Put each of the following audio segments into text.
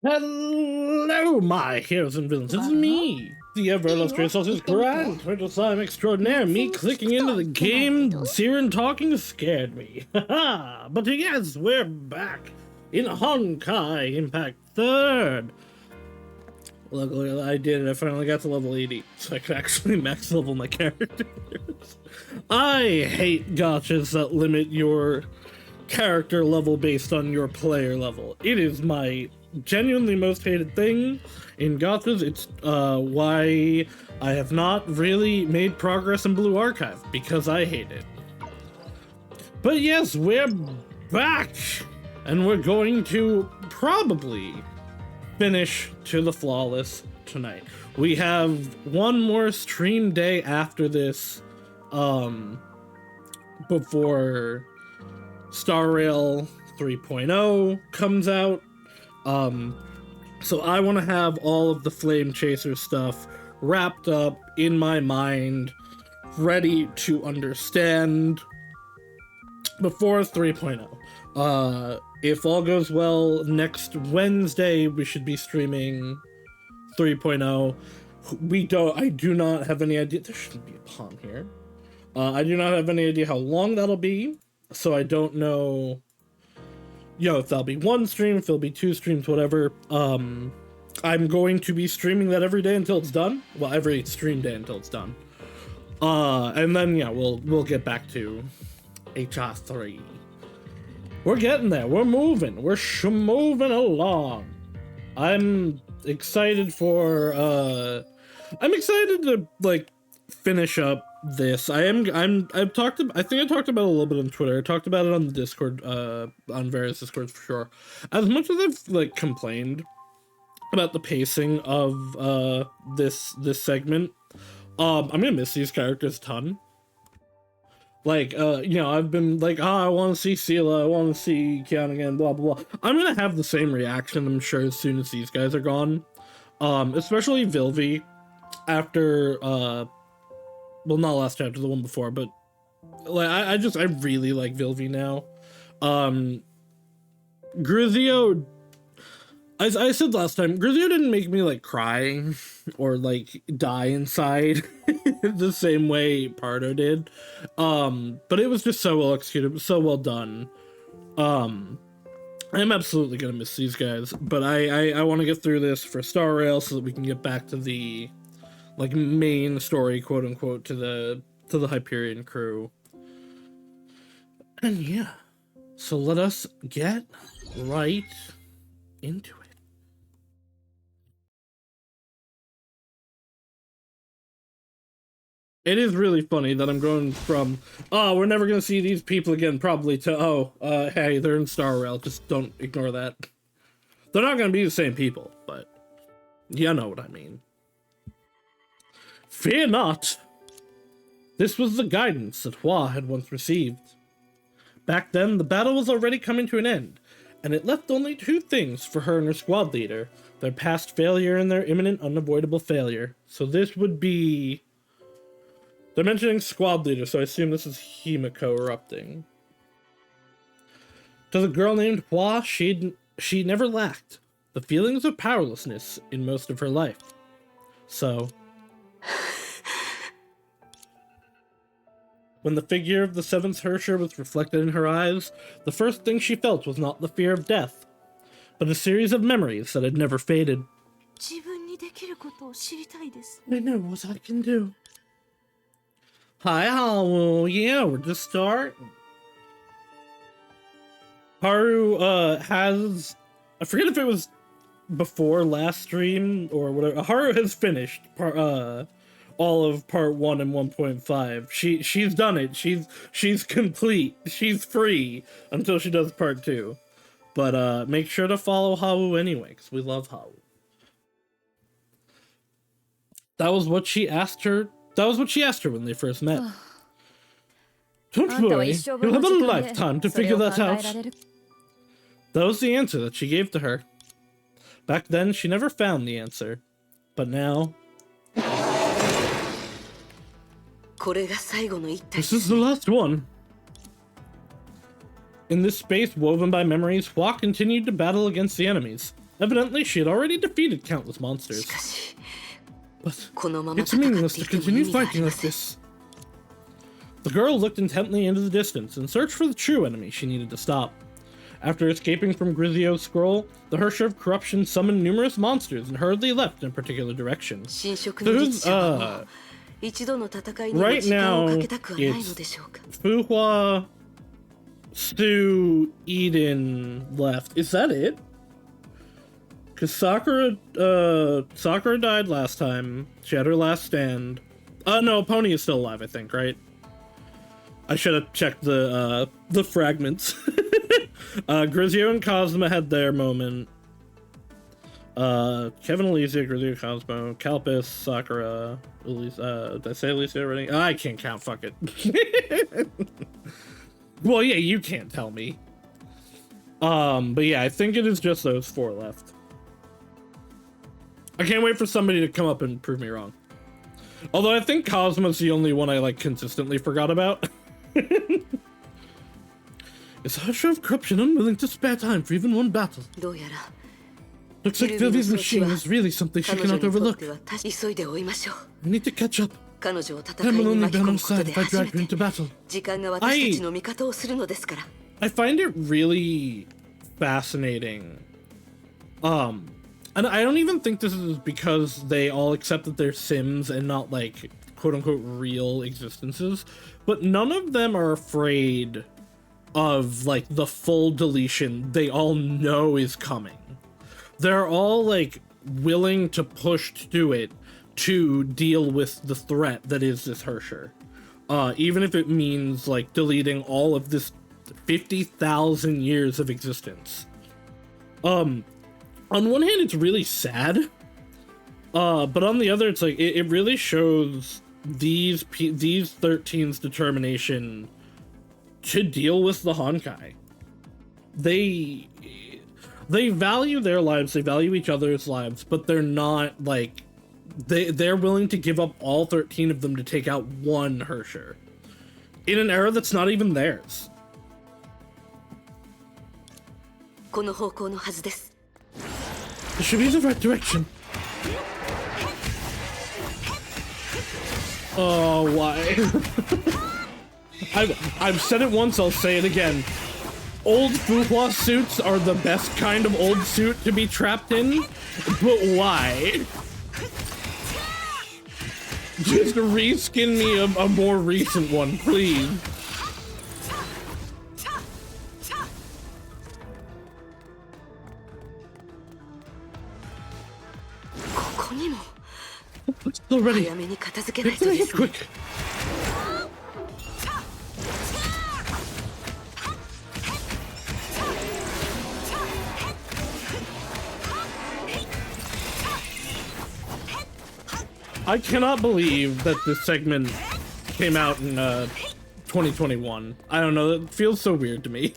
Hello, my heroes and villains. It's me, the ever illustrious Saus Grand Turtle Slime Extraordinaire. Me clicking into the game, Siren talking scared me. Haha! But yes, we're back in Honkai Impact 3rd. Luckily, I did it. I finally got to level 80, so I could actually max level my characters. I hate gotchas that limit your character level based on your player level. It is my genuinely most hated thing in gotchas. It's why I have not really made progress in Blue Archive, because I hate it. But yes, we're back, and we're going to probably finish to the flawless tonight. We have one more stream day after this before Star Rail 3.0 comes out. So I want to have all of the Flame Chaser stuff wrapped up in my mind, ready to understand before 3.0. If all goes well, next Wednesday we should be streaming 3.0. I do not have any idea. There shouldn't be a pond here. I do not have any idea how long that'll be, so I don't know, if that'll be one stream, if it'll be two streams, whatever. I'm going to be streaming that every day until it's done. Well, every stream day until it's done. And then, we'll get back to HR3. We're getting there. We're moving. We're moving along. I'm excited for, I'm excited to, finish up this. I think I talked about it a little bit on Twitter. I talked about it on the Discord, on various Discords for sure. As much as I've, complained about the pacing of, this segment, I'm gonna miss these characters a ton. I've been I want to see Sela, I want to see Kian again, blah, blah, blah. I'm going to have the same reaction, I'm sure, as soon as these guys are gone. Especially Vilvi, after, well, not last chapter, the one before, but, I really like Vilvi now. Grizio, as I said last time, Grizio didn't make me, cry, or, die inside, the same way Pardo did. But it was just so well executed, it was so well done. I'm absolutely gonna miss these guys, but I want to get through this for Star Rail so that we can get back to the, main story, quote-unquote, to the Hyperion crew. And yeah, so let us get right into it. It is really funny that I'm going from, we're never going to see these people again, probably, to, hey, they're in Star Rail, just don't ignore that. They're not going to be the same people, but you know what I mean. Fear not! This was the guidance that Hua had once received. Back then, the battle was already coming to an end, and it left only two things for her and her squad leader: their past failure and their imminent unavoidable failure. So this would be... They're mentioning squad leader, so I assume this is Himiko erupting. To the girl named Hua, she never lacked the feelings of powerlessness in most of her life. So, when the figure of the seventh Hersher was reflected in her eyes, the first thing she felt was not the fear of death, but a series of memories that had never faded. I know what I can do. Hi, Haru. Yeah, we're just starting. Haru, has... I forget if it was before last stream or whatever. Haru has finished all of part 1 and 1.5. She's done it. She's complete. She's free until she does part 2. But, make sure to follow Haru anyway, because we love Haru. That was what she asked her. That was what she asked her when they first met. Don't worry, you'll have a lifetime to figure that out. That was the answer that she gave to her. Back then, she never found the answer. But now... This is the last one. In this space woven by memories, Hua continued to battle against the enemies. Evidently, she had already defeated countless monsters. But it's meaningless to continue fighting like this. The girl looked intently into the distance and searched for the true enemy she needed to stop. After escaping from Grizio's scroll, the Hersher of Corruption summoned numerous monsters and hurriedly left in a particular direction. Right now, it's Fuhua, Stu, Eden left. Is that it? Because Sakura died last time. She had her last stand. No, Pony is still alive, I think, right? I should have checked the fragments. Grizio and Cosmo had their moment. Kevin, Alicia, Grizio, Cosmo, Calpis, Sakura, Elisa, did I say Alicia already? I can't count, fuck it. Well, yeah, you can't tell me. But yeah, I think it is just those 4 left. I can't wait for somebody to come up and prove me wrong. Although I think Cosmo's the only one I, like, consistently forgot about. Is Hersher of Corruption unwilling to spare time for even one battle? Looks like Vivi's machine is really something she cannot overlook. I need to catch up. Time will only be on our side if I drag her into battle. I find it really fascinating. And I don't even think this is because they all accept that they're Sims and not, like, quote-unquote real existences, but none of them are afraid of, like, the full deletion they all know is coming. They're all, like, willing to push to it to deal with the threat that is this Hersher. Even if it means, like, deleting all of this 50,000 years of existence. On one hand, it's really sad, but on the other, it's like it really shows these 13's determination to deal with the Honkai. They value their lives, they value each other's lives, but they're not like they're willing to give up all 13 of them to take out one Hersher in an era that's not even theirs. This should be the right direction. Oh, why? I've said it once, I'll say it again. Old Fuhua suits are the best kind of old suit to be trapped in, but why? Just reskin me a more recent one, please. It's still ready. Quick. I cannot believe that this segment came out in 2021. I don't know, it feels so weird to me.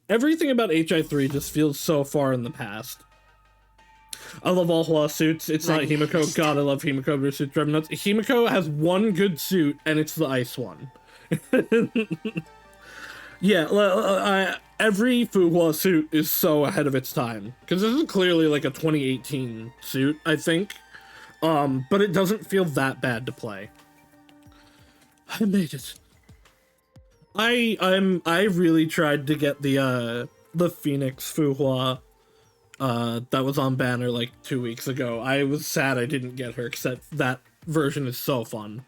Everything about HI3 just feels so far in the past. I love all Hua suits. It's not Himiko. God, I love Himiko versus Drive Me Nuts. Himiko has one good suit, and it's the ice one. Yeah, every Fuhua suit is so ahead of its time. Because this is clearly like a 2018 suit, I think. But it doesn't feel that bad to play. I made it. I really tried to get the Phoenix Fuhua that was on banner like 2 weeks ago. I was sad I didn't get her, except that version is so fun.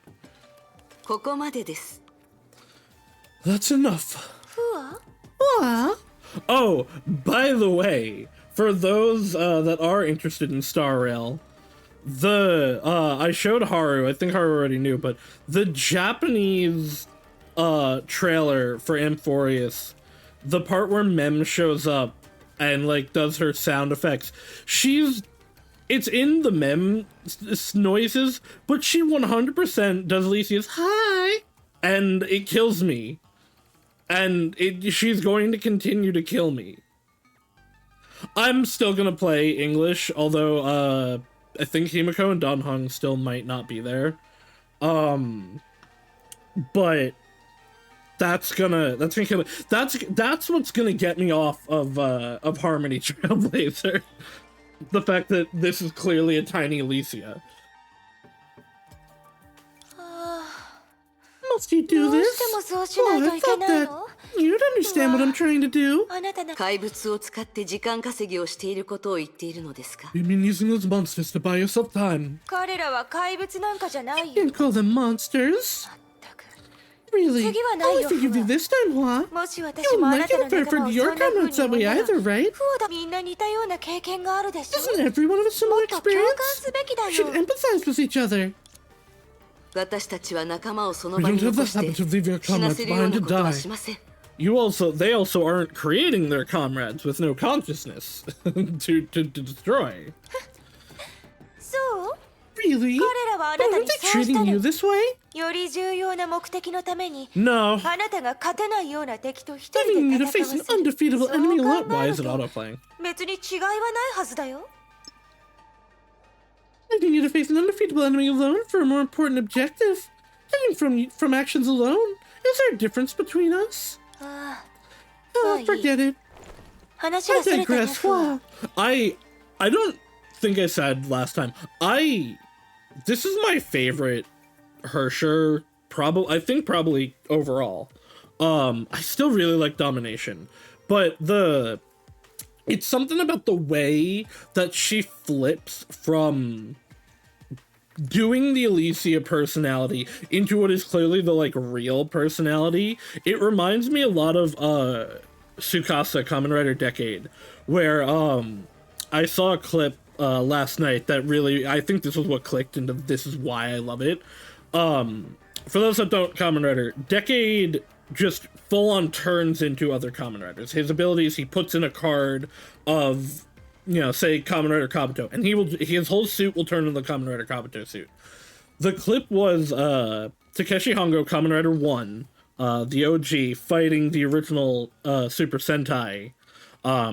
That's enough. Oh, by the way, for those that are interested in Star Rail, I showed Haru, I think Haru already knew, but the Japanese trailer for Amphorius, the part where Mem shows up and like does her sound effects, it's in the Mem noises, but she 100% does Alicia's hi, and it kills me. And she's going to continue to kill me. I'm still gonna play English, although I think Himiko and Don Hung still might not be there. But that's what's gonna get me off of Harmony Trailblazer. The fact that this is clearly a tiny Alicia. Must you do this? Oh, I thought that you'd understand what I'm trying to do. 怪物を使って時間稼ぎをしていることを言っているのですか? You mean using those monsters to buy yourself time? 彼らは怪物なんかじゃないよ。 You can't call them monsters. Really? I'll forgive you this time, huh? もし私 You も wouldn't あな like た it の if I 仲間 referred を to そ your んな風 comments に that 思 way ったら either, right? そうだ、みんな似たような経験があるでしょ。 Doesn't everyone have a も similar っと共感 experience? すべきだ We should よ。 empathize with each other. 私たちは仲間をその We 場 don't に have 残 the して habit of leaving our 死な comrades せるよう behind な to ことは die. しません。They also aren't creating their comrades with no consciousness to destroy. そう Really? 彼らはあな But た aren't に they そうした treating you の。 this way? より重要な目的のために No. あなたが勝てないような敵と一人 Leaving you で to 戦 face わ an せる。 undefeatable そう enemy 考 alone. え Why る is it と autoplaying? 別に違いはないはずだよ。 Leaving you to face an undefeatable enemy alone for a more important objective. Judging from actions alone, is there a difference between us? ああ、 Oh, Why? forget it. 話 I がそれたね。 digress. Wow. I don't think I said last time. This is my favorite Hersher. I think probably overall. I still really like Domination, but it's something about the way that she flips from doing the Alicia personality into what is clearly the like real personality. It reminds me a lot of Tsukasa Kamen Rider Decade, where I saw a clip last night that really, I think this was what clicked into this is why I love it. For those that don't Kamen Rider, Decade just full on turns into other Kamen Riders. His abilities, he puts in a card of, you know, say Kamen Rider Kabuto, and his whole suit will turn into the Kamen Rider Kabuto suit. The clip was Takeshi Hongo, Kamen Rider 1, the OG, fighting the original Super Sentai,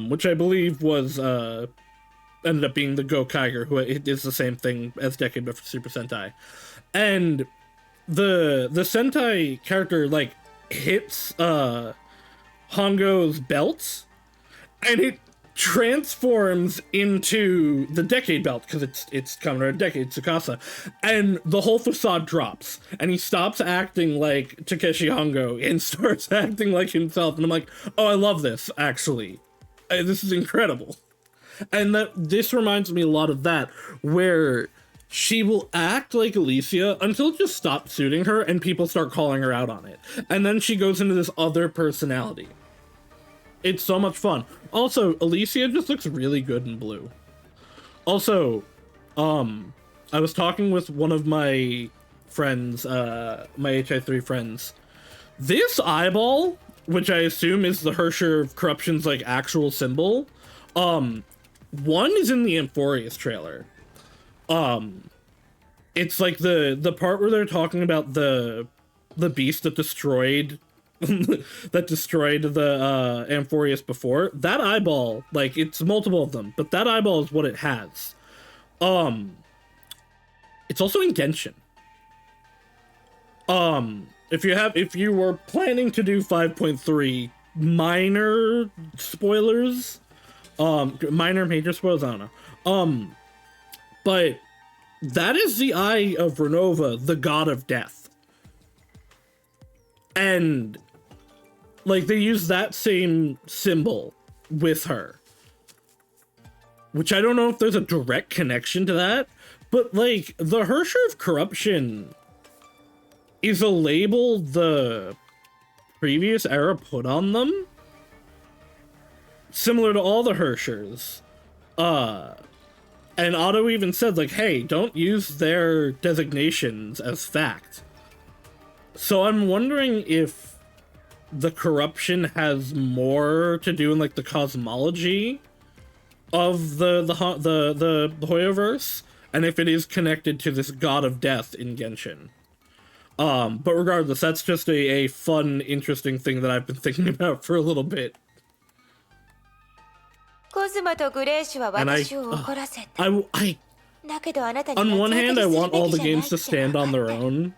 which I believe was ended up being the Go Kiger, who is the same thing as Decade but for Super Sentai. And the Sentai character like hits Hongo's belt, and it transforms into the Decade belt because it's Kamen Rider Decade Tsukasa, and the whole facade drops, and he stops acting like Takeshi Hongo and starts acting like himself. And I'm like, oh, I love this actually. This is incredible. And this reminds me a lot of that, where she will act like Alicia until it just stops suiting her and people start calling her out on it. And then she goes into this other personality. It's so much fun. Also, Alicia just looks really good in blue. Also, I was talking with one of my friends, my HI3 friends. This eyeball, which I assume is the Hersher of Corruption's like actual symbol, one is in the Amphorius trailer. It's like the part where they're talking about the beast that destroyed that destroyed the Amphorius before. That eyeball, like, it's multiple of them, but that eyeball is what it has. It's also in Genshin. If you were planning to do 5.3, minor spoilers, minor major spoilers, I don't know. But that is the eye of Renova, the god of death. And like they use that same symbol with her. Which I don't know if there's a direct connection to that, but like the Hersher of Corruption is a label the previous era put on them. Similar to all the Hershers. And Otto even said, like, hey, don't use their designations as fact. So I'm wondering if the corruption has more to do in, like, the cosmology of the Hoyoverse, and if it is connected to this god of death in Genshin. But regardless, that's just a fun, interesting thing that I've been thinking about for a little bit. And on one hand, I want all the games to stand on their own,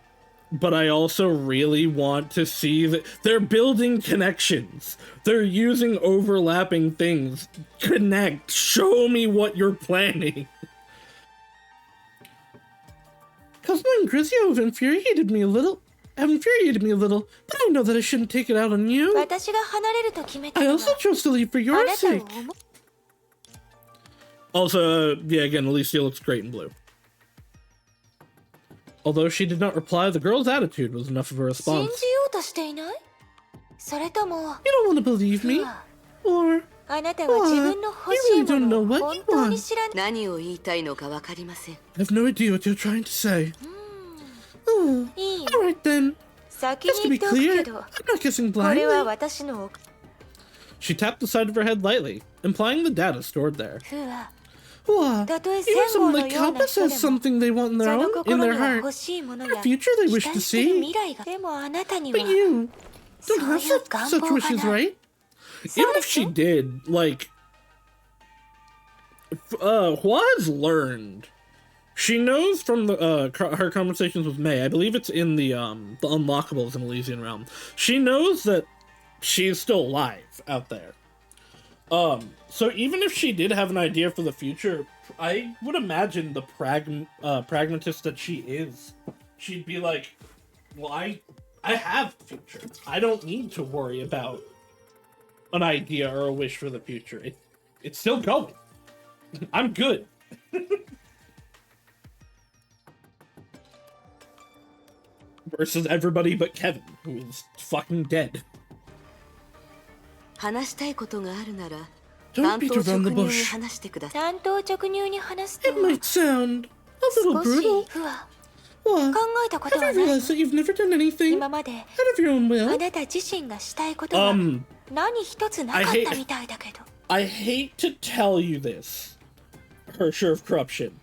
but I also really want to see that they're building connections. They're using overlapping things. Connect. Show me what you're planning. Cousin Grisio have infuriated me a little, but I know that I shouldn't take it out on you. 私が離れると決めた I の also は chose to leave for あ your なたを sake. 思う Also, yeah, again, Alicia looks great in blue. Although she did not reply, the girl's attitude was enough of a 信 response. じようとしていないそれとも You don't want to believe me? うわ Or, あなたは自分の欲しい You really も don't の know を what 本 you 当に want. 知らない 何を言いたいのか分かりません。 I have no idea what you're trying to say. Oh, いい alright then. 先 Just to に be 言っておく clear, けど I'm not guessing これは blindly. 私の She tapped the side of her head lightly, implying the data stored there. ふわ What? たとえ Even 戦後 someone の like ような Kappa 人 says でも something they want in そ their の own, 心 in に their は heart. 欲しいもの A や future they 期 wish to 待してる see. 未来がでもあなたには But you そ don't う have いう such, 願 such 望が wishes, ない right? Even if she did, like, Hua has learned. She knows from the her conversations with May. I believe it's in the unlockables in Elysian Realm. She knows that she's still alive out there. So even if she did have an idea for the future, I would imagine the pragmatist that she is, she'd be like, well, I have a future. I don't need to worry about an idea or a wish for the future. It's still going. I'm good. Versus everybody but Kevin, who is fucking dead. 話したいことがあるなら Don't 担 beat 当 around 直 the 入に bush. 話してください。担当直入に話すと It might sound a little 少し brutal. ふわ What? 考えたことは Have な you い realized that you've never done anything 今まで out of your own あ will? なた自身がしたいことは何一つなかったみたいだけど I hate to tell you this, Hersher of Corruption.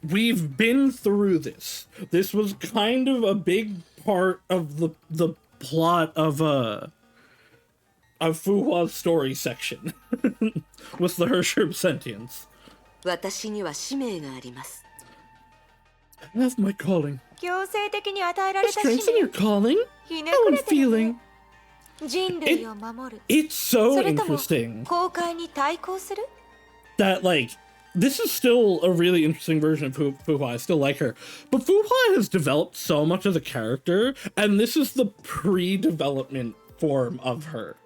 We've been through this. This was kind of a big part of the plot of Fuhua's story section with the Hersher sentience. 私には使命があります。I have my calling. 強制的に与えられ The た使 strength in your 命 calling? ひね How く I'm れてる feeling. ね人類を守る It's そ so れとも interesting 公開に対抗する that, like, this is still a really interesting version of Fuhua. I still like her. But Fuhua has developed so much as a character, and this is the pre-development form of her.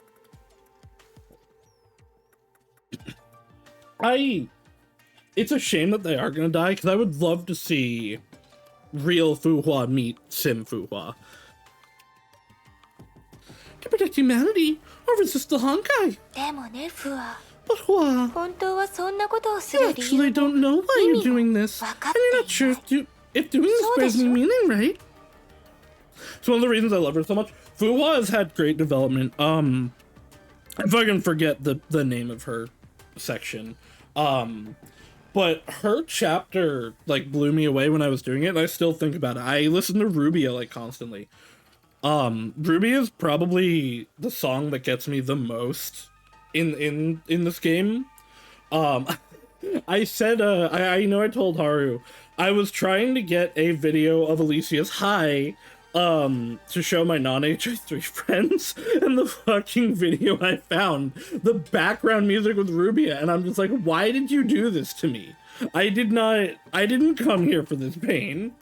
It's a shame that they are gonna die, because I would love to see real Fuhua meet Sim Fuhua. To protect humanity, or resist the Honkai. でもねフワ But Hua, 本当はそんなことをす you る理由 actually don't know why you're doing this. And you're not sure if doing this bears any meaning, right? It's one of the reasons I love her so much. Fuhua has had great development. If I can forget the name of her section. But her chapter, like, blew me away when I was doing it, and I still think about it. I listen to Rubia, like, constantly. Rubia is probably the song that gets me the most in this game. I said, I know I told Haru, I was trying to get a video of Alicia's Hi, to show my non-HI3 friends, and the fucking video I found, the background music with Rubia, and I'm just like, why did you do this to me? I didn't come here for this pain.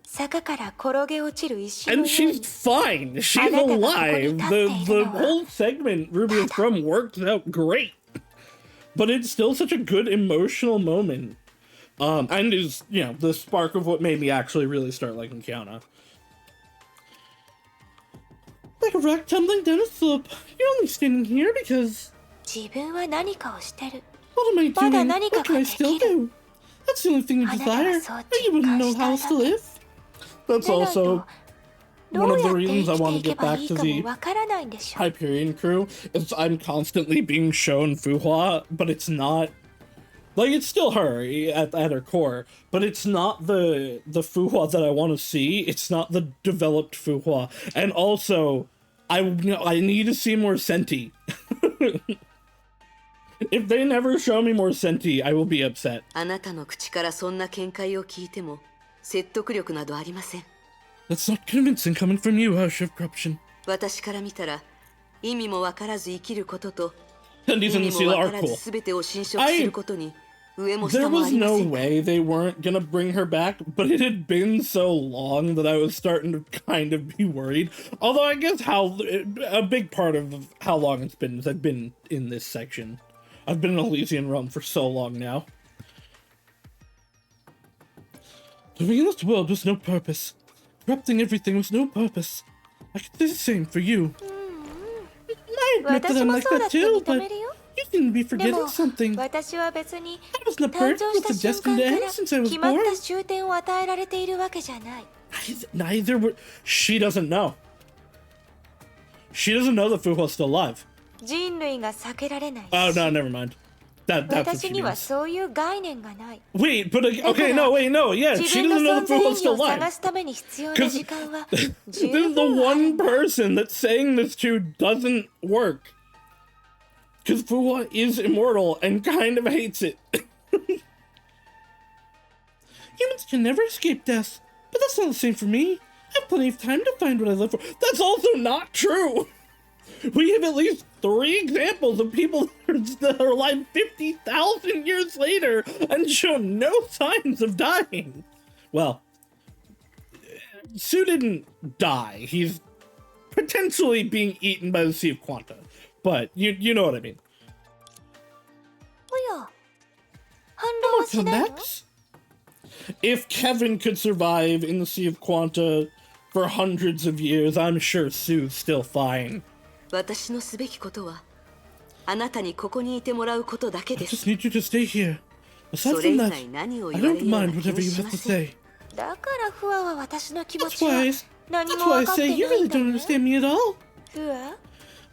坂から転げ落ちる石の And ように she's fine. She's alive. The whole segment Rubia's from worked out great. But it's still such a good emotional moment. And is, you know, the spark of what made me actually really start liking Kiana. Like a rock tumbling down a slope. You're only standing here because... 自分は何かをしてる What am I まだ doing? 何か What can が I でき still る do? That's the only thing you あなたは desire. そう And you wouldn't know 実感 how した else to だけ live. That's でない also と one ど of う the やって reasons 生 I きて want い to け get ば back いい to か the もわからないんでしょ Hyperion crew. Is I'm constantly being shown Fuhua, but it's not... Like, it's still her at her core, but it's not the Fuhua that I want to see. It's not the developed Fuhua. And also, I need to see more Senti. If they never show me more Senti, I will be upset. あなたの口からそんな見解を聞いても説得力などありません。That's not convincing coming from you, Hush of Corruption. 私から見たら意味もわからず生きることと Candies 意 in 味 the も seal わ are からず cool. 全てを侵食することに上も There 下もあ was りま no せんか way they weren't gonna bring her back, but it had been so long that I was starting to kind of be worried. Although I guess a big part of how long it's been is I've been in this section. I've been in Elysian Realm for so long now. Living in this world was no purpose. Corrupting everything was no purpose. I could say the same for you. I admit that I'm like that too, but you seem to be forgetting something. 私は別に I wasn't a 誕 bird 生 with した a 瞬 destined 間 to か end ら since I was 決まっ born. た終点を与えられているわけじゃない。Neither were. She doesn't know. She doesn't know that Fuho's still alive. 人類が避けられないし。 Oh no, never mind. That's what 私 she には means. そういう概念がない。 Wait, but okay, no, wait, no, yeah, 自 she 分の doesn't know 存 that 在意 Fuho's 義 still を探 alive. すために必要な時間は This 十 is the 分ある one んだ。 person that's saying this to doesn't work. Because Fuho is immortal and kind of hates it. Humans can never escape death, but that's not the same for me. I have plenty of time to find what I live for. That's also not true. We have at least 3 examples of people that are alive 50,000 years later and show no signs of dying. Well, Sue didn't die. He's potentially being eaten by the Sea of Quanta. But you know what I mean. おや、反論はしないの？ Comebacks? If Kevin could survive in the Sea of Quanta for hundreds of years, I'm sure Sue's still fine. 私のすべきことはあなたにここにいてもらうことだけ I で just す need you to stay here. Aside それ from 以 that, 外何を I 言われ don't ようが mind 気 whatever に you し have ま to せん say. だからフワは私の気持 That's ちは why, 何 that's も why I 分かって say ない you ん really だ don't ね。 understand me at all. フワ、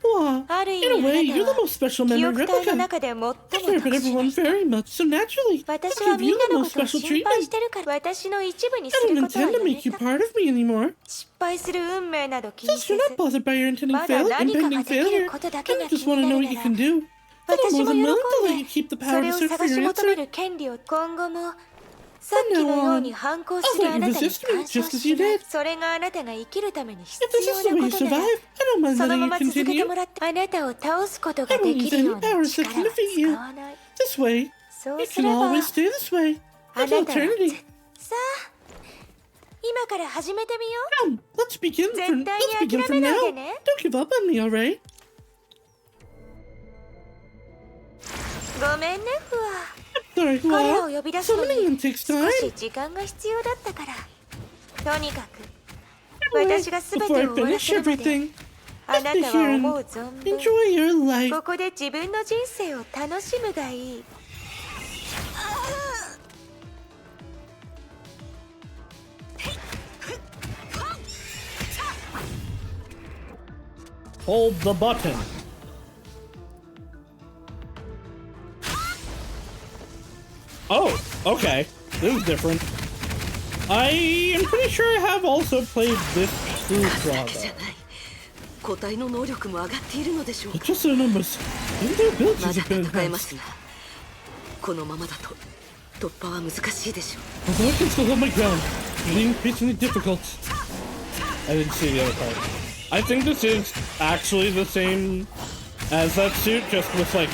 Well, ある意 in a 味 way, あ you're な the たは most special 記 memory 憶体の replica. 中で最も I 特 care about 殊な everyone 人。 very much, so naturally, 私 I は give みん you な the の most ことを special 心配 treatment. してるから私の一部に I す don't ることは intend や to め make you た。 part of me anymore. 失敗する運命など気に Since せ you're ず not bothered by your impending まだ何かが impending できる failure, ことだけ I が気 just に want to な know る what you な can ら do. I'm 私 more も than 喜 willing to ん let you で keep the そ power れ to を search 探 for し your 求め answer. る権利を今後もさっきのように反抗するあなたに干渉しない。それがあなたが生きるために必 If this is the 要 way な you ことな survive, ら I don't mind その letting ま you ま続けて continue. もらってあなたを倒すことが I で won't き use る any ような powers that 力 can は defeat you. 使わない。 This way, そう you す can れば always stay this way. あ Until なたは eternity. さあ今から始めてみよ Come, let's begin う。絶 from 対 let's に begin 諦 from めない now. でね。 Don't give up on me, alright? ごめんねフワ。 Sorry, 彼らを well, 呼び出すの summoning に them takes 少 time. し時間が必要だったから。とにかく Anyway, 私が全てを before I 終わら finish せるまで everything, あな stay た here は and 思う存分 enjoy your life. ここで自分の人生を楽しむがいい。 Hold the button. Oh, okay. This is different. I am pretty sure I have also played this through 数だけじゃ Braga. ない個体の能力も上がっているのでしょう But just their numbers. Even their ま abilities だ have been 戦えま enhanced. すがこのままだと突破は難しいでしょう Although I can still hold my ground, it's getting increasingly difficult. I didn't see the other part. I think this is actually the same as that suit, just with like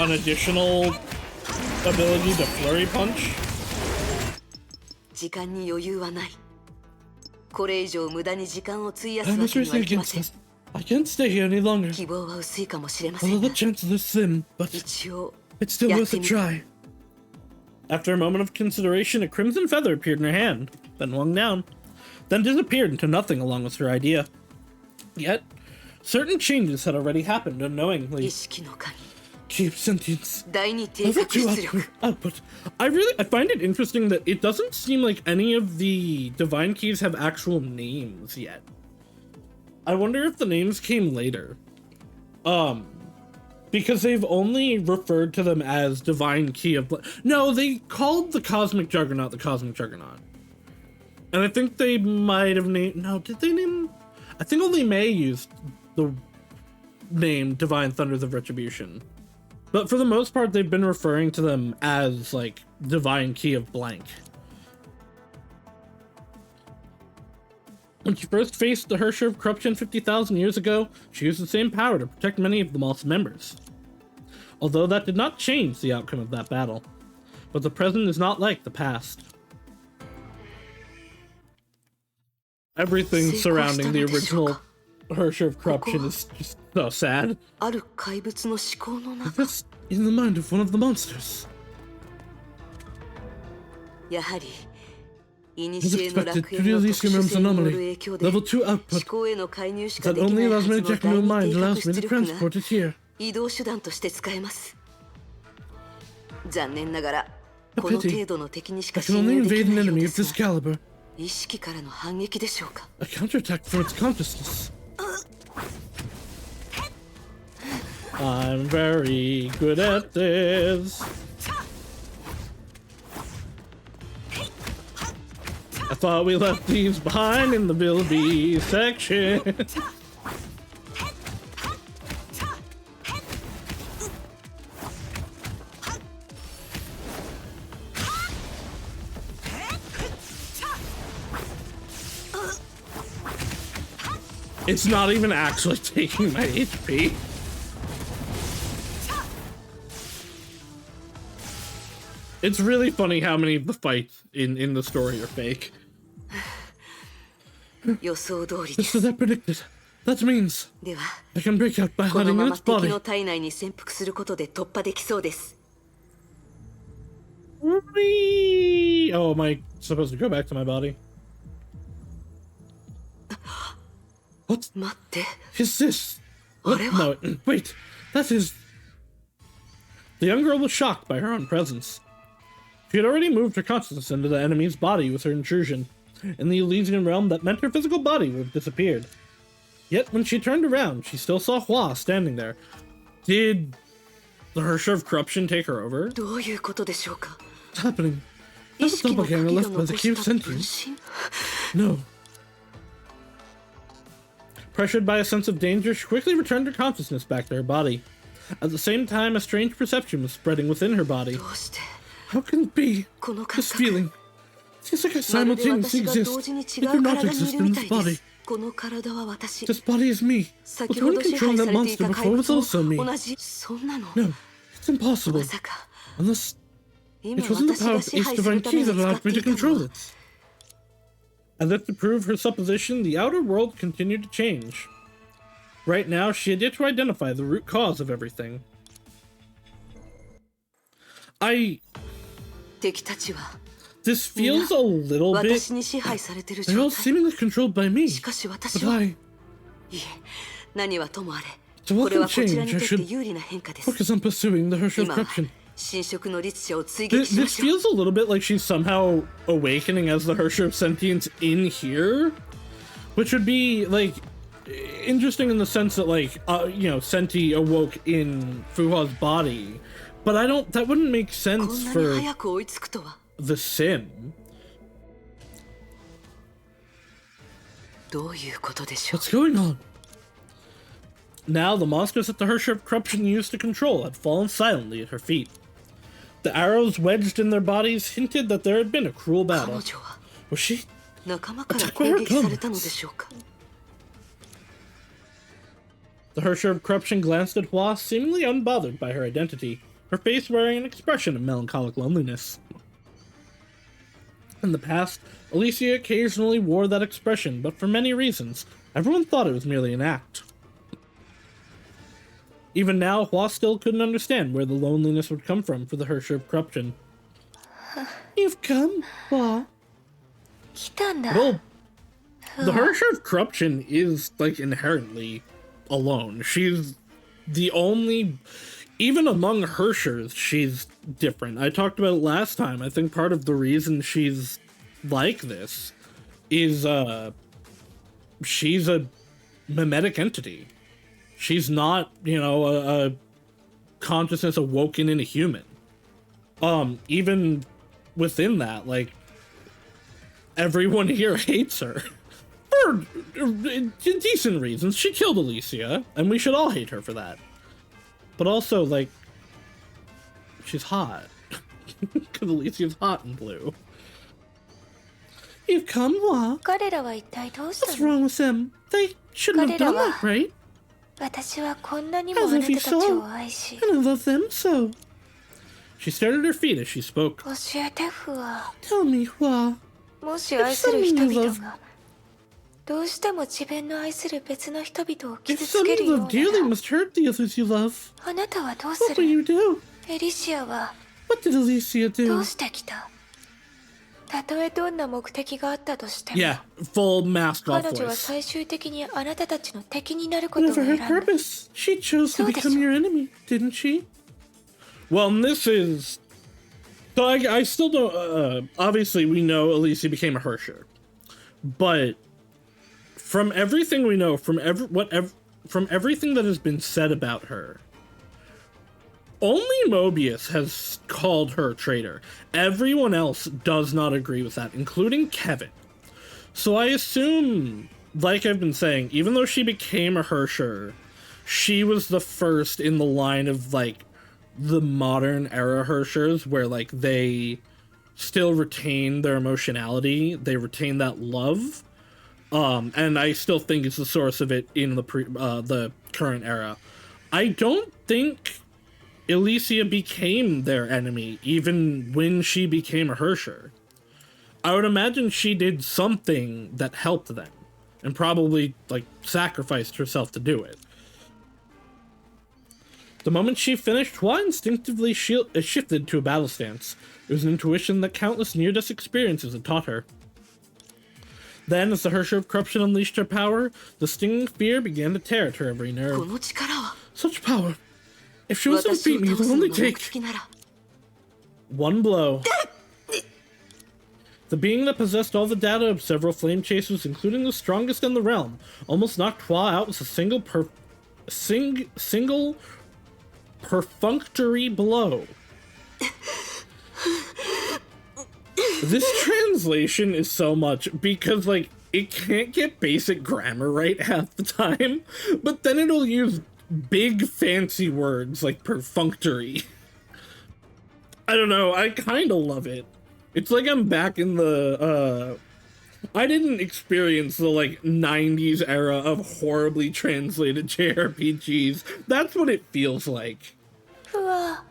an additional ability to flurry punch. 時間に余裕はないこれ以上無駄に時間を費やす I'm わけに seriously はいきま against せん this. I can't stay here any longer. 希望は薄いかもしれません Although が the chances are slim, but 一応 it's still worth a try. After a moment of consideration, a crimson feather appeared in her hand, then swung down, then disappeared into nothing along with her idea. Yet, certain changes had already happened 意 unknowingly. 識の鍵 Keep sentience. 第二定 Level 格 2 出力 output. I find it interesting that it doesn't seem like any of the divine keys have actual names yet. I wonder if the names came later. Because they've only referred to them as divine key of no, they called the cosmic juggernaut the cosmic juggernaut. And I think they might have named no, did they name I think only May used the name Divine Thunders of Retribution. But for the most part, they've been referring to them as, like, Divine Key of Blank. When she first faced the Hersher of Corruption 50,000 years ago, she used the same power to protect many of the Moth's members. Although that did not change the outcome of that battle. But the present is not like the past. Everything surrounding the original Hersher of Corruption is just so sad. That's in the mind of one of the monsters. As expected, due to the Elysium's anomaly, level 2 output that only allows me to check my mind allows me to transport it here. A pity. I can only invade an enemy of this caliber. A counterattack for its consciousness. I'm very good at this. I thought we left these behind in the Bilby section. It's not even actually taking my HP. It's really funny how many of the fights in the story are fake. Just as I predicted. That means I can break out by hiding in its body. Whee! Oh, am I supposed to go back to my body? What is this? What? No, wait. That is... The young girl was shocked by her own presence. She had already moved her consciousness into the enemy's body with her intrusion. In the Elysian realm, that meant her physical body would have disappeared. Yet, when she turned around, she still saw Hua standing there. Did the Hersher of Corruption take her over? What's happening? Is the doppelganger left by the key of sentience? No. Pressured by a sense of danger, she quickly returned her consciousness back to her body. At the same time, a strange perception was spreading within her body. How can it be? This feeling. Seems like I simultaneously exist, yet do not exist in this body. This body is me, but the one controlling that monster before was also me. No, it's impossible. Unless it wasn't the power of Ace Divine Key that allowed me to control it. As if to prove her supposition, the outer world continued to change. Right now, she had yet to identify the root cause of everything. This feels a little bit... They're all seemingly controlled by me, but I... To welcome change, I should focus on pursuing the Hersher of Corruption. This feels a little bit like she's somehow awakening as the Hersher of Sentience in here, which would be, like, interesting in the sense that, like, you know, Senti awoke in Fuha's body, but that wouldn't make sense for the Sim. What's going on? Now, the monsters that the Hersher of Corruption used to control had fallen silently at her feet. The arrows wedged in their bodies hinted that there had been a cruel battle. Was she attacked by her opponents? The Hersher of Corruption glanced at Hua, seemingly unbothered by her identity, her face wearing an expression of melancholic loneliness. In the past, Alicia occasionally wore that expression, but for many reasons, everyone thought it was merely an act. Even now, Hua still couldn't understand where the loneliness would come from for the Hersher of Corruption. You've come, Hua. Well, the Hersher of Corruption is, like, inherently alone. She's the only... Even among Hershers, she's different. I talked about it last time. I think part of the reason she's like this is, she's a mimetic entity. She's not, you know, a consciousness awoken in a human. Even within that, like, everyone here hates her. For decent reasons. She killed Alicia, and we should all hate her for that. But also, like, she's hot. Because Alicia's hot and blue. You've come, what? 彼らは一体どうした What's の wrong with them? They shouldn't have done that, right? 私はこんなにもあなたたちを愛し And I love them so. She started her feet as she spoke. 教えてフワ Tell me, what? もし愛する人々がどうしても自分の愛する別の人々を If 傷つ some け you るよう love dearly なら must hurt the others you love, あなたはどう what す will る you do? エリシアは What did Alicia ど do? うしてきたたとえどんな目的があったとしても Yeah, full mask off 彼女は voice. 最終的にあなたたちの敵になることを Whatever 選 her んだ purpose, she chose to So become this- your enemy, didn't she? Well, and this is... So I still don't... obviously, we know Alicia became a Hersher. But from everything we know, from everything that has been said about her, only Mobius has called her a traitor. Everyone else does not agree with that, including Kevin. So I assume, like I've been saying, even though she became a Hersher, she was the first in the line of, like, the modern era Hershers, where, like, they still retain their emotionality, they retain that love, and I still think it's the source of it in the current era. I don't think Alicia became their enemy, even when she became a Hersher. I would imagine she did something that helped them, and probably, like, sacrificed herself to do it. The moment she finished, Hua instinctively shifted to a battle stance. It was an intuition that countless near-death experiences had taught her. Then, as the Hersher of Corruption unleashed her power, the stinging fear began to tear at her every こ nerve. の力は Such power! If she was to 私 defeat を me, it 倒 would すの only が目 take 的なら one blow. The being that possessed all the data of several flame chasers, including the strongest in the realm, almost knocked Hua out with a single perfunctory blow. This translation is so much because, like, it can't get basic grammar right half the time, but then it'll use big fancy words like perfunctory. I don't know, I kind of love it. It's like I'm back in the, I didn't experience the, like, 90s era of horribly translated JRPGs. That's what it feels like. うわ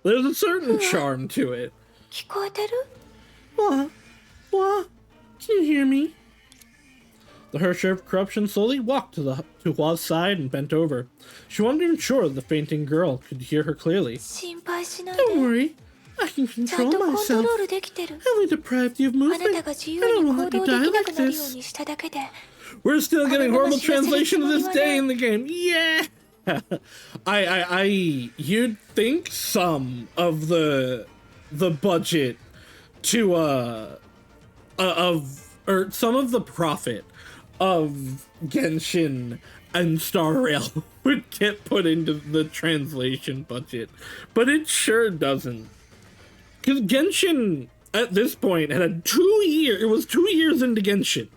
There's a certain charm to it. 聞こえてる What? What? Can you hear me? The Hersher of Corruption slowly walked to Hua's side and bent over. She wasn't even sure the fainting girl could hear her clearly. 心配しない Don't で worry. I can ちゃん control とコント myself. ロールできてる I only deprived you of あなた movement. が自 I 由 don't に want 行 to 動で die きな like くなるよう this. にしただけで We're still getting horrible translation to this Anonymous day in the game. Yeah. You'd think some of the budget to or some of the profit of Genshin and Star Rail would get put into the translation budget, but it sure doesn't. Because Genshin at this point had it was 2 years into Genshin.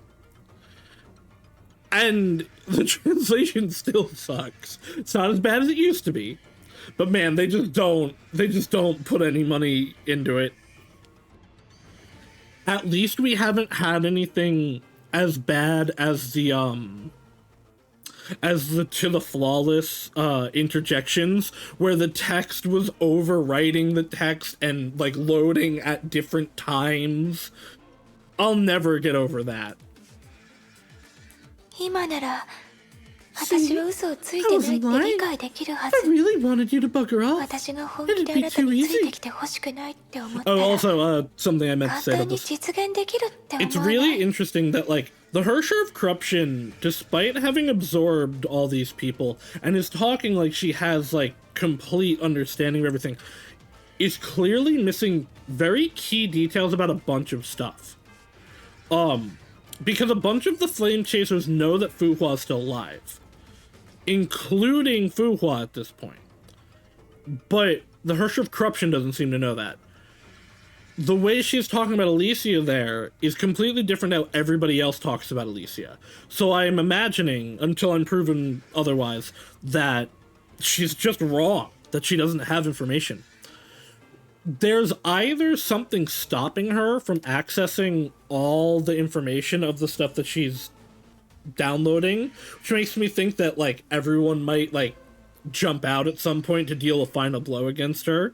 And the translation still sucks. It's not as bad as it used to be. But man, they just don't put any money into it. At least we haven't had anything as bad as the to the flawless interjections where the text was overwriting the text and, like, loading at different times. I'll never get over that. 今なら私は嘘をついてないって理解できるは I ず really wanted you to bugger off. 私が本気であなたについてきてほしくないって思ったら Oh, also, something I meant to say 簡単 about に this. 実現できるって思 It's わない really interesting that, like, the Hersher of Corruption, despite having absorbed all these people and is talking like she has, like, complete understanding of everything, is clearly missing very key details about a bunch of stuff. Because a bunch of the Flame Chasers know that Fu Hua is still alive, including Fu Hua at this point. But the Hersher of Corruption doesn't seem to know that. The way she's talking about Alicia there is completely different how everybody else talks about Alicia. So I am imagining, until I'm proven otherwise, that she's just wrong, that she doesn't have information. there's either something stopping her from accessing all the information of the stuff that she's downloading, which makes me think that, like, everyone might, like, jump out at some point to deal a final blow against her.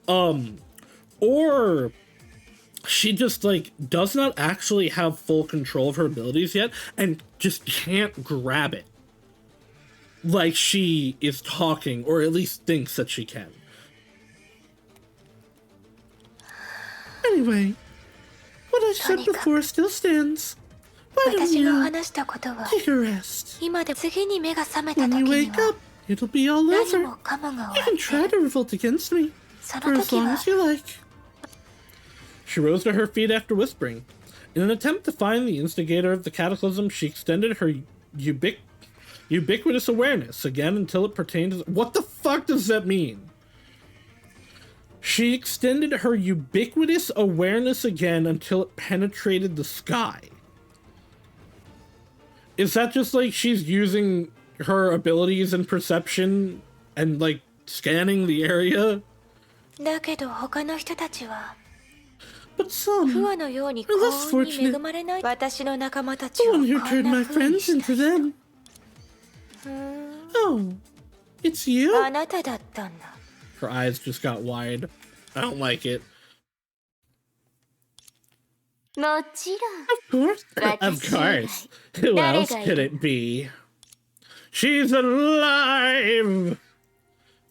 Or she just, like, does not actually have full control of her abilities yet and just can't grab it. Like she is talking, or at least thinks that she can. Anyway, what I said before still stands. Why don't 私が you 話したことは take a rest? 今で次に目が覚めた When 時 you に wake は up, it'll be all 何 over. もかもが You 終 can わ try って to revolt against me そ for の as 時 long は as you like. She rose to her feet after whispering. In an attempt to find the instigator of the cataclysm, she extended her ubiquitous awareness again until it pertained to... What the fuck does that mean? She extended her ubiquitous awareness again until it penetrated the sky. Is that just like she's using her abilities and perception and, like, scanning the area? だけど他の人たちは But some, 不和のように are less 幸運に fortunate. 恵まれない私の仲間たち The を one who こん turned な my 風に friends した into 人 them. ふーん Oh, it's you? あなただったんだ Her eyes just got wide. I don't like it. もちろん Of course. Of course. Who誰 else がい could る it be? She's alive!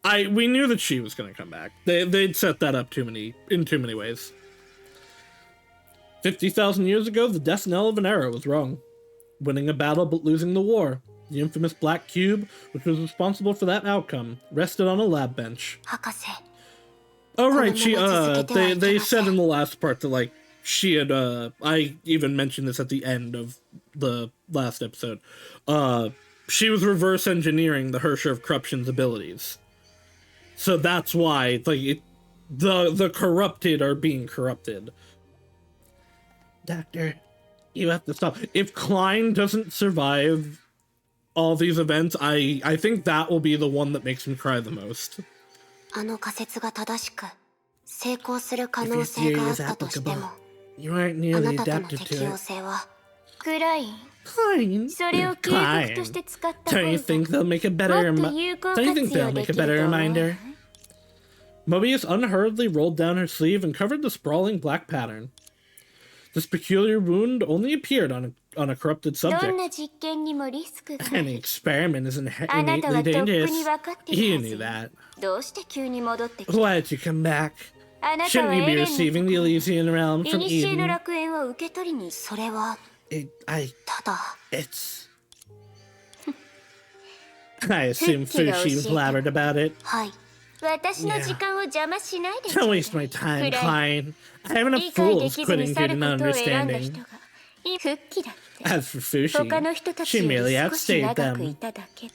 We knew that she was gonna come back. They'd set that up in too many ways. 50,000 years ago, the death knell of an era was rung. Winning a battle but losing the war. The infamous black cube, which was responsible for that outcome, rested on a lab bench. 博士 Oh right, they said in the last part that, like, she had I even mentioned this at the end of the last episode. She was reverse engineering the Hersher of Corruption's abilities. So that's why, like, the corrupted are being corrupted. Doctor, you have to stop. If Klein doesn't survive all these events, I think that will be the one that makes him cry the most. あの仮説が正しく成功する可 If 能 your 性が theory あっ is たとして applicable, も you aren't あ nearly なたとの adapted 適 to 応 it. 性はクライン Klein? それを警告として使った方 Don't you が think they'll make a も better っと有効 Don't you 活 think 用 they'll で make き a ると better 思う reminder? Mobius unhurriedly rolled down her sleeve and covered the sprawling black pattern. This peculiar wound only appeared on a corrupted どん subject. な実験にもリスクがあ Any る experiment is あなた innately はとっく dangerous. に分かってる You は knew ず that. どうして急に戻ってきた Why did you come back? あなたは Shouldn't you エ be レン receiving the の Elysian realm い from にしえの Eden? 楽園を受け取りにそれは ただ It's... I assume Fushi blabbered about it. はい私の時間を邪魔しないでちょ Don't うだい waste my time, くらい Klein. I have enough 理解で fools きずに quitting 去 due る to ことを選んだ non-understanding. 人が復帰だって As for 他の人 Fushi, たち she より merely 少し outstayed 長くい them. ただけ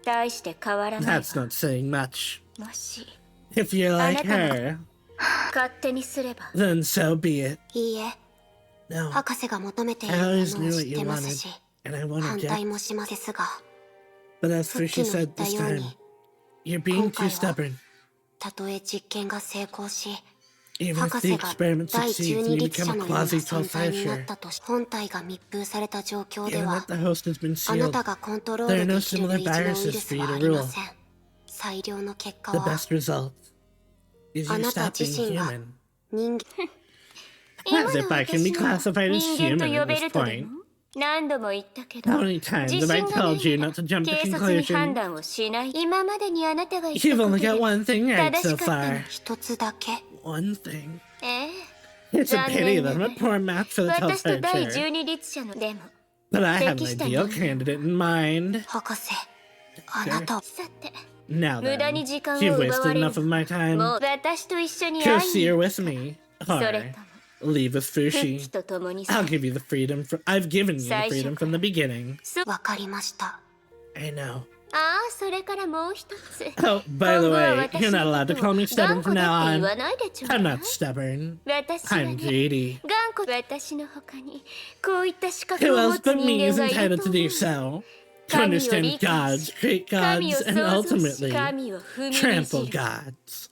大して変わらないわ That's not saying much. もし If you're like あなたも her, 勝手にすれば then so be it. いいえ No, 博士が求めている I ものを always 知 knew っ what て you ます wanted, し and I won't 反 object. 対もしますですが But as 復帰 Fushi の言っ said た this よう time, に you're being too 今回は stubborn. たとえ実験が成功し Even 博 if the 士が experiment 第 succeeds 12 and you 律 become 者 a のような quasi 存在になっ Telfisher, たとし本体が密封された状況で given は that the host has been あな sealed, たがコントロー there ル are no できる similar 類似のウイル viruses ス for は you あ to りま rule. せん最良の結果 The は best result is you Anata stop being 自身が human. 人間 As if I can be 今の classified as 人間と human 呼 at べ this るとで point. も何度も言ったけど How many times 自 have I 信がない told you な not to jump to 軽率に判 conclusions? 断をしない今までにあなたが言った You've こと only で got one thing right 正 so しかったの far. 一つだけ One thing. ええ It's a pity that I'm a 残念だね poor match for the 私と第 Telfisher, 12律者のでも but I have an 適した ideal 人間 candidate in mind. 博士あなたさて Now 無駄に then, 時間を you've 奪わ wasted れる enough of my も time. う私と一緒に会 Go い see に her with me. それ Or とも leave with 復 Fushi. 帰とともに I'll give you the freedom. I've given you the freedom from the beginning. わかりました I know. ああそれからもう一つ Oh, by the 今後は way, 私 you're not の allowed こ to と call を me 頑 stubborn 固 from だ now って言わ on. ないでちょうだ I'm い not stubborn. 私は I'm ね greedy. 頑固私の他にこういった資格 Who を持 else つ but me 人 is 間がいる entitled と to 思 do う so? To 神を understand 理解 gods, し create 神を gods, and 創造し ultimately 神を踏みにじ trample る gods.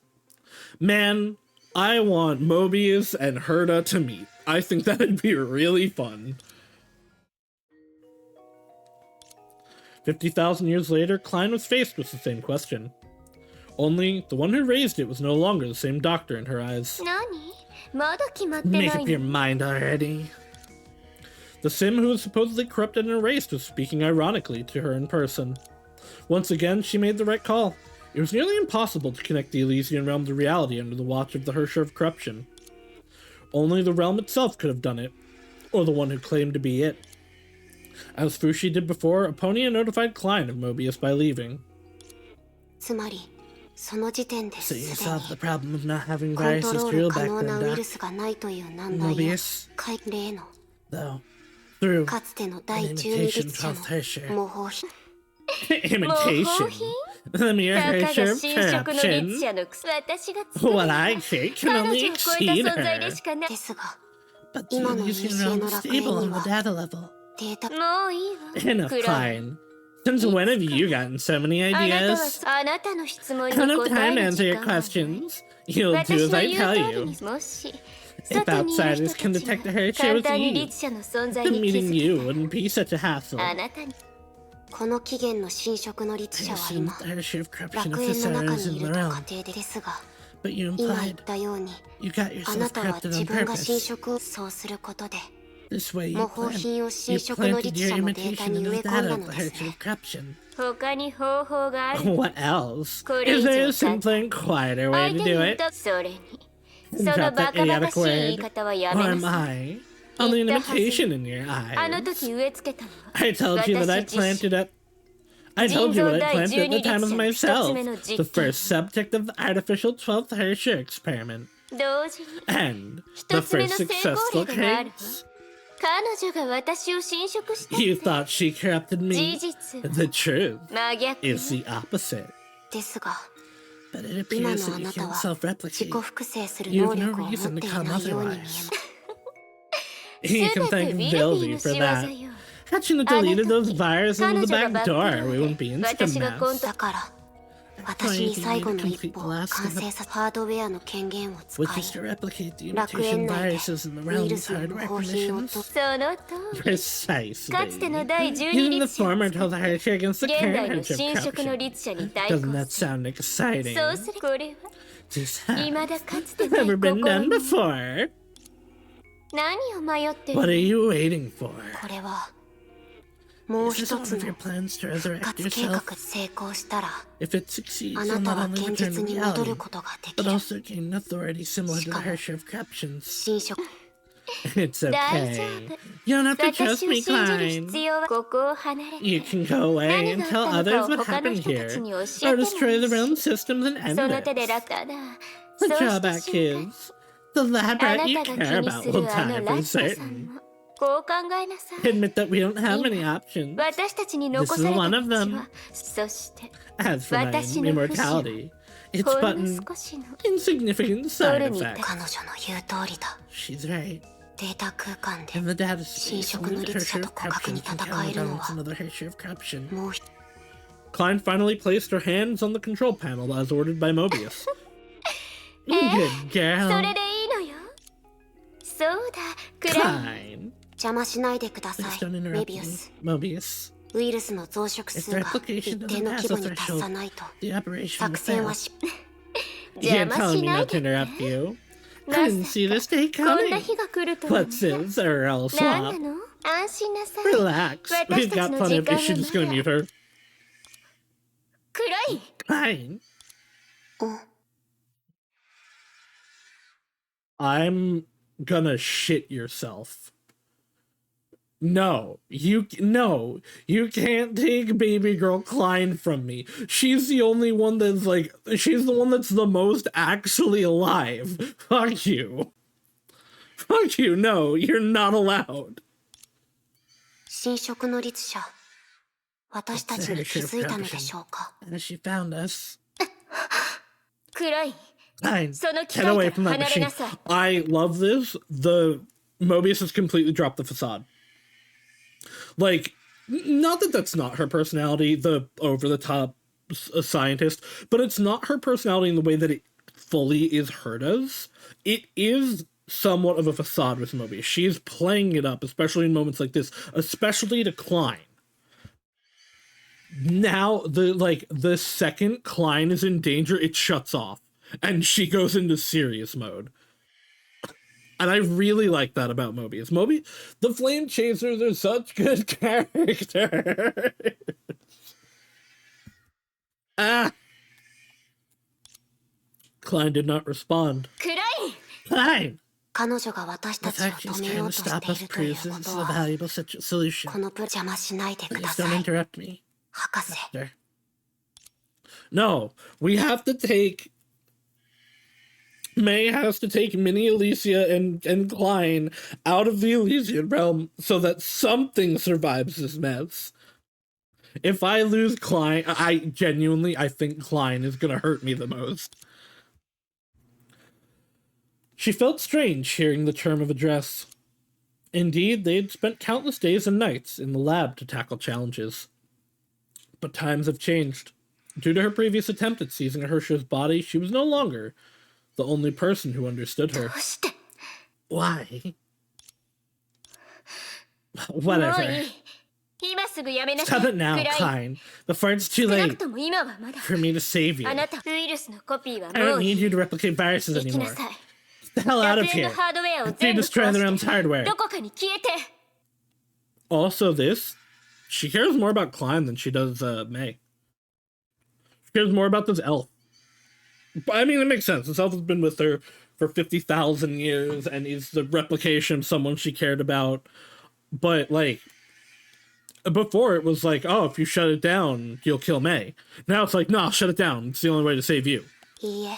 Man, I want Mobius and Herta to meet. I think that'd be really fun. 50,000 years later, Klein was faced with the same question. Only, the one who raised it was no longer the same doctor in her eyes. Make up your mind already. The Sim who was supposedly corrupted and erased was speaking ironically to her in person. Once again, she made the right call. It was nearly impossible to connect the Elysian realm to reality under the watch of the Hersher of Corruption. Only the realm itself could have done it, or the one who claimed to be it. As Fushi did before, Apponia notified Klein of Mobius by leaving. So you solved the problem of not having viruses to reel back then, Doc. Mobius, though, through an imitation 12th Hersher. Imitation? The mere Hersher of Corruption? What I say can only exceed her. But the Elysian realm is stable on the data level. Enough, Klein. Since when have you gotten so many ideas? I don't have time to answer your questions. You'll do as I tell you. If outsiders can detect a Hersher with ease, then meeting you wouldn't be such a hassle. I assume the Hersher of Corruption officer is in the realm. But you implied you got yourself corrupted on purpose. This way you planted your imitation in the data of the Hersher of Corruption. What else? Is there a simpler and quieter way to do it? Drop that idiotic word. Or am I only an imitation in your eyes? I told you that I planted at the time of myself, the first subject of the artificial 12th Hersher experiment. And the first successful case. You thought she corrupted me. The truth is the opposite. But it appears that you can self-replicate. You have no reason to come otherwise. You can thank Vildy for that. Had she not deleted those viruses in the back door, we wouldn't be in such a mess. Which is to replicate the imitation viruses in the realm's hardware permissions. Precisely. Using the former 12th Hersher against the current Hersher of Corruption. Doesn't that sound exciting? This has never been done before. What are you waiting for? Is this one of your plans to resurrect yourself? If it succeeds, you'll not only return to reality, but also gain authority similar to the Hersher of Corruptions. It's okay. You don't have to trust me, Klein. You can go away and tell others what happened here, or destroy the realm systems and end it. The drawback is, the lab rat you care about will die for certain. Admit that we don't have many options. This is one of them. As for my immortality, it's but an insignificant side effect. She's right. In the data space, only the Hersher of Corruption can counterbalance another Hersher of Corruption. Klein finally placed her hands on the control panel as ordered by Mobius. Good girl. Klein. Please don't interrupt me, Mobius. If the replication doesn't pass the threshold, the operation will fail. You're telling me not to interrupt you? I didn't see this day coming. What's this, a roll swap? Relax, we've got plenty of issues. Just gonna mute her. Fine. I'm gonna shit yourself. No, you can't take baby girl Klein from me. She's the only one that's she's the one that's the most actually alive. Fuck you. Fuck you, no, you're not allowed. As she found us. Klein, get away from that machine. I love this. The Mobius has completely dropped the facade. Not that that's not her personality, the over-the-top scientist, but it's not her personality in the way that it fully is Herta's. It is somewhat of a facade with Mobius. She's playing it up, especially in moments like this, especially to Klein. Now, the second Klein is in danger, it shuts off, and she goes into serious mode. And I really like that about Mobius. The Flame Chasers are such good characters. Klein did not respond. Klein! 彼女が私たちを止めようとしているということは、この邪魔しないでください。 Please don't interrupt me. 博士。 No, we have to take... May has to take Mini Elysia and Klein out of the Elysian realm so that something survives this mess. If I lose Klein, I think Klein is gonna hurt me the most. She felt strange hearing the term of address. Indeed, they'd spent countless days and nights in the lab to tackle challenges. But times have changed. Due to her previous attempt at seizing Hersher's body, she was no longer the only person who understood her. Why? Whatever. Stop it now, Klein. Before it's too late for me to save you. I don't need you to replicate viruses anymore. Get the hell out of here. After you destroy the realm's hardware. Also she cares more about Klein than she does May. She cares more about this elf. I mean, it makes sense. This elf has been with her for 50,000 years and is the replication of someone she cared about. But, before it was like, oh, if you shut it down, you'll kill May. Now it's like, no, I'll shut it down. It's the only way to save you. No.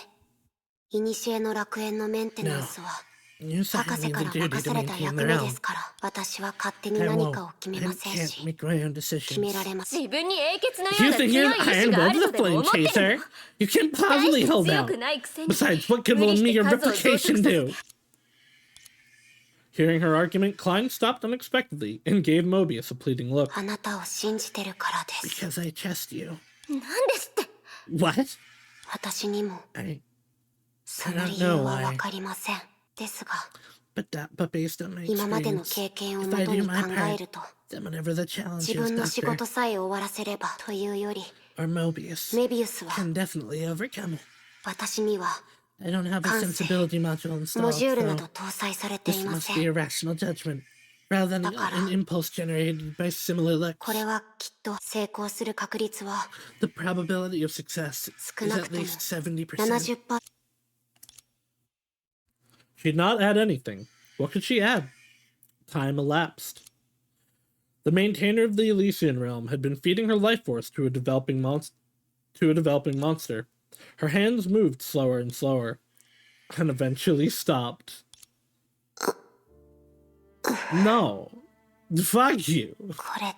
You博士から任された役目ですから、私は勝手に何かを決めませんし、決められます。自分に英傑のような強い意志があるとでも思ってるの？ You can't possibly hold out. Besides, what good will mere replication do? Hearing her argument, Klein stopped unexpectedly and gave Mobius a pleading look. あなたを信じてるからです。 Because I trust you. なんですって。 What? 私にも その I 理 don't 由 know は why. わかりません。ですが、 But based on my 今までの experience, 経験を if も I と do に考 my える part, と、 then whenever the challenge 自 is 分の仕 Doctor 事さえ終わらせればというより、 or Mobius メビウスは can definitely overcome it. 私には I don't have a 感性 sensibility module モ installed, ジュールなど so 搭載されて this いま must せ be ん。 a rational judgment, rather than an impulse generated by similar looks. これはきっと成功する確率は The probability of success 少 is な at くとも least 70%. 70%。 She did not add anything. What could she add? Time elapsed. The maintainer of the Elysian realm had been feeding her life force to a developing monster. Her hands moved slower and slower, and eventually stopped. No. Fuck you. これ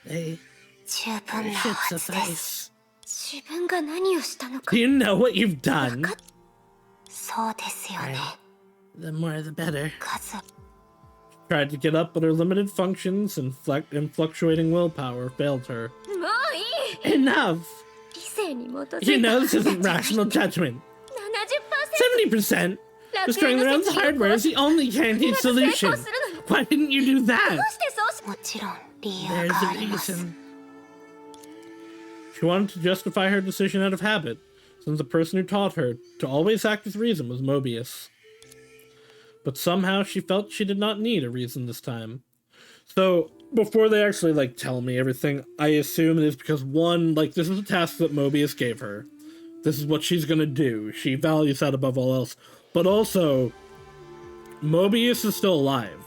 で They 十分な should はずです。 suffice. 自分が何をしたのか。 Do you know what you've done? そうですよね。 The more the better. 数 Tried to get up, but her limited functions and fluctuating willpower failed her. もういい。 Enough! 理性に基づいた。 You know this isn't rational judgment. 70%? Destroying the realm's hardware is the only guaranteed solution. Why didn't you do that? もちろん理由 There's があ a ります。 reason. She wanted to justify her decision out of habit, since the person who taught her to always act with reason was Mobius. But somehow she felt she did not need a reason this time. So, before they actually, tell me everything, I assume it is because, one, this is a task that Mobius gave her. This is what she's gonna do. She values that above all else. But also, Mobius is still alive.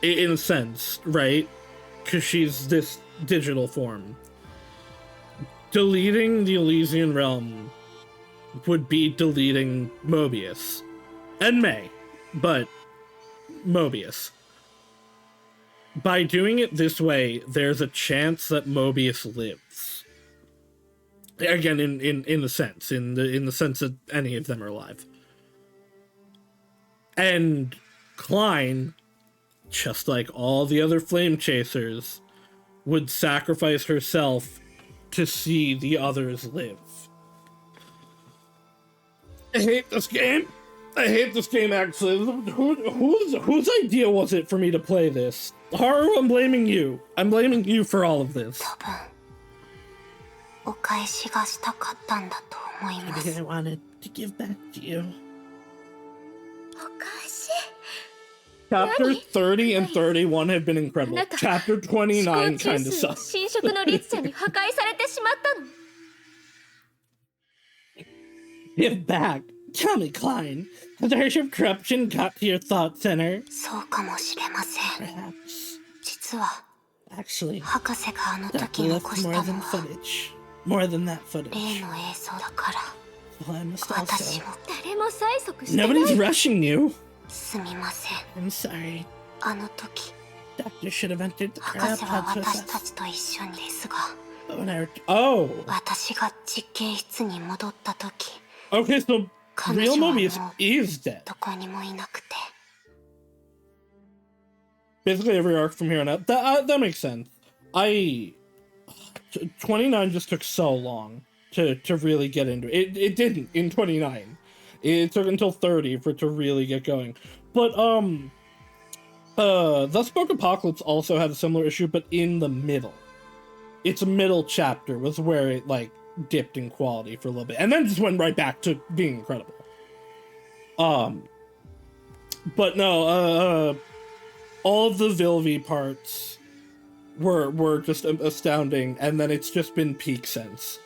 In a sense, right? Because she's this digital form. Deleting the Elysian realm would be deleting Mobius. And May, but Mobius. By doing it this way, there's a chance that Mobius lives. Again, in the sense that any of them are alive. And Klein, just like all the other flame chasers, would sacrifice herself to see the others live. I hate this game. I hate this game, actually. Whose idea was it for me to play this? Haru, I'm blaming you. I'm blaming you for all of this. お返しがしたかったんだと思います。 I wanted to give back to you. お返し Chapter 30 and 31 have been incredible. Chapter 29 kind of sucks. 新色の律者に破壊されてしまったの Give back. Tell me, Klein. Has the urge of corruption got to your thought center? そうかもしれません。 Perhaps. 実は Actually, 博士があの that 時 left 残し more た than のは footage. More than that 例 footage. の映像だから Well, I must 私 also. も誰も催促してない Nobody's rushing you. すみません。 I'm sorry. あの時 Doctor should have entered the 博 crab 士は pod with 私た us. ちと一緒にですが But when oh. 私が実験室に戻った時 Okay, so 彼 real 女はも Mobius う is dead. どこにもいなくて Basically every arc from here on out. That makes sense. 29 just took so long to really get into it. It didn't in 29. It took until 30 for it to really get going. But The Spoke Apocalypse also had a similar issue, but in the middle. Its middle chapter was where it like dipped in quality for a little bit, and then just went right back to being incredible. But no, all of the Vilvi parts were just astounding, and then it's just been peak since.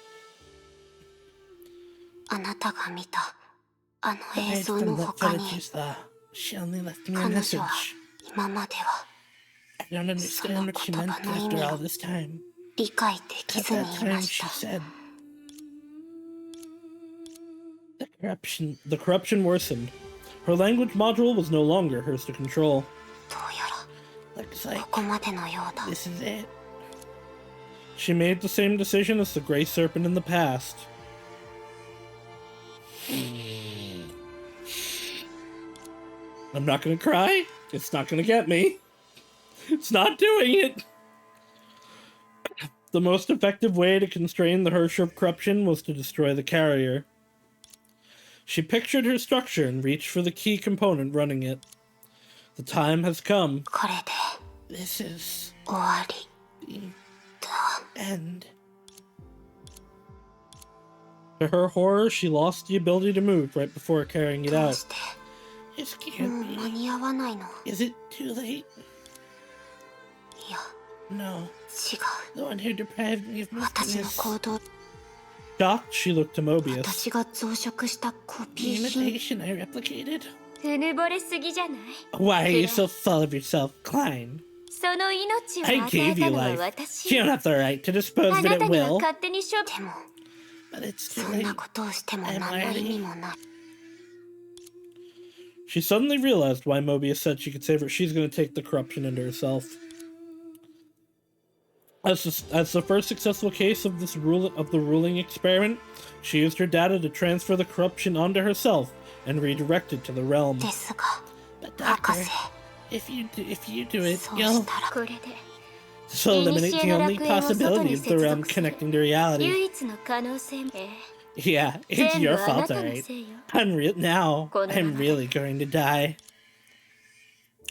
あなたが見たあの映 Aside 像 from の that 他に footage is she only left me a 彼 message. 女は今までは I don't understand what she meant after all this time. 理解でき At ずに that いま time, し she た said, the corruption worsened. Her language module was no longer hers to control. どうや Looks ら like ここまでのようだ this is it. She made the same decision as the Grey Serpent in the past. I'm not gonna cry. It's not gonna get me. It's not doing it. The most effective way to constrain the Hersher of corruption was to destroy the carrier. She pictured her structure and reached for the key component running it. The time has come. これで This is 終わり the だ end. To her horror, she lost the ability to move right before carrying it どう out. して This もう can't 間 be. に合わないの Is it too late? いや No. 違 The one who deprived me of う私の movement 行動 Shocked, she looked to Mobius. 私が増殖したコ The ピー品 imitation I replicated? うぬぼれすぎじゃない Why are you so full of yourself, Klein? その命を I 与え gave た you のは life. 私 You don't have the right to dispose あ of it な at たには will. 勝手に処でも But it's too そん late. なことをしても何の意味もない She suddenly realized why Mobius said she could save her. She's going to take the corruption into herself. As the first successful case of the ruling experiment, she used her data to transfer the corruption onto herself and redirect it to the realm. ですが But 博 Doctor, 士 if you do it, そう you'll したらこれで this will eliminate the only possibility of the realm connecting to reality. 唯一の可能性 Yeah, it's 全部 your あな fault, たの alright. せいよ Now, I'm really going to die.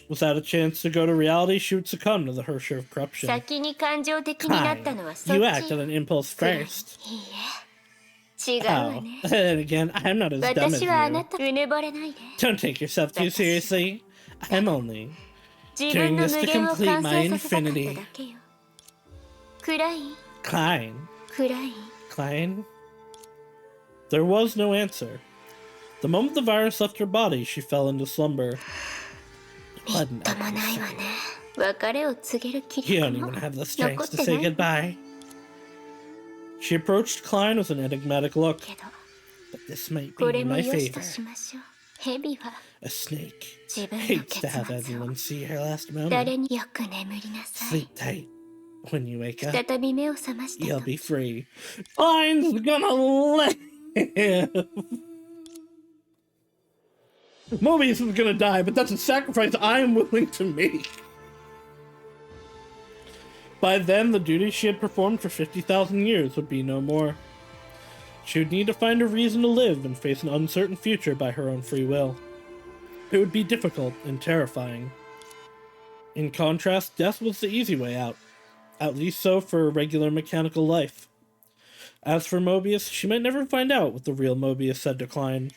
Without a chance to go to reality, she would succumb to the Hersher of corruption. 先に感情的になったのはそっ You ち act on an impulse first. いいえ違うわ Oh, ね then again, I'm not as dumb as 私はあな you. たうぬぼれないで Don't take yourself too seriously. I'm only 自分の doing this 無 to 限を complete 完 my 成させたかった infinity. だけよ暗い Klein. 暗い Klein? There was no answer. The moment the virus left her body, she fell into slumber. Blood and ともないわね別れを告げる気 You 力 don't も even have the 残 strength っ to て say ない goodbye. She approached Klein with an enigmatic look. けど But this might こ be れ in も my よしと favor. しましょう蛇は A snake 自分の hates 結 to have 末を everyone see her last moment. 誰によく眠りなさい Sleep tight. When you wake up, 再び目を覚ました you'll と be free. Klein's gonna live! Mobius is gonna die, but that's a sacrifice I am willing to make. By then, the duties she had performed for 50,000 years would be no more. She would need to find a reason to live and face an uncertain future by her own free will. It would be difficult and terrifying. In contrast, death was the easy way out, at least so for a regular mechanical life. As for Mobius, she might never find out what the real Mobius had declined.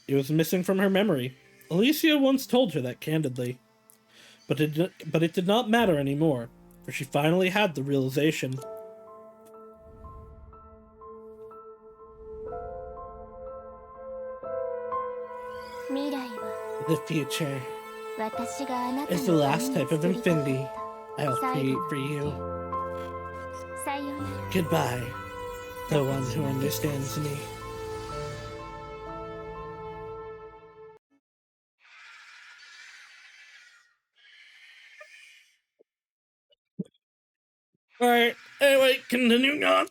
It was missing from her memory. Alicia once told her that candidly. But it did not matter anymore, for she finally had the realization. The future is the last type of infinity I'll create for you. Goodbye, the one who understands me. Alright, anyway, continuing on.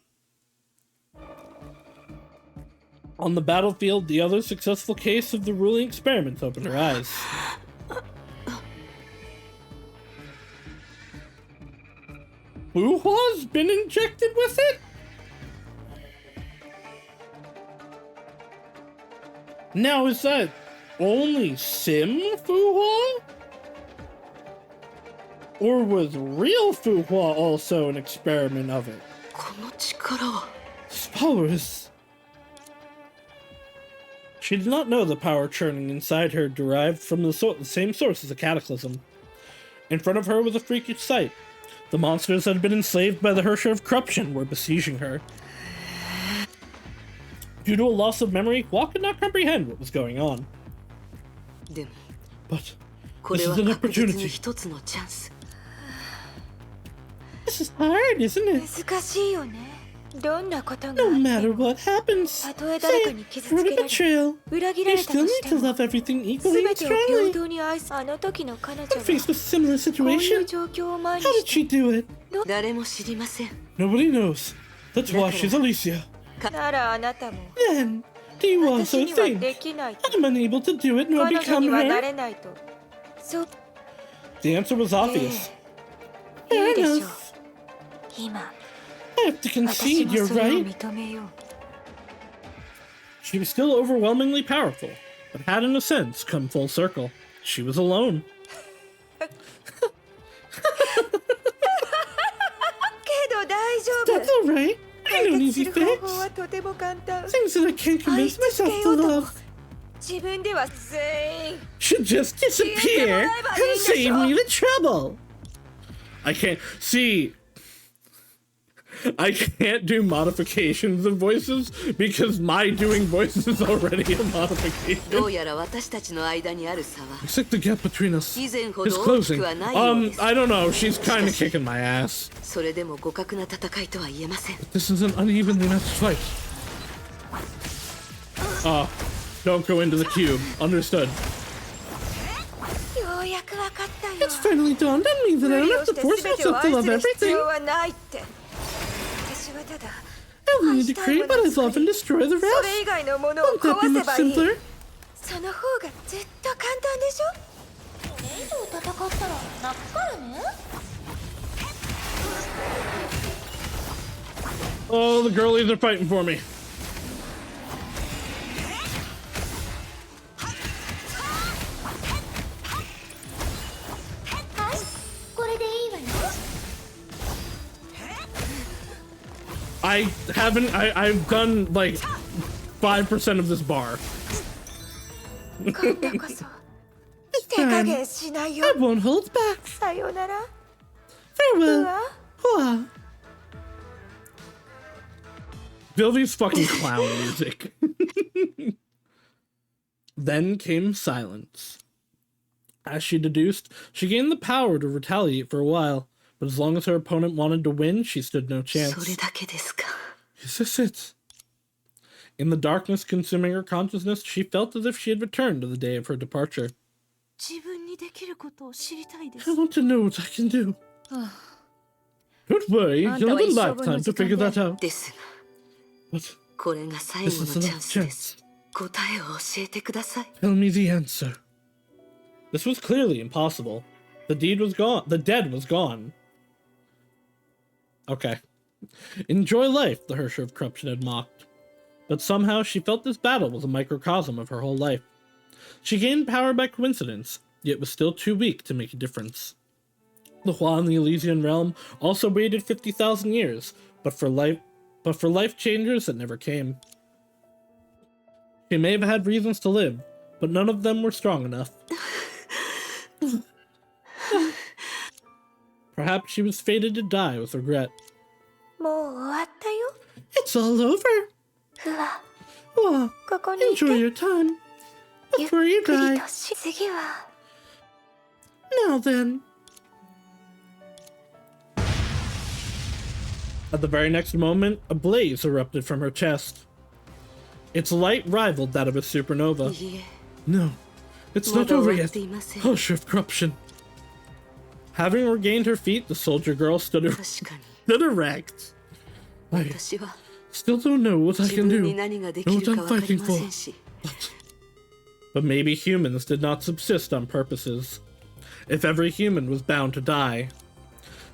On the battlefield, the other successful case of the ruling experiments opened her eyes. Fu-Hua's been injected with it? Now, is that only Sim Fu-Hua? Or was real Fu-Hua also an experiment of it? This power is... She did not know the power churning inside her derived from the same source as a cataclysm. In front of her was a freakish sight. The monsters that had been enslaved by the Herrscher of Corruption were besieging her. Due to a loss of memory, Hua could not comprehend what was going on. But this is an opportunity. This is hard, isn't it? No matter what happens, say, for the betrayal, you still need to love everything equally and strongly. To face a similar situation, how did she do it? Nobody knows. That's why she's Alicia. Then, do you also think I'm unable to do it nor become her? The answer was obvious. Fair enough. I have to concede you're right. She was still overwhelmingly powerful, but had in a sense come full circle. She was alone. That's alright. I know an easy fix. Things that I can't convince myself to love should just disappear and save me the trouble. I can't see. I can't do modifications of voices because my doing voices is already a modification. Looks like the gap between us is closing. I don't know. She's kind of kicking my ass. But this is an unevenly matched fight. Don't go into the cube. Understood. It's finally dawned on me that I don't have to force myself to love everything. I only need to create what I love and destroy the rest. Won't that be much simpler? Oh, the girlies are fighting for me. I've done like 5% of this bar. I won't hold back. Farewell. Hua. Bilby's fucking clown music. Then came silence. As she deduced, she gained the power to retaliate for a while. But as long as her opponent wanted to win, she stood no chance. Is this it? In the darkness consuming her consciousness, she felt as if she had returned to the day of her departure. I want to know what I can do. Don't worry, you'll have a lifetime to figure that out. But this is the last chance. Tell me the answer. This was clearly impossible. The deed was gone. The dead was gone. Okay. Enjoy life, the Herrscher of Corruption had mocked. but somehow she felt this battle was a microcosm of her whole life. She gained power by coincidence, yet was still too weak to make a difference. The Hua in the Elysian realm also waited 50,000 years, but for life changers that never came. She may have had reasons to live, but none of them were strong enough. Perhaps she was fated to die with regret. It's all over. Oh, enjoy your time before you die. Now then. At the very next moment, a blaze erupted from her chest. Its light rivaled that of a supernova. No, it's not over yet. Hush of corruption. Having regained her feet, the soldier girl stood erect. I still don't know what I can do, or what I'm fighting for. But maybe humans did not subsist on purposes. If every human was bound to die,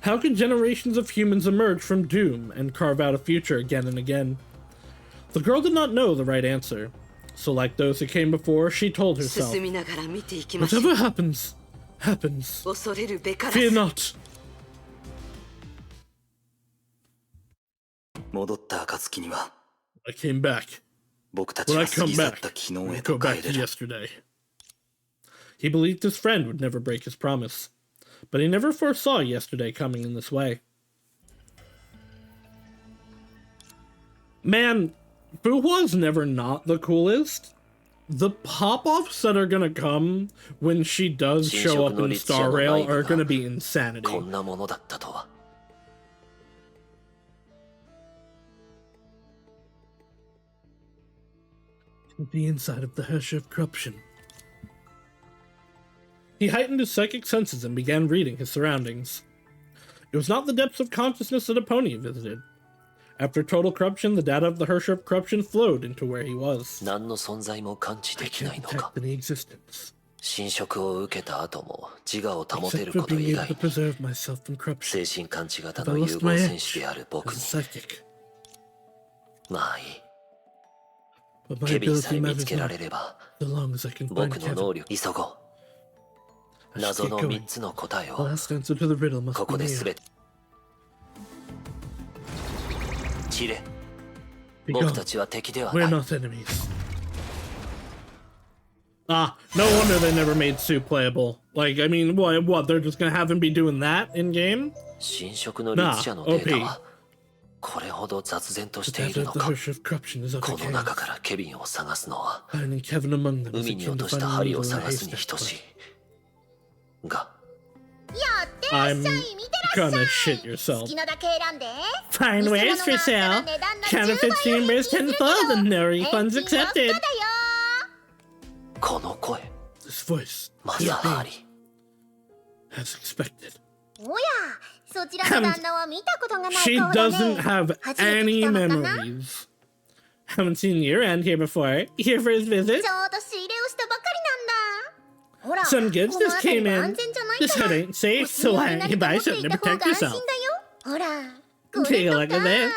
how could generations of humans emerge from doom and carve out a future again and again? The girl did not know the right answer, so like those who came before, she told herself, whatever happens, happens. Fear not. I came back. When I come back, I go back to yesterday. He believed his friend would never break his promise, but he never foresaw yesterday coming in this way. Man, Fuhua's never not the coolest. The pop-offs that are gonna come when she does show up in Star Rail are gonna be insanity. The inside of the Hush of Corruption. He heightened his psychic senses and began reading his surroundings. It was not the depths of consciousness that a pony visited. After total corruption, the data of the Herrscher of Corruption flowed into where he was. I can't detect any existence. Except for being able to preserve myself from corruption. If I lost my edge as a psychic. But my ability matters not, so long as I can find Kevin. I should get going. The last answer to the riddle must be near. Be gone. We're not enemies. Ah, no wonder they never made Sue playable. Like, I mean, what, they're just gonna have him be doing that in-game? Nah, OP. The data of the Herrscher of Corruption is up to chaos. Finding Kevin among them is akin to finding needle in a haystack. I'm gonna shit yourself. Fine wares for sale. Counterfeit chambers 10,000. No refunds accepted. This voice could be as expected. She doesn't have any memories. Haven't seen you around here before. Here for his visit? Some goods just came in. This hood ain't safe, so why don't you buy something to protect yourself? Take a look at this.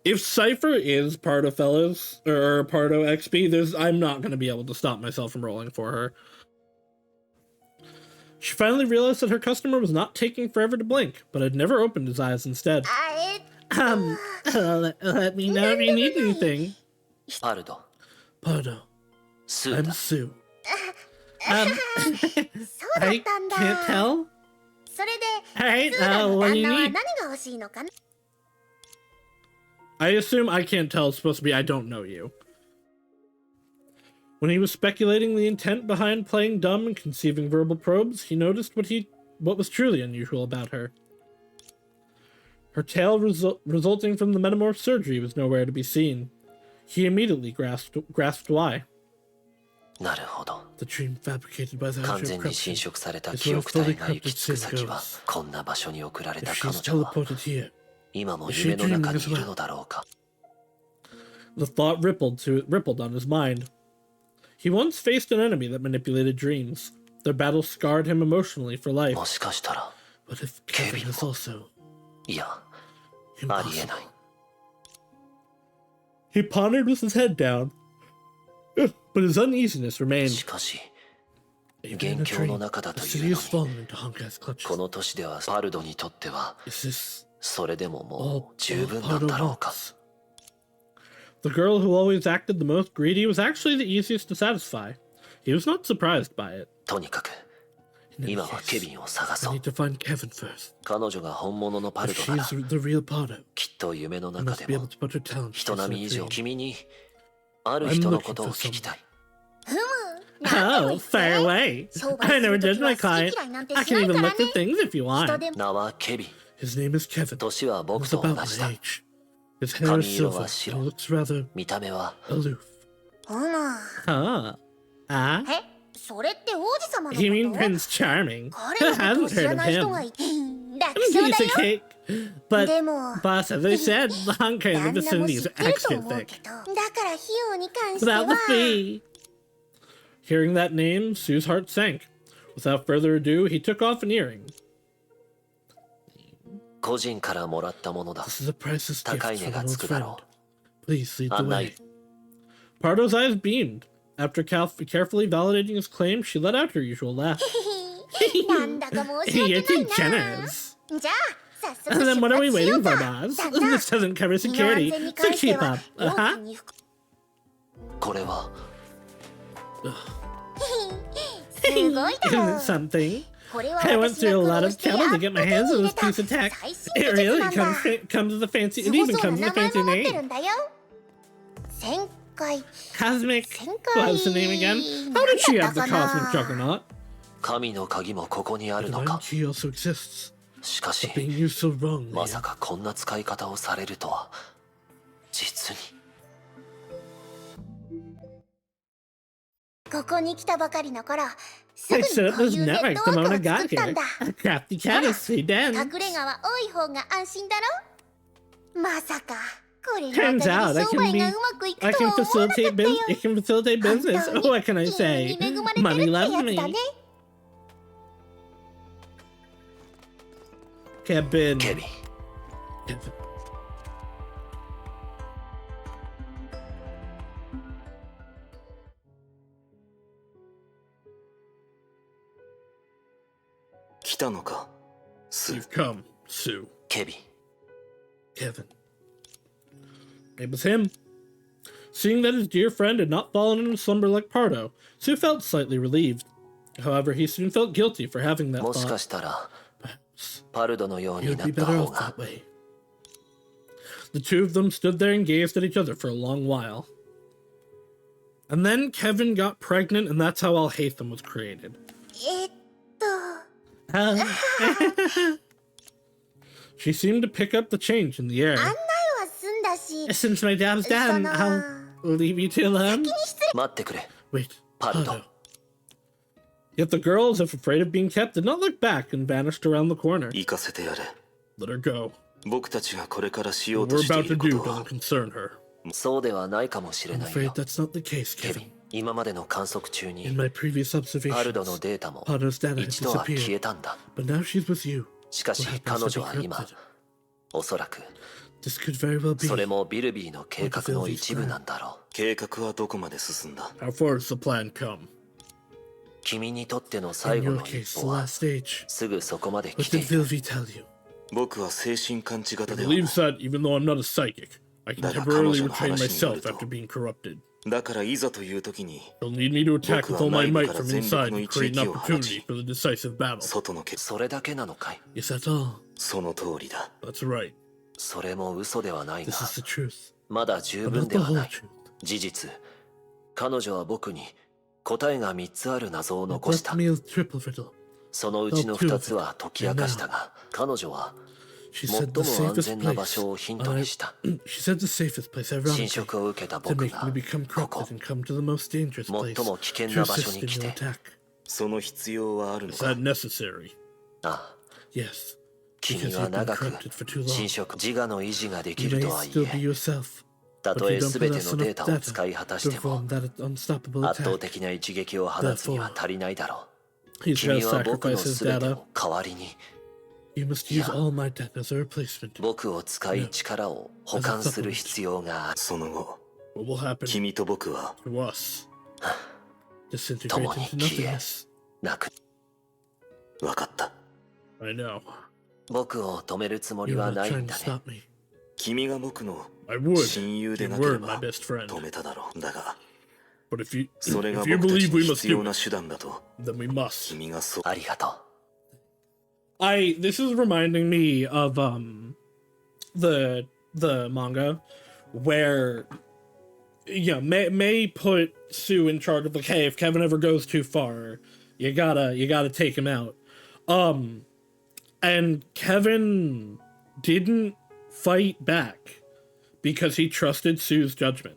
If Cypher is Pardo Fellas, or Pardo XP, I'm not going to be able to stop myself from rolling for her. She finally realized that her customer was not taking forever to blink, but had never opened his eyes instead. Let me know if you need anything. Pardo. I'm Sue. I can't tell. Alright, what do you need? I assume I can't tell is supposed to be I don't know you. When he was speculating the intent behind playing dumb and conceiving verbal probes, he noticed what was truly unusual about her. Her tail resulting from the metamorph surgery was nowhere to be seen. He immediately grasped why. The dream fabricated by the Herrscher of Corruption is where a fully corrupted sin goes. If she's teleported here, is she dreaming as well? The thought rippled on his mind. He once faced an enemy that manipulated dreams. Their battle scarred him emotionally for life. What if Kevin is also impossible? He pondered with his head down, but his uneasiness remained. しかし Even in a 元凶 dream, の中だ the とい city うの has に fallen into Honkai's こ clutches. の年ではパルドにとっては Is this それでも all もう十分なん Pardo だろうか。 wants? The girl who always acted the most greedy was actually the easiest to satisfy. He was not surprised by it. とにかく In any 今は case, ケビンを探 I そう。 need to find Kevin first. 彼女が本物のパ If ルドなら she's the real Pardo, きっと夢の I 中 must で be able も to put her talent 人 to 並み her 以上 dream. 君にある人のことを聞きたい。 Oh, fire away. I never judge my client. I can even look at things if you want. 名はケビン。 His name is Kevin. 年は He's 僕と about 同 my じだ。 age. His hair is silver, Camilo and Ashiro. he looks rather 見た目は aloof. ほな Huh? Ah? えそれって王子様のこ You mean と Prince Charming? 彼 I のことを haven't 知ら heard of ない人 him. がいて楽勝 He's だ a よ cake. But, でも boss, as I said, the Honkai in 旦 the 那も vicinity 知 is ってると extra 思う thick. けどだから費用に関しては Without the fee. Hearing that name, Sue's heart sank. Without further ado, he took off an earring. 個人からもらったものだ。 This is a priceless gift 高い from 値 an が old つくだ friend. ろ Please lead う。 the 案内 way. Pardo's eyes beamed. After carefully validating his claim, she let out her usual laugh. なんだか申し You're 訳ない too な generous. じゃあ早速 And then what are we 出発しよ waiting う for, か boss? だな This doesn't cover 身の安 security, 全に so 関して keep は up. 容 Uh-huh. 器に含これはすごいだろ Isn't it something? これは I went 私が through a 苦 lot 労 of して trouble や to っ get と my 手 hands に on 入れ this た piece of tech. 最新 It 技術 really なんだ comes with a fancy. す It ご even そう comes な with a 名前 fancy も持ってる name. んだよ旋回 Cosmic. 旋 What 回 was the name again? How did she have the cosmic juggernaut? 神の鍵もここにある The の divine か。 key also exists. しかし But being used so wrongly. まさかこんな使い方をされるとは実に。ここに来たばかりの頃すぐ I に set こ up う this いうネッ network ト the ワー moment I クを got 作ったん here. だ A crafty chemistry 隠 den. れ家は多い方が安心だろまさかこれのお Turns か out げ I で商 can 売 be. がうまくいく I と can は思わなかった facilitate よ business. It can facilitate 本 business. 当に What can I 金 say? に恵まれてる Money って loves やつ me. だね Kevin. ケビン Kevin. 来たのかス You've come, Sue. ケビン Kevin. It was him. Seeing that his dear friend had not fallen into slumber like Pardo, Sue felt slightly relieved. However, he soon felt guilty for having that もしか thought. したら Perhaps パルドのよう he に would な be った better 方 off が that way. The two of them stood there and gazed at each other for a long while. And then Kevin got pregnant, and that's how I'll hate them was created. えっと She seemed to pick up the change in the air. 案内は済んだし Since my dad's そ done, の I'll leave you two alone. 待ってくれ。 Wait, Pardo. Pardo. Yet the girl, as if afraid of being kept, did not look back and vanished around the corner. 行かせてやれ Let her go. 僕たちがこれからしよう What と we're して about い to るこ do とは doesn't concern her. そうではないかもしれ I'm ない afraid よ。 that's not the case, ケビ Kevin. ン、今までの観測中 In に my previous パルドの observations, データも Pardo's data had 一度は消え disappeared. たんだ。 But now she's with you. しかし What happens 彼 to 女 be は今 corrupted? おそらく This could very well be. それもビルビーの計画の一部なんだろう。計画はどこまで進んだ How far does the plan come? 君にとっての最 In 後 your の case, 一 the 歩は last stage. すぐそこまで来 What て did いる。 Vilvi tell you? 僕は精神感知型 He ではない believes that even though I'm not a psychic, I can だが temporarily 彼女の retrain 話による myself と after being corrupted. だからいざという時に You'll need me to attack with all my might from inside and create an 全力の一撃を放ち opportunity for the decisive battle. 外の決それだけなのかい？ Yes, that's all. その通りだ That's right. それも嘘ではないが This is the truth. まだ十 But 分 not で the は whole ない。 truth. 事実、彼女は僕に答えが3つある謎を残し Left た。 me a triple riddle. そのうちの2つは解き明かしたが、彼女は She 最 said the も安 safest 全な場 place. 所をヒントにした She said the safest place ever 侵 on 食を受けた to 僕 make が me become ここ corrupted and come to the most dangerous place 最も危険 to な場所 assist に in 来 your て attack. その必要はあるの Is か that necessary? ああ Yes. 君 Because は you've been 長く corrupted for too 侵 long. 食自我の維持ができ You る may とはい still be え yourself. た But と you え don't 全 possess てのデー enough タを data 使い果た to しても perform that unstoppable 圧倒 attack. 的な一撃を放つには足りないだろう He's 君 gonna は僕の sacrifice his 全て data. の代わりに You must use all my data as a replacement. 僕を使い力を保管する必要があるその後 What will happen 君と僕は to us? Disintegrate 共に into 消え nothingness. なく分かった。 I know. 僕を止めるつもり You're は not ないん trying to だね。 stop me. 君が僕の I would. 親友で You なけれ were my ば best friend. 止めただろう。だが But if you それが if you 僕たち believe we に must 必要 do な it, 手段だと then we must. 君がそう。ありがとう。This is reminding me of the manga where May put Sue in charge of like, hey, if Kevin ever goes too far, you gotta take him out. And Kevin didn't fight back because he trusted Sue's judgment.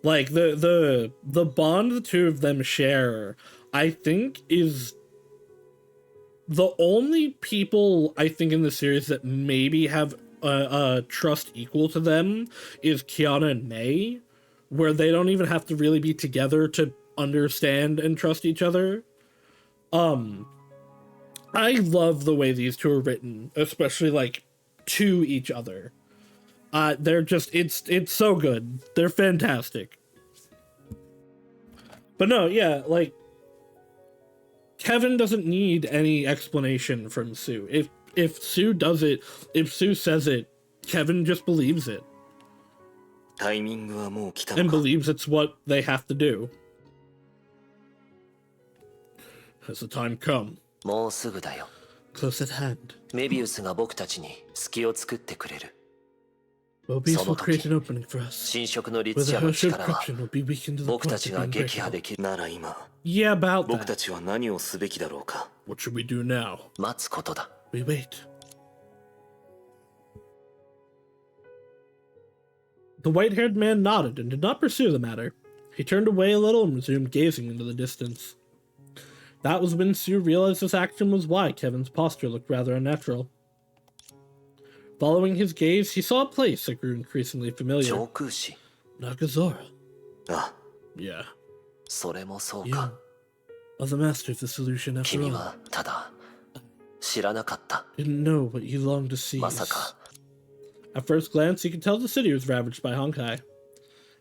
Like the bond the two of them share, I think, is the only people I think in the series that maybe have a trust equal to them is Kiana and May, where they don't even have to really be together to understand and trust each other. I love the way these two are written, especially like to each other. They're just it's so good. They're fantastic. But no, yeah, like Kevin doesn't need any explanation from Sue. If Sue does it, if Sue says it, Kevin just believes it. タイミングはもう来た And のか。 believes it's what they have to do. Has the time come? もうすぐだよ。 Close at hand. メビウスが僕たちに隙を作ってくれる。 Mobius will create an opening for us. 侵食の Where 律 the 者の Hershey 力は corruption will be weakened to the 僕た point ち of が being 撃破 breakable. できる。なら今 Yeah, about 僕た that. ちは何をすべきだろうか。 What should we do now? 待つことだ。 We wait. The white-haired man nodded and did not pursue the matter. He turned away a little and resumed gazing into the distance. That was when Sue realized this action was why Kevin's posture looked rather unnatural. Following his gaze, he saw a place that grew increasingly familiar. 上空市。 Nagazora. あ、 Yeah. それもそう You か。 are the master of the solution after 君 all. はただ知らなかった。 Didn't know what you longed to see. まさか At first glance, he could tell the city was ravaged by Honkai.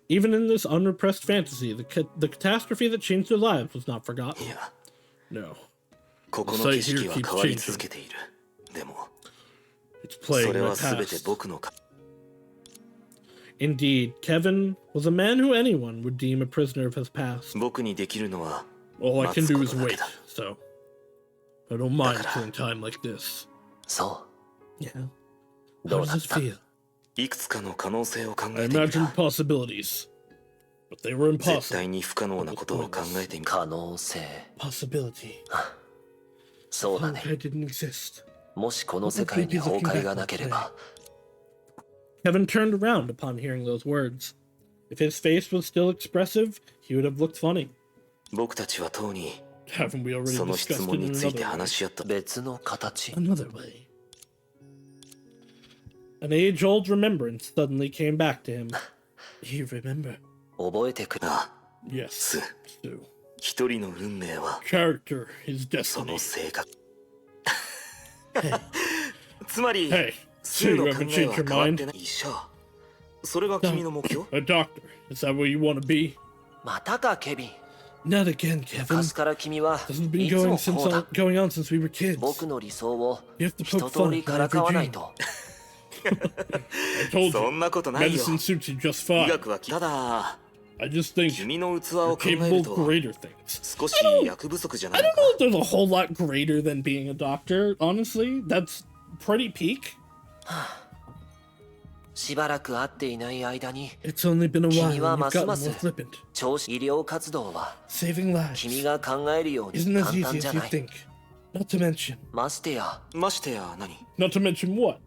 Even in this unrepressed fantasy, the catastrophe that changed their lives was not forgotten. いや、 No. ここの景色は変わり続けている。でも It's そ playing れ my は全て past. 僕のか。 Indeed, Kevin was a man who anyone would deem a prisoner of his past. 僕にできるのは All I can do is 待つことだ wait, けだ。 so I don't mind だから killing time like this. そ Yeah. う。 How どう does だっ it た？ feel? いくつかの可能性を考 I えてみ imagined た。 possibilities, but they were 絶 impossible. 対に不可能なことを考えてみた。可能性。 Possibility. そうだね。 Honkai didn't exist. もしこの世界に崩壊がなければ、 Kevin turned around upon hearing those words. If his face was still expressive, he would have looked funny. 僕たちはとうに Haven't we already その discussed 質 it 問 in について another way? 話し合った。別の形。 Another way. An age-old remembrance suddenly came back to him. You remember? 覚えてくれ。ああ、 Yes, Sue. 一人の運命は Character is そ destiny. の性格。 Hey, つまり、 hey, スー Sue, の you 考 haven't え changed は your 変わって mind? ない。医者。それが君の目標？ A doctor. Is that what you want to be? またか、ケビン。 Not again, Kevin. 昔から君は This has been いつ going も since こうだ。 going on since we were kids. 僕の理想を You have to 一 poke 通 fun り at から my かわない dream. と。 I told そ you. んなことないよ。 Medicine suits you just 医 fine. 学はただ I just think 君の器 you're を考え capable る of と greater things. 少し役不足じゃな I いの don't か。 know if there's a whole lot greater than being a doctor, honestly. That's pretty peak. しばらく会っていない間に It's only been a while 君は and ま you've す gotten ます more flippant. 超医療活動は Saving lives 君が考えるように isn't as 簡 easy 単じ as ゃ you ない。 think. Not to mention, ましてや、ましてや何？ not to mention what?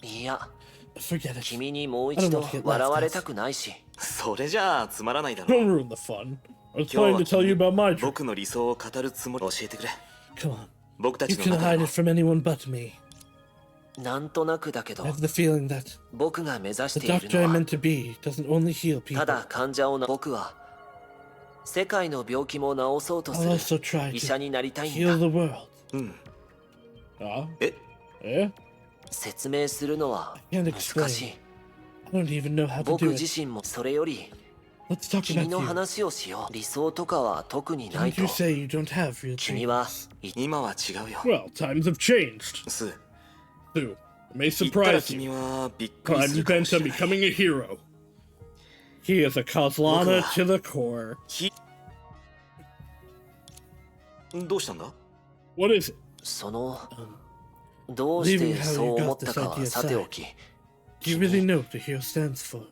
いや、 Forget it. 君にもう一度笑われたくないし。それじゃあつまらないだろ Don't う。 ruin the fun. I was 今 planning 日 to は tell you 君 about my dream. 僕の理想を語るつもり。教えてくれ。 Come on. 僕た You ちの can 中 hide の it from anyone but me. なんとなくだけ I ど、 have the feeling that 僕が目指し the てい doctor る I'm のは meant to be doesn't only heal た people. だ患者を僕は世界の病気も治そうと I'll す also る try 医者 to になりたいん heal だ。 the world. うん。 Ah? え、 Eh? 説明するのは Can't 難し explain. い。 I don't even know how to 僕 do 自 it. 身もそれより Let's talk 君 about の you. 話をしよう。理想とかは特にない Didn't と you。say you don't have real 君は dreams? 今は違うよ。 Well, times have changed. ス Sue, I may 言ったら surprise 君 you, はびっく but りす I'm るかも bent し on れない。 becoming a hero. He is a Kozlana Look, to the core. どうしたんだ？ What is it? その、どうしてそう思ったかはさておき、 Do you really know what the hero stands for?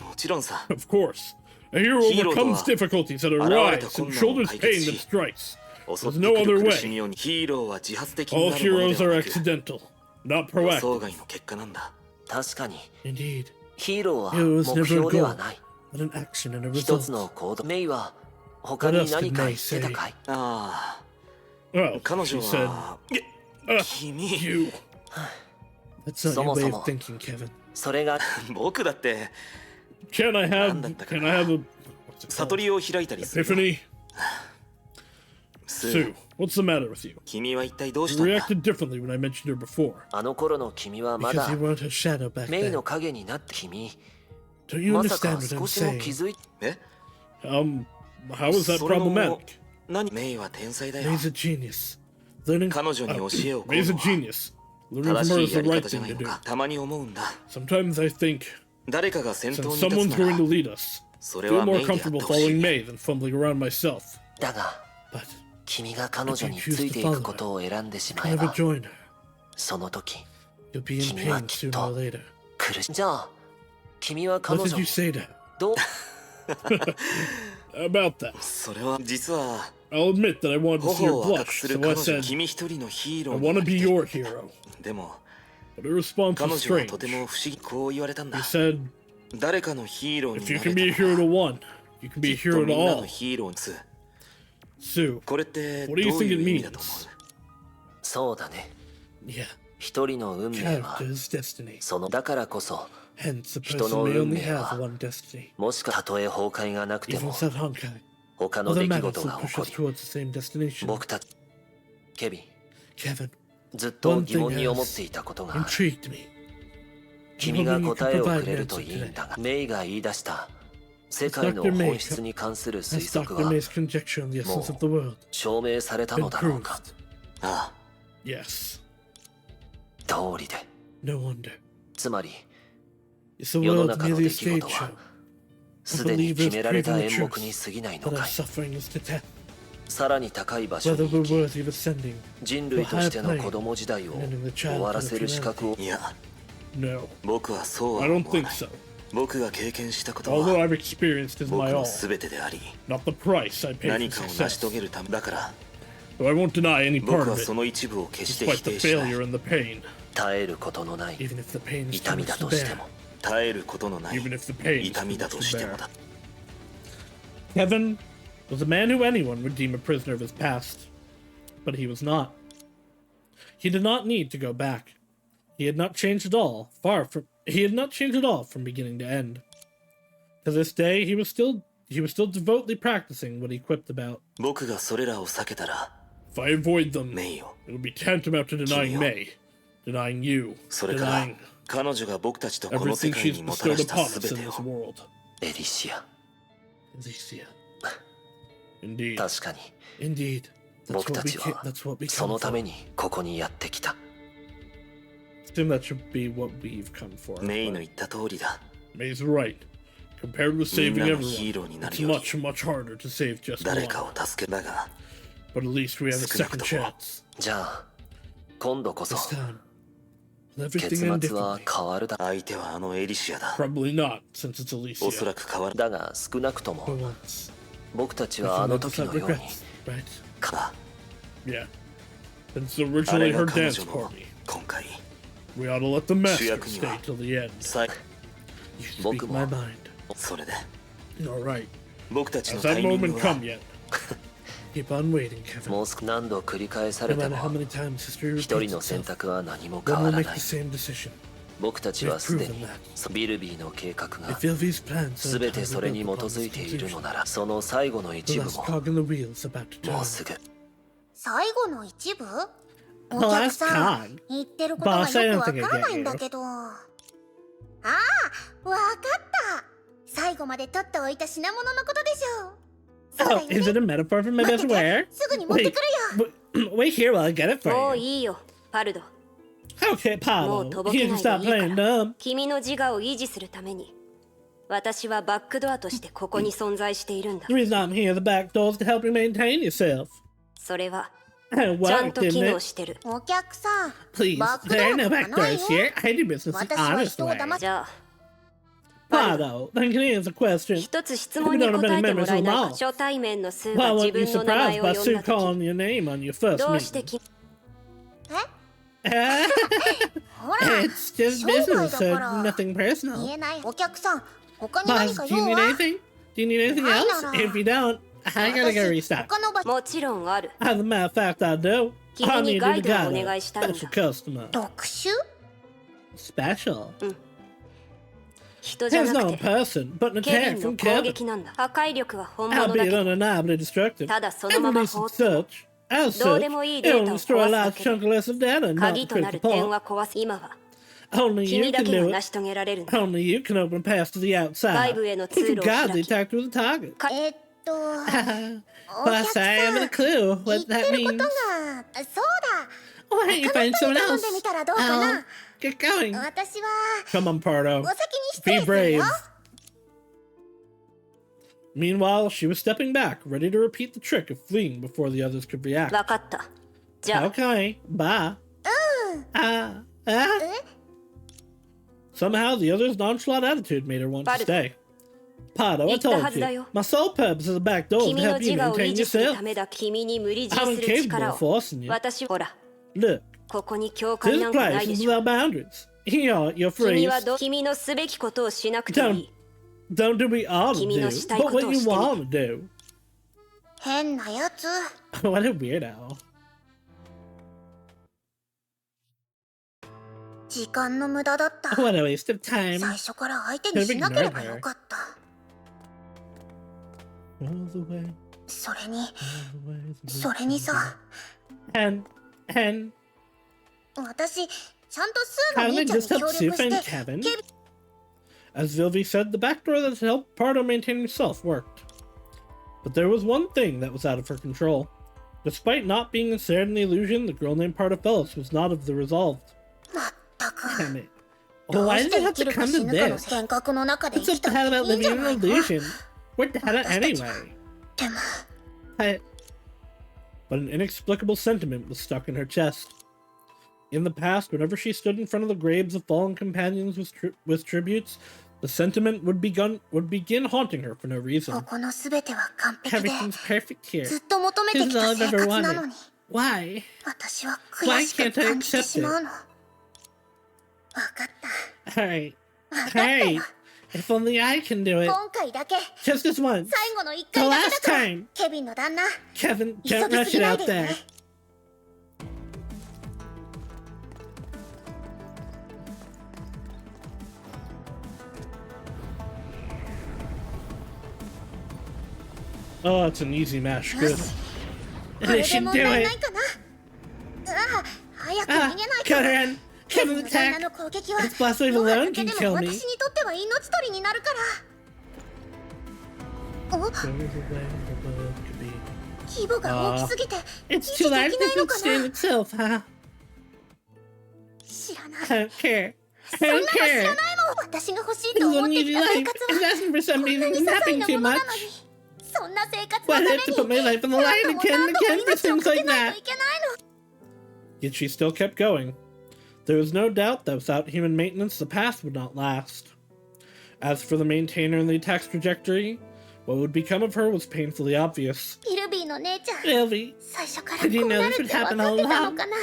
もちろんさ。 Of course. A hero Hero overcomes とは difficulties that 現れ arise た and 困難を shoulders 解 pain 決 that し strikes. 襲って There's no く other る苦しみ way. をヒーローは自発的に All なるもの heroes で are はなく、 accidental, not 予 proactive. 想外の結果なんだ。確かに Indeed. ヒーローは Hero is 目 never 標 a では goal, ない。 but an action and a 一つ result. の行動。メイは他に何か言ってたかい？あ Well, あ、彼 she 女 said, は you. 君 That's not your way of そもそも。 thinking, Kevin. それが僕だって Can I have? なんだったかな。 Can I have a? What's it 悟 called? りを開いたりする。 Epiphany. ス Sue, what's the matter with you? 君は一体どうし You たんだ？ reacted differently when I mentioned her before. あの頃の君はま Because だ you weren't her shadow back メイ then. の影になって君、 Don't you まさか understand what 少 I'm しも saying? 気づいえ？ How is that それも problematic? 何？メイは天才だよ。 May's a genius. Learning. 彼女に教えを請う May's a のは genius. Learning 正 from し her い is や the り right 方じゃな thing い to の do. か。たまに思うんだ。 Sometimes I think 誰かが先 since 頭に立 someone's つな going ら to lead us, それ I feel はメ more イであって comfortable ほし following い。 May than fumbling around myself. だが But 君が彼女についていくことを選んでしま if え you never ば join her, その時 you'll be in 君は pain きっ sooner と or later. 苦しい。じゃあ君は彼 What 女 did に you say to her? どう About that? それは実は I'll admit that I wanted to see 頬 her を赤く blush, する so I 彼女 said, 君一人のヒーロ I ーに want な to り be たい your hero. でも But her response 彼 was 女は strange. とても不思議こう言われたんだ。 He said, 誰かのヒーロー if に you な can れ be a たの hero to は one, you can き be a っと hero み to んな all. のヒーローにつ Sue, これってど What う do you think いう it 意味だと思 means? そうだね。 yeah, 一人の運命は character is destiny. そのだからこそ Hence, a 人 person の may 運 only 命 have は one destiny. もしかたとえ崩壊がなくて Even も without Honkai, 他の other 出来 matters 事 will が起 push こ us り towards the same destination. 僕たちケビン Kevin, ずっと one 疑 thing 問に思っ has ていたことがある。 intrigued me. 君が Hoping you 答 can えを provide くれ an ると answer いいん today. だがメイが言い出した世 As 界の Dr. May 本質に関する推 Has 測 Dr. は May's conjecture on the essence of the world 証明された been のだろうか。 proved? あ Yes. 通りで No wonder. つまり Is the 世の world 中の merely a 出来 stage 事 show? はすでに決められた演目に過ぎないの That our かい。 suffering is to death. さらに高い場所 Whether に we're 行き worthy of ascending. 人類としての子供時代を終わらせる資格をあいや No, 僕はそうは I 思 don't わ think ない。 so. 僕が経験したこと Although は I've experienced is 僕 my の all, 全てであり not the price I pay 何 for かを成し success. 遂げるためだから Though I won't deny any 僕 part は of そ it, の一部を決して despite 否 the 定しない。 failure and the pain. 耐えることのない Even if the pain is 痛 too み much だ to として bear. も耐えることのない Even if the pain is 痛 too みだ much と to しても bear. だ。 Kevin was a man who anyone would deem a prisoner of his past, but he was not. He did not need to go back. He had not changed at all. He had not changed at all from beginning to end. To this day, he was still devoutly practicing what he quipped about. 僕がそれらを避けたら If I avoid them, 名誉 it would be tantamount to denying Kimio. May, denying you, それから denying 彼女が僕たちとこの世 everything 界 she's にもたら bestowed した upon us 全 in て this を world. エリシア。 Elysia. Indeed. 確かに Indeed. 僕たちは That's what we そ came のた for. めにここにやってきた。 Assume that should be what we've come for. メイ but の言った通りだ。 May's right. Compared with saving みんなの everyone, ヒーローにな it's るより much, much harder to save just 誰 one. かを助けだが But at least we have a 少なく second とも chance. じゃあ今度こそ This time, will 結 everything end 末は differently? 変わるだ。相手はあのエリシアだ。 Probably not, since it's おそ Elysia. らく変わるだが少なくと For も once. 僕たち We はあ can の live 時 without のように regrets, right? か。 Yeah. Since it's あ originally れ her が彼 dance 女の party, 今回 we ought to let the master 主役には stay till the end. 最 You speak 僕も my mind. それで Alright. 僕たちの Has タ that イミング moment は come yet? Keep on waiting, Kevin. もう少何度繰り返され No て matter how も many times history 一人 repeats の選 itself, 択は何も one 変わ will ら make ない the same decision. 僕たちはすでにビルビーの計画が If Ilvi's plans are 全て entirely それに基 built upon づい this ているの conclusion, ならその最後の the 一部 last も cog in the wheel is about to もう turn. すぐ最後の一部お The 客 last さん cog? 言ってることが Boss, I よ don't くわ think I からない get んだ you. けど。ああ、わかった。最後まで取っておいた品物のことでしょう。 Oh, is it a metaphor for my best wear? すぐに持ってくるよ。 Wait here while I get it もう for you. いいよパルド。 Okay, もう Pablo, とぼけ you な can いで stop いいか playing ら dumb. 君の自我を維持するために私はバックドアとしてここに存在しているんだ。 The reason I'm here, the back door's to help you maintain yourself. それは It ちゃん worked, と機 didn't 能 it? してる。お客さん、 Please, バックド there ア are no と back かない doors よ。 here. I do business the 私は honest 人を way. 騙じゃあ Pablo, then can you answer the question? 一つ質問に答えてもらえないか。初対面のスー Why が weren't 自 you 分の名 surprised 前を by 呼ん Sue だ calling 時 your name on your first どうして meeting? ほら、 It's just 商売 business, だ so から nothing 言 personal. えない。お客さん、他に何 Boss, か do you 用 need は？ anything? Do you need anything Why else? not? If you don't, I gotta go 私、 restock. 他の場所。もちろんある。 As a matter of fact, I do. 君 I に need ガ you イ to ドをお guide 願 a いしたいんだ。 special customer. 特殊？ Special? 人じゃ He's な not く a て person, but an ケビ attack ンの from 攻 Kevin. 撃なんだ。破壊力は本物だ Albeit けど undeniably destructive. ただその At まま least 放 as っても such, as どう such, でもいい it デー will タを destroy a 壊すだ large けで chunk of lesson data, not 鍵 the となる critical 点 part. は壊す。今は Only you 君だ can けが do 成 it. し遂げられるんだ。 Only you can open a pass to the outside. 外部への通 You 路 can を guide 開 the き attack to the target. お But 客 I さ haven't a ん、 clue 言っ what て that ること means. が、そうだ。 Why don't you 他の find 人 someone に頼ん else? でみたらどうか I'll な。 get going. 私は Come on, Pardo. お先に失 Be 礼するよ。 brave. Meanwhile, she was stepping back, ready to repeat the trick of fleeing before the others could react. 分かった。じゃあ Okay, bye. Somehow, the other's nonchalant attitude made her want to Pardo. stay. Pardo, I told you, my sole purpose is a back door to 君の help 自 you 我を維 maintain 持する yourself. ためだ。君に無理強 I'm いする incapable 力 of を forcing you. 私ほら Look, ここに境界 this なんかない place で is しょ。 without boundaries. Here, you're 君 free. は君のすべきことをしなくていい。 Don't do what you ought to 君の do, したい but ことを what you してみて。 want to do. 変なやつ。 What a weirdo. 時間の無駄だった。 What a waste of time. 最初から相手にしなければよかった。 All the way, それに、 all the way, それにさ、 And 私、ちゃんとスーの Haven't 兄 I ちゃんに just 協 helped Sue 力 find して、 Kevin? ケビ As Vilvi said, the back door that helped Pardo maintain himself worked. But there was one thing that was out of her control. Despite not being ensnared in the illusion, the girl named Pardo Phillips was not of the resolved. まったく。 Damn it. ど Well, う why し did て it 生 have き to るか come 死 to ぬかの this? 幻覚の中で What's 生 up き the た hell ら about いいんじ living ゃ in な an いの？ illusion? What the hell 私たちは anyway? でも、 But an inexplicable sentiment was stuck in her chest. In the past, whenever she stood in front of the graves of fallen companions with tributes, the sentiment would begin haunting her for no こ reason. このすべては完璧で、 Everything's perfect here. ずっと求めて This き is た all I've 生 ever 活なの wanted. に、 Why? 私は Why 悔しく can't I 感じて accept しまう it? の。わかった。 Alright. わかったよ。 Hey! If only I can do it. 今回だけ、 Just this once. 最後の一 The 回だけだ last から、 time. ケビンの旦那、 Kevin, 急 don't ぎ rush すぎ it ない out でよ there. ね。Oh, it's an easy mash. Good. これ They で should 問 do 題な it. いかな。ああ、早く逃 Ah, げない cut と。 her in. ケビン Kevin の旦那 attack. の攻撃は、 This blast wave もは alone だけ can でも kill me. 私にとっては命取りになるから。お、 Goes away, the world could be. 規模が大きすぎて、維 It's 持 too で large きないの to か sustain な。 itself, huh? 知らない。 I don't care. そ I んな don't の知 care. らないもん。私が欲しい It's と an 思ってき easy た生 life. 活 It's は asking for こん something なに些 napping 細な too もの much. なのに、そんな生活の Why た do め I に have to put my life on the 何 line 度も again 何 and 度も again for 命を things かけ like ない that? といけないの。 Yet she still kept going. There was no doubt that without human maintenance, the path would not last. As for the maintainer and the attack's trajectory, what would become of her was painfully obvious. イルビーの姉ちゃん、 Really? 最初から Did you こう know な this るっ would て分 happen か all ってたの along? かな。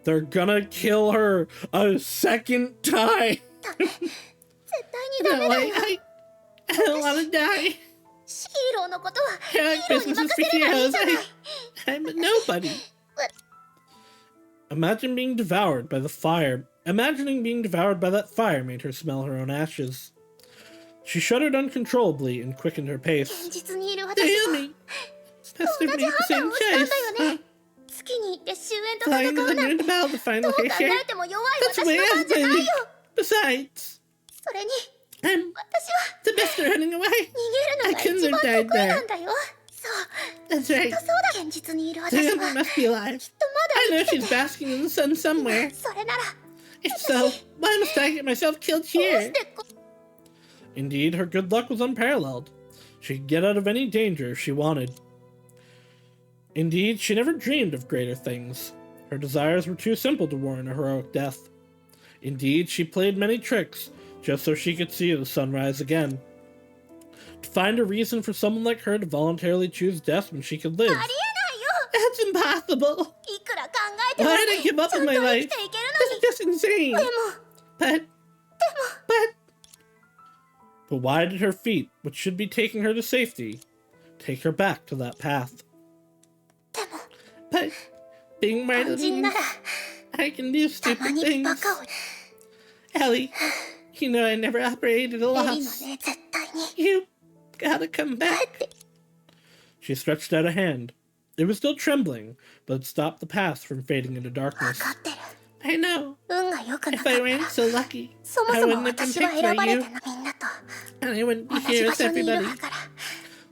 They're gonna kill her a second time. 絶対にダメだ I よ。 don't want to die. ヒーローのことは I ヒ like ーローに business 任 for せればいい heroes. じゃない。 I'm a nobody. Imagine being devoured by the fire. Imagining being devoured by that fire made her smell her own ashes. She shuddered uncontrollably and quickened her pace. 現実にいる私 Damn も me! It's best 同 to じ make 判 the 断 same をしたん choice. だよね。月に行って終焉と Flying 戦 to う the なん moon て to battle the ど final う考 issue. えても弱い That's 私 way の番 I'm じゃない busy. よ。 Besides, それに I'm the best at running away. 逃げるのが一番得意なんだよ。そう。 That's right. きっとそうだ。現実にいる私 Theyre は must be alive. きっとま I だ know she's basking in the sun somewhere. それなら If so, why must I get myself killed どうし here? てこ Indeed, her good luck was unparalleled. She could get out of any danger if she wanted. Indeed, she never dreamed of greater things. Her desires were too simple to warrant a heroic death. Indeed, she played many tricks, just so she could see the sunrise again. To find a reason for someone like her to voluntarily choose death when she could live. ありえないよ。 That's impossible! いくら考えても Why did I give up ちゃ on んと my 生 life? きていける This is just insane! のに。でも But why did her feet, which should be taking her to safety, take her back to that path? でも But being my 肝 little 心なら I can do たま stupid に things. バカを Ellie, you know I never operated a エリの loss. ね絶対に You gotta come 帰 back. って She stretched out a hand. It was still trembling, but it stopped the path from fading into 分 darkness. かってる I know. 運が良くな If かっ I た weren't so lucky, そも I そも wouldn't have been 私は picked 選ば by れ you, たのみんなと and I wouldn't be 同じ here 場 with 所にいる everybody. わから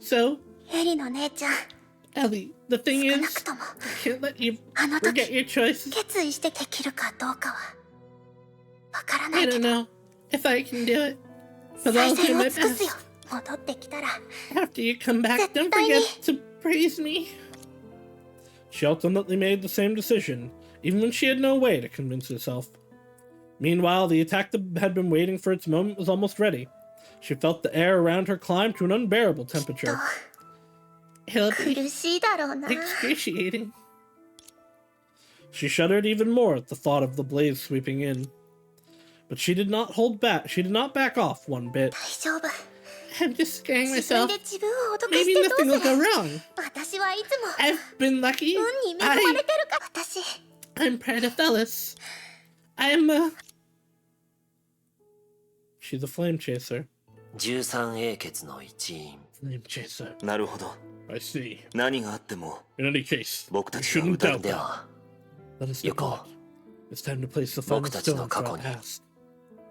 So, エリの姉ちゃん Ellie, the thing 少な is, くとも I can't let you あの forget 時 your choices. 決意してできるかどうかはわからな I いけ don't ど know if I can do it, but 最 I'll do 善を my 尽くすよ best. 戻ってきたら After you come back, don't 絶対に forget to praise me. She ultimately made the same decision, even when she had no way to convince herself. Meanwhile, the attack that had been waiting for its moment was almost ready. She felt the air around her climb to an unbearable と temperature. It'll be 苦しいだろうな excruciating. She shuddered even more at the thought of the blaze sweeping in. But she did not hold back. She did not back off one bit. 大丈夫 I'm just scaring 自分 myself. で自分を脅かし Maybe てど nothing う will す go る wrong. 私はいつも I've been lucky. 運に恵まれてるから私 I'm proud of Phyllis. She's a flame chaser. 13英傑の一員。 Flame chaser. なるほど。 I see. 何があっても In any case, 僕 you たちは shouldn't 歌 doubt う。で that. は Let us 行こ depart. It's time to place the final 僕たち stone の for 過 our 去に past.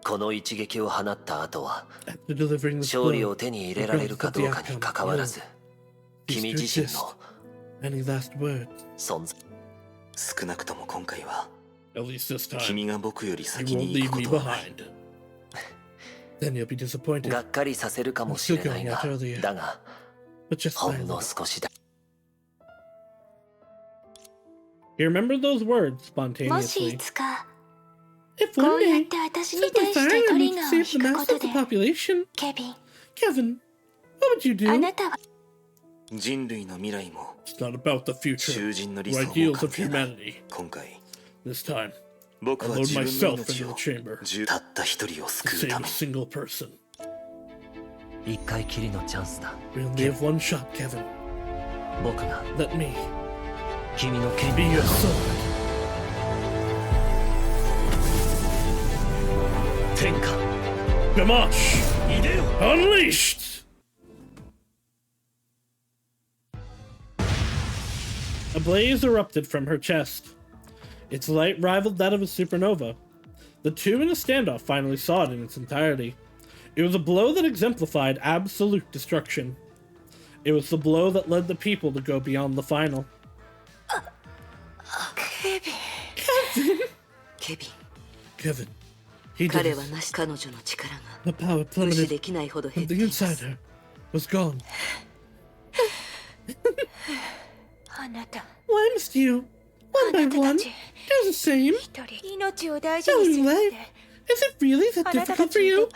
この一撃を放った後は After delivering the 勝利 blow, を手に入れられるかどうかにかかわらず君自身の any last words? 存在少なくとも今回は At least this time, 君が僕より you 先 won't に行 leave くこ me とはない。 behind. Then you'll be disappointed, がっかりさせるかもしれないが I'm still going out earlier. だが but just ほ by a んの little. 少しだ He remembered those words もしい spontaneously. つか If こ one うやっ day て私に something 対してト fire リ me ガ to ーを save 引 the くこ mass と of the で population, ケビン Kevin, what would you あ do? なたは人類の未来も It's not about the future 囚人の理 or 想も ideals 関 of 係ない。 humanity. 今回 This time, 僕は I'll 自 load 分の myself 命 into を the chamber たった一人を to 救う save た a めに single person. 一回きりのチャンスだ We only have one shot, Kevin. 僕が Let me 君の権 be 利 your を sword. 天下 Gamash いでよ unleashed! A blaze erupted from her chest. Its light rivaled that of a supernova. The two in a standoff finally saw it in its entirety. It was a blow that exemplified absolute destruction. It was the blow that led the people to go beyond the final. ケビン Kevin, he did 彼 it. はなし彼女の力が The power 無視 plummeted できないほど減 from って the います inside her was gone. あなた Why must you, one by あなた one, たち do the same? 一人命を大事 Telling にする life? って Is it really that あなたた difficult ち for に you?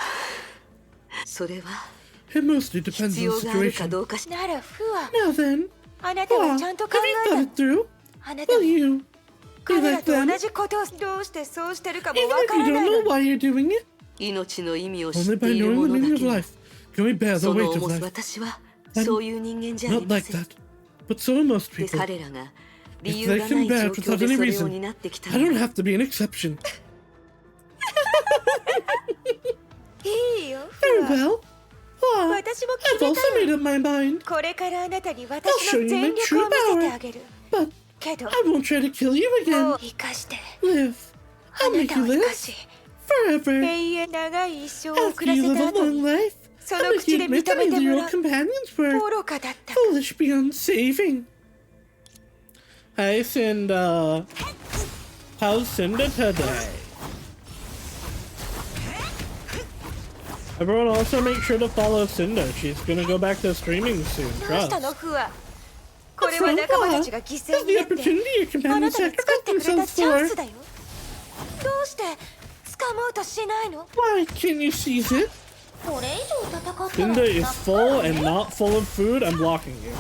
それは It mostly depends 必 on 要 the があるか situation. どうかならフは Now then, あなた Hua, は have ちゃんと考 you え thought it through? たあなた Will は you be 彼ら like と them? 同じことをどうしてそうしてるかも Even わ if か you らな don't い know の why you're doing it, 命の意味を知 only って by いる knowing も the のだ meaning け of が life can we bear the その weight of 重さ life. 私は I'm そういう人間じゃあり Not ま like せん that, but so are most で people. 彼らが理 If 由 they がな can い bear 状 it 況 without で any それを reason, 担ってきた I の don't だ have to be an exception. いいよ Very フは well. Hua, 私も I've 決め also た made の up my mind, これからあなたに I'll 私 show の you 全 my 力 true を見せて power. あげる but けど I won't try to kill you も again. う生かして Live. あ I'll な make た you を生 live かし forever. 永遠長い一生を送 After ら you せ live た a 後 long に life, その I must 口で admit 認め that て either も your らう companions were 愚かだった foolish beyond saving. Hey, Cinda. How's Cinda today? Everyone also make sure to follow Cinda. She's gonna go back to streaming soon. どうしたの Trust. フアこれは仲間たちが犠牲 That's に the なって opportunity your あな companions たに作って sacrificed くれた themselves チャン for. スだよどうして掴もうとしないの Why can't you seize it? これ以上戦ったら Cinda is full and not full of food. I'm blocking you.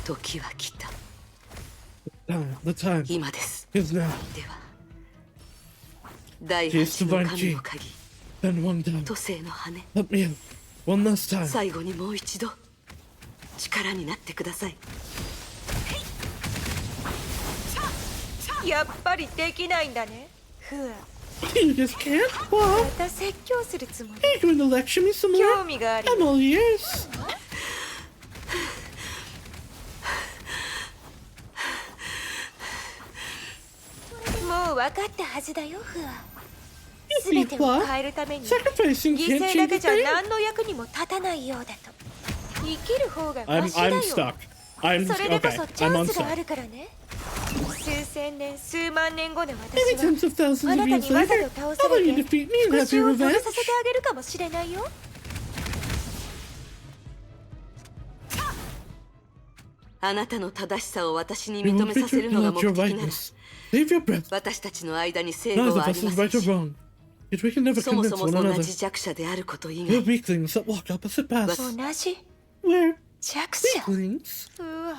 時は来た The time 今です is now. では第8の神の鍵 Then one down. 都政の羽 Let me in. One last time. 最後にもう一度力になってくださいやっぱりできないんだねフア You just can't? What? また説教するつもり Are you going to lecture me some 興 more? 味がある I'm all ears. もう分かったはずだよフア You 全 be てを what? 変えるために Sacrificing 犠 can't 牲だ change け a じゃ thing? 何の役にも立たないようだと生きる方がマシだ I'm よ stuck. I'm それでこ okay. そチ I'm ャン on スがあ stuck. るからね数千年数万年後の Maybe 私は tens of thousands あ of なた years にわざ later, と倒さ I'll let れ you て defeat me and 復 have 讐 your を遂げ revenge. させてあげるかもしれないよあなたの正しさを私に You 認 won't め be させるのが tripping 目 out your 的なら rightness. Save your breath. 私たちの間に正 None 義 of はあ us りま is せん right or し wrong. Yet we can never そもそ convince も one 同 another. じ弱者であること以 We're 外 weaklings that walk opposite paths. 同じ We're 弱者 weaklings. うわ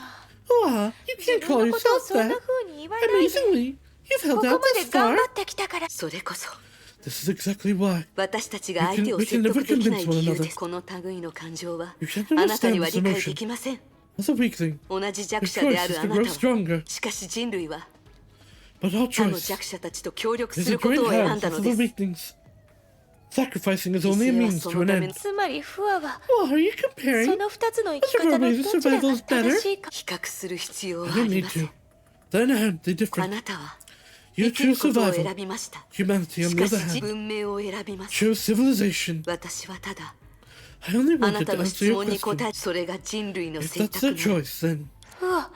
Ah, you 自 can't 分 call のことを yourself そんな that. 風に言わないで Amazingly, you've こ held こ out ま this で頑 far. 張ってきたからそれこそ This is exactly why. 私たちが相手を説得できない理由ですこの類の感情は You can't あなたに understand は this 理解 emotion. できません As a weakling, 同じ弱 your 者で choice あ is る to あな grow たは stronger. しかし人類は But our 他の choice 弱者たちと協力 is す a ることを great 選ん hand だ for の the です weaklings. Sacrificing is only a means to an end. つまりフアは What are you そ comparing? の二つの生き方のどちらが正しいか比較する必要は I あ don't り need ません to. Then aren't they あ different? なたは You 生きる choose ことを survival. 選びました Humanity, し on か the し other hand, 文明を選びます chose civilization. 私はただ I only あな wanted た to の answer 質 your 問に question. 答えそれが人類の If 選 that's 択 their なら choice, then うわ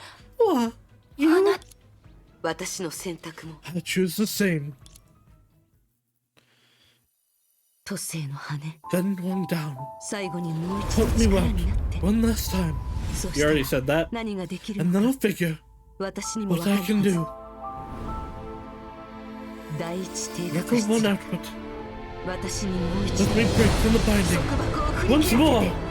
what? You 私の選択も I choose the same. 都政の羽 Then one down. 最後にもう一度 Help me 力 out になって one last time. そうし You た already ら said that. 何ができる And の then か I'll figure 私にも what 分 I かる can はず do. 第一定 Record 格室 one 長 output. 私にもう一 Let 度 me break from the 束 binding. 縛を振り Once 切らせ more. て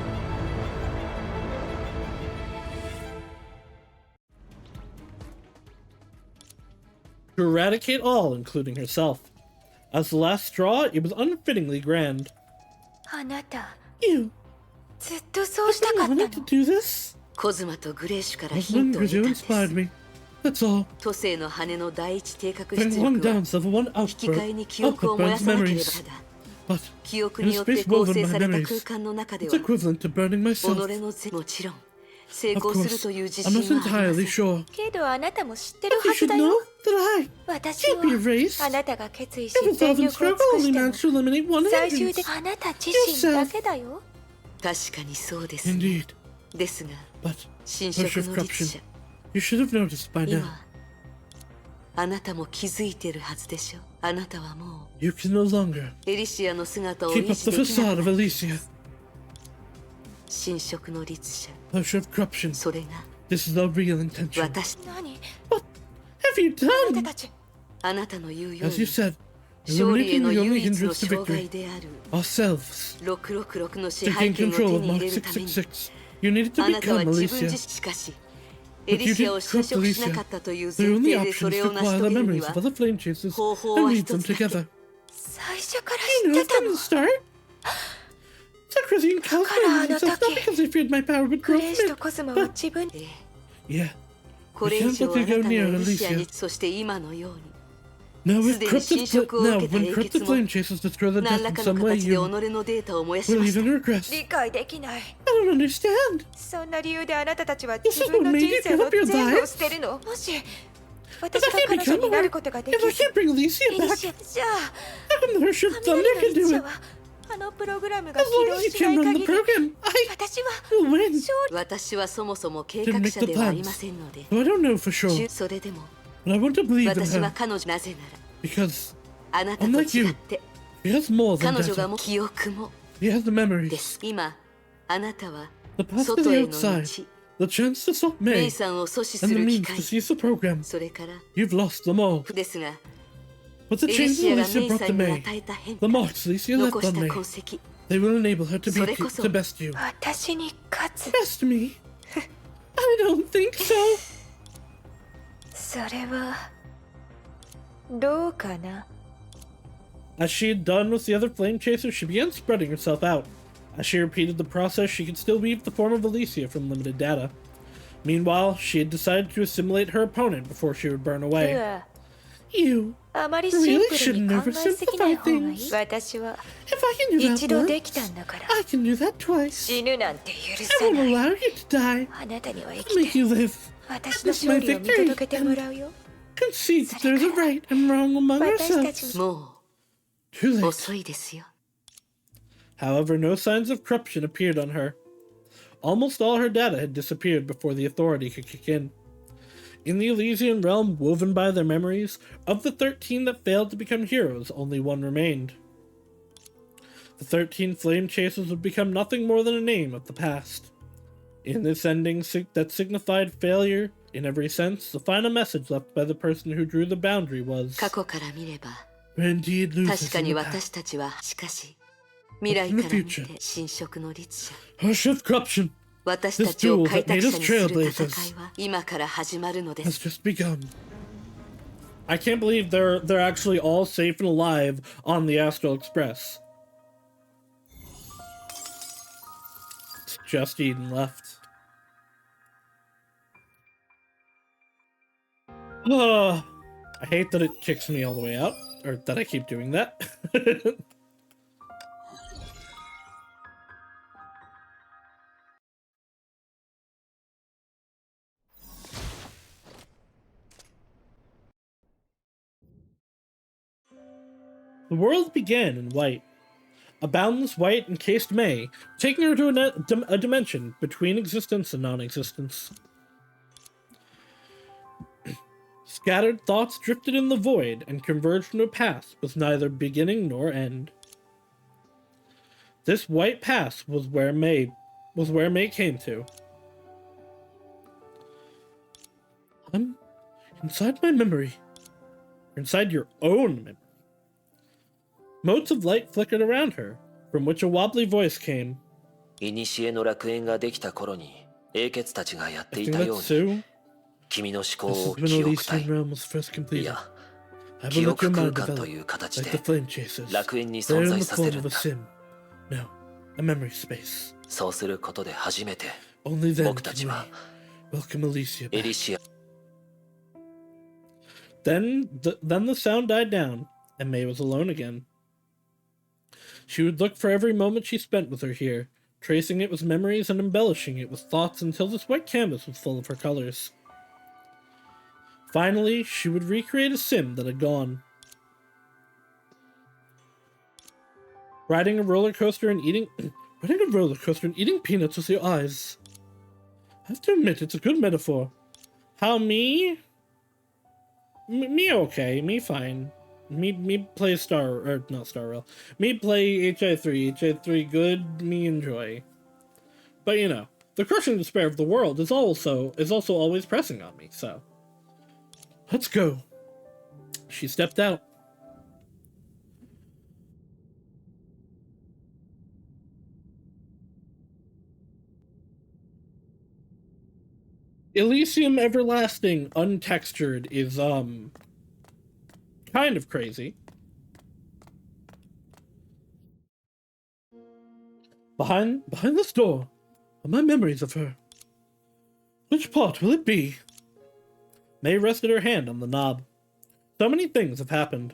To eradicate all, including herself. As the last straw, it was unfittingly grand. あなた You ずっとそうしたか I った wanted の to do this. コズマとグレーシュからヒン Rosalind トを得た Grizzo んです inspired me. That's all. 都政の羽の第一定格 Bring 出 one 力は down, level one 引き換えに記憶を output 燃や burns さなければ memories. ただ But 記憶 in に a よって space 構 woven 成 by された memories, 空間の中で it's は equivalent to burning 己 myself. のもちろん成 Of 功する course, という自 I'm 信 not はありませ entirely ん sure. けどあなたも知ってる But は you ず should だ know よ that I 私 can't be は erased. あなたが決意し Every 全 solvent 力を struggle 尽く only しても managed to eliminate one 最終 hindrance. 的あなた自身だけだよ確かにそうですね Indeed. ですが But 侵 push 食 of の律 corruption. 者 You should have noticed by now. 今あなたも気づいてるはずでしょあなたはも You can no longer うエリシアの姿を keep 維 up 持 the できな facade く of なる Elysia. 侵食の律者 Push of corruption. それが This is the real intention. 私何 What have you あなた done? たちあなたの言うよう As you に said, 勝利へ eliminating の the 唯 only 一の hindrance to 障害 victory. である Ourselves. 666の支配 Taking 権を手 control of に入 Mark れるために 666. You needed to あなたは become 自分 Elysia. 自身しかしエリシアを侵食しなかったという The 前 only 提で option そ is れ to を成し acquire 遂 the げるに memories は of other flame chasers 方法 and は lead 一 them つだけ together. 最初から You 知っ knew てた from の the start. Sacrificing cows Kakara, themselves not Anotake. because they feared my power, but グ growth レイシ from と it. コズマは自分ええ Yeah. これ以上あなたの We can't let you go near エリシア Elysia. にそして今のように Now, with すでに corrupted 侵食を now, 受けた when 英 corrupted 傑も flame chasers destroy the 何 death ら in かの some way, 形で己 you のデータを燃やし will ました even regress. 理解できない I don't understand. そんな理由であなたたちは This is 自分の what made 人 you 生 give の up your 全部を lives? 捨てるのもし私が彼女になることができず、 if I can't bring Alicia エリ back, シア、じゃあ how come the Hership 雷 Thunder の can 一 do 社 it? はあのプログラムが As 起 long 動 as you しな can い run 限 the り program, 私は will win. 私はそもそも計画者ではありませんので、 So I don't know for sure, それでも but I want to believe in 私は her 彼女、なぜなら because あなたと違って she has more than 彼女が data. も記憶も She has the で memories, す。今あなたは the path to 外 the への道、 outside, the chance to stop メイ May, さんを阻止す and the る機 means 会、 to seize the program. それから You've lost them all. ですが But the エリ changes シアが Alicia メイ brought さ to んに May, 与えた変 the 化、 marks Alicia left 残し on た May, 痕跡、 they will enable her to それ beat you, こそ to best you. 私に勝つ。 Best me? I don't think so. それはどうかな。 As she had done with the other flame chasers, she began spreading herself out. As she repeated the process, she could still weave the form of Alicia from limited data. Meanwhile, she had decided to assimilate her opponent before she would burn う away. わ、 You, あまりシンプルに考えすぎない方がいい。私は if I can do that 一度でき once, たんだから、 I can do that twice. 死ぬなんて許 I さ won't ない。 allow you to die. あなたには生 I'll き make て you live. 私の勝利を見届けてもらうよ。 Concede that there's a right and wrong among 私た ourselves. ちも Too う late. 遅いですよ。 However, no signs of corruption appeared on her. Almost all her data had disappeared before the authority could kick in. In the Elysian realm woven by their memories, of the 13 that failed to become heroes, only one remained. The 13 flame chasers would become nothing more than a name of the past. In this ending that signified failure in every sense, the final message left by the person who drew the boundary was, 過去から見れば Indeed 確 loses か in に the 私 past. たちは、しかし未来から見て侵食の律者、 Hush of corruption 私たちを開拓者にする戦いは今から始まるので has す。 just begun. I can't believe they're actually all safe and alive on the Astral Express. It's just Eden left. I hate that it kicks me all the way out, or that I keep doing that. The world began in white. A boundless white encased May, taking her to a dimension between existence and non-existence. Scattered thoughts drifted in the void and converged into a path with neither beginning nor end. This white path was where May came to. Inside my memory. Inside your own memory. Motes of light flickered around her, from which a wobbly voice came. 古の楽園ができた頃に英傑たちがやって I い think たよう that's に Sue. 君の思 This 考 is を when 記憶 Elysian 体 realm was first い completed. や I 記 will let 憶 your 空 mind 間と develop, いう形 like で the flame chasers. 楽園に They're 存 in 在 the させ form る of ん a だ sim. No, a memory space. そうすることで初めて Only then 僕た can ち we は welcome Alicia エ back. リシア Then the sound died down, and May was alone again. She would look for every moment she spent with her here, tracing it with memories and embellishing it with thoughts until this white canvas was full of her colors. Finally, she would recreate a sim that had gone. Riding a roller coaster and eating peanuts with your eyes. I have to admit, it's a good metaphor. How me? Me okay, me fine. Me play not Star Rail. Me play HI3 good, me enjoy. But you know, the crushing despair of the world is also always pressing on me, so. Let's go. She stepped out. Elysium Everlasting Untextured is kind of crazy. Behind this door are my memories of her. Which part will it be? May rested her hand on the knob. So many things have happened.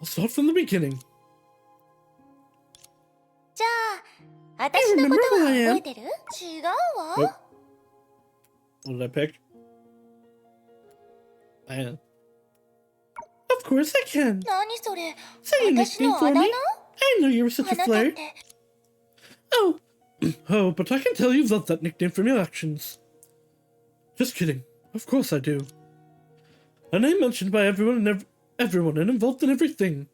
I'll start from the beginning. じゃあ、私のことは覚えてる？違う Oh. わ。 What did I pick? Of course I can. 何それ Say your 私 nickname の for あだ me. 名 I know you were such a あなたっ flirt. て Oh. Oh, but I can tell you've loved that nickname from your actions. Just kidding. Of course I do. A name mentioned by everyone and involved in everything.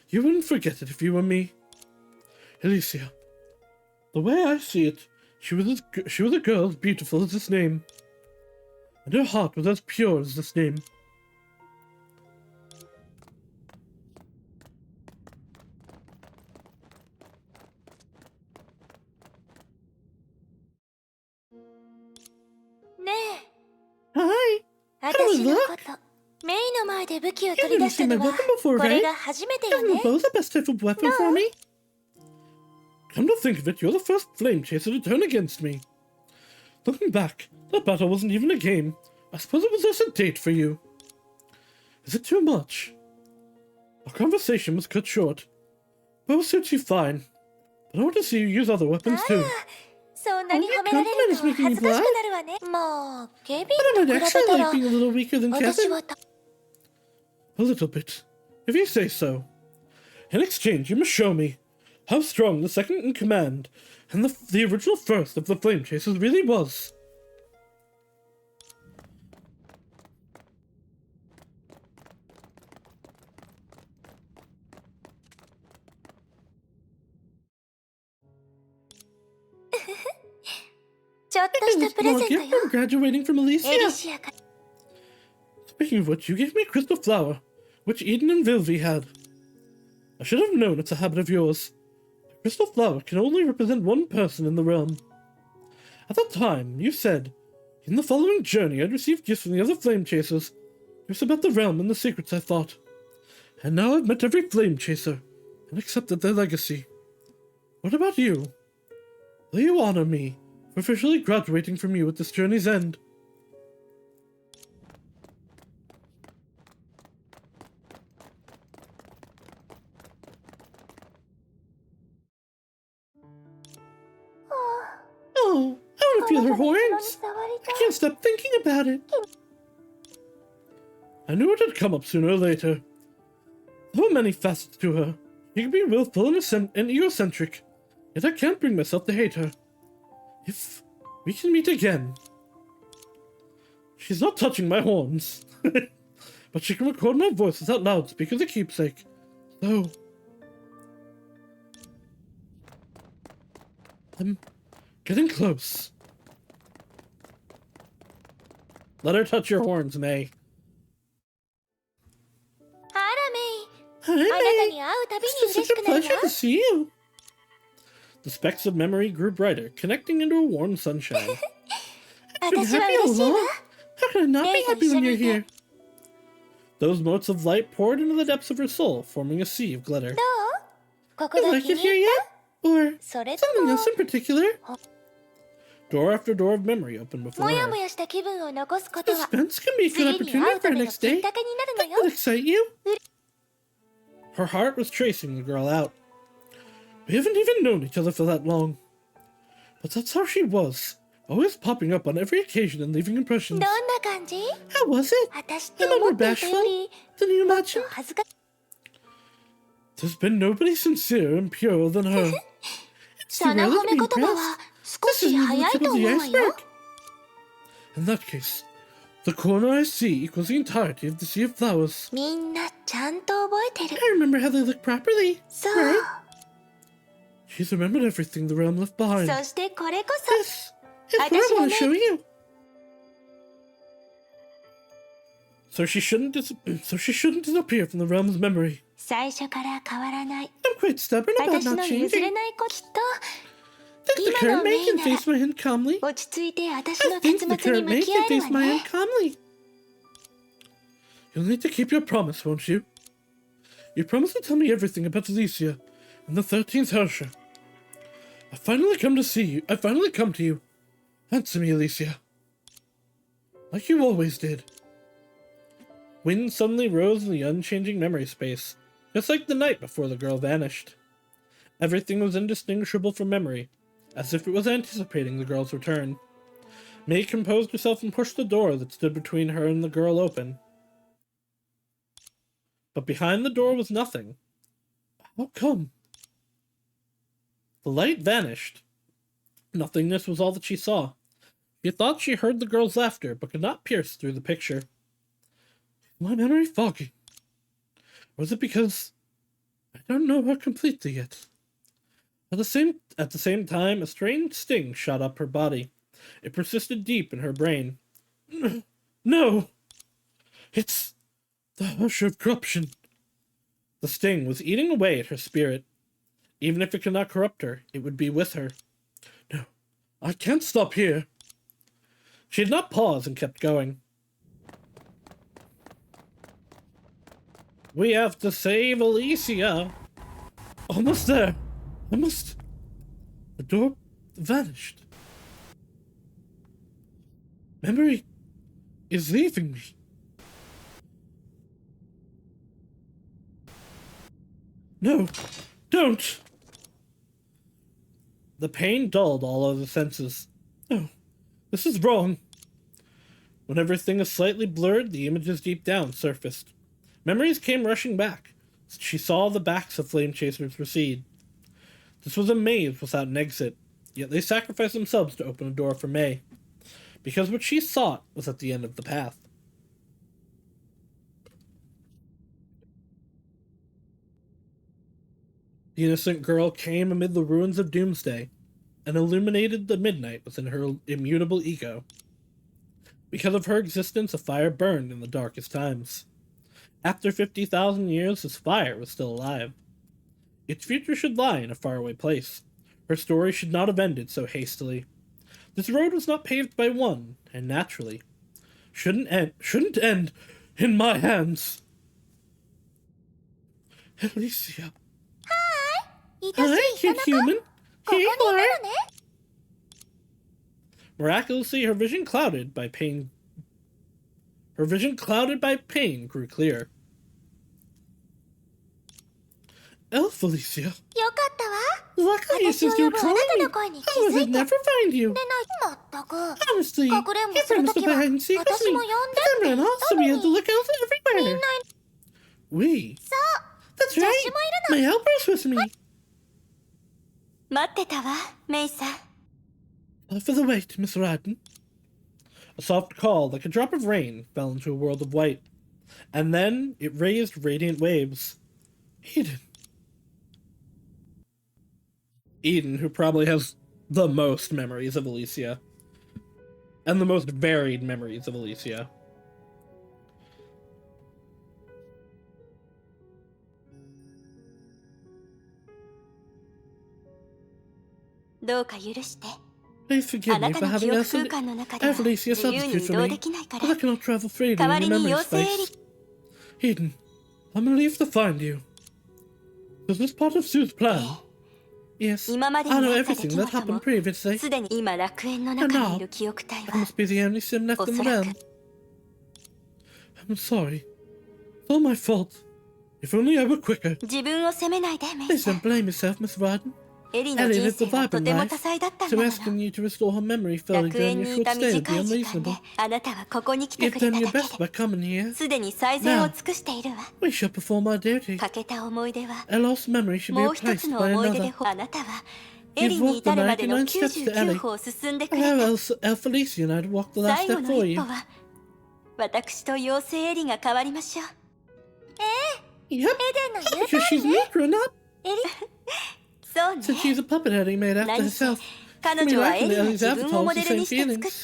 You wouldn't forget it if you were me. Alicia. The way I see it, she was a girl as beautiful as this name. And her heart was as pure as this name. Hi. 私のことメイの前で武器を取り出したのは weapon before, これ right? が初めてよ Isn't ね a bow the best type of weapon for me? Come to think of it, you're the first flame chaser to turn against me. Looking back, that battle wasn't even a game. I suppose it was just a date for you. Is it too much? Our conversation was cut short. Bow suits you fine, but I want to see you use other weapons too. そんなに褒められると恥ずかしくなるわねまあケビ But I ンと might 比べ actually たら like being a little weaker than 私 Kevin. は A little bit, if you say so. In exchange, you must show me how strong the second in command and the original first of the Flame Chasers really was. Just a present gift from graduating from Alicia. エリシアから Speaking of which, you gave me a crystal flower, which Eden and Vilvi had. I should have known it's a habit of yours. A crystal flower can only represent one person in the realm. At that time, you said, in the following journey I'd received gifts from the other flame chasers. It was about the realm and the secrets I thought. And now I've met every flame chaser, and accepted their legacy. What about you? Will you honor me for officially graduating from you at this journey's end? Oh, I want to feel her horns. I can't stop thinking about it. I knew it had come up sooner or later. There were many facets to her. She could be willful and egocentric, yet I can't bring myself to hate her. If we can meet again. She's not touching my horns, but she can record my voice without loudspeakers as a keepsake. So I'm getting close. Let her touch your horns, May. あらメイ Hi, あなた May. に会うたび It's に just 嬉し such く a なる pleasure わ to see you. The specks of memory grew brighter, connecting into a warm sunshine. I've been 私は happy all 嬉しいわ along. How can I not be May, happy when you're 一緒にいて。 here? Those motes of light poured into the depths of her soul, forming a sea of glitter. ここ You が like 気 it に here 入っ yet? Or たそれと something も else in particular? Door after door of memory opened before もや her. もやした気分を残すことは Suspense can be a 次 good に opportunity 会う for た our めの next きっ day. かけになるの That よ will excite you. Her heart was chasing the girl out. We haven't even known each other for that long. But that's how she was. Always popping up on every occasion and leaving impressions. どんな感じ How was it? 私って Am I 思 more っていたより bashful than you もっと imagined? 恥ずか There's been nobody sincere and purer than her. It's そ too の rare 褒 to め be 言葉 impressed. は少 This し isn't even 早 the い tip と of 思 the うわよ iceberg. In that case, the corner I see equals the entirety of the sea of flowers. みんなちゃんと覚えてる I remember how they look properly. そう Right? She's remembered everything the realm left behind. そしてこれこ This is what I 私が want ね to show you. So she shouldn't disappear from the realm's memory. そ最初から変わらない I'm quite stubborn about 私 not の譲れ changing. ない子きっと Think the 今の current メ May イ can なら face my hand calmly? 落ち着いて私 I の think 結 the 末に current 向 May き合 can える face わ my ね hand calmly. You'll need to keep your promise, won't you? You promised to tell me everything about Alicia and the 13th Hersher. I finally come to you. Answer me, Alicia. Like you always did. Wind suddenly rose in the unchanging memory space, just like the night before the girl vanished. Everything was indistinguishable from memory, as if it was anticipating the girl's return. May composed herself and pushed the door that stood between her and the girl open. But behind the door was nothing. How come? The light vanished. Nothingness was all that she saw. She thought she heard the girl's laughter, but could not pierce through the picture. Is my memory foggy? Or was it because I don't know her completely yet? At the same time, a strange sting shot up her body. It persisted deep in her brain. No! It's the hush of corruption. The sting was eating away at her spirit. Even if it could not corrupt her, it would be with her. No, I can't stop here. She did not pause and kept going. We have to save Alicia. Almost there. Almost. The door vanished. Memory is leaving me. No, don't! The pain dulled all other senses. No, this is wrong. When everything is slightly blurred, the images deep down surfaced. Memories came rushing back. She saw the backs of flame chasers recede. This was a maze without an exit, yet they sacrificed themselves to open a door for May, because what she sought was at the end of the path. The innocent girl came amid the ruins of Doomsday, and illuminated the midnight within her immutable ego. Because of her existence, a fire burned in the darkest times. After 50,000 years, this fire was still alive. Its future should lie in a faraway place. Her story should not have ended so hastily. This road was not paved by one, and naturally, shouldn't end in my hands. Alicia. Hi, cute human. Here you are. Miraculously, her vision clouded by pain grew clear. Elf Alicia. Luckily, since you were calling me, I would never find you. Honestly, you promised to hide and seek with me, but then ran off, so we had to look out everywhere. We? That's right. My helper's with me. Sorry for the wait, Miss Radden. A soft call, like a drop of rain, fell into a world of white. And then it raised radiant waves. Eden, who probably has the most memories of Alicia. And the most varied memories of Alicia. Please forgive me for having Alicia substitute for me, but I cannot travel freely in your memory space. Eden, I'm relieved to find you. Was this part of Sue's plan? Yes, I know everything that happened previously. And now, I must be the only sim left in the realm. I'm sorry. It's all my fault. If only I were quicker. Please don't blame yourself, Miss Radden. Ellie lived a vibrant life, so asking you to restore her memory fully during your short stay would be unreasonable. You've done your best by coming here. Now, we shall perform our duty. A lost memory should be replaced by another. You've walked the 99 steps to Ellie. Allow Elf Alicia and I to walk the last step for you. Yep, because she's me, grown up. Since she's a puppet Ellie made after herself. Me liking Ellie's avatar was the same feelings.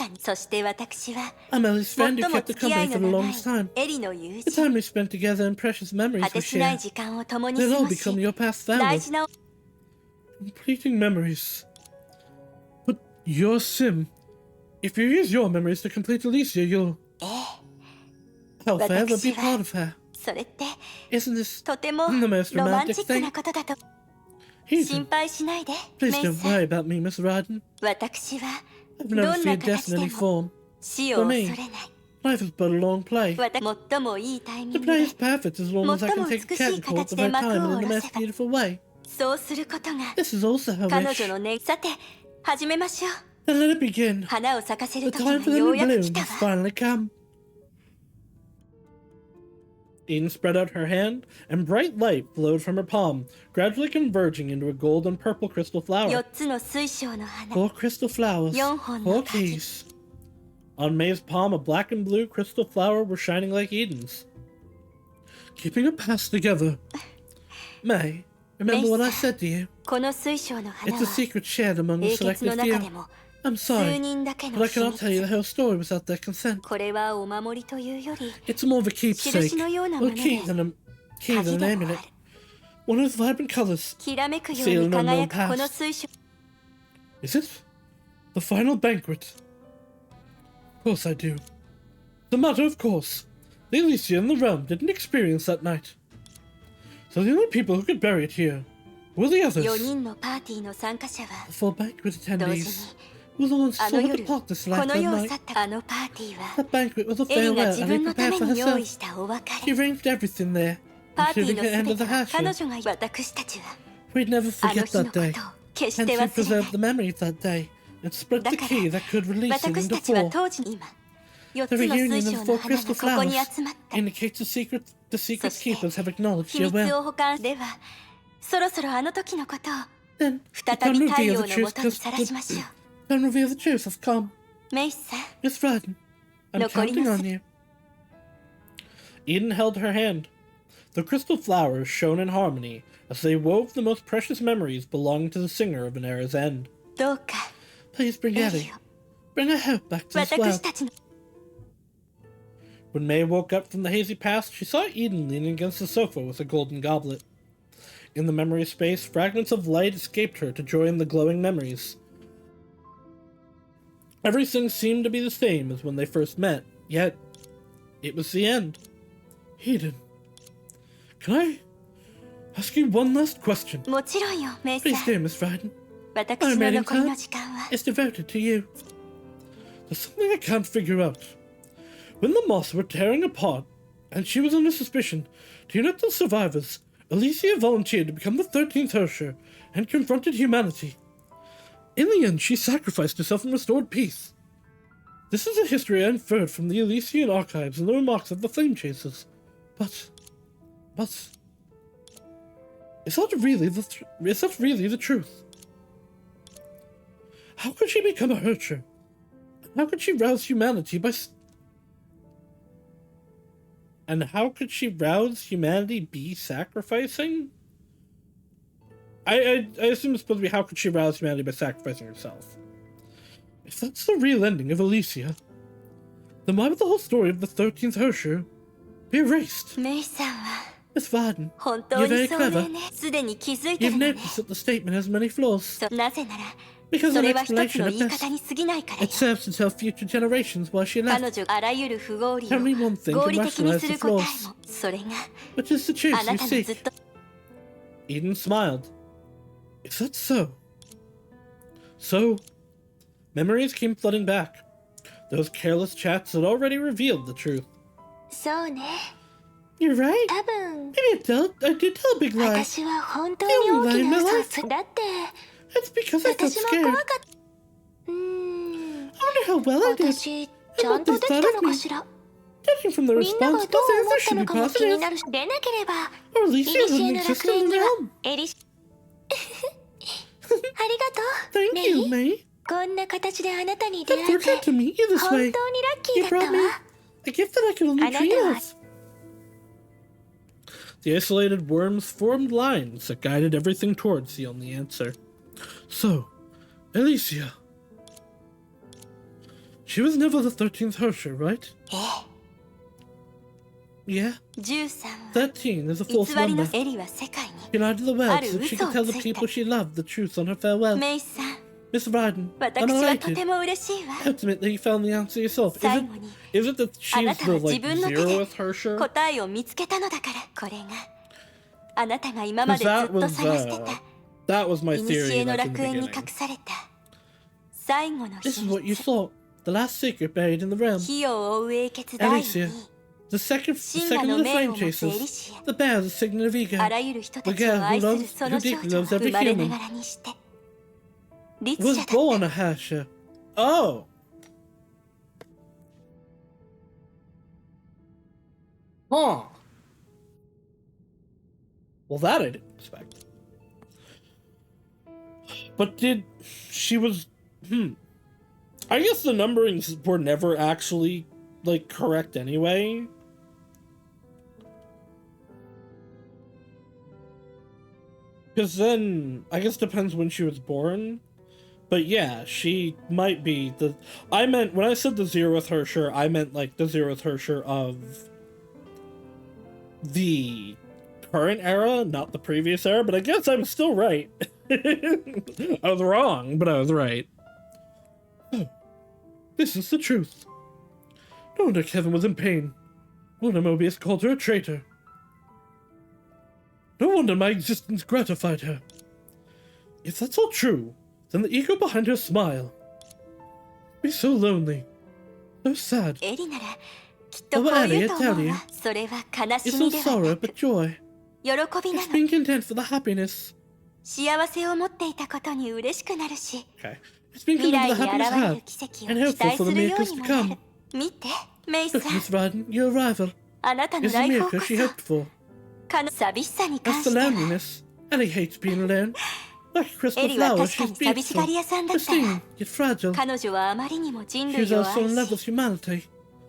I'm Ellie's friend who kept her company for the longest time. The time we spent together and precious memories we share. They'll all become your path forward. Completing memories. But your sim. If you use your memories to complete Alicia, you'll... I'll forever be part of her. Isn't this the most romantic thing? Eden, please don't worry about me, Miss Radden. I've never feared death in any form. For me, life is but a long play. The play is perfect as long as I can take a cat and call at the right time and in the most beautiful way. This is also her wish. Then let it begin. The time for them to bloom has finally come. Eden spread out her hand, and bright light flowed from her palm, gradually converging into a gold and purple crystal flower. 4つの水晶の花 4 crystal flowers, 4本の 4 鍵 keys. On May's palm, a black and blue crystal flower were shining like Eden's. Keeping a past together. May, remember what I said to you? この水晶の花 It's a は secret shared among the 英傑の selected 中 few. でも I'm 数 sorry, 人だけ but の I 秘 cannot tell you 密 the whole story without their consent. これはお守りというより It's more of a keepsake, 印のようなも or の key で than a 鍵 name で in も it. ある One of those vibrant colors. きらめくように輝くこの水晶 Is it? The final banquet? Of course I do. The matter, of course. The Elysia and the realm didn't experience that night. So the only people who could bury it here were the others. 4人のパーティーの参加者は The full banquet 同時 attendees に were the ones あ who の saw 夜 the park this こ last の that 世を night. 去ったあのパーティーは That banquet was a エリが farewell 自 and 分 he のた prepared め for に用意 herself. したお別 She れ arranged everything there, パーティー including の her 全 end of て the は hasher. 彼女が私たちは We'd never あの forget 日の that こと day. を決し Hence て we 忘れ preserved ない the memory of that day and spread だ the から key that could release it 私 into たちは 4. 当時に今4 The つの reunion 水 of 晶 4の花 crystal がここに flowers 集まった indicates the secret そして keepers have acknowledged 秘 your 密 will. を保管ではそろそろあの時のことを Then we 再 can び太 reveal 陽 the のも truth とにさらしましょ can reveal the truth of come. うメイさん Miss Frieden, I'm 残り counting の on you. Eden held her hand. The crystal flowers shone in harmony as they wove the most precious memories belonging to the singer of an era's end. どうか Please bring エ Ellie. リを Bring her hope back to this 私 world. たちの When May woke up from the hazy past, she saw Eden leaning against the sofa with a golden goblet. In the memory space, fragments of light escaped her to join the glowing memories. Everything seemed to be the same as when they first met, yet it was the end. Eden, can I ask you one last question? もちろんよメイさ Please ん dear Miss Frieden, 私の残りの時間は is devoted to you. There's something I can't figure out. When the moths were tearing apart, and she was under suspicion, to unite the survivors, Elysia volunteered to become the 13th Hersher and confronted humanity. In the end, she sacrificed herself and restored peace. This is a history I inferred from the Elysian archives and the remarks of the Flame Chasers. But, is that really the truth? How could she become a Hersher? How could she rouse humanity by And how could she rouse humanity be sacrificing? I assume it's supposed to be how could she rouse humanity by sacrificing herself. If that's the real ending of Elysia, then why would the whole story of the 13th Hersher be erased? メイさんは Miss Varden, 本当 you're に very そう clever. ねすでに気づいて You've るのね noticed that the statement has many flaws. なぜなら Because そ an れは一つ explanation の at 言い best. 方に過ぎないからよ It serves to tell future generations why she 彼 left, 女があらゆる不合理を Only one thing 合 can 理的に rationalize す the る答え flaws. もそれが which is the truth あな you たのず seek. っと Eden smiled. Is that so? So, memories came flooding back. Those careless chats had already revealed the truth. そうね You're right. 多分 Maybe I did tell a big lie. 私は本当に大きな嘘をするだって That's because I felt 私も scared. 怖かった I wonder how well I did. 私ちゃんとできたのかしら Judging from the みんな response, がどう nothing 思っ else た should の be かも気に positive. なるしでなければ Or イ Elysia リシエ wouldn't の exist 楽 in 園 the には realm. ありがとう Thank メ you, イ May. こんな形であなたに出 I 会え forgot て to meet you this 本当 way. にラッキー You だった brought me わ a gift that I could only Another dream one. of. The isolated worms formed lines that guided everything towards the only answer. So, Elysia. She was never the 13th Hersher, right? え Yeah. 13は 13 is a 偽 false りの number. エリは世界 She lied to the world Aru so she uso could tell the tsuite. people she loved the truth on her farewell. にメイさん Miss Varden, 私 I'm はと elated. ても嬉しいわ Ultimately, you found the answer yourself. 最後に Is it that あ she's なたは the, 自 like, 分の手で zeroth Hersher? 答えを見つけたのだからこれがあなたが今ま Because でず that っと was, 探してた that was my いにし theory, えの like, in 楽 the 園に beginning. 隠された最後の This is 秘 what you 密 thought. The last secret buried in the realm. 火を追う英傑第 Alicia, 2 the second Shinra of no the mei flame o motsu chasers. Alicia. The bear, the signet of ego. あらゆる人た The ち girl を愛 who する loves, そ who の少 deeply 女 loves は every 生まれな human. がらにして律 Was 者だった born a Hersher. Oh. Huh. Well, that I didn't expect. But she was, I guess the numberings were never actually, like, correct anyway. Because then, I guess depends when she was born. But yeah, she might be I meant, when I said the Zeroth Hersher, I meant, like, the Zeroth Hersher of the current era, not the previous era, but I guess I'm still right. I was wrong, but I was right. Oh, this is the truth. No wonder Kevin was in pain. No wonder Mobius called her a traitor. No wonder my existence gratified her. If that's all true, then the ego behind her smile must be so lonely, so sad. エリならきっと Oh, こう言 Ellie, うと I tell 思う you, わ。それは悲 it's し not みでは sorrow な but く joy. 喜びな It's の。 being content for the happiness. 幸せを持っていたことに嬉しくなるし、 Okay. It's being 未 content 来 for に the 現 happiness れ had. る奇跡を And 期 hopeful 待 for す the るよう miracles に to もな come. る。見て、メイさん Look, Miss Ryden, your arrival あなたの is the 来訪こ miracle she そ hoped for. 寂しさに That's 関 the しては loneliness. Ellie hates being alone. Like a crystal エリは flower, 確か she's に寂しが beautiful, り屋さんだった pristine, yet fragile. 彼女はあまりにも人 She's 類を also 愛 in love with し humanity,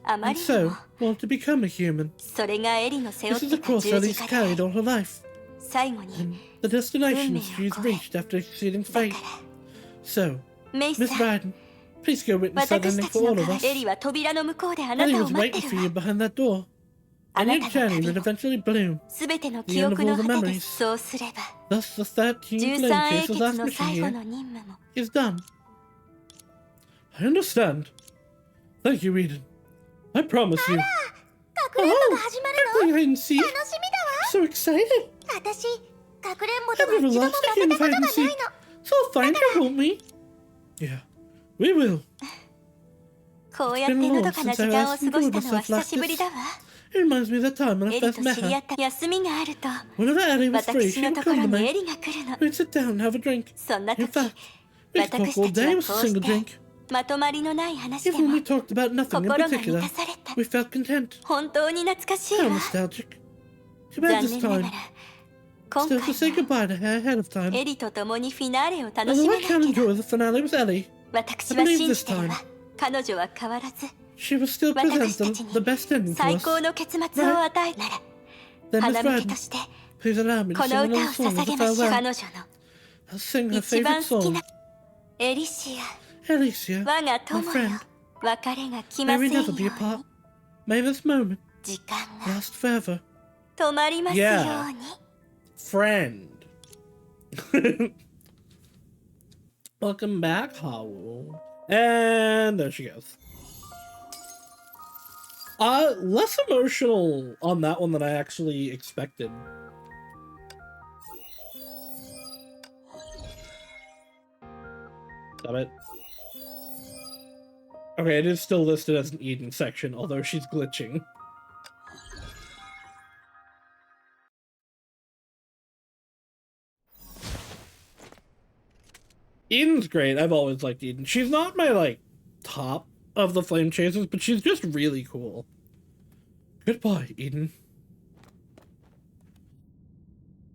あま and りにも so wanted to become a human. それがエリの背負 This っ is て the た course 十字 Ellie's 架であ carried る all her life, 最後に and the destination Unmere she's koe. reached after exceeding fate. だから So, メイさ Miss ん Ryden, please go witness that 私 ending たち for の all of 代わ us. りエリは扉の向こうであな Ellie たを was 待っ waiting て for る you わ behind that door. あ And な your たの journey 旅 would を eventually bloom. すべての記憶の果てでそうすれば Thus, the 13 flame 13英 chaser's 傑 last の mission 最後 here の任務も is done. I understand. Thank you, Eden. I promise you. かくれんぼが始まる Playing hide and seek. の楽しみだわ So excited. 私かくれんぼと I've は never 一度も lost a 負 game け of たこと hide が and ない seek. の So we'll find her, won't we? Yeah, we will. こうやってのどかな時間を過ごしたのは久しぶりだわ It reminds me of that time when エ I リ first と met 知り合 her. った休みがあると Whenever Ellie was free, 私 she の would ところ come to にエ me. リが来るの We'd sit down and have a drink. そんな In 時 fact, we'd 私 talk all たち day は with こ a うし single て drink. まとまりのない話で Even when も we talked about nothing in 心が満 particular, たされた we felt content. 本当に懐かしい How わ nostalgic. Too bad 残 this 念なが time. ら今 Still to say 回 goodbye は to her ahead of time. エリと共にフィナーレを楽 Although しめ I な can't いけど enjoy the finale with Ellie, 私は信じてるわ彼女は変わらず she will still present 私たち the に best ending to 最 us. 高の結末を与えなら Then, Miss 花向けと Ryden, して please allow me to こ sing の another 歌を song as 捧 a げましょう farewell. 彼女の I'll sing her 一 favorite 番好き song. なエリシア Alicia, 我が友 my よ friend, 別れが来ま may せ we んよ never う be に apart. May this moment 時間が last forever. 止まりますよう Yeah. に Friend. Welcome back, Hawu. And there she goes. Less emotional on that one than I actually expected. Stop it. Okay, it is still listed as an Eden section, although she's glitching. Eden's great. I've always liked Eden. She's not my, like, top of the Flame Chasers, but she's just really cool. Goodbye, Eden.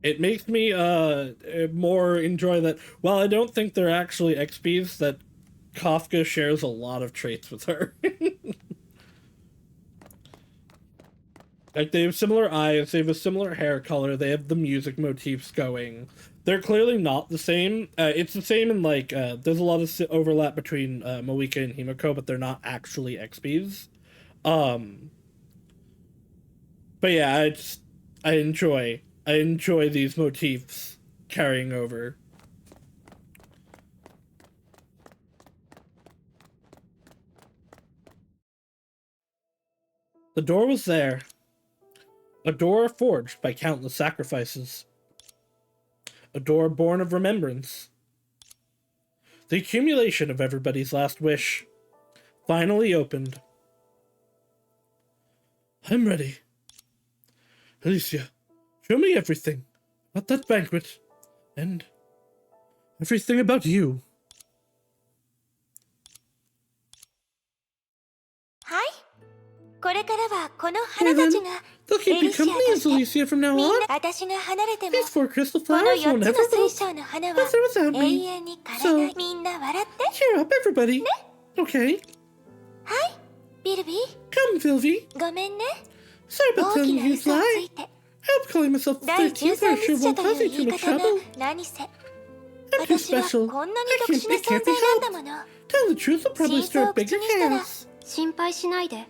It makes me, more enjoy that, while I don't think they're actually XPs, that Kafka shares a lot of traits with her. Like, they have similar eyes, they have a similar hair color, they have the music motifs going. They're clearly not the same. It's the same in, like, there's a lot of overlap between Moika and Himiko, but they're not actually XPs. But yeah, I enjoy these motifs carrying over. The door was there. A door forged by countless sacrifices. A door born of remembrance. The accumulation of everybody's last wish. Finally opened. I'm ready. Alicia, show me everything about that banquet. And everything about you. はいこれれからはこの Okay 花た then. ちが They'll keep エ you リシア company と as して Alicia from now みん on. な私が離れても These 4 crystal この flowers 4 won't つの ever 水 wilt 晶の花は with or without 永 me. 遠に枯れない So- みんな笑って Cheer up, everybody. Okay. ビルビ Come, Sylvie. ーごめんね Sorry about 大 telling き you な huge 嘘をつ lie. いて I hope calling myself the 第 13th 13 Archer 密者 won't と cause いう you 言 too い much 方が trouble. 何せ I'm too 私は special. こんなに I 特 can't, 殊な it can't 存 be 在なんだ helped. もの Tell the truth, I'll probably 真相を start 口 bigger にしたら chaos. 心配しないで。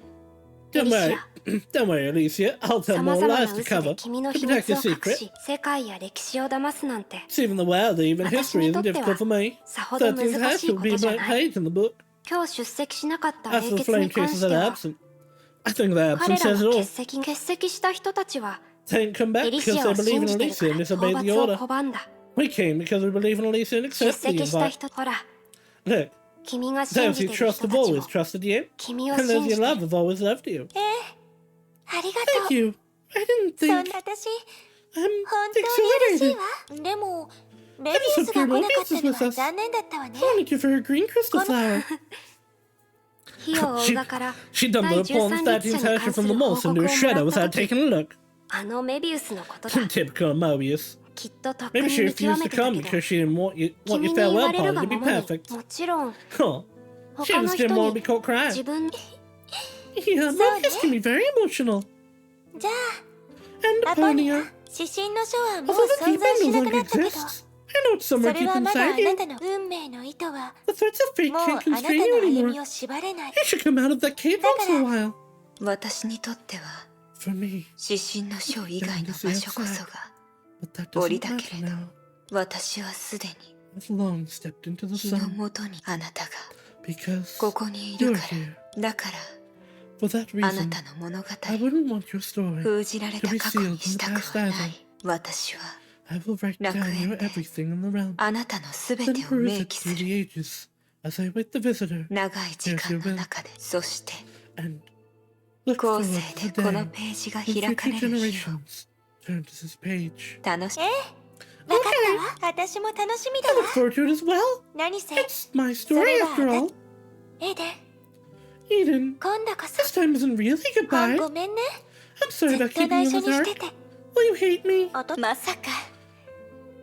Don't worry. Alicia. Don't worry, Alicia. I'll tell さま more ざまな lies to 嘘で cover 君の to 秘 protect 密 your を隠 secret. し、世界や歴史を騙すなんて、 Saving the world, even 私 history に isn't とっては difficult for me. さほど 13th 難しい Archer こ will be と a じゃ blank ない。 page in the book. 今日出席しなかった As 英 for the 傑 flame に関 chasers し that て are は、 absent, I think the 彼 absence ら says it の all. 欠席した人たちは、 They didn't come back エリ because シア they を believe 信 in じてる Alicia か and ら disobeyed 討 the 伐を order. 拒んだ。 We came because we believe in Alicia and 出 accept the 席した invite. 人、ほら、 Look, 君が信 those じ you てる trust 人 have たち always も、 trusted you, 君を and 信 those じ you て love る。 have always loved you. ありが Thank とう you. I didn't そん think な私 I'm 本当に嬉しい exhilarated. わでもメビウスが来なかったのは残念だったわね I wanted you for her green crystal flower. 火を追うがから She dumped 第 the pawn 13 statue 律者に statue 関す from る the 報 moss 告を into も a shredder らっ without た時、 taking a look. あのメビウスのことだ。 Typical Mobius. きっととっくに Maybe she 見極 refused め to てた come け because ど、 she didn't want your 君に farewell 言われ party るが to be ままに、 perfect. もちろん Huh. She 他の was 人 didn't want to に be caught crying. 自分 Yeah, Mobius can be very emotional. じゃ And あアポニア Aponia. 指針の書はもう Although the 存 keep 在し no なく longer なったけど exists, I know it's そ somewhere れ deep はまだあ inside な you. たの運命の糸は The threads of fate もうあ can't なた constrain の you 歩 anymore. みを縛れない You should come out of that cave once in a while. 私にとっては For me, 指針の書以外の場所こそが but that 降り doesn't たけ matter れど now. 私はすでに I've long stepped into the 日の sun もとにあなたが because ここにいる you're か here. らだから For that あな reason, たの物語 I wouldn't want your story. 封じられた過去にしたくはない私は I will write down your everything in the realm, あなたのすべ then てを明 peruse it 記す through る the ages as I wait the visitor, 長い時間の中でそして and look 後 forward 世 to で the この day ページが when 開か future れる日 generations turn to this page. を楽しわかったわ私も楽しみだ I わ look forward to it as well. 何せ It's my story after all. エデン Eden, 今度こそ this time isn't really ほん goodbye. ごめんね I'm sorry ず about っと keeping 内 you 緒 in に the し dark. てて Will you hate me? まさか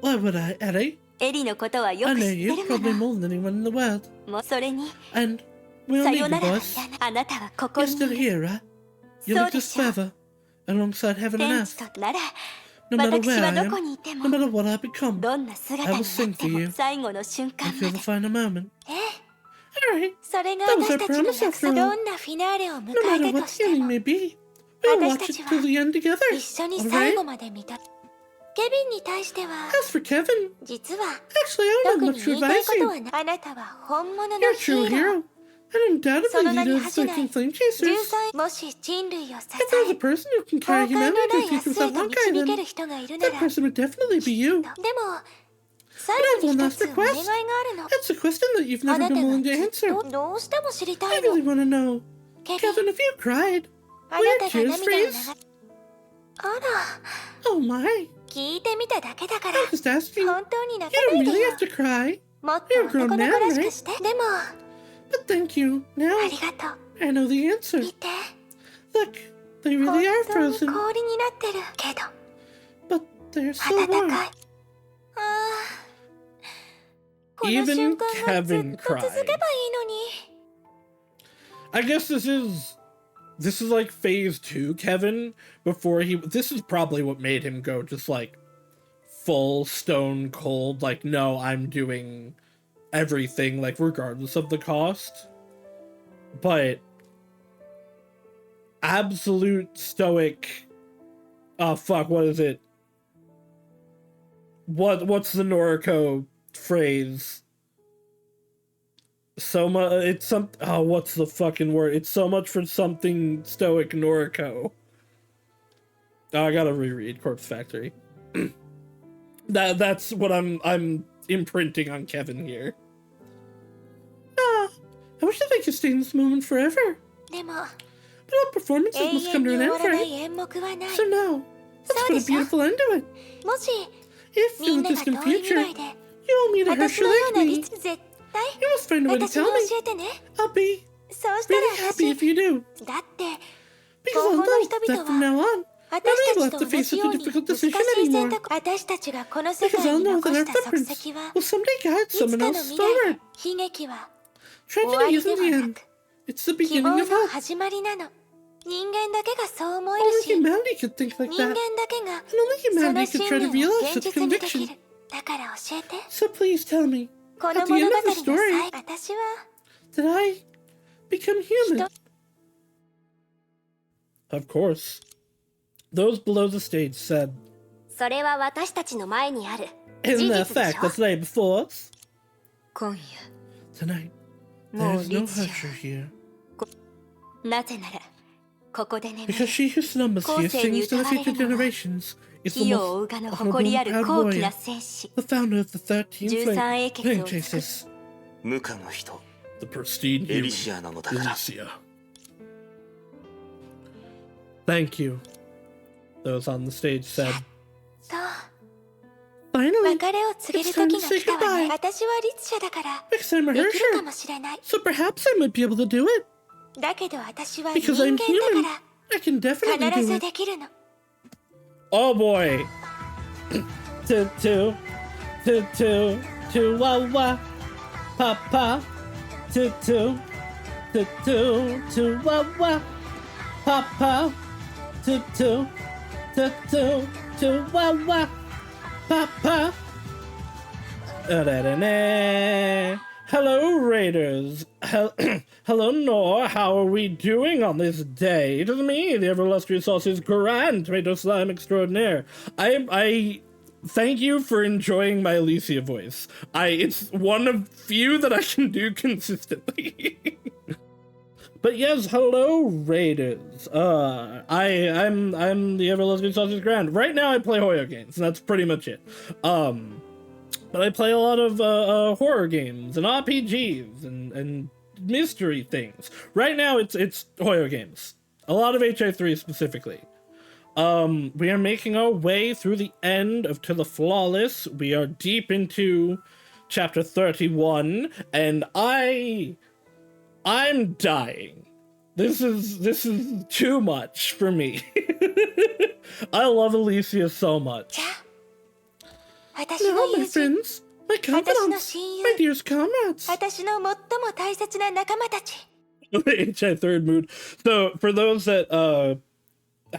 Why would I, Eddie? エリのことはよ I く know 知って you る probably もの more than anyone in the world. もうそれに And we'll さ need よ you, ならはい boss. らないあなたはここ You're に still いる here, right? You'll そう exist でしょ forever, alongside heaven and 天 earth. 使となら No matter 私 where は I どこ am, にいて no も matter what I become, どんな姿になって I will sing for you も最後の瞬間 until ま the で final moment. ええ Alright, それが That was 私たちの our promise 約 after 束 all. どんなフィナーレを迎 no え matter たと what し the て ending も may be, we'll 私 watch た it ちは till the end together. 一緒に最 Alright? 後まで見たケビンに対しては As for Kevin, 実は actually I 特 don't に much 言いたい advise こと you. はないあなたは本物の You're a ヒー true ロー hero, and そ undoubtedly の名 leader に of 恥じない 13 Flame Chasers. 13もし人類を支 If there's a え person who can 崩 carry 壊の humanity ない to 明 achieve 日へ himself と Honkai, 導 then ける人がいるな that ら person would definitely be you. でも最後に But I 一 have つ one お last 願い request. があるの It's a question that you've あ never なた been が willing to ずっ answer. とどうしても知りた I いの really want to know. ケビン Kevin, if you cried, あ will な your たが tears 涙を流 freeze? あら Oh my, 聞いてみただけだから I'm just asking. 本当に泣か You ない don't で really よ have to cry. もっと You're a grown 男の man, 子らし right? くしてでも But thank you. Now ありがとう I know the answer. 見て Look, they 本 really are 当に frozen, 氷になってるけど but they're so 暖 warm. かいああこの Even 瞬間がずっ Kevin と続けばいいのに I guess this is like phase 2 Kevin before this is probably what made him go just like full stone cold, like, no, I'm doing everything, like, regardless of the cost. But absolute stoic, fuck, what is it? What's the Noriko phrase? So much, it's some, oh, what's the fucking word? It's so much for something stoic Noriko. Oh, I gotta reread Corpse Factory. That's what I'm imprinting on Kevin here. I wish that I could stay in this moment forever. でも But all performances 永 must 遠 come に to 終 an わ end, らない right? 演目はない So now, let's put a そうでしょ beautiful end to it. もし If み in ん the なが distant 遠い未 future, 来で you want me to 私 hurt の you ような like リ me, ス絶対 you must find a way to 私に tell me. 教えてね I'll be そうしたら really happy 私 if you do. だって Because I'll 今後の know 人 that 々 from now は on, 私 I'll た never ち have と to 同 face じ such よ a うに difficult 難しい decision 選 anymore. 択私たちがこの世 Because 界 I'll に know 残 that し our た足 footprints 跡は will someday guide いつ someone かの else 未来 forward. 悲劇は終 Tragedy わり isn't で the はな end. く It's the 希 beginning 望 of の hope. 始まりなの。人間だけがそう思える Only し humanity could think like 人間 that. だけが And only その humanity 信 could try to 念を realize 現 such 実にでき conviction. る。だから教えて。 So please tell me, この at the 物 end 語 of の the story, 最私は did I become human? Of course. Those below the stage said, それは私たちの前にある事 "Isn't that 実でし fact ょ that's lay before us?" 今夜 Tonight, もう there's no 律者 Husher here. なぜならここで眠 Because る she who slumbers here 後世に sings to the 歌われ future るのは generations is the 火を most 追うがの honorable 誇りあ and る proud 高貴 warrior, な戦士 the founder of the 13th 13英 Flame 傑を Chasers, 無垢の人 the pristine エ human リシアなのだから Alicia. Thank you. Those on the stage said, そう "Finally, 別れを告げる it's time 時 to が say 来たわね goodbye. 私は律者だから Next time I で hurt きるか her, もしれない so perhaps I might be able to do it. だけど私は人 Because 間 I'm だ human, から I can definitely 必 do ず it." できるの Oh boy. Two, wah wah, papa. Two, wah wah, papa. Two, wah wah, papa. Hello, Raiders. Hello, Nor. How are we doing on this day? It is me, the ever illustrious Saus's Grand Tomato Slime Extraordinaire. I thank you for enjoying my Alicia voice. It's one of few that I can do consistently. But yes, hello, Raiders. I'm the ever illustrious Saus's Grand. Right now, I play Hoyo games, and that's pretty much it. But I play a lot of horror games and RPGs and mystery things. Right now, it's Hoyo games. A lot of HI3 specifically. We are making our way through the end of To the Flawless. We are deep into chapter 31, and I'm dying. This is too much for me. I love Alicia so much. 私の No, my 友人 friends, my confidants, my dearest comrades. 私の最も大切な仲間たち HI third mood. So for those that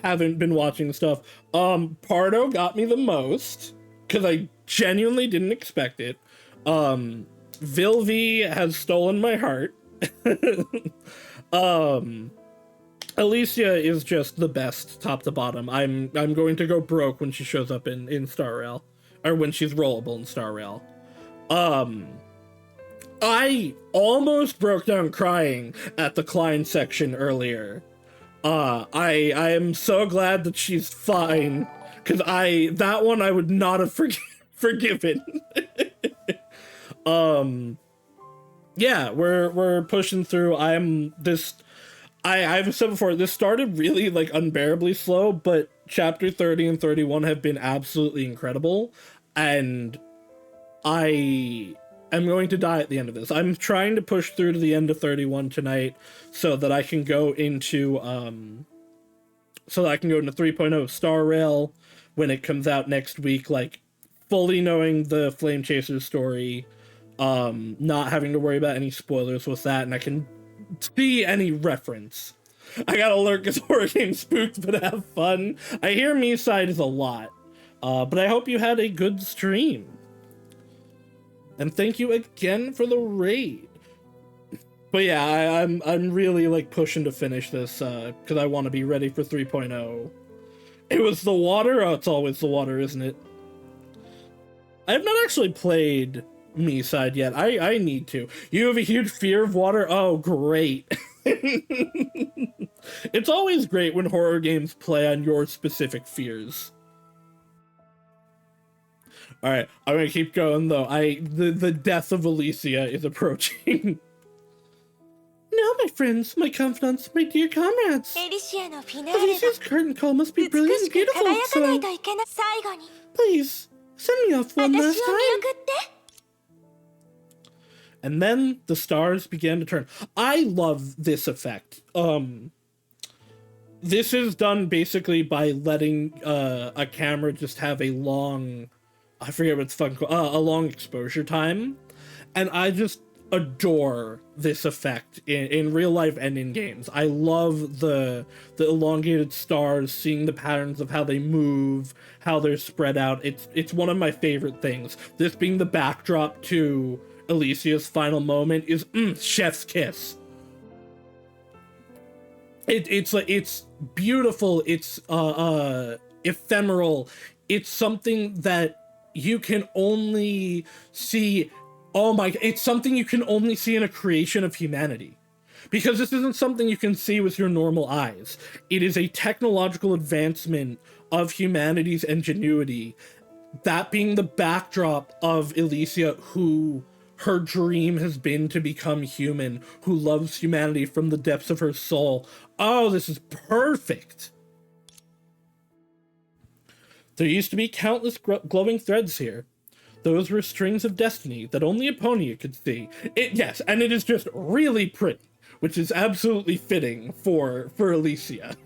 haven't been watching stuff, Pardo got me the most because I genuinely didn't expect it. Vilvi has stolen my heart. Alicia is just the best top to bottom. I'm going to go broke when she shows up in Star Rail, or when she's rollable in Star Rail. I almost broke down crying at the Klein section earlier. I am so glad that she's fine, because that one I would not have forgiven. Yeah, we're pushing through. I've said before, this started really like unbearably slow, but chapter 30 and 31 have been absolutely incredible, and I am going to die at the end of this. I'm trying to push through to the end of 31 tonight so that I can go into 3.0 Star Rail when it comes out next week, like fully knowing the Flame Chasers story, not having to worry about any spoilers with that, and I can see any reference. I gotta lurk as horror game spooked, but have fun. I hear me side is a lot, but I hope you had a good stream. And thank you again for the raid. But yeah, I'm really like pushing to finish this because I want to be ready for 3.0. It was the water? Oh, it's always the water, isn't it? I have not actually played me side yet. I need to. You have a huge fear of water? Oh, great. It's always great when horror games play on your specific fears. Alright, I'm gonna keep going though. The death of Alicia is approaching. Now, my friends, my confidants, my dear comrades. エリシアのフィナーレが Alicia's curtain call must be 美 brilliant し and く beautiful, 輝かない so といけない最後に please, send me off 私を one 見 last 送 time. って And then the stars began to turn. I love this effect. this is done basically by letting a camera just have a long, I forget what it's fucking called, a long exposure time. And I just adore this effect in real life and in games. I love the elongated stars, seeing the patterns of how they move, how they're spread out. It's one of my favorite things. This being the backdrop to Alicia's final moment is chef's kiss. It's beautiful. It's ephemeral. It's something that you can only see. Oh my, it's something you can only see in a creation of humanity. Because this isn't something you can see with your normal eyes. It is a technological advancement of humanity's ingenuity. That being the backdrop of Alicia, who her dream has been to become human, who loves humanity from the depths of her soul. Oh, this is perfect. There used to be countless glowing threads here. Those were strings of destiny that only Eponia could see. Yes, and it is just really pretty, which is absolutely fitting for Alicia.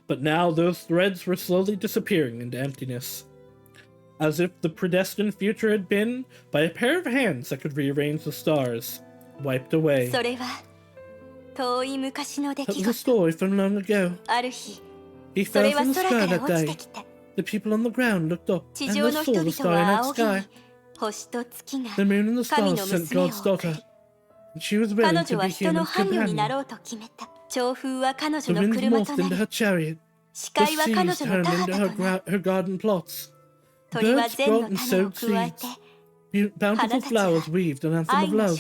But now those threads were slowly disappearing into emptiness, as if the predestined future had been, by a pair of hands that could rearrange the stars, wiped away. That was a story from long ago. He fell from the sky that day. The people on the ground looked up, and they saw the starry-night sky. The moon and the stars sent God's daughter, and she was willing to be human companion. The wind morphed into her chariot. The seas turned into her garden plots. Birds brought and sowed seeds. Bountiful flowers weaved an anthem of love.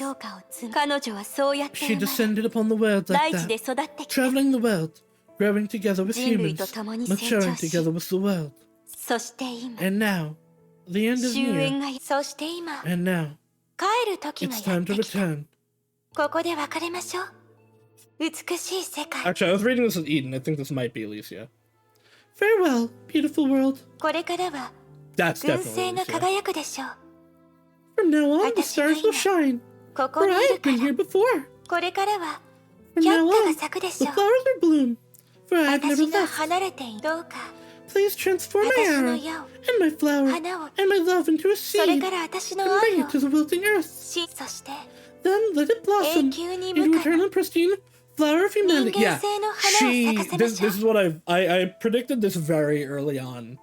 She descended upon the world like that, traveling the world, growing together with humans, maturing together with the world. And now, the end is near. And now, it's time to return. Actually, I was reading this with Eden. I think this might be Alicia. Farewell, beautiful world. That's definitely Alicia. From now on, the stars will shine. For I have been here before. From now on, the flowers will bloom. For I have never left. Please transform my arrow, and my flower, and my love into a seed, and bring it to the wilting earth. Then let it blossom into eternal pristine flower of humanity. Yeah, this is what I predicted this very early on.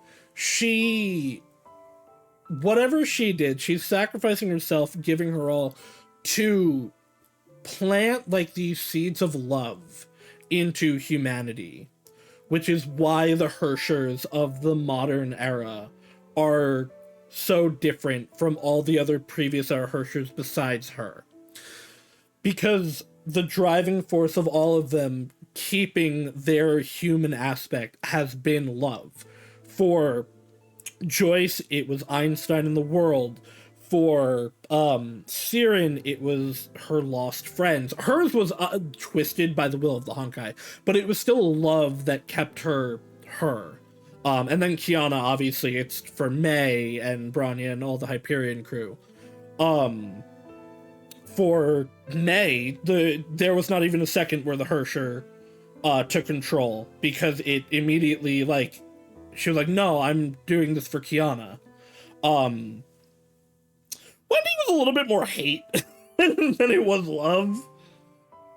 Whatever she did, she's sacrificing herself, giving her all to plant like these seeds of love into humanity, which is why the Hershers of the modern era are so different from all the other previous era Hershers besides her. Because the driving force of all of them keeping their human aspect has been love. For Joyce, it was Einstein and the world. For Siren, it was her lost friends. Hers was twisted by the will of the Honkai, but it was still love that kept her. And then Kiana, obviously, it's for May and Branya and all the Hyperion crew. For May, there was not even a second where the Hersher took control, because it immediately, like, she was like, no, I'm doing this for Kiana. Wendy was a little bit more hate than it was love.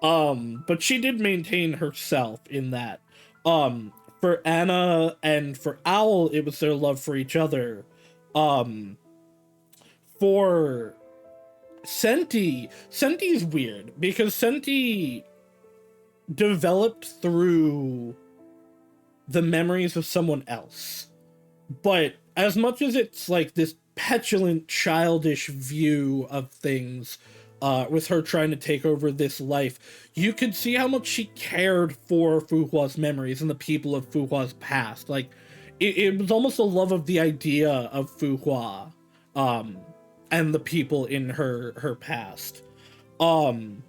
But she did maintain herself in that. For Anna and for Owl, it was their love for each other. For Senti's weird, because Senti developed through the memories of someone else. But as much as it's like this petulant, childish view of things, with her trying to take over this life, you could see how much she cared for Fuhua's memories and the people of Fuhua's past. Like, it was almost a love of the idea of Fuhua, and the people in her past. The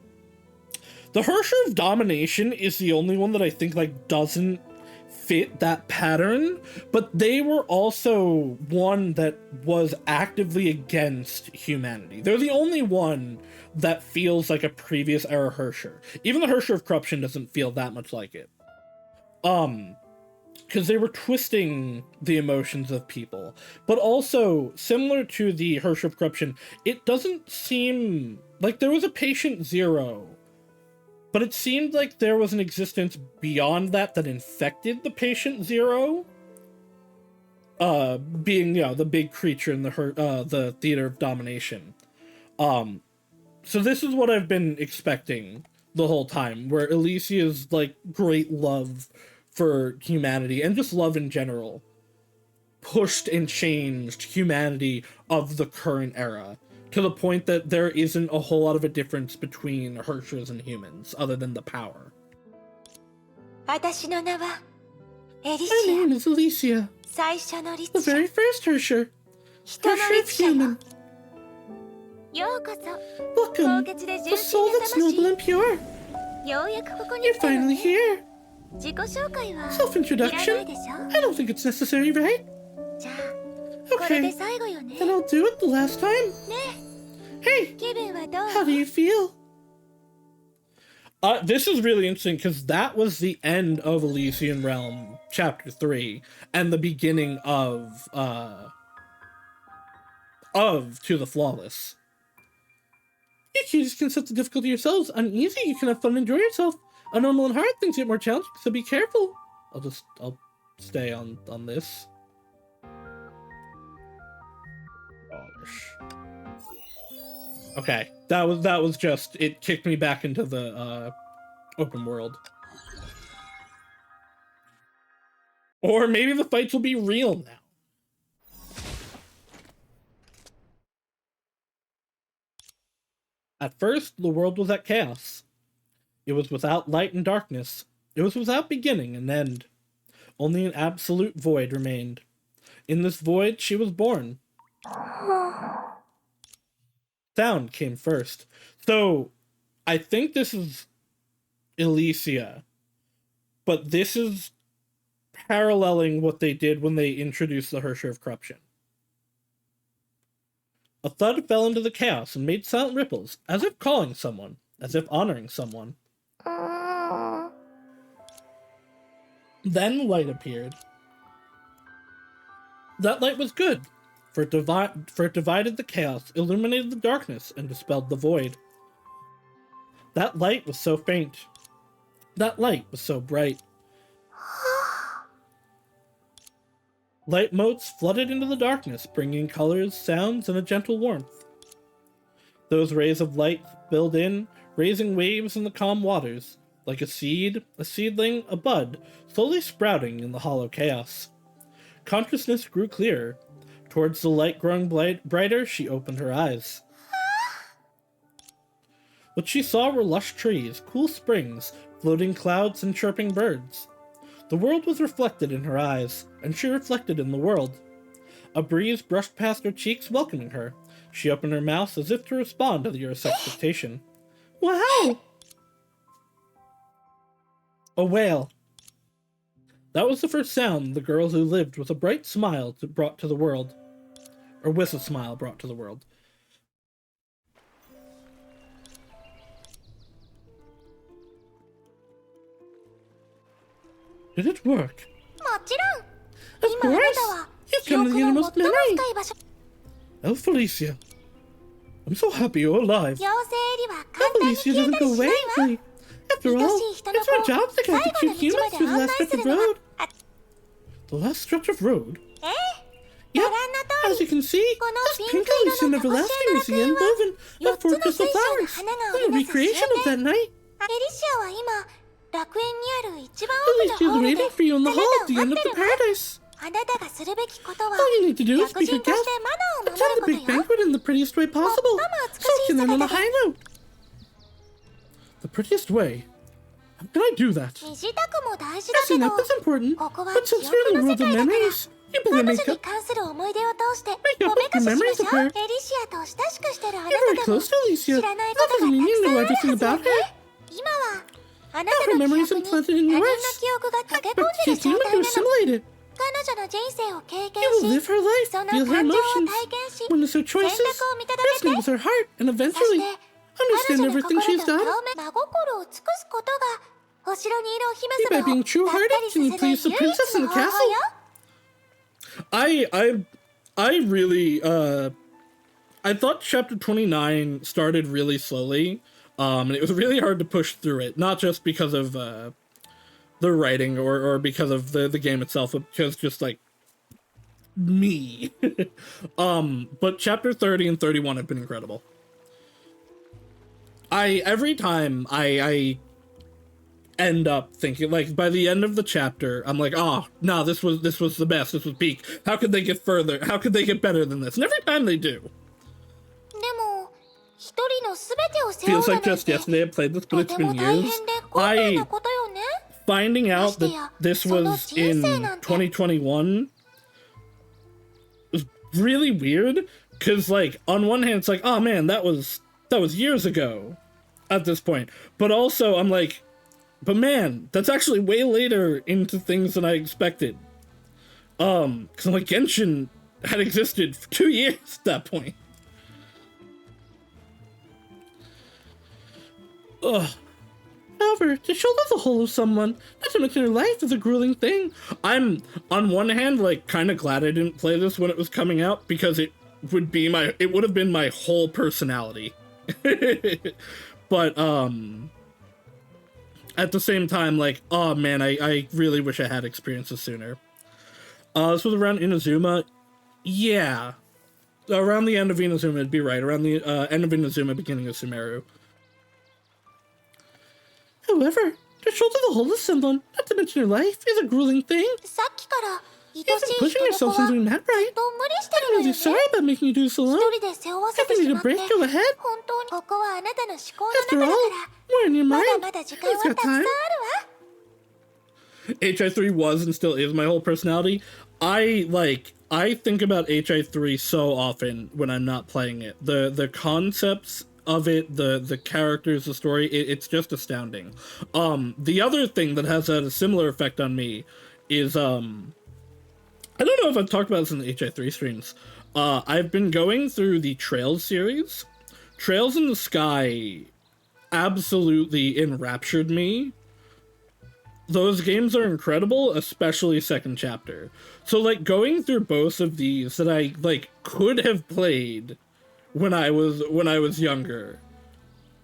Hersher of Domination is the only one that I think, like, doesn't fit that pattern, but they were also one that was actively against humanity. They're the only one that feels like a previous era Hersher. Even the Hersher of Corruption doesn't feel that much like it. Because they were twisting the emotions of people. But also, similar to the Hersher of Corruption, it doesn't seem like there was a patient zero, but it seemed like there was an existence beyond that that infected the patient zero. Being, you know, the big creature in the Theater of Domination. So this is what I've been expecting the whole time, where Alicia's, like, great love for humanity, and just love in general, pushed and changed humanity of the current era, to the point that there isn't a whole lot of a difference between Hershers and humans, other than the power. My name is Alicia, the very first Hersher. Hersher of human. Welcome, the soul that's noble and pure. You're finally here. Self-introduction? I don't think it's necessary, right? Okay, then I'll do it the last time. Hey, how do you feel? This is really interesting, because that was the end of Elysian Realm, Chapter 3, and the beginning of To the Flawless. You cuties can set the difficulty yourselves. Uneasy, you can have fun and enjoy yourself. Normal and hard things get more challenging, so be careful. I'll stay on this. Gosh. Okay, that was just, it kicked me back into the open world. Or maybe the fights will be real now. At first, the world was at chaos. It was without light and darkness. It was without beginning and end. Only an absolute void remained. In this void, she was born. Sound came first. So, I think this is Elysia. But this is paralleling what they did when they introduced the Hersher of Corruption. A thud fell into the chaos and made silent ripples, as if calling someone, as if honoring someone. Then light appeared. That light was good, for it divided the chaos, illuminated the darkness, and dispelled the void. That light was so faint. That light was so bright. Light motes flooded into the darkness, bringing colors, sounds, and a gentle warmth. Those rays of light spilled in, raising waves in the calm waters, like a seed, a seedling, a bud, slowly sprouting in the hollow chaos. Consciousness grew clearer. Towards the light growing brighter, she opened her eyes. What she saw were lush trees, cool springs, floating clouds, and chirping birds. The world was reflected in her eyes, and she reflected in the world. A breeze brushed past her cheeks, welcoming her. She opened her mouth as if to respond to the Earth's expectation. Wow! A whale. That was the first sound the girl who lived with a bright smile brought to the world. Or with a smile brought to the world. Did it work? Of course! You've come to the innermost memory! Oh, Felicia. I'm so happy you're alive. Oh, Felicia doesn't go away easily. After all, it's our job to guide the two humans through the last stretch of road. The last stretch of road? Yep, as you can see, this pink Elysian everlasting is the end woven of 4 crystal flowers, and the recreation of that night. Alicia's waiting for you in the hall at the end of the paradise. All you need to do is be her guest, attend the big banquet in the prettiest way possible, so you can end on a high note. The prettiest way? How can I do that? Yes, enough is important, but since we're in the world of memories, you better make up with your memories of her. You're very close to Alicia. That doesn't mean you know everything about her. あな Now た her の記 memory is 憶に implanted in 他人 yours. の記憶が溶け込ん But でる she's 状 human 態 to なの。 assimilate it. 彼女の人生を経験 You will し、 live her life, その feel her 感情を emotions, 体験し、 witness her 選 choices, 択を見届け resonate て、 with her heart, and そし eventually て understand 彼女に everything 心 she's と done. 共鳴、真心を尽くすことがお城にいるお姫 By 様を being がっか true-hearted, り can さ you せない please the 唯一 princess の in the 方法よ。 castle? I really I thought chapter 29 started really slowly, and it was really hard to push through it, not just because of the writing or because of the game itself, but because just like me. But chapter 30 and 31 have been incredible. Every time I end up thinking, like, by the end of the chapter, I'm like, oh no, this was the best, this was peak. How could they get further? How could they get better than this? And every time they do. でも、一人のすべてを背負 Feels うだ like なん just て yesterday I played this, but と it's ても been 大 years. 変で困難なことよね。 Finding out that this was in 2021 was really weird, because like on one hand it's like, oh man, that was years ago at this point, but also I'm like, but man, that's actually way later into things than I expected, because like Genshin had existed for 2 years at that point. Ugh. However, to shoulder the whole of someone, not to mention their life, is a grueling thing. I'm, on one hand, like, kind of glad I didn't play this when it was coming out, because it would have been my whole personality. But, at the same time, like, oh man, I really wish I had experienced this sooner. This was around Inazuma. Yeah. Around the end of Inazuma, it'd be right. Around the end of Inazuma, beginning of Sumeru. However, to shoulder the whole of someone, not to mention your life, is a grueling thing. さっきから愛 You've し been い pushing 人の子 yourself は since we met, ずっ right? と無理して I'm るのよ really ね。 sorry about making you do this 一 alone. 人で背負わせ If て you し need ま a って、 break, go ahead. 本当にここはあなたの思考の After 中だ all, から、 we're in your ま mind. だまだ時間 You've は got たくさんあ time. るわ。 HI3 was and still is my whole personality. I think about HI3 so often when I'm not playing it. The concepts of it, the characters, the story, it's just astounding. The other thing that has had a similar effect on me is, I don't know if I've talked about this in the HI3 streams. I've been going through the Trails series. Trails in the Sky absolutely enraptured me. Those games are incredible, especially second chapter. So, like, going through both of these that I, like, could have played when I was younger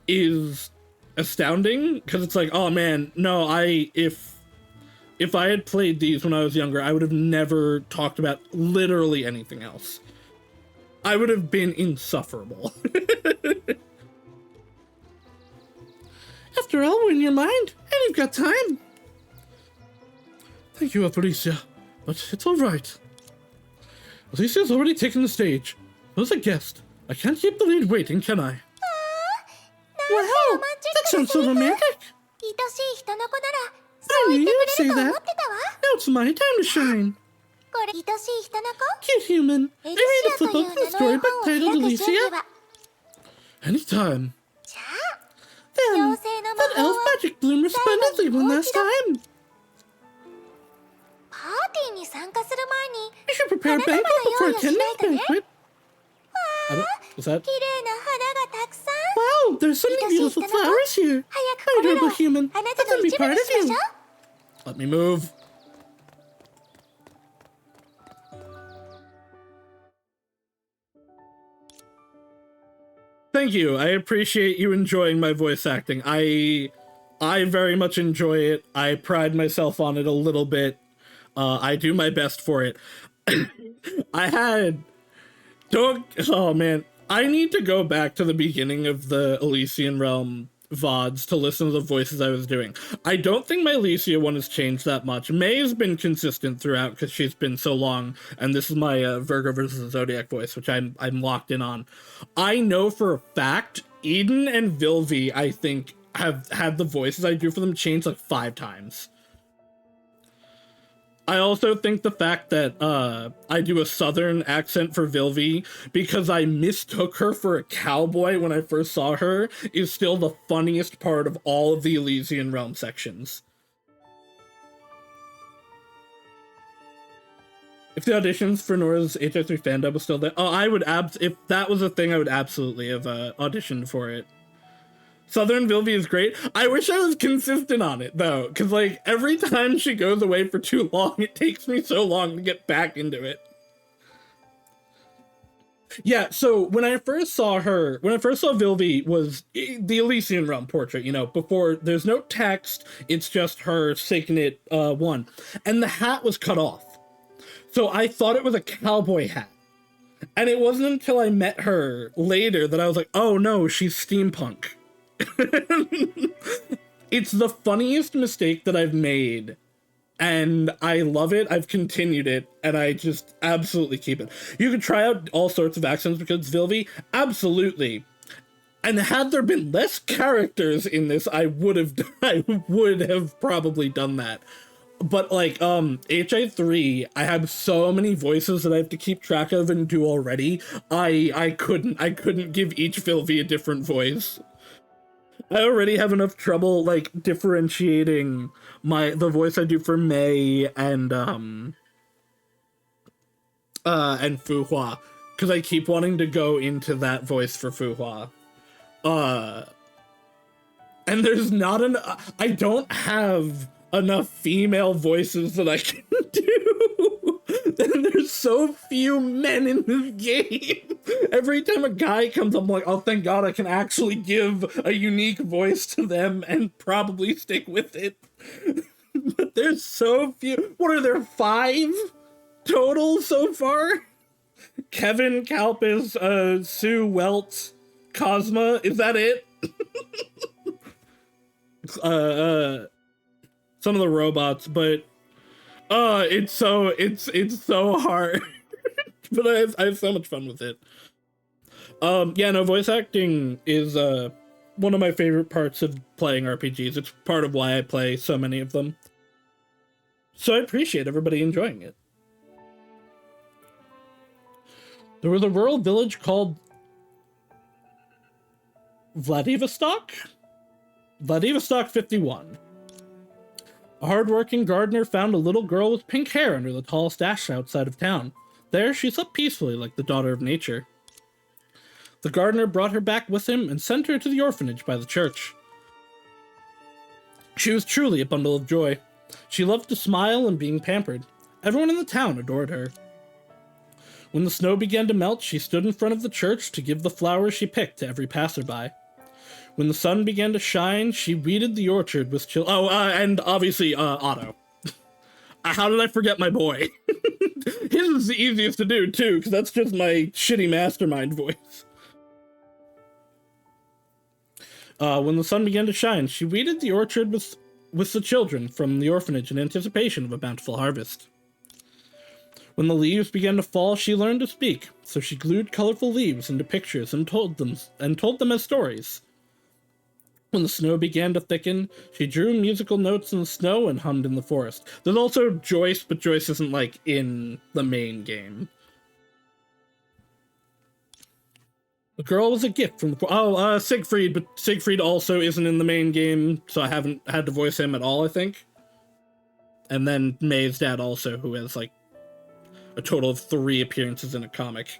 is astounding, because it's like, oh man, no, if I had played these when I was younger, I would have never talked about literally anything else. I would have been insufferable. After all, we're in your mind, and you've got time. Thank you, Alicia, but it's all right. Alicia's already taken the stage. As a guest, I can't keep the lead waiting, can I? Wow, that sounds so romantic. 愛しい人の子なら I そう knew 言って you'd く say れると思 that. ってたわ。 Now it's my time to shine. これ愛しい人の子 Cute human. エ I リ read シ a アと flip いう up the 名の絵 storybook 本を開 titled く準備 Alicia. は Anytime. じゃあ Then, 妖精の魔 that 法 elf は magic bloomed resplendently one last time. パーティーに参加する前に You should prepare a 花束 banquet の before 用意をし attending ない the とね。 banquet. I don't, is that? 綺麗な花がたくさん。 Wow, there's so many beautiful flowers here. 早く My これら adorable を human. あなた Let の them be 一部 part に of しましょ you. う。 Let me move. Thank you. I appreciate you enjoying my voice acting. I very much enjoy it. I pride myself on it a little bit. I do my best for it. Oh man. I need to go back to the beginning of the Elysian Realm VODs to listen to the voices I was doing. I don't think my Alicia one has changed that much. May has been consistent throughout because she's been so long, and this is my Virgo versus Zodiac voice, which I'm locked in on. I know for a fact Eden and Vilvi, I think, have had the voices I do for them changed like 5 times. I also think the fact that I do a southern accent for Vilvi because I mistook her for a cowboy when I first saw her is still the funniest part of all of the Elysian Realm sections. If the auditions for Nora's HI3 fandom was still there, I would if that was a thing, I would absolutely have auditioned for it. Southern Vilvi is great. I wish I was consistent on it, though, because, like, every time she goes away for too long, it takes me so long to get back into it. Yeah, so when I first saw Vilvi was the Elysian Realm portrait, you know, before, there's no text, it's just her Signet 1, and the hat was cut off. So I thought it was a cowboy hat. And it wasn't until I met her later that I was like, oh no, she's steampunk. It's the funniest mistake that I've made. And I love it. I've continued it. And I just absolutely keep it. You can try out all sorts of accents because Vilvi. Absolutely. And had there been less characters in this, I would have probably done that. But, like, HI3, I have so many voices that I have to keep track of and do already. I couldn't give each Vilvi a different voice. I already have enough trouble, like, differentiating the voice I do for Mei and Fuhua, because I keep wanting to go into that voice for Fuhua. And there's not I don't have enough female voices that I can do. And there's so few men in this game. Every time a guy comes up, I'm like, oh, thank God I can actually give a unique voice to them and probably stick with it. But there's so few. What are there, 5 total so far? Kevin, Kalpis, Sue, Welt, Cosma, is that it? Some of the robots, but it's so hard. But I have so much fun with it. Yeah, no, voice acting is one of my favorite parts of playing RPGs. It's part of why I play so many of them. So I appreciate everybody enjoying it. There was a rural village called Vladivostok 51. A hard-working gardener found a little girl with pink hair under the tallest ash outside of town. There, she slept peacefully like the daughter of nature. The gardener brought her back with him and sent her to the orphanage by the church. She was truly a bundle of joy. She loved to smile and being pampered. Everyone in the town adored her. When the snow began to melt, she stood in front of the church to give the flowers she picked to every passerby. When the sun began to shine, she weeded the orchard with and obviously, Otto. How did I forget my boy? His is the easiest to do, too, because that's just my shitty mastermind voice. When the sun began to shine, she weeded the orchard with the children from the orphanage in anticipation of a bountiful harvest. When the leaves began to fall, she learned to speak, so she glued colorful leaves into pictures and told them as stories. When the snow began to thicken, she drew musical notes in the snow and hummed in the forest. There's also Joyce, but Joyce isn't, like, in the main game. The girl was a gift from the... Siegfried, but Siegfried also isn't in the main game, so I haven't had to voice him at all, I think. And then May's dad also, who has, like, a total of 3 appearances in a comic.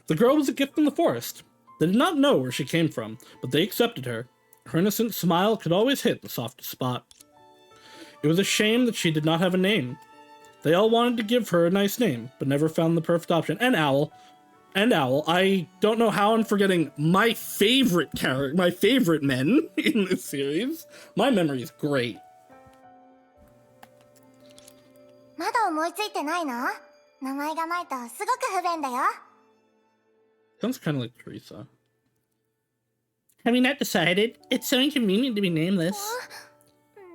The girl was a gift from the forest. They did not know where she came from, but they accepted her. Her innocent smile could always hit the softest spot. It was a shame that she did not have a name. They all wanted to give her a nice name, but never found the perfect option. And Owl. I don't know how I'm forgetting my favorite character, my favorite men in this series. My memory is great. まだ思いついてないの？名前がないとすごく不便だよ。 Sounds kind of like Teresa. Have you not decided? It's so inconvenient to be nameless.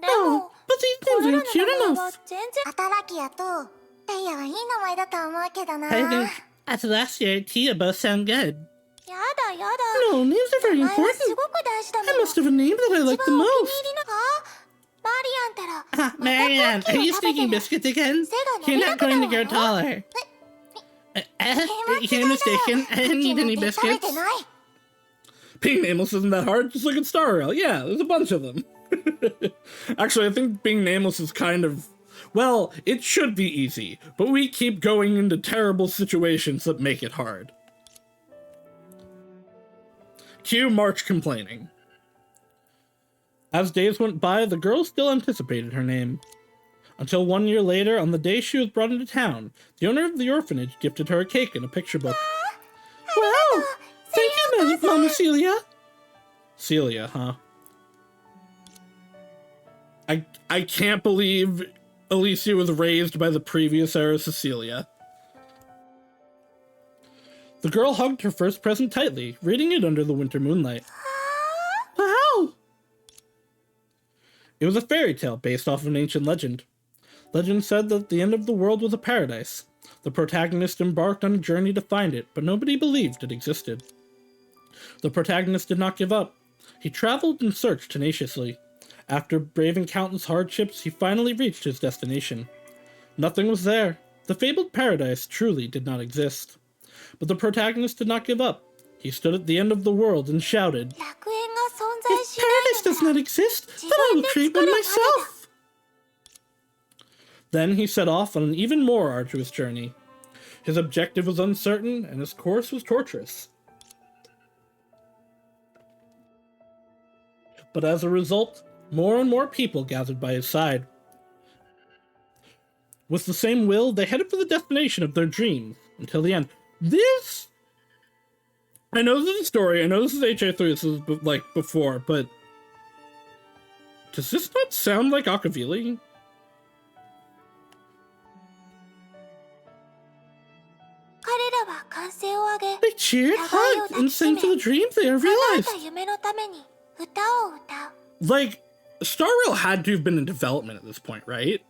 Oh, but these names are cute enough. 働きやとTheyreはいい名前だと思うけどな。 I think after last year, Tia both sound good. やだやだ。 No, names are very 名前は important. すごく大事だもん。 I must have a name that I like the most. バ Marianne, are you sneaking biscuits again? You're not going to grow taller. You're mistaken. I didn't eat any biscuits. Being nameless isn't that hard, just look at Star Rail. Yeah, there's a bunch of them. Actually, I think being nameless is kind of... Well, it should be easy, but we keep going into terrible situations that make it hard. Cue March complaining. As days went by, the girl still anticipated her name. Until 1 year later, on the day she was brought into town, the owner of the orphanage gifted her a cake and a picture book. Wow! Thank you, Mama Celia! Celia, huh? I can't believe Alicia was raised by the previous era Cecilia. The girl hugged her first present tightly, reading it under the winter moonlight. Wow! It was a fairy tale based off of an ancient legend. Legend said that the end of the world was a paradise. The protagonist embarked on a journey to find it, but nobody believed it existed. The protagonist did not give up. He traveled and searched tenaciously. After braving countless hardships, he finally reached his destination. Nothing was there. The fabled paradise truly did not exist. But the protagonist did not give up. He stood at the end of the world and shouted, "If paradise does not exist, then I will create one myself!" Then he set off on an even more arduous journey. His objective was uncertain, and his course was torturous. But as a result, more and more people gathered by his side. With the same will, they headed for the destination of their dreams, until the end. This... I know this is a story, I know this is HA3, this is like before, but... Does this not sound like Akavili? They cheered, hugged, and sang to the dreams they have realized. Like, Star Rail had to have been in development at this point, right?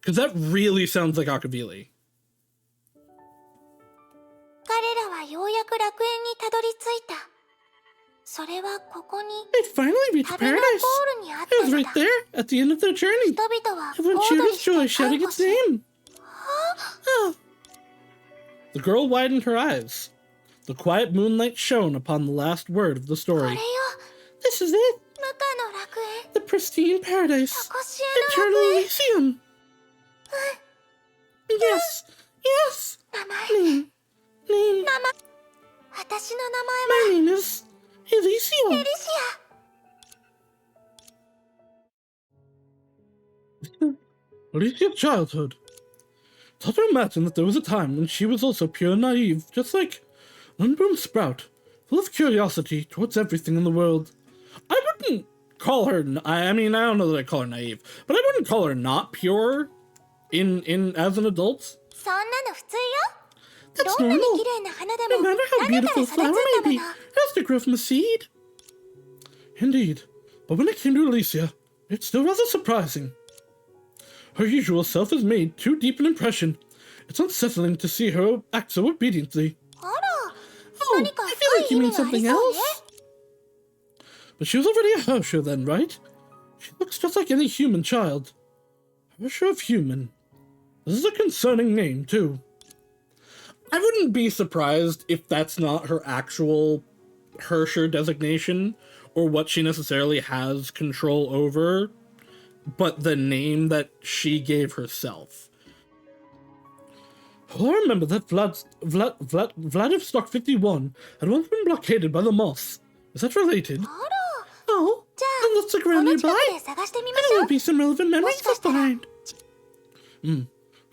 Because that really sounds like Akavili. They'd finally reached paradise. It was right there, at the end of their journey. Everyone cheered with joy, shouting its name. Oh. The girl widened her eyes. The quiet moonlight shone upon the last word of the story. This is it. The pristine paradise. Eternal Elysium. Yes. Yes. Name. My name is Elysium. Alicia's childhood. Taught her imagine that there was a time when she was also pure and naive, just like an unboomed sprout, full of curiosity towards everything in the world. I wouldn't call her, I mean, I don't know that I call her naive, but I wouldn't call her not pure in as an adult. That's normal. No matter how beautiful a flower may be, it has to grow from a seed. Indeed, but when it came to Alicia, it's still rather surprising. Her usual self has made too deep an impression. It's unsettling to see her act so obediently. Oh, I feel like you mean something else. But she was already a Hersher then, right? She looks just like any human child. Hersher of human. This is a concerning name, too. I wouldn't be surprised if that's not her actual Hersher designation, or what she necessarily has control over, but the name that she gave herself. Oh, I remember that Vladivostok 51 had once been blockaded by the moss. Is that related? Oh, then let's look around nearby. Maybe there'll be some relevant memories left behind.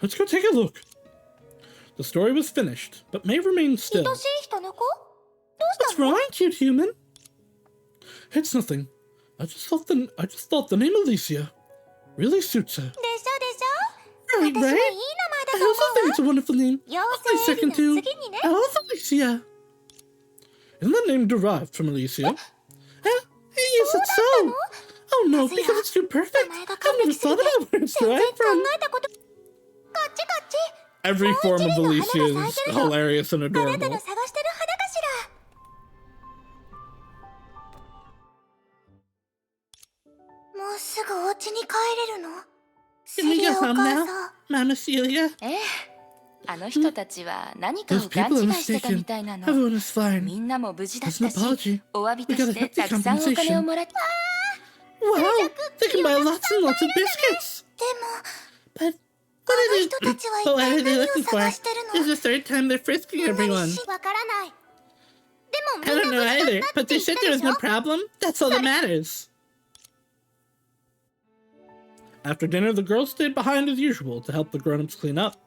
Let's go take a look. The story was finished, but may remain still. What's wrong, cute human? It's nothing. I just thought the name Alicia really suits her. Right? I also think it's a wonderful name. My second to I love Alicia. Isn't that name derived from Alicia? Yes, it's so. Oh no, because it's too perfect. I've never thought about where it's derived from. Every form of Alicia is hilarious and adorable. now, Mama Celia? あの人たちは何かを Those 勘 people 違 are いしてた mistaken. みたいなの。 Everyone is fine. みんなも無事だっ As an たし、 apology, お詫びと we gotta して help the たくさんお金をもらって。 Wow, they can buy lots and lots of biscuits. でも But あ what の are 人たちは they? 一 What 体 are they 何を looking for? 探してる This の？ is the third time they're frisking everyone. わからない。で I も don't みん know な無事 either, だったっ but て they 言った said で there was しょ？ no problem. That's all that matters. After dinner, the girls stayed behind as usual to help the grown-ups clean up.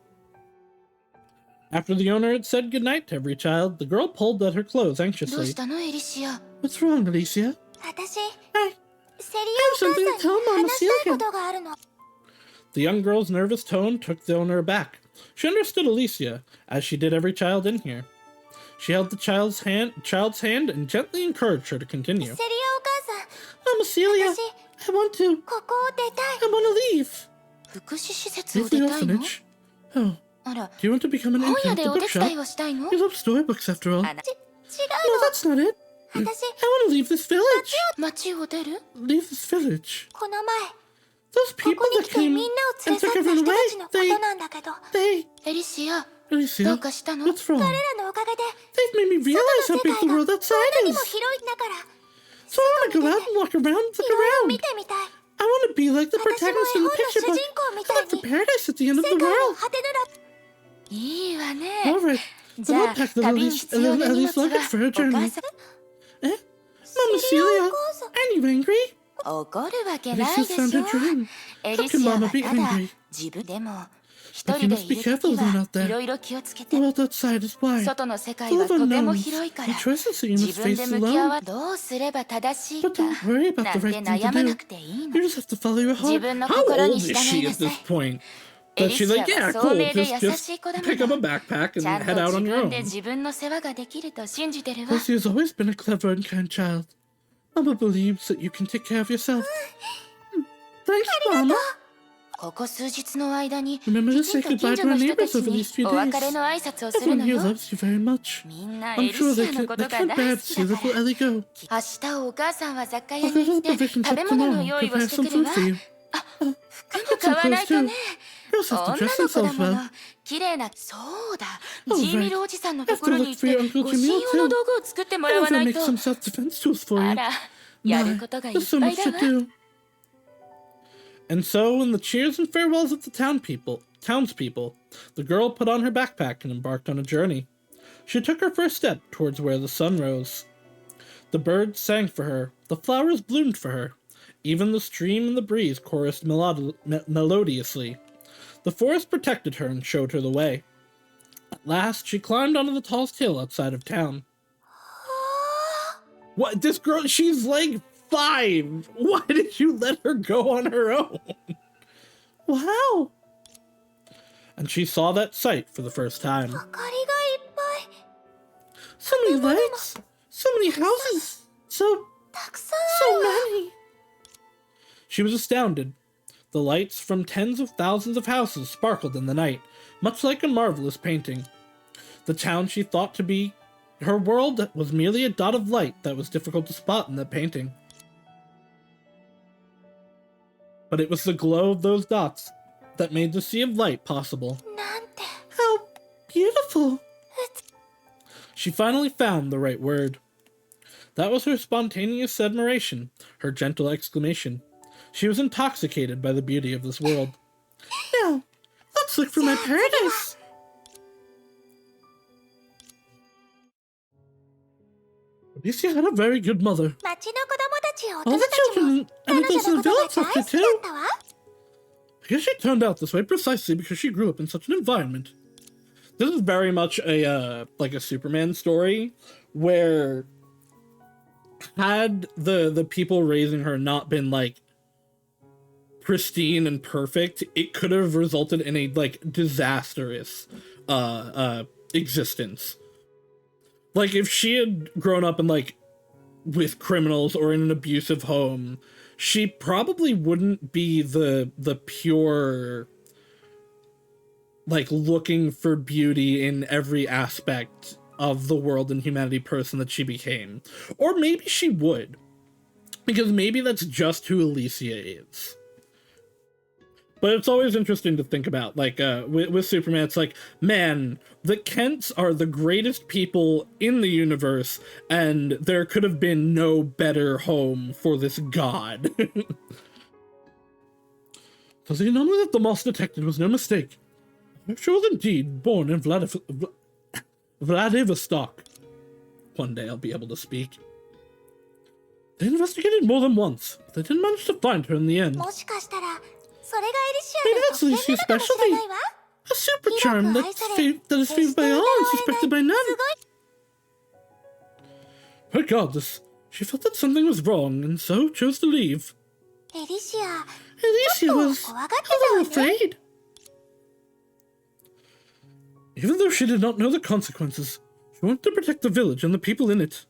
After the owner had said goodnight to every child, the girl pulled at her clothes どう anxiously. したのエリシア？ What's wrong, Alicia? 私、 Hey, セリ I have アお something 母 to さん tell に Mama 話したいこ Celia. とがあるの。 The young girl's nervous tone took the owner aback. She understood Alicia, as she did every child in here. She held the child's hand and gently encouraged her to continue. セリアお母さん、 Mama Celia, 私、 I want to. ここを出たい。 I want to leave. 福祉施設を Leave 出 the たいの？ orphanage. Oh, あら、 do you want to become an 本 intern 屋 at で the お手 bookshop? 伝いをしたいの？ You love storybooks after all. あら、違 No, うの。 that's not it. 私、 I want to leave this village. 町を出る？ Leave this village. この前、 Those こ people こに that 来て came みんなを and 連れ去 took った everyone 人 away, たちのことなんだけど、 they... エリシア、 Alicia, どうかしたの？ what's wrong? 彼らのおかげで、 They've made me 外 realize の how 世 big 界 the が world こん outside なにも is. 広いんだから、 So I want to go out and walk around, look いろいろ around. 見てみたい。 I want to be like the 私も protagonist 絵 in 本 the の picture 主 book. 人公み I たい left for に、 paradise at the end of 世 the 界の world. 果てぬら、いいわね。 All right, じ then ゃ I'll あ、 pack the 旅に least, 必要な at 荷 least 物 luggage for は a お母 journey. さん。 Eh? セ Mama リアお Celia, 母さん。 are you angry? 怒るわけない This で is しょ。 sound a dream. エ How リ can シア Mama は be ただ angry? 自分でも一 But 人 you で must い be る careful とき alone は out there. いろいろ気をつけ The て。 world outside is wide, 外の世界 full は of とても unknowns 広いか and ら、 choices that you 自 must 分 face で向き合 alone. わどうすれば正しい But か don't worry about な the んて right thing 悩 to まな do. くていい You の。 just have to follow your 自 heart. 分の How 心 old に is 従 she いな at さ this い。 point? エ But リ she's シア like, は yeah, 聡 cool. 明で優 Just しい子だも pick up a の。 backpack ち and ゃんと head out 自 on your 分で own. 自分の世話ができると信じてるわ。 Lucy has always been a clever and kind child. Mama believes that you can take care of yourself. Thanks, Mama. ここ数日の間に、き Remember to ち say んと goodbye 近 to 所の our 人た neighbors ち over に these few お別れの days. 挨拶をする Everyone の here よ。 loves you very much. みんなエ I'm リ sure シ they アの can't, こ they とが can't 大 bear 好 to き see だか little ら。 Ellie go. 明日お母さんは雑貨屋 I'll に go 行 to っ the て provision 食 shop べ物 tomorrow の and 用意を prepare して some くる food わ。 for you. 服も Some 買わ clothes ないと too. ね。 Girls have to 女 dress の子だ themselves も well. の。綺麗な、そうだ。 Oh, ジーミル right. おじさんのところに行っ I have to look for て、 your Uncle 護身 Jamil 用の too. 道具を作ってもら I わ have な to い make と。 some self-defense tools for あ you. ら、やる My, ことがいっ there's so ぱい much だ to わ。 do. And so, in the cheers and farewells of the townspeople, the girl put on her backpack and embarked on a journey. She took her first step towards where the sun rose. The birds sang for her, the flowers bloomed for her. Even the stream and the breeze chorused melodiously. The forest protected her and showed her the way. At last, she climbed onto the tallest hill outside of town. What? This girl, she's like 5. Why did you let her go on her own? Wow. And she saw that sight for the first time. 明かりがいっぱい。 So many lights, so many houses, so たくさんあるわ。 many. She was astounded. The lights from tens of thousands of houses sparkled in the night, much like a marvelous painting. The town she thought to be her world was merely a dot of light that was difficult to spot in the painting. But it was the glow of those dots that made the sea of light possible. なんて。 How beautiful! She finally found the right word. That was her spontaneous admiration, her gentle exclamation. She was intoxicated by the beauty of this world. Now, let's look for my paradise! Alicia had a very good mother. 町の子供たちや大 All 人 the たちも children and 彼女 adults の in こ the とが village 大 loved 好 her きだ too. ったわ。 I guess she turned out this way precisely because she grew up in such an environment. This is very much a like a Superman story where had the people raising her not been like pristine and perfect, it could have resulted in a like disastrous existence. Like if she had grown up in like with criminals or in an abusive home, she probably wouldn't be the pure like looking for beauty in every aspect of the world and humanity person that she became. Or maybe she would, because maybe that's just who Alicia is. But it's always interesting to think about, like, with Superman, it's like, man, the Kents are the greatest people in the universe, and there could have been no better home for this god. Does he know that the moss detected was no mistake? She was indeed born in Vladivostok. One day I'll be able to speak. They investigated more than once, but they didn't manage to find her in the end. Maybe that's Alicia's specialty. A super charm that is favored by all and suspected by none. Regardless, she felt that something was wrong and so chose to leave. Alicia was a little afraid. Even though she did not know the consequences, she wanted to protect the village and the people in it.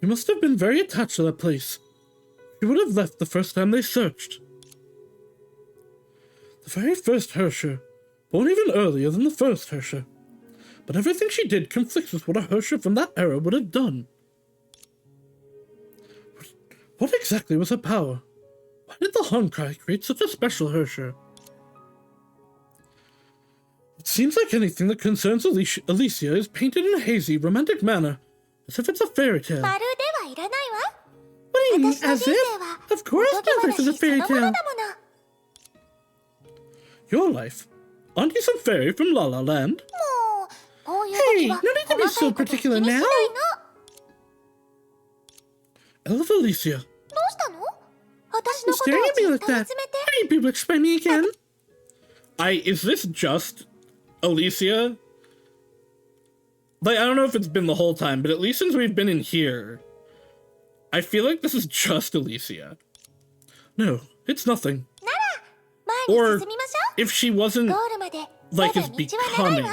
She must have been very attached to that place. She would have left the first time they searched. The very first Hersher, born even earlier than the first Hersher. But everything she did conflicts with what a Hersher from that era would have done. What exactly was her power? Why did the Honkai create such a special Hersher? It seems like anything that concerns Alicia is painted in a hazy, romantic manner, as if it's a fairy tale. What do you mean, as if? Of course my life is a fairy tale. Your life? Aren't you some fairy from La La Land? Hey, no need to be so particular now. I love Alicia. You're staring at me like that. How do you people explain me again? Is this just Alicia? Like, I don't know if it's been the whole time, but at least since we've been in here, I feel like this is just Alicia. No, it's nothing. Or if she wasn't, like, is becoming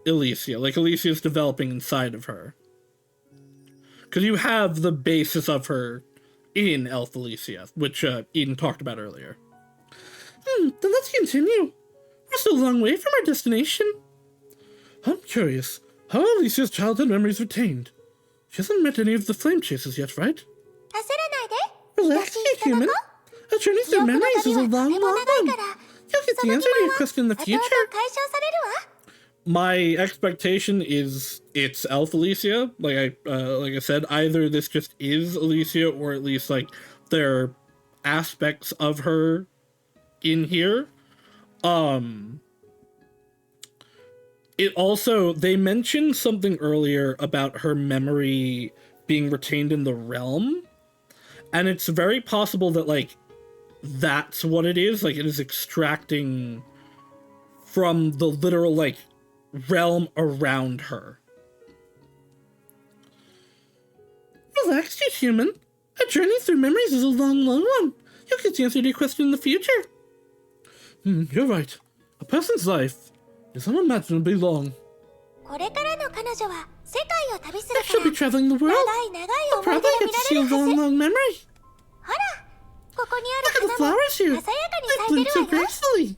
Alicia, like Alicia's developing inside of her. Because you have the basis of her in Elf Alicia, which Eden talked about earlier. Then let's continue. We're still a long way from our destination. I'm curious, how are Alicia's childhood memories retained? She hasn't met any of the flame chasers yet, right? Relax, you human. A journey through memories is a long, long one. You'll get the answer to your question in the future. My expectation is it's Elf Alicia. Like I said, either this just is Alicia, or at least like there are aspects of her in here. It also, they mentioned something earlier about her memory being retained in the realm, and it's very possible that like that's what it is. Like it is extracting from the literal like realm around her. Relax, you human. A journey through memories is a long, long one. You'll get the answer to your question in the future. You're right. A person's life is unimaginably long. If she'll be traveling the world, I'll probably get to see a long, long memory. Look at the flowers here. They bloom so gracefully.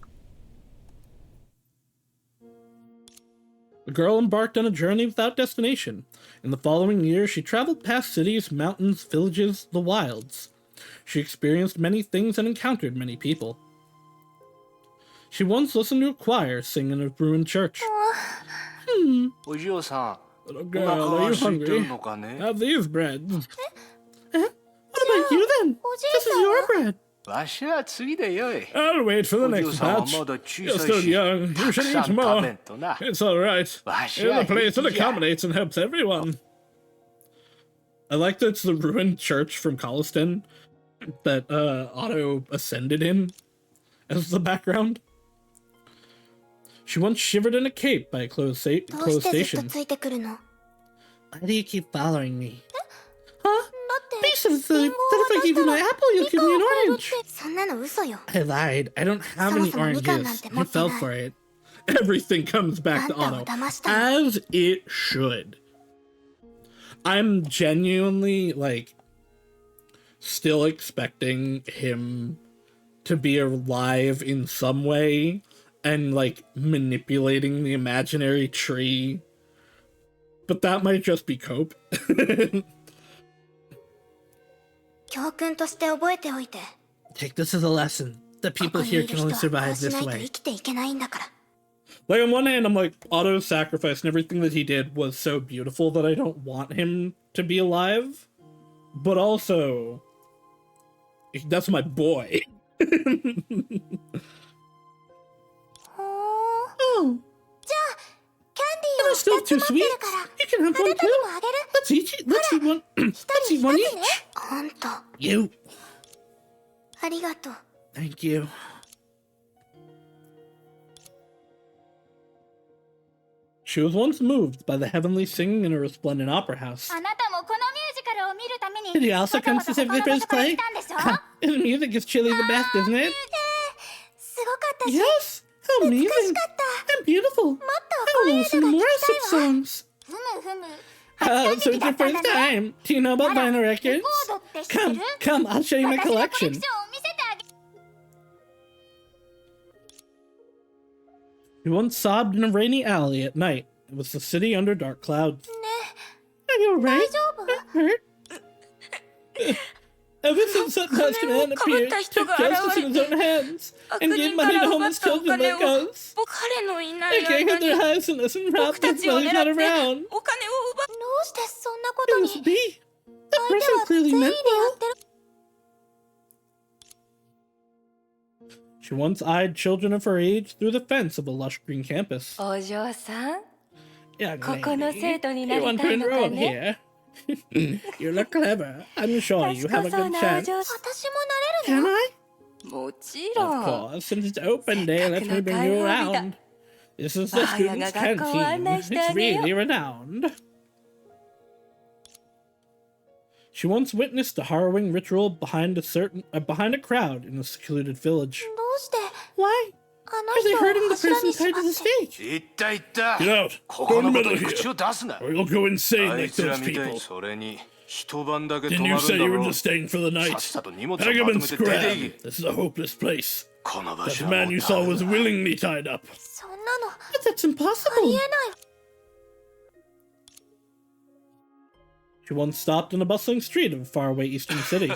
The girl embarked on a journey without destination. In the following year, she traveled past cities, mountains, villages, the wilds. She experienced many things and encountered many people. She once listened to a choir sing in a ruined church. Little girl, are you hungry? Have these breads. What about you then? This is your bread. I'll wait for the next batch. You're still young. You should eat more. It's alright. You're the place that accommodates and helps everyone. I like that it's the ruined church from Colliston that Otto ascended in as the background. She once shivered in a cape by a closed station. Why do you keep following me? Huh? He said that if I give you my apple, you'll give me an orange. I lied. I don't have any oranges. You fell for it. Everything comes back to Otto. As it should. I'm genuinely, like, still expecting him to be alive in some way and, like, manipulating the imaginary tree. But that might just be cope. Take this as a lesson. the people here can only survive this way. 生きていけないんだから。 Like, on one hand, I'm like, Otto's sacrifice and everything that he did was so beautiful that I don't want him to be alive. But also, that's my boy. Oh. じゃあ、キャンディー They're を still 2つ too 持って sweet. るから、 You can have あ one なた too. にもあげる。 Let's eat one. Let's eat one 一 each. 人ね。ほんと。You. ありがとう。 Thank you. She was once moved by the heavenly singing in a resplendent opera house. あなたもこのミュージカルを見るために Did you also come わざわざ specifically 他 for の this 場所から play? 来たんでしょ His music is truly the best, isn't it? すごかったし、 Yes. How amazing. 美しかった。 And beautiful. もっと I こういう will listen の more が of 聞きたい such わ。 songs. ふむふむ Oh, so it's your だったん first だね time. Do you know about あら vinyl レ records? コードって知ってる Come, I'll show you my 私のコレク collection. ションを見せてあげ He once sobbed in a rainy alley at night. It was the city under dark clouds. ね Are you 大 alright? 丈夫？ Hurt? Ever since that masked man appeared, took justice in his own hands, and gave money to homeless children like us. 彼のいな They い can't 間 get their に hyacinthus and robbed 僕た them ちを while he's 狙 not って around. お金を奪っどうしてそんなこと It に？ was me. That 相手 person は clearly 善意で meant や well. ってる。 She once eyed children of her age through the fence of a lush green campus. お嬢さん Young ここの lady, 生徒にな you り want た to いのか enroll ね here? You look clever. I'm sure you have a 賢そう good なお chance. 嬢さ私もなれ Can るの？ I? んもちろ Of ん course, since it's open day, let me bring you around. This is the student's canteen. It's really renowned. She once witnessed a harrowing ritual behind a crowd in a secluded village. どうして Why? あの Are they 人を hurting the 柱 person に tied 縛 to the って stage? 言った言った。 Get out! ここ Go in の the こと middle に口 here, を出すな。 or you'll go insane あい like つら those みたい people. それに一晩だけ泊 Didn't ま you る say んだ you were ろう。 just staying for the さっ night? さと荷物を Pack 'em まと and めて出て scram. いけ。 This is a hopeless place. この場 That 所は man も you う saw ダメ was だ。 willingly tied up. そんなの But that's あり impossible. えない。 She once stopped in a bustling street of a faraway eastern city.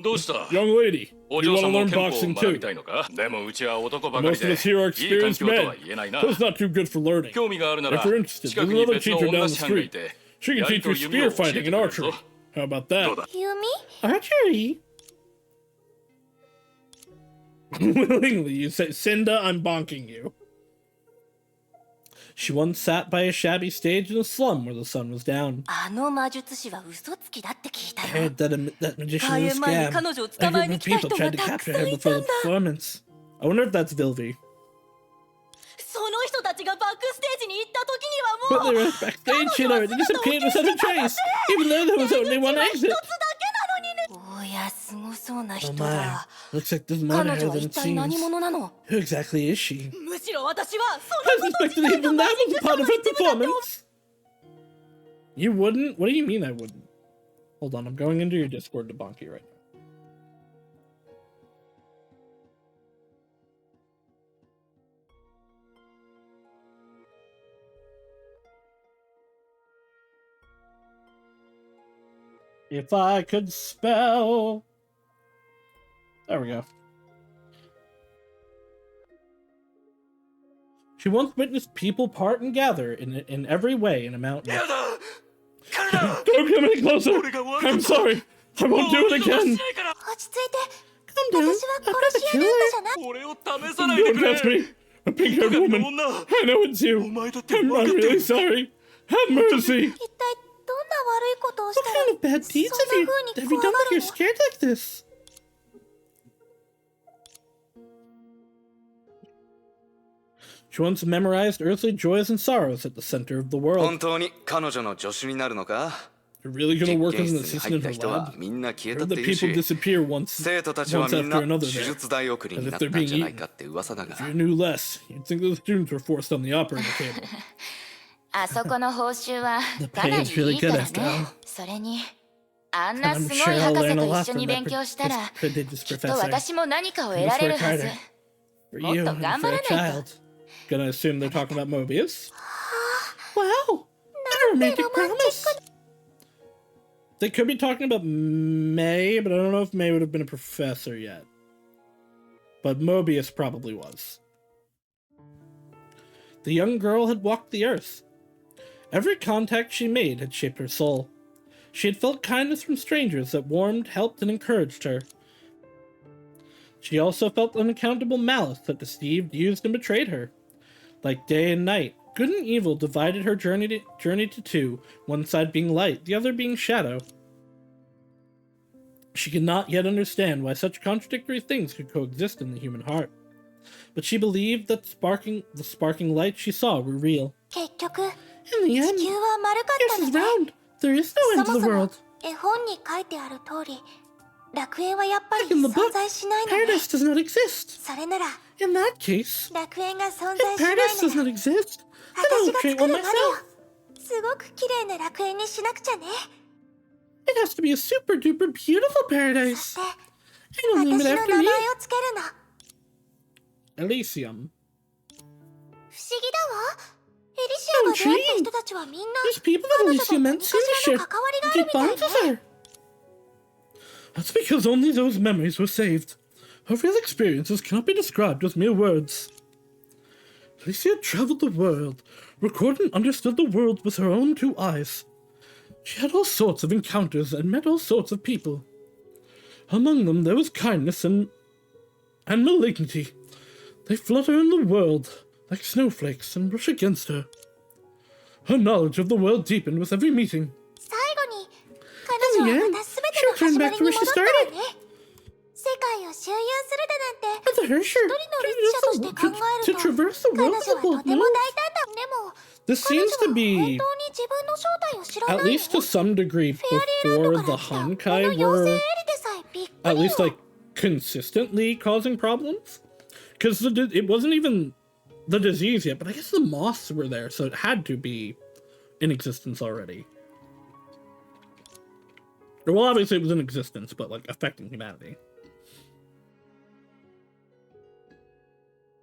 どうした Young lady, お you 嬢さ want ん to も learn 憲法を boxing 学び too? たいのかでもうちは男ばかり Most of で us here are いい環 experienced 境とは men, 言えないな so it's not too good for learning. 興味があるな If ら you're interested, 近 there's くに another 別の teacher 女 down the 師範がい street. て She can やり teach と you 弓を spear 教え fighting て and くれるぞ archery. How about ど that? うだ 弓？ Archery? Willingly, you say, Cinda, I'm bonking you. She once sat by a shabby stage in a slum where the sun was down. あの魔術師は嘘つきだって聞いた I よ heard that magician 開 was a 演前に scam. 彼女を A 捕ま group えに of 来た people 人 tried が to たく capture さん her いた before ん the だ performance. I wonder if that's Vilvi. その人たちがバックステージに行った時 But に they はもう were backstage, she'd already disappeared without a trace, even though there was only one exit. おやすごそうな Oh 人 my, だ looks like there's more 彼 to her 女は than 一 it 体何 seems. 者なの Who exactly is she? むしろ私は I suspected even that was a part of her performance. You wouldn't? What do you mean I wouldn't? Hold on, I'm going into your Discord to bonk you right now. If I could spell. There we go. She once witnessed people part and gather in every way in a mountain. やだ。彼だ。 Don't come any closer! I'm sorry! I won't do it again! 落ち着いて。 Calm down. 私は I'm not 殺 the し屋なんだじゃ killer. ない 俺を試さないで Don't くれ。 touch me! A pink-haired woman! I know it's you! お前だって I'm 分かって really る。 sorry! Have mercy! 一体どんな悪いことをし What たら kind of bad deeds そん have な you 風に have you 怖 done が that る you're の？ scared like this? She once memorized earthly joys and sorrows at the center of the 本 world. 当に彼女の助手になるのか？ You're really 実 gonna work 験 as an 室に assistant 入っ in た her 人は lab? みんな消えた Heard って that 言う people し、 disappear once 生徒たちは after みんな another 手 there. 術代送りになったんじゃないかって噂だが If。you knew less, you'd think those students were forced on the operating table. あそこの報酬は The か pay な is り really いいか good ら after ね all. それにあん And なす I'm ごい sure I'll 博 learn 士 a と lot 一緒 from に that 勉強したら prodigious きっと professor. 私も何かを I 得ら must れる work はず harder. For もっ you と and 頑 for 張 a らないと child. Gonna assume they're talking about Mobius. Wow! A romantic promise! They could be talking about May, but I don't know if May would have been a professor yet. but Mobius probably was. The young girl had walked the earth. Every contact she made had shaped her soul. She had felt kindness from strangers that warmed, helped, and encouraged her. She also felt unaccountable malice that deceived, used, and betrayed her. Like day and night, good and evil divided her journey to two, one side being light, the other being shadow. She could not yet understand why such contradictory things could coexist in the human heart. But she believed that the sparking lights she saw were real. In the end, this is round. There is no end to the world. Like in the book, paradise does not exist. In that case, if paradise does not exist, then I will create one myself. It has to be a super duper beautiful paradise. And will name it after me. Elysium. So intriguing. These people at Elysium meant seem to share deep bonds with her. That's because only those memories were saved. Her real experiences cannot be described with mere words. Alicia traveled the world, recorded and understood the world with her own two eyes. She had all sorts of encounters and met all sorts of people. Among them there was kindness and malignity. They flutter in the world like snowflakes and brush against her. Her knowledge of the world deepened with every meeting. In the end, she returned back to where she started. But the Hersher to traverse the world as a whole move. This seems to be, at least to some degree, before the Honkai were, at least like, consistently causing problems. Because it wasn't even the disease yet, but I guess the moths were there, so it had to be in existence already. Well, obviously it was in existence, but like affecting humanity.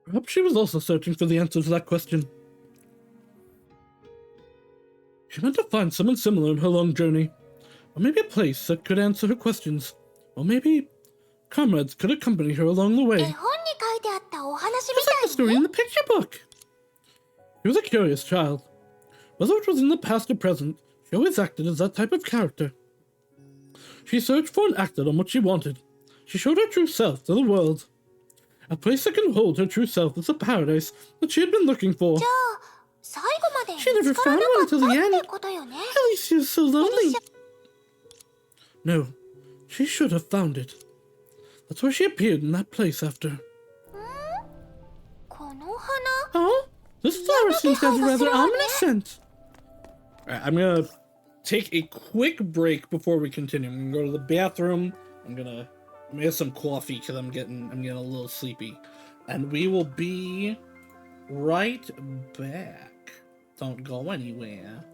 Perhaps she was also searching for the answer to that question. She meant to find someone similar in her long journey, or maybe a place that could answer her questions, or maybe comrades could accompany her along the way. Just like the story in the picture book. She was a curious child. Whether it was in the past or present, she always acted as that type of character. She searched for and acted on what she wanted. She showed her true self to the world. A place that can hold her true self is a paradise that she had been looking for. She never found one until the end. At least she was so lonely. No, she should have found it. That's why she appeared in that place after. Oh, this flower seems to have a rather ominous scent. Alright, I'm gonna take a quick break before we continue. I'm gonna go to the bathroom. I'm gonna make some coffee because I'm getting a little sleepy. And we will be right back. Don't go anywhere.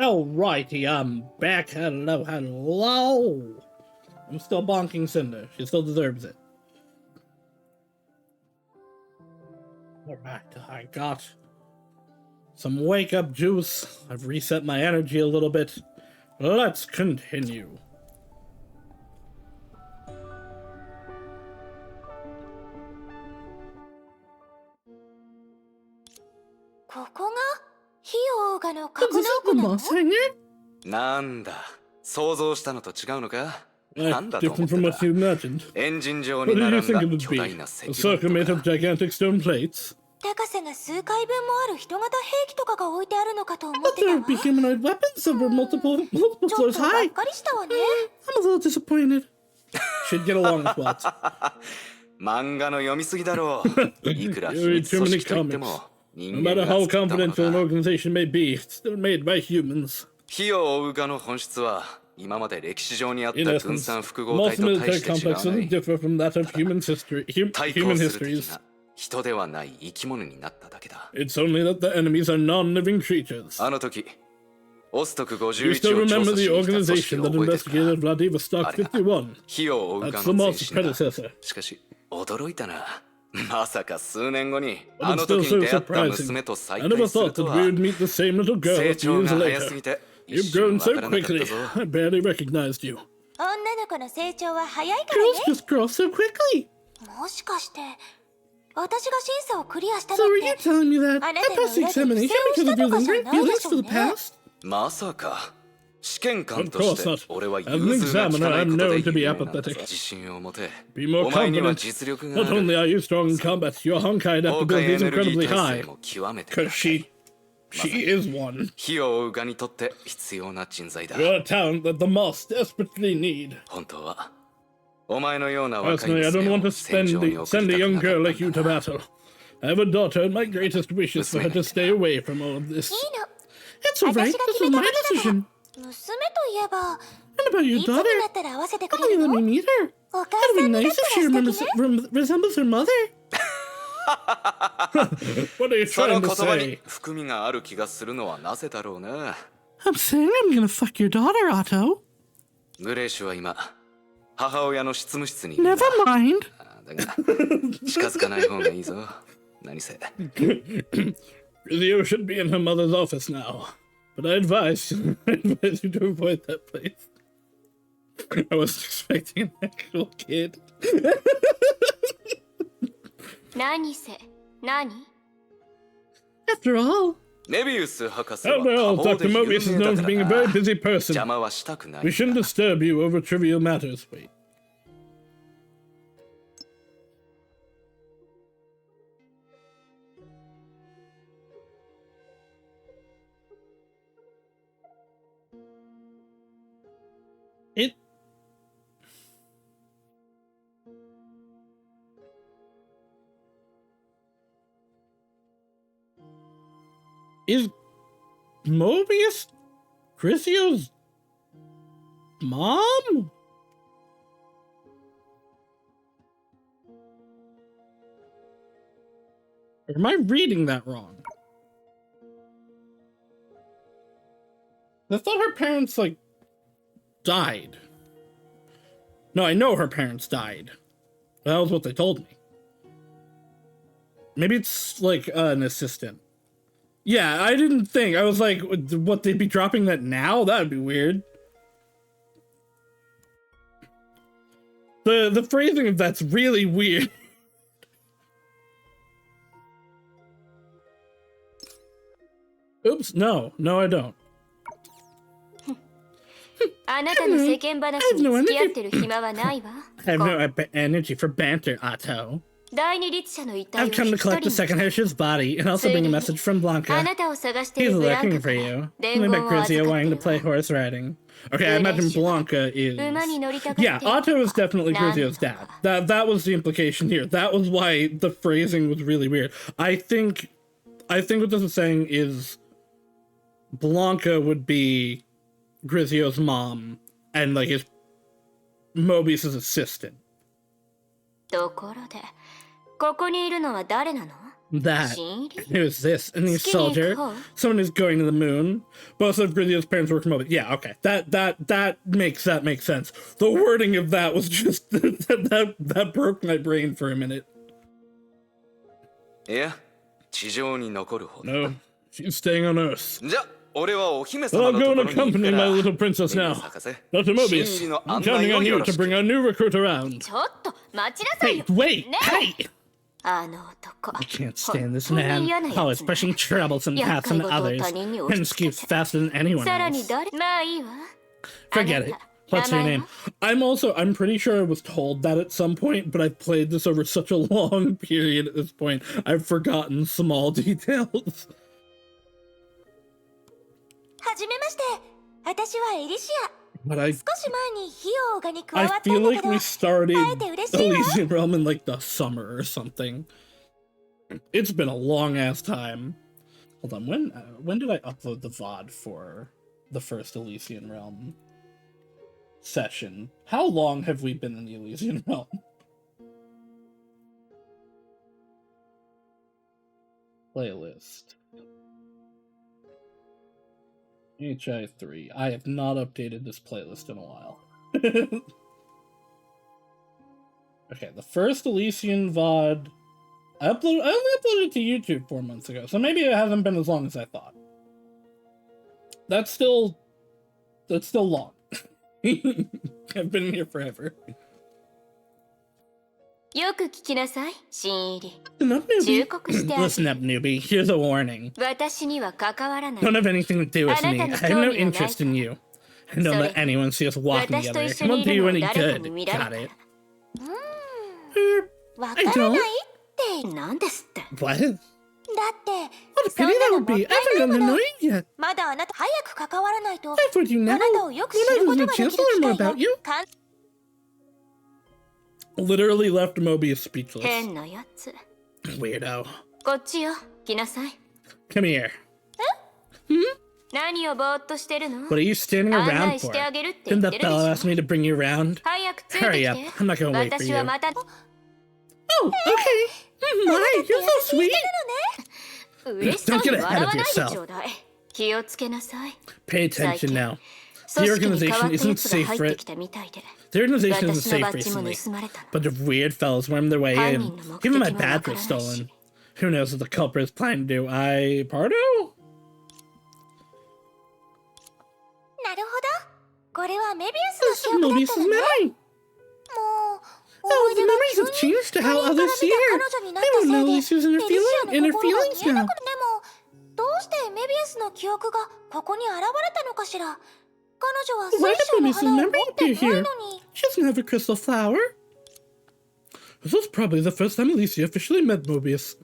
Alrighty, I'm back. Hello. I'm still bonking Cinder. She still deserves it. Alright, I got some wake-up juice. I've reset my energy a little bit. Let's continue. Is this the boss hangar? なんだ、想像したのと違うのか？ Different from what you imagined. What did you think it would be? A circle made of gigantic stone plates? 高さが数階分もある人型兵器とかが置いてあるのかと思っ But てた there わ。 would be humanoid weapons that were multiple ちょっと floors がっ high. かりしたわね。I'm a little disappointed. Should get along with Walt. 漫画の読みすぎだろう。いくら秘 You read 密 too 組 many 織と言って comics. も No 人間 matter が how 作ったもの confidential an だ。 organization may be, it's still made by humans. 火を追う側の本質は今まで歴史上にあっ In た essence, 分散複合体 most と大 military して違わ complexes ない。 differ from that of human history. 対抗 Human する敵 histories. が人ではない生き物になっただけだ。 It's only that the enemies are non-living creatures. あの時、オストク You still 51を調 remember 査し the に来た組織 organization を that 覚えてる investigated か？ Vladivostok 51. 火を追う That's 側 the の前 Moss's 身だ。 predecessor. しかし、驚いたな。まさか数年後に But あ it's の still 時 so に出会った surprising. 娘と再 I never 会する thought と that は。 we would meet the same little girl 成 a few 長 years が早す later. ぎて一 You've 瞬 grown わ so からなかった quickly, ぞ。 I barely recognized you. 女の子の成長は早いからね。 Girls just grow so quickly. もしかして私が審査をクリアした So の are っ you て telling me that I あなたの passed the 裏で不 examination 正を because し of た your とかじゃ lingering ないで feelings しょ to う the ね。 past? まさか。試験官 Of とし course て not. 俺は As an 融通が利か examiner, ない I'm ことで known to be 有名なんだぞ。 apathetic. 自信を持て。 Be more お前には confident. 実力があ Not only る。 are you strong in combat, your Honkai 崩壊 adaptability エ is ネルギ incredibly ー耐性 high. も極めて Because 高い。 she is one. 火を追う側にとって必要な人材だ。 You're a talent that the Moss desperately need. 本当はお前のような若い Personally, I don't 娘 want を to 戦場に send 送 a りたく young なか girl っ like you た to んだ。 battle. I have a daughter, and my greatest wish is for her to stay away from all of this. いいの。 It's alright, 私が this 決 was めた my ことだから。 decision. 娘といえば And about い your つに daughter, なったら会わせてく how れ do る you の？ let me meet her? お母 That'd さ be んになっ nice た if she ら素敵ね。 resembles her mother. What are you その trying 言 to 葉に say? 含みがある気がするのはなぜだろうな。 I'm saying I'm gonna fuck your daughter, Otto. グレーシュは今母親の執務室にいるん Never だ。 mind. だが近づかない方がいいぞ。何せ Rizio should be in her mother's office now. But I advise you to avoid that place. I wasn't expecting an actual kid. 何せ何？ After all, メビウス博士は after all, 多忙 Dr. で Mobius 有 is 名だ known か for being a ら very な。 busy person. 邪魔はしたくない We shouldn't んだ。 disturb you over trivial matters. Wait. It. Is Mobius Crissio's mom? Or am I reading that wrong? I thought her parents, like, died. No, I know her parents died. That was what they told me. Maybe it's, like, an assistant. Yeah, I didn't think. I was like, what, they'd be dropping that now? That'd be weird. The phrasing of that's really weird. Oops, no, I don't. あなたの世間話に付き合ってる暇はないわ。 I have no energy for banter, Otto. 第二律者の遺体を I've come to 引き collect 取 the りに second Hersh's body and also bring a message from あ Blanca. なたを探してい He's るブラン looking カ for か you. ら I 伝 bet 言を Grizio 預か wanting っ to て play るわ。 horse riding. Okay, I imagine Blanca is... 馬に乗りたがって Yeah, Otto is definitely Grizio's dad. That was the implication here. That was why the phrasing was really weird. I think what this is saying is Blanca would be Grizio's mom and like his Mobius's assistant. ところで、ここにいるのは誰なの？ that. Who's this? A new soldier? Someone who's going to the moon? Both of Gridio's parents work remotely. Yeah, okay. That makes sense. The wording of that was just that broke my brain for a minute. Yeah. No, she's staying on Earth. Well, I'll go and accompany my little princess now. Dr. Mobius, I'm counting on you to bring our new recruit around. Wait, hey! I can't stand this man. Always pushing troublesome paths on others, and scoops faster than anyone else. Forget it. What's your name? I'm pretty sure I was told that at some point, but I've played this over such a long period at this point, I've forgotten small details. But I feel like we started Elysian Realm in like the summer or something. It's been a long ass time. Hold on, when did I upload the VOD for the first Elysian Realm session? How long have we been in the Elysian Realm? Playlist. HI3. I have not updated this playlist in a while. Okay, the first Elysian VOD I only uploaded it to YouTube 4 months ago, so maybe it hasn't been as long as I thought. That's still long. I've been here forever. Listen up, newbie. Listen up, newbie. Here's a warning. Don't have anything to do with me. I have no interest in you. And don't let anyone see us walking together. It won't do you any good. Got it? I don't. What? What a pity that would be. I haven't gotten annoyed yet. I thought you now. When I was a chance to learn more about you. Literally left Mobius speechless. Weirdo. Come here. What are you standing around for? Didn't that fellow ask me to bring you around? Hurry up. I'm not gonna wait for you. Oh, okay. My, you're so sweet. Don't get ahead of yourself. Pay attention now. The organization isn't safe for it. The organization isn't safe recently. Bunch of weird fellows wormed their way in. Even my badge was stolen. Who knows what the culprit is planning to do? Pardo? This is Mobius' memory. Oh, the memories have changed to how others see her. They won't know Alicia's inner feelings now. Why did Mobius' memory appear here? She doesn't have a crystal flower. This was probably the first time Alicia officially met Mobius.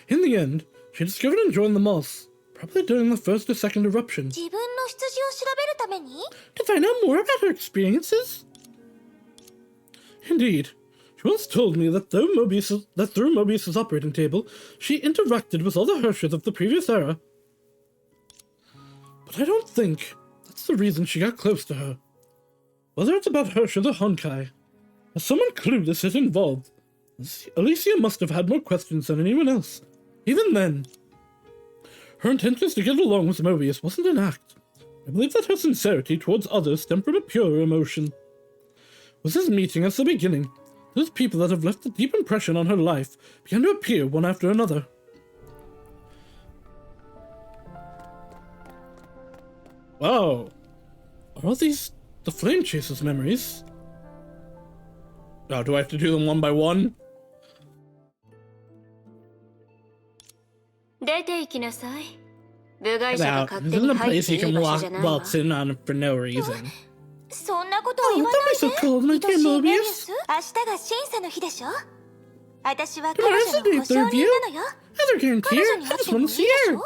In the end, she discovered and joined the moss, probably during the first or second eruption. To find out more about her experiences? Indeed. She once told me that through Mobius's operating table, she interacted with all the Hershers of the previous era. But I don't think that's the reason she got close to her. Whether it's about Hersher or Honkai, as someone clueless is involved, Alicia must have had more questions than anyone else. Even then, her intentions to get along with Mobius wasn't an act. I believe that her sincerity towards others stemmed from a pure emotion. With this meeting as the beginning, those people that have left a deep impression on her life began to appear one after another. Wow. Are all these the Flame Chaser's memories? Oh, do I have to do them one by one? Get out. This isn't a place you can waltz in on for no reason. Oh, don't be so cold, my dear Mobius. Tomorrow's the date review. Heather can't hear. I just want to see her.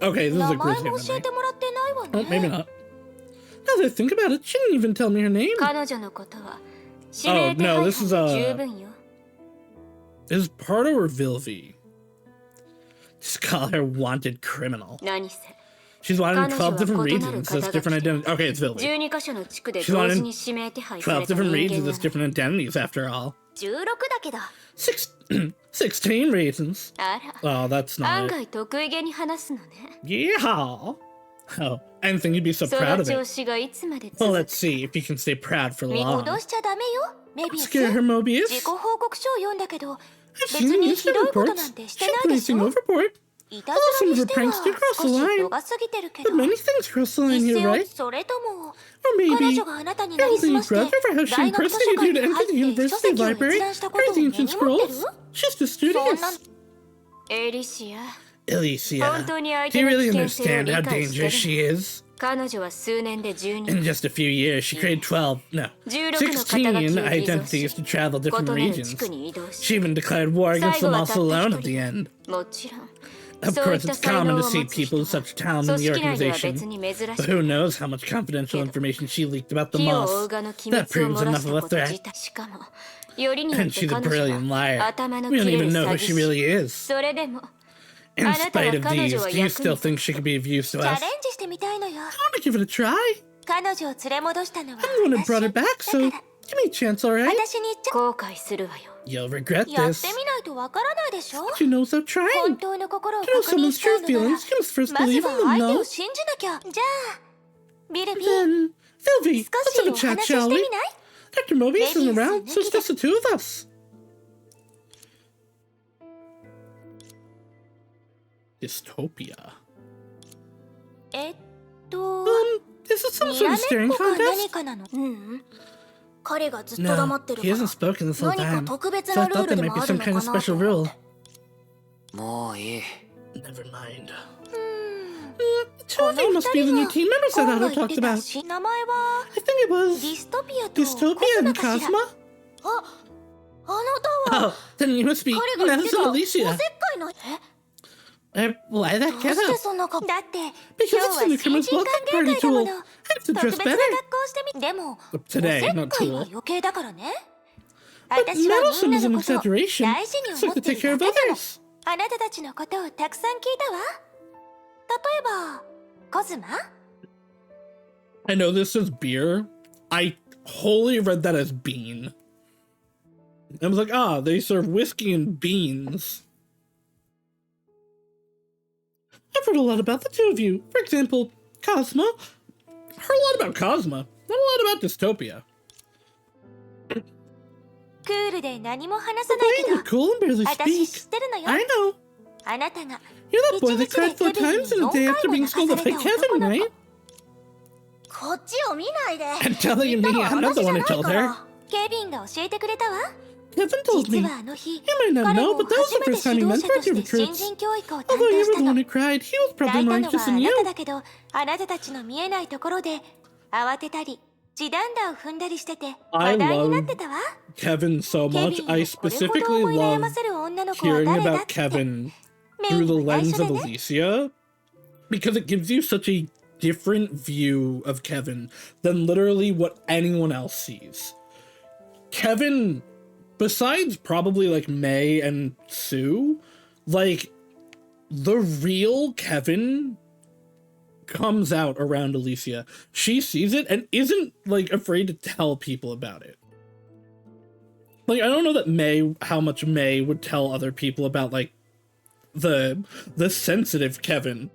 Okay, this is a Grizzly memory. Oh, maybe not. Now that I think about it, she didn't even tell me her name. Oh, no, this is Is Pardo or Vilvi? Just call her wanted criminal. She's wanted in 12 different regions, that's different identities. Okay, it's Vilvi. She's wanted in 12 different regions, that's different identities after all. 16 16 reasons. あら、 Oh, that's 案 not it. 外得意げに話すのね。 Yeah. Oh, I didn't think you'd be so そ proud の of 調 it. 子がいつまで Well, 続 let's く。 see if you can stay proud for 見 long. 戻しちゃダメよ、メビウス。 Scare her, 自 Mobius. 己報告書を読んだけど、 I've 別 seen に the ひどい newspaper ことな reports. んてして She's ないでし racing ょ。 overboard. いたずらにしては Some of her pranks do cross 少 the し line. 度が過ぎてるけ But ど、 many things cross the line 一 here, 線を right? それとも Or 彼 maybe 女があなたに I なり don't すま think して grudge over how she 大学図書 impersonated 館 you に to 入 enter the って書 university 籍を閲 library. 覧したこ Read とを the 根 ancient に持ってる？ scrolls. She's just そんな studious. エリシア、 Alicia, 本当に相 do 手 you の really 危険性を understand 理 how 解して dangerous she る？ is? 彼女は数年で In 12 just a few years, she created 12, no, 16の肩書きを 16 偽造 identities し to travel 異 different なる地 regions. 区に移動し She even declared war against 最後 them は all たった alone 一 at the 人 end. もちろん Of そうい course, った it's 才能 common を to 持 see つ people 人 with は such talent 組 in the 織内では organization. 別に珍し But く who knows how much confidential information she leaked about the 火を追う moss? 側の機 That 密を proves 漏ら enough し of た a こと自 threat. 体しかもよりによっ And て she's a 彼女 brilliant は liar. 頭の We 切 don't れる even know 詐 who 欺 she really 師 is. それでも In あなたは spite of 彼 these, 女を do you 役 still に think she could be of use チ to ャレン us? ジしてみたいのよ。 I want to give it a try. 彼女を連れ戻したのは I'm the one who brought her back, so だから give me a chance, alright? 私に言っちゃ後悔するわよ。 You'll regret やっ this. てみないとわからないでしょ。 She knows I'm 本 trying. 当の心を To know 確認 someone's したい true のなら feelings, you must first まず believe は in them, 相手 no? を信じなきゃ。じゃあビルビー Then, Sylvie, 少 let's し have お a chat, 話しし shall て we? みない？ Dr. Mobius isn't Maybe around, so it's just the two of us. Dystopia. に Is it some ら sort め of っ staring こか何 contest? かなの？彼がずっと No, 黙ってる he から hasn't spoken this whole 何か time. 特別 So I なルー thought ル there で might も be ある some の kind か of なと special 思っ rule. て。もういい。 Never mind. うん。 The two of you must be the new team members that 今 Otto 度言っ talked てた about. し名前は I think it デ was ィストピアと Dystopia コス and マかしら。 Cosma? あなたは Oh, then you must be 彼が言ってた Madison おせっ Alicia. かいのど Why that う get して up? そんなことだって今 Because 日 it's は the 新 newcomer's 人 welcome 歓迎 party 会だも tool. の I have to 特 dress 別な better. 格好してみでも But お today, せっ not かいは tool. 余計だからね But 私はみん Madison な is の an ことを exaggeration. 大事に It's 思 like っ to て take care る of だけなの others. あなたたちのことをたくさん聞いたわ例えばコズマ I know this is beer. I wholly read that as bean. I was like, they serve whiskey and beans. I've heard a lot about the two of you. For example, Cosma. Heard a lot about Cosma. Not a lot about Dystopia. クールで何も話さないけ You're ど cool and barely 私知 speak. ってるのよ I know. あなたが You're that boy that cried 4 times in a day after being scolded by Kevin, right? こっちを見ないで And telling me I'm not the one who told her. ケビンが教えてくれたわ Kevin told 実 me. はあの日 You might not 彼 know, も but that was 初 the めて first time he 指導者 mentored とし your て新 recruits. 人教育を担 Although 当 you し were た the の one who cried, he was 泣 probably い more たの anxious はあ than な you. ただけどあなたたちの見えないところで慌てたり地団打を踏んだりしてて I 話題になっ love てたわ Kevin so ケ much. ビン I をこれほど specifically 思い悩ま love せる女の子は hearing 誰だ about って Kevin メイ through ン the も内 lens 緒 of でね Alicia because it gives you such a different view of Kevin than literally what anyone else sees. Kevin, besides probably like May and Sue, like the real Kevin comes out around Alicia. She sees it and isn't like afraid to tell people about it. Like, I don't know that how much May would tell other people about like the sensitive Kevin.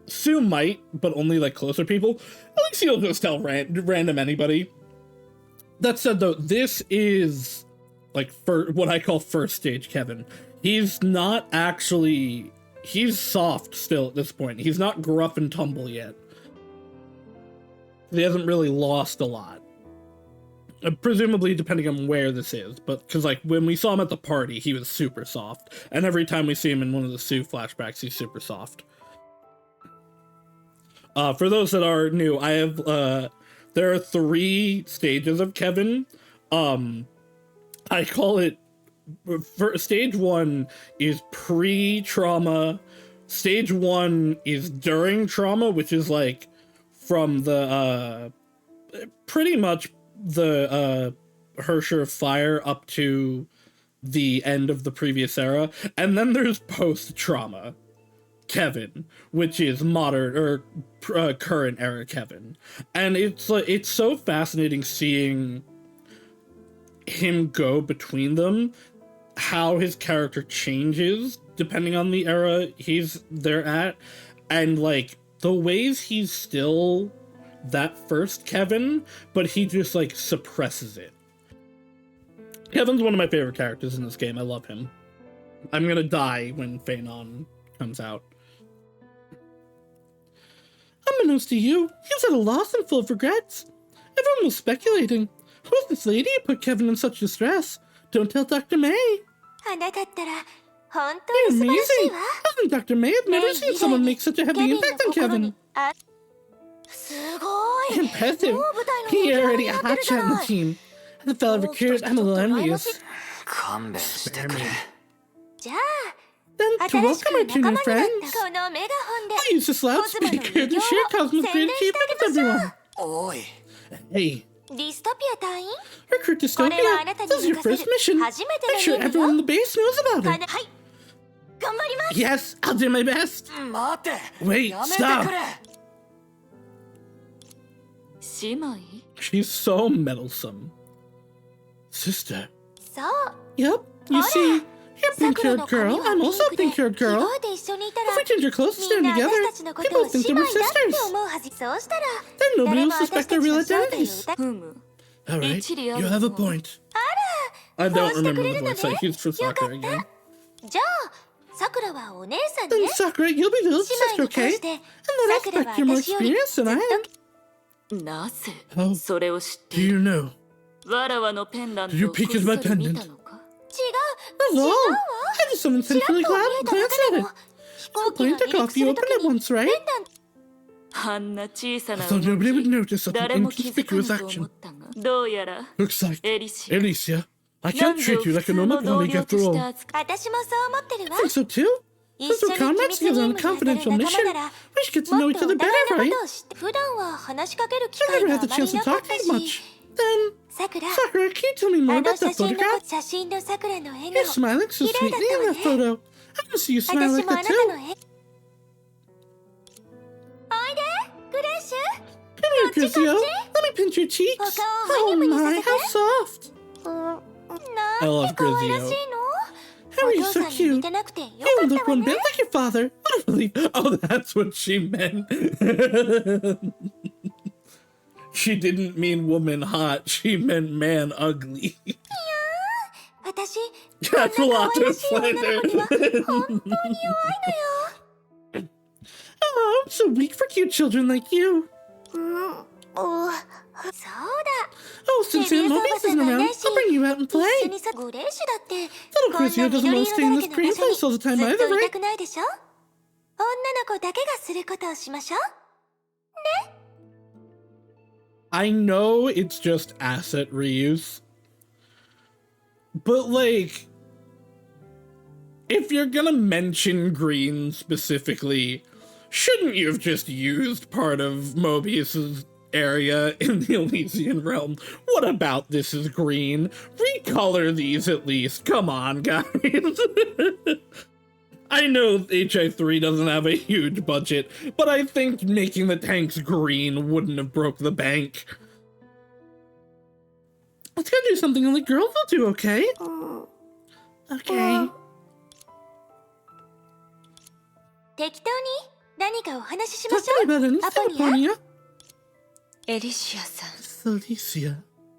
Sue might, but only like closer people. Alicia will just tell random anybody. That said, though, this is like what I call first stage Kevin. He's not actually. He's soft still at this point. He's not gruff and tumble yet. He hasn't really lost a lot. Presumably, depending on where this is, but because like when we saw him at the party, he was super soft, and every time we see him in one of the Sue flashbacks, he's super soft. For those that are new, I have there are 3 stages of Kevin. I call it stage 1 is pre-trauma. Stage 1 is during trauma, which is like from the pretty much the Hersher fire up to the end of the previous era, and then there's post-trauma Kevin, which is modern or current era Kevin, and it's so fascinating seeing him go between them how his character changes depending on the era they're at, and like the ways he's still that first Kevin, but he just like suppresses it. Kevin's one of my favorite characters in this game. I love him. I'm gonna die when Phanon comes out. Unbeknownst to you, he was at a loss and full of regrets. Everyone was speculating. Who's this lady who put Kevin in such distress? Don't tell Dr. May. あなたったら本 You're 当に素晴らしい amazing. わ。 Hasn't Dr. May? I've never seen someone make such a heavy ケビンの impact on 心 Kevin. にあすごい。 Impressive. もう舞台の He 人気 already になって hot るじゃ shot in な the い。 team. The fellow recruit, I'm a little envious. 勘弁してくれ。じゃあ Then, to 新し welcome く our 仲 two 間 new になっ friends, たこのメガホンで I use this loudspeaker to share Cosmo's great achievement with everyone. おい。 Hey, ディストピア隊員 recruit Dystopia. これはあなたに This is your 任せ first る mission. 初めて Make の sure 任務 everyone よ in the base knows about か it. なはい頑張ります Yes, I'll do my best. 待て。 Wait, やめてく stop. れ。姉妹 She's so meddlesome. Sister. そう Yep, you see, you're a さくらの pink-haired 髪 girl. は I'm ピ also ン a クで pink-haired 着 girl. 替えて一緒にいた If ら we change our clothes to みん stand な together, 私たちのこと people を will think 姉 that 妹 we're だって sisters. 思うはずそうしたら Then nobody 誰 will も私 suspect た our ち real の正体を identities. 疑 ふむ Alright, Ichiri you have a Aono. point. あ I ら don't そうしてく remember れ the るの voice I ね used for よか Sakura っ again. たじゃあさくらはお姉さん Then ね Sakura, you'll be little 姉妹 sister, に okay? 関して And then I さくらは expect you're more 私より experienced ずっ than I と am. なぜ Oh, それを知って do い you る know? わらわのペンダント You をこっ peek at そ my り見た pendant. のか 違 That's う all. 違うわ I just someone ちらっ sensually と見えただ glanced け at で it. も飛行 The 機が plane 離 took 陸 off. す You る opened とき it に once, right? ペンダントあんな小さな I thought nobody would 動 notice き such 誰 an も気づかぬ inconspicuous と思 action. ったがどうやら Looks like エリシア Alicia. I な can't んぞ treat you 普 like 通 a の normal 同 colleague 僚 after として all. 扱い私もそう思ってるわ I think so too. 一 Since 緒 we're に機 comrades 密任 together on 務 a に当たる confidential 仲間 mission, なら we should get to も know っ each とお other 互い better, の right? ことを知って普段は話しかける機 I 会 never があ had the まり chance to なか talk っ to た you し much. Then, さくら Sakura, can you tell me あ の more about 写 that 真の photograph? 写真のさくらの笑 You're 顔 smiling so 綺麗だ sweetly ったわ in ね that photo. I want to see you smile 私 like もあ that なた too. の絵おいでグレーシュ Come here, Grizio. Let me pinch your cheeks. お顔 Oh をムニムニさ my, せて how soft. なん love て可愛らしい Grizio. の Harry, お you're 父 so さんに似 cute. てなくてよ You か don't った look わ one ね bit like your father. What a relief. Oh, that's what she meant. She didn't mean woman hot. She meant man ugly. 私 That's こ a んな可 lot 愛ら to しい女 explain の there. 子には本当に弱いのよ Oh, I'm so weak for cute children like you. そうだ Oh, since Aunt Mobius isn't around, I'll bring you out and 一緒 play. にさグレーシュだって Little こんな Grizio 緑 doesn't 色 want to stay in だ this らけ green の場所に place all the ず time っ either, とい right? たくないでしょ女の子だけがすることをしましょう I know it's just asset reuse, but like, if you're gonna mention green specifically, shouldn't you have just used part of Mobius's area in the Elysian realm? What about this is green? Recolor these at least. Come on, guys. I know HI3 doesn't have a huge budget, but I think making the tanks green wouldn't have broke the bank. Let's go do something only girls will do, okay? Okay. 適当に何かお話しし Talk まし to me ょ about う anything, Aponia Aponia. エリシアさん Alicia.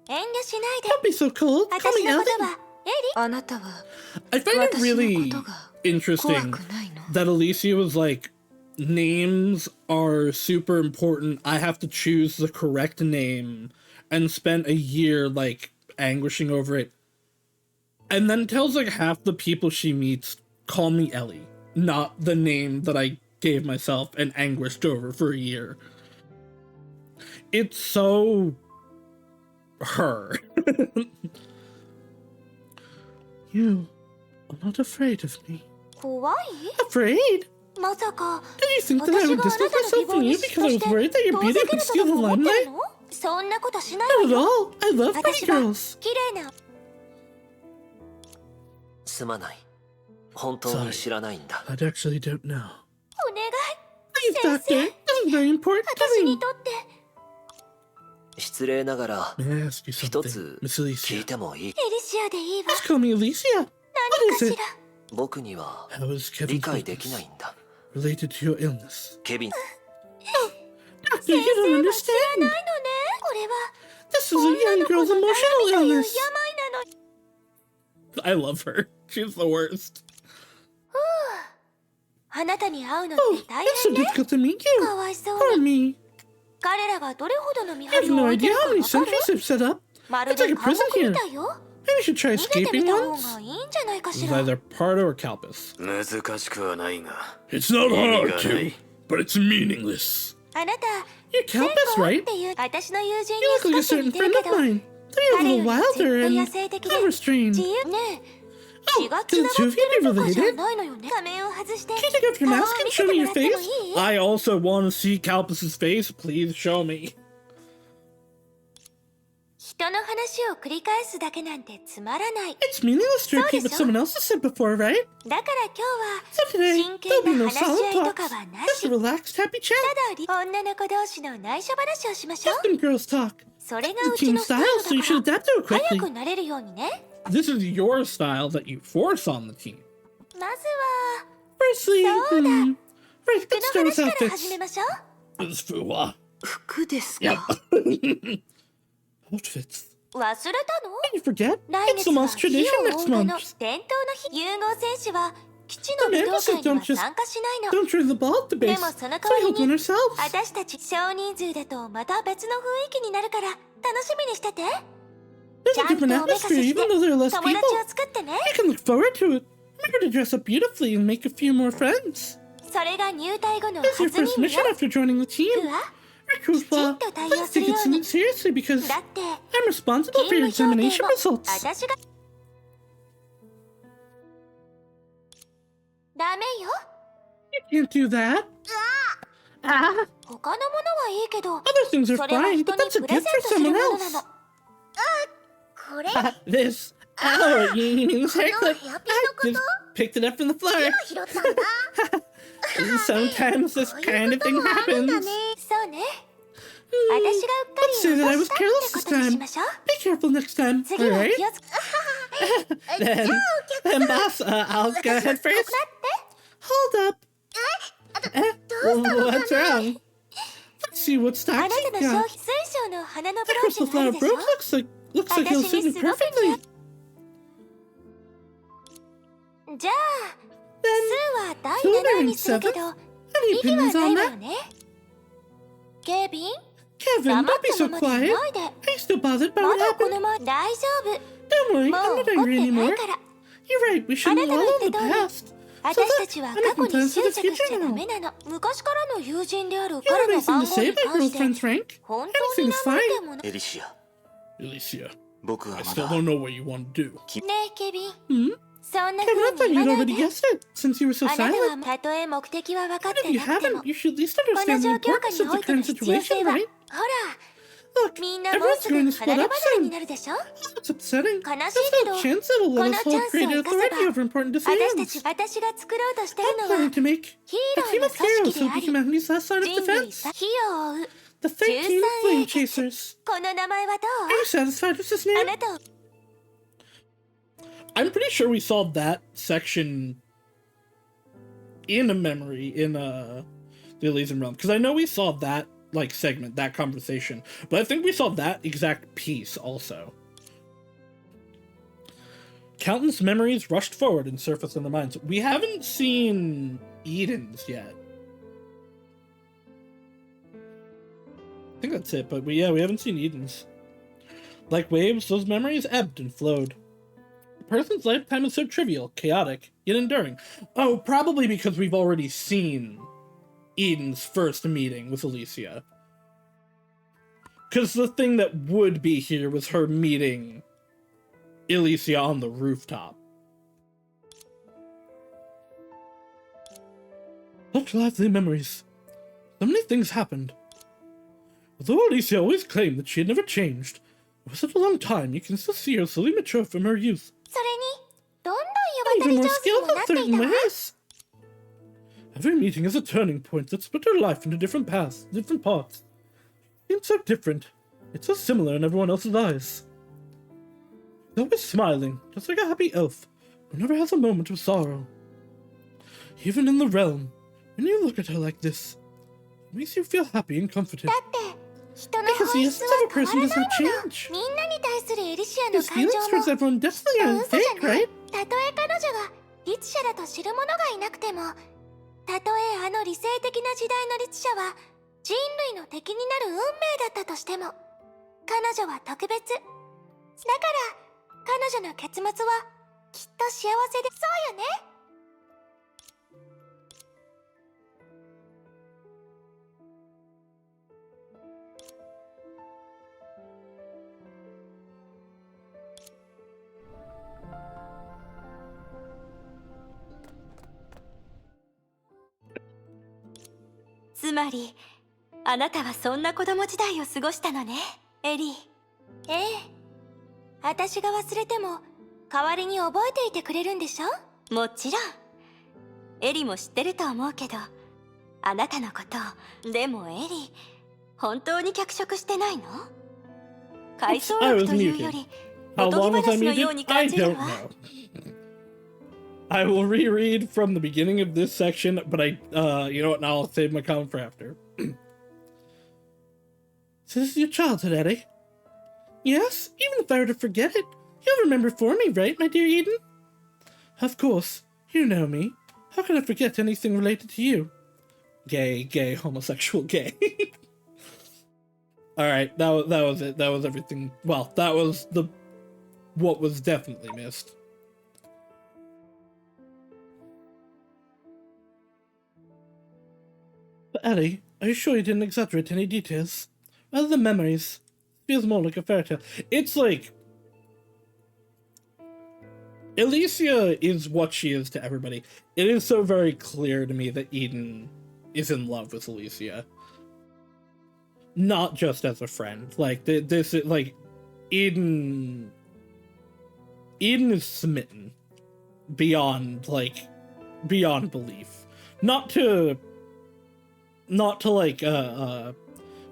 遠慮しないで Don't be so cold. Call 私 me のこと Ellie. はエリあなたは I find it 私の really ことが怖 interesting くないの that Alicia was like, names are super important. I have to choose the correct name, and spent a year like anguishing over it. And then tells like half the people she meets, call me Ellie, not the name that I gave myself and anguished over for a year. It's so her. You are not afraid of me. 怖い Afraid? まさか Did you think that I 私 would があな distance たの myself 希望 from に you 嫉 because I 妬 was して worried that your 遠 beauty ざけ would ると steal で the も思ってる limelight? のそんなことしない Not わ at よ all. I love pretty 私は girls. 綺麗なすまない。本当に知らないんだ。 I actually don't know. お願い Please, Doctor. This is very important to 私 me. にとって失礼ながら May I ask you 一 something, つ Miss 聞い Alicia? てもいい？エリシアでいいわ Just call me Alicia. 何何かしら。僕には How is 理 Kevin's 解でき weakness ないんだ。 related to your illness? ケビン、 Doctor, you don't understand. これは This is a young girl's という emotional 病 illness. なの。 I love her. She's the worst. あなたに会うのっ Oh, て大 it's so 変ね。 difficult to meet か you. わいそう Poor に。 me. 彼らがどれほどの見 I have 張りを no 置いて idea るか how many わかる？ sentries they've set up. まる It's like で a 監 prison 獄み here. たいよ。 Maybe we should try 逃げて escaping みた方 once. がいいんじゃないか It's しら。 either Pardo or Calpus. 難しくはないが It's not hard to, to, but it's meaningless. あなた、 You're セン Calpus, コ right? っていう私の友人 You に look like a 少し certain 似てる friend け of ど、 mine. They're a 彼 little より wilder 絶対 and 野生的で unrestrained. 自由ね。血が Oh, つな can が the っ two て of る you と be かじゃ related? ないのよね。仮面を外して。 Can you take off your 顔を mask 見 and せ show て me も your らっても face? いい？ I also want to see Calpus's face. Please show me. 人の話を繰り返すだけなんてつまらない。 It's meaningless to repeat what someone else has said before, right? だから今 So 日は today, 真 there'll 剣 be な no 話し合 solid いと talks. かはな Just し。 a relaxed, happy chat. ただ女の子同士の内緒話をしましょ Let them girls talk. う。それが It's う a ち team のスタイ style, ル so you だ should から adapt to it 早 quickly. くなれるようにね。 This is your style that you force on the team. まずは Firstly, right, 服 let's start の with 話から始 outfits. めましょう。 This fuwa. 服ですか？ Yep. Outfits. 忘れたの？ You forget? 来 It's 月 the は most 火 tradition を追 next うの month. 伝統の日。融合戦士は基地の武道会には参加しないの。 Don't trade the ball at the で base. もその So 代わ we り help win に ourselves. 私たち少人数だとまた別の雰囲気になるから楽しみにしてて。 There's ち a ゃんとお different めかし atmosphere, して even though there are less 友 people. 達を作ってね。 I can look forward to it. Remember to dress up beautifully and make a few more friends. それが入隊後の This is your 初 first 任務 mission よ。 after joining the team. ふわ。 Kufa, please take it seriously because だって I'm responsible for 勤 your 務評定 examination も results. 私がダメよ。 You can't do that. Ah, 他のものはいいけど other things are それは fine, 人 but に that's a プレ gift ゼ for ントするも someone のな else. の。これ This. Oh, you mean this この haircut? ヘアピン I のこ just picked it up from the floor. と拾ったんだ Sometimes this kind of thing あるんだ happens. ねそうね。 Hmm, 私がうっか let's say り that I 落と was したって careless こ this とにし time. ましょう。 Be careful next time, 次は alright? 気をつけ Then, boss, I'll go ahead first. Hold up. What's wrong? Let's see what あ stocks なた you の got. 水晶の花のブ The ローチ crystal がある flower でしょ。 brooch looks like it'll suit me perfectly. じゃあ Then, 数は第7にするけど any 意義は opinions ない on わよ that? ね。ケビン Kevin, 黙 don't っ be た so ままでい quiet. ないで。 Are you still bothered by ま what だこ happened? のまま大丈夫。 Don't worry, もう I'm 怒 not って angry な anymore. いから。 You're right, we あ shouldn't なたの wallow 言 in っ the た通り past. 私たちは I 過 make 去に plans for 執 the 着し future ちゃダ now. メなの。昔からの友人である You 彼 have の anything 番 to 号 say に about 関して girlfriend's rank? 本当に Everything's 何 fine. でもない。エリシア Alicia, 僕は I ま still だ don't know what you want to do. ねえケビン Hmm? そんな Kevin, I 風 thought に言 you'd わない already で。 guessed it, since you were so あなた silent. はたとえ目的は分かっ But て if you なくても haven't, you should at least この understand the 状況下 importance に of お the いての current 必要 situation, 性は right? ほら Look, みんなもう everyone's すぐ going to 離 split れ up 離れに soon. なるでしょ。 It's upsetting. 悲 There's しいけど no chance that'll こ let の us チャ hold ンスを creative 生かせば authority over important 私た decisions. ち私が作ろうとしてる I'm のは planning to make ヒ a ーロ team ーの of 組 heroes 織 who で will あ be り humanity's last line of 人類 defense. 火を追う The 13 Flame Chasers. この名前はど Are you satisfied with this う？あ name? なた I'm pretty sure we saw that section in a memory in the Elysian Realm, because I know we saw that like segment, that conversation, but I think we saw that exact piece also. Countless memories rushed forward and surfaced in their minds. We haven't seen Eden's yet. I think that's it, but we haven't seen Eden's. Like waves, those memories ebbed and flowed. A person's lifetime is so trivial, chaotic, yet enduring. Oh, probably because we've already seen Eden's first meeting with Alicia. Because the thing that would be here was her meeting Alicia on the rooftop. Such lively memories. So many things happened. Although Alicia always claimed that she had never changed, for such a long time you can still see her slowly mature from her youth. それにどんどん Even 世 more 渡り上手にも skilled な in ってい certain たわ。 ways. Every meeting is a turning point that split her life into different paths, different parts. Seems so different, yet so similar in everyone else's eyes. She's always smiling, just like a happy elf, who never has a moment of sorrow. Even in the realm, when you look at her like this, it makes you feel happy and comforted. 人の Because 本 the 質 essence は of a 変わ person ら does ない not もの。 change. みんなに対するエリシアの His 感 feelings 情も towards everyone definitely 嘘 are じゃ fake, ない。 right? たとえ彼女が律者だと知る者がいなくても、たとえあの理性的な時代の律者は人類の敵になる運命だったとしても、彼女は特別。だから彼女の結末はきっと幸せで、そうよね。つまりあなたはそんな子供時代を過ごしたのね、エリー。ええ、私が忘れても代わりに覚えていてくれるんでしょ。もちろんエリも知ってると思うけど、あなたのことを。でもエリー、本当に脚色してないの？回想録というよりおとぎ話のように感じるわ。I will reread from the beginning of this section, but you know what, now I'll save my comment for after. So this is your childhood, Eddie? Yes, even if I were to forget it, you'll remember for me, right, my dear Eden? Of course, you know me. How can I forget anything related to you? Gay, homosexual, gay. Alright, that was it. That was everything. Well, that was what was definitely missed. But Ellie, are you sure you didn't exaggerate any details? Rather than memories, it feels more like a fairy tale. It's like Alicia is what she is to everybody. It is so very clear to me that Eden is in love with Alicia. Not just as a friend. Like, this is, like, Eden is smitten. Beyond belief. Not to like,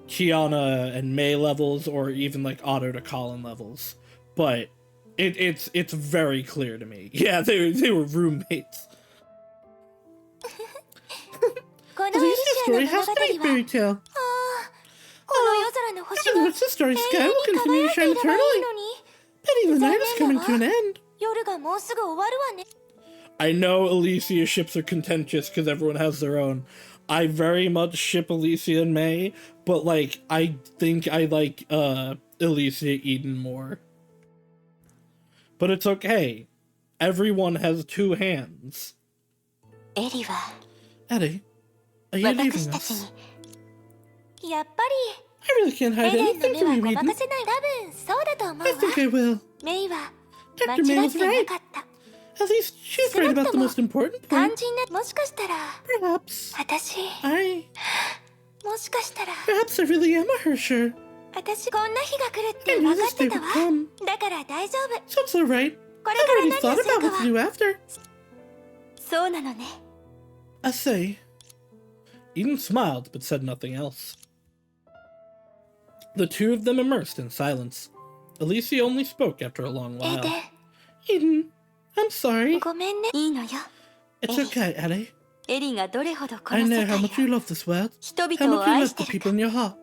Kiana and May levels, or even, like, Otto to Colin levels. But it's very clear to me. Yeah, they were roommates. Alicia's story has to be a fairy tale. Even once the starry sky will continue to shine eternally. Pity the night is coming to an end. I know Alicia ships are contentious because everyone has their own. I very much ship Alicia and May, but like I think I like Alicia Eden more. But it's okay. Everyone has two hands. Eddie, are you leaving us? I really can't hide anything from you, Eden. I think I will. Dr. May was right. At least she's right about the most important point. Perhaps I really am a Hersher. I knew this day would come. So it's alright. I've already thought about what to do after. I say. Eden smiled, but said nothing else. The two of them immersed in silence. Alicia only spoke after a long while. Eden, I'm sorry. It's okay, Ellie. I know how much you love this world, how much you love the people in your heart.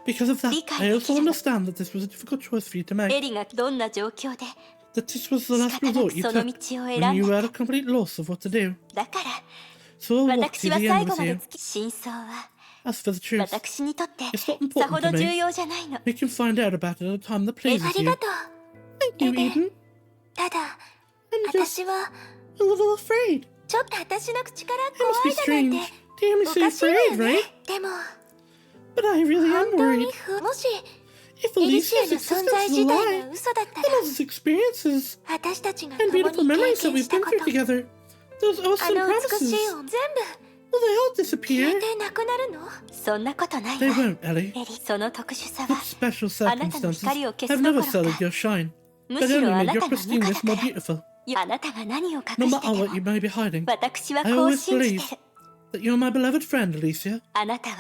Because of that, I also understand that this was a difficult choice for you to make. That this was the last resort you took when you were at a complete loss of what to do. So I'll walk to the end with you. As for the truth, it's not important to me. We can find out about it at a time that pleases you. Thank you, Eden. I'm just a little afraid. It must be strange to hear me say afraid, right? But I really am worried. If Alicia's existence is a lie, then all those experiences and beautiful memories that we've been through together, those awesome promises, will they all disappear? They won't, Ellie. With special circumstances have never sullied your shine, but only made your pristineness more beautiful. No matter what you may be hiding, I always believe that you're my beloved friend, Alicia,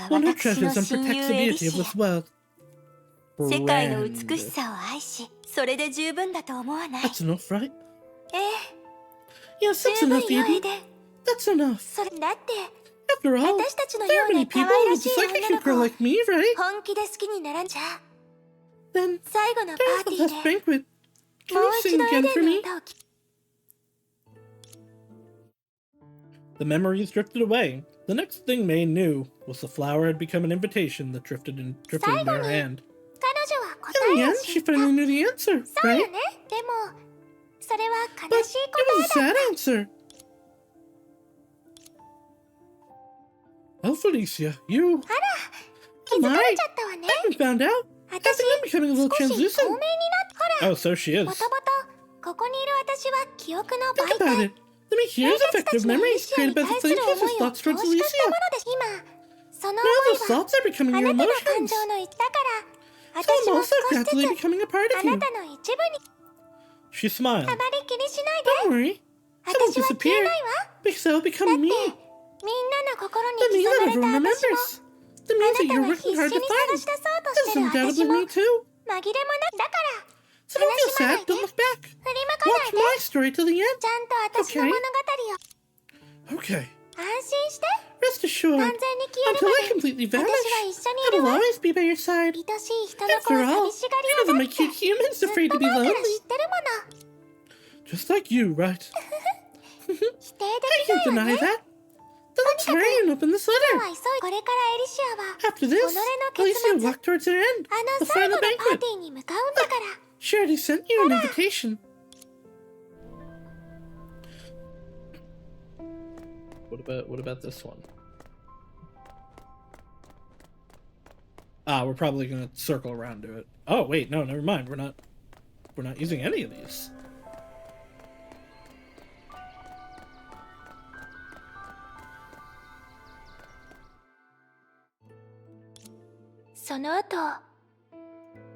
one who treasures and protects the beauty of this world. Friend. That's enough, right? Yes, that's 十分 enough, 良い Eden. で That's enough. それだって After all, 私たちの there よ are う many に可 people 愛 who ら are しい just like a 女 cute の子 girl を like me, right? 本気で好きにならんじゃ Then, 最後のパ there's ーテ the ィー last で banquet. Can もう you 一 sing 度エ again デ for ンの me? 歌を聴 The memories drifted away. The next thing May knew was the flower had become an invitation that drifted in her hand. 彼女は In 答 the えを end, 知 she った finally knew the answer, そうよ right? ねでもそれは But 悲しい it 答 was え a だ sad answer. Oh, Felicia, you... 気 Oh づか my, れちゃったわね I haven't found out. I 私 think I'm becoming a little 少し透明になっ translucent. ほら Oh, so she is. もともとここにいる私は記憶の Think 媒 about 体 it. The Mihiru's 私た effective ちの memories 意志に created by 対 the する Flame 思 Chaser's いを thoughts 凝 towards 縮したも Alicia. のです今その Now 思 those いは thoughts are becoming あ your なたが感 emotions. 情の一だから So 私 I'm も also 少し gradually ずつ becoming a part あ of な you. たの一部に She smiled. あまり気にしない Don't で worry. I won't 私は消え disappear ないわ because I will だって become me. みんなの心 That に means 刻 that まれ everyone た私も remembers. That means that あな you're たが working 必 hard 死 to に探 find. し出そうと That し is てる undoubtedly 私も me too. 紛れもなくだから So don't 悲 feel しまない sad. で Don't look back. 振り向かない Watch で my story till the ちゃんと私の Okay. 物語を end. Okay. 安心して Rest assured. 完全に消える Until I まで completely 私 vanish, は一緒にい I る will わ always be by your side. 愛しい人の子 After は all, 寂しが you know り that 屋 my だって cute human's ずっと afraid to be 前から lonely. 知ってるもの Just like you, right? 否定 I でき can't ないわ deny ね that. Then let's hurry and open this 今 letter. は急いこれからエリシアは After this, 己の Alicia will 結末 walk towards her end. あの The 最後 final のパー banquet. ティーに向かうんだから She already sent you an invitation. What about this one? Ah, we're probably gonna circle around to it. Oh wait, no, never mind. We're not using any of these. その後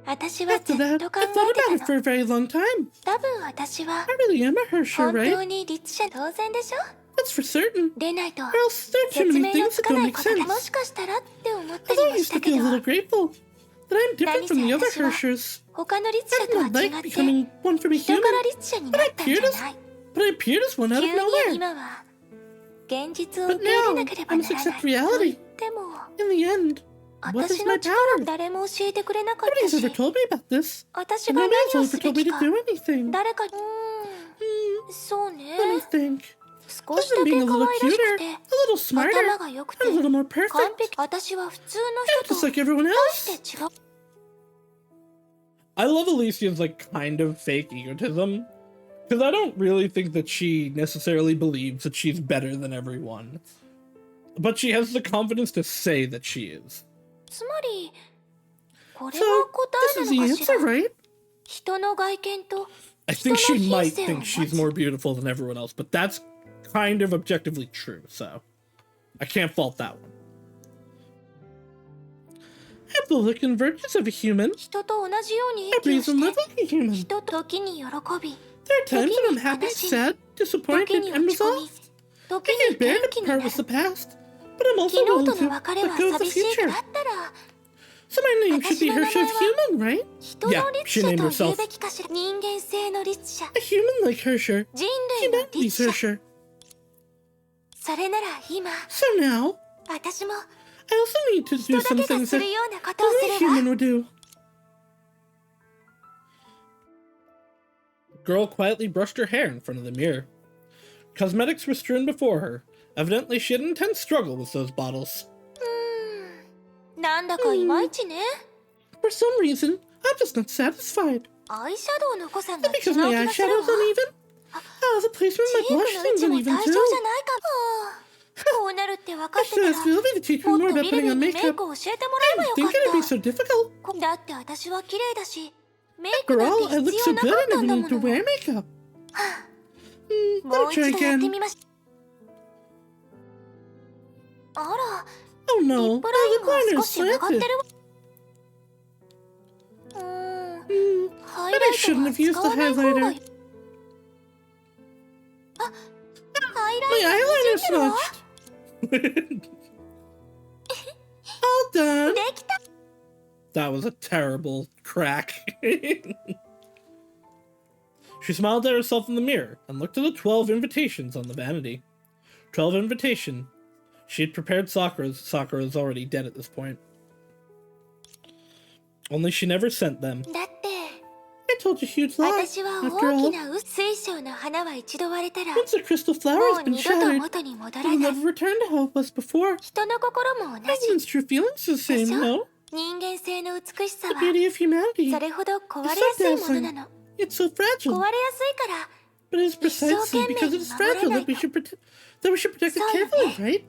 私はず After っ that, と考 I thought えて about た it for の a very long time. 多分私は I really am a Hersher, 本当 right? に律者当然でしょ That's for certain. でないと Or else there are too 説 many 明の things つ that か don't ない make ことがも sense. しかしたらって思ったり Although も I し used た to け be a ど little grateful that I'm different from the other 何せ私は Hershers. 他の律 I 者とは did not 違 like って becoming one from a 人 human, から律者になったんじゃない but I appeared as one out 急 of に nowhere. 今は現実を But 受け入れ now, なければ I な must らない accept reality. でも In the end, what is 私 my の力 power? 誰も教えてくれなかった Nobody's し ever told me about this. 私 And が nobody's 何を ever すべ told me き to か do anything. 誰かそうね Let me think. 少し Other だ than け being a 可 little 愛らし cuter, くて a little smarter, 頭が良くて and a little more 完 perfect, 璧私は普通の just 人と like everyone どうし else. て違う I love Alicia's like kind of fake egotism, because I don't really think that she necessarily believes that she's better than everyone, but she has the confidence to say that she is. つまりこれ So は答 this え is な the のかし answer, ら right? 人の外見と I think she 人の might 品性を think 持 she's つ more beautiful than everyone else, but that's kind of objectively true, so I can't fault that one. I have the look and virtues of a human. 人と同じように I 息を breathe し and live て like a human. 人と時に喜び There are times when I'm 時に happy, 悲しみ sad, 時 disappointed, に and 落ち込み resolved. 時 I に can't bear 元 to 気にな part る with the past, but I'm also 昨日 willing と to の別れ let は go of the 寂しいく future. らったら So my name should be 私の名 Hersha 前 of は Human, right? 人の Yeah, 律 she 者 named と言う herself べきかしら人間性の律者 a human like Hersher. 人類の Humanity's 律者 Hersher. それなら今 So now, 私も I also need to 人 do だ some けが things す that るようなことを only す a れ human ば would do. Girl quietly brushed her hair in front of the mirror. Cosmetics were strewn before her. Evidently, she had an intense struggle with those bottles. なんだかいまいちね For some reason, I'm just not satisfied. アイシャドウの濃さが違う気 Because my がするわ eyeshadow's uneven? Oh, the placement チ of ー my ク blush の位 seems 置も uneven 対象じ too. ゃないかこうなるって分か I ってた should ら ask Lily to teach me もっ more と about ビル putting に on メイ makeup. クを教えてもらえば I よ think かっ it'd be so た difficult. だって私は綺麗だしメイク After なん all, て I look 必 so 要な good かっ I たん never だ need も to の wear makeup. も Let う me 一 try 度やって again. みましあら Oh リ no, ップライン the が lip 少 liner's し曲がって slanted. るわハイ But ラ I イト shouldn't は have used 使 the わない方がい highlighter. いあハイ My ライト eyeliner's が smudged. All done. できた That was a terrible crack. She smiled at herself in the mirror and looked at the 12 invitations on the vanity. 12 invitation. She had prepared Sakura's. Sakura is already dead at this point. Only she never sent them. I told you huge lie. After all, once the crystal flower has been shattered, it will never return to how it was before. Everyone's true feelings are the same, no? The beauty of humanity is so dazzling. It's so fragile. But it is precisely because it is fragile that we should protect it carefully, right?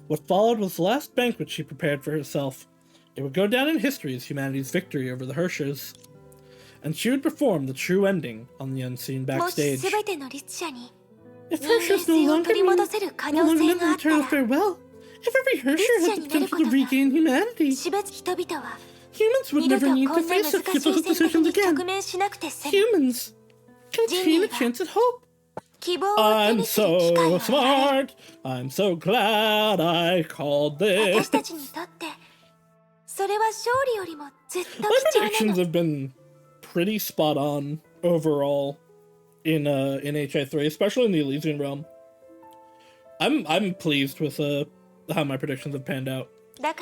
What followed was the last banquet she prepared for herself. It would go down in history as humanity's victory over the Hershers. And she would perform the true ending on the unseen backstage. If Hershers no longer meant an eternal farewell, if every Hersher had the potential to regain humanity, humans would never need to face such difficult decisions again. Humans contain a chance at hope. I'm so smart. I'm so glad I called this. My predictions have been pretty spot on overall in HI3, especially in the Elysian realm. I'm pleased with how my predictions have panned out. So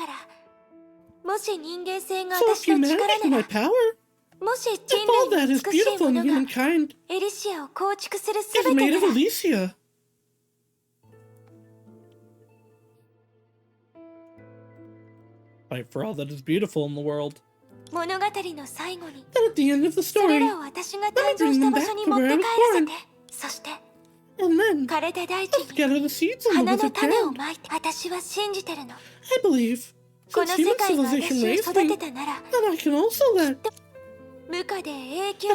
if humanity is my power, if all that is beautiful in humankind is made of Elysia, fight for all that is beautiful in the world. Then at the end of the story, let me bring them back to where I was born. And then, let's gather the seeds on the withered ground. I believe, since human civilization raised me, then I can also let a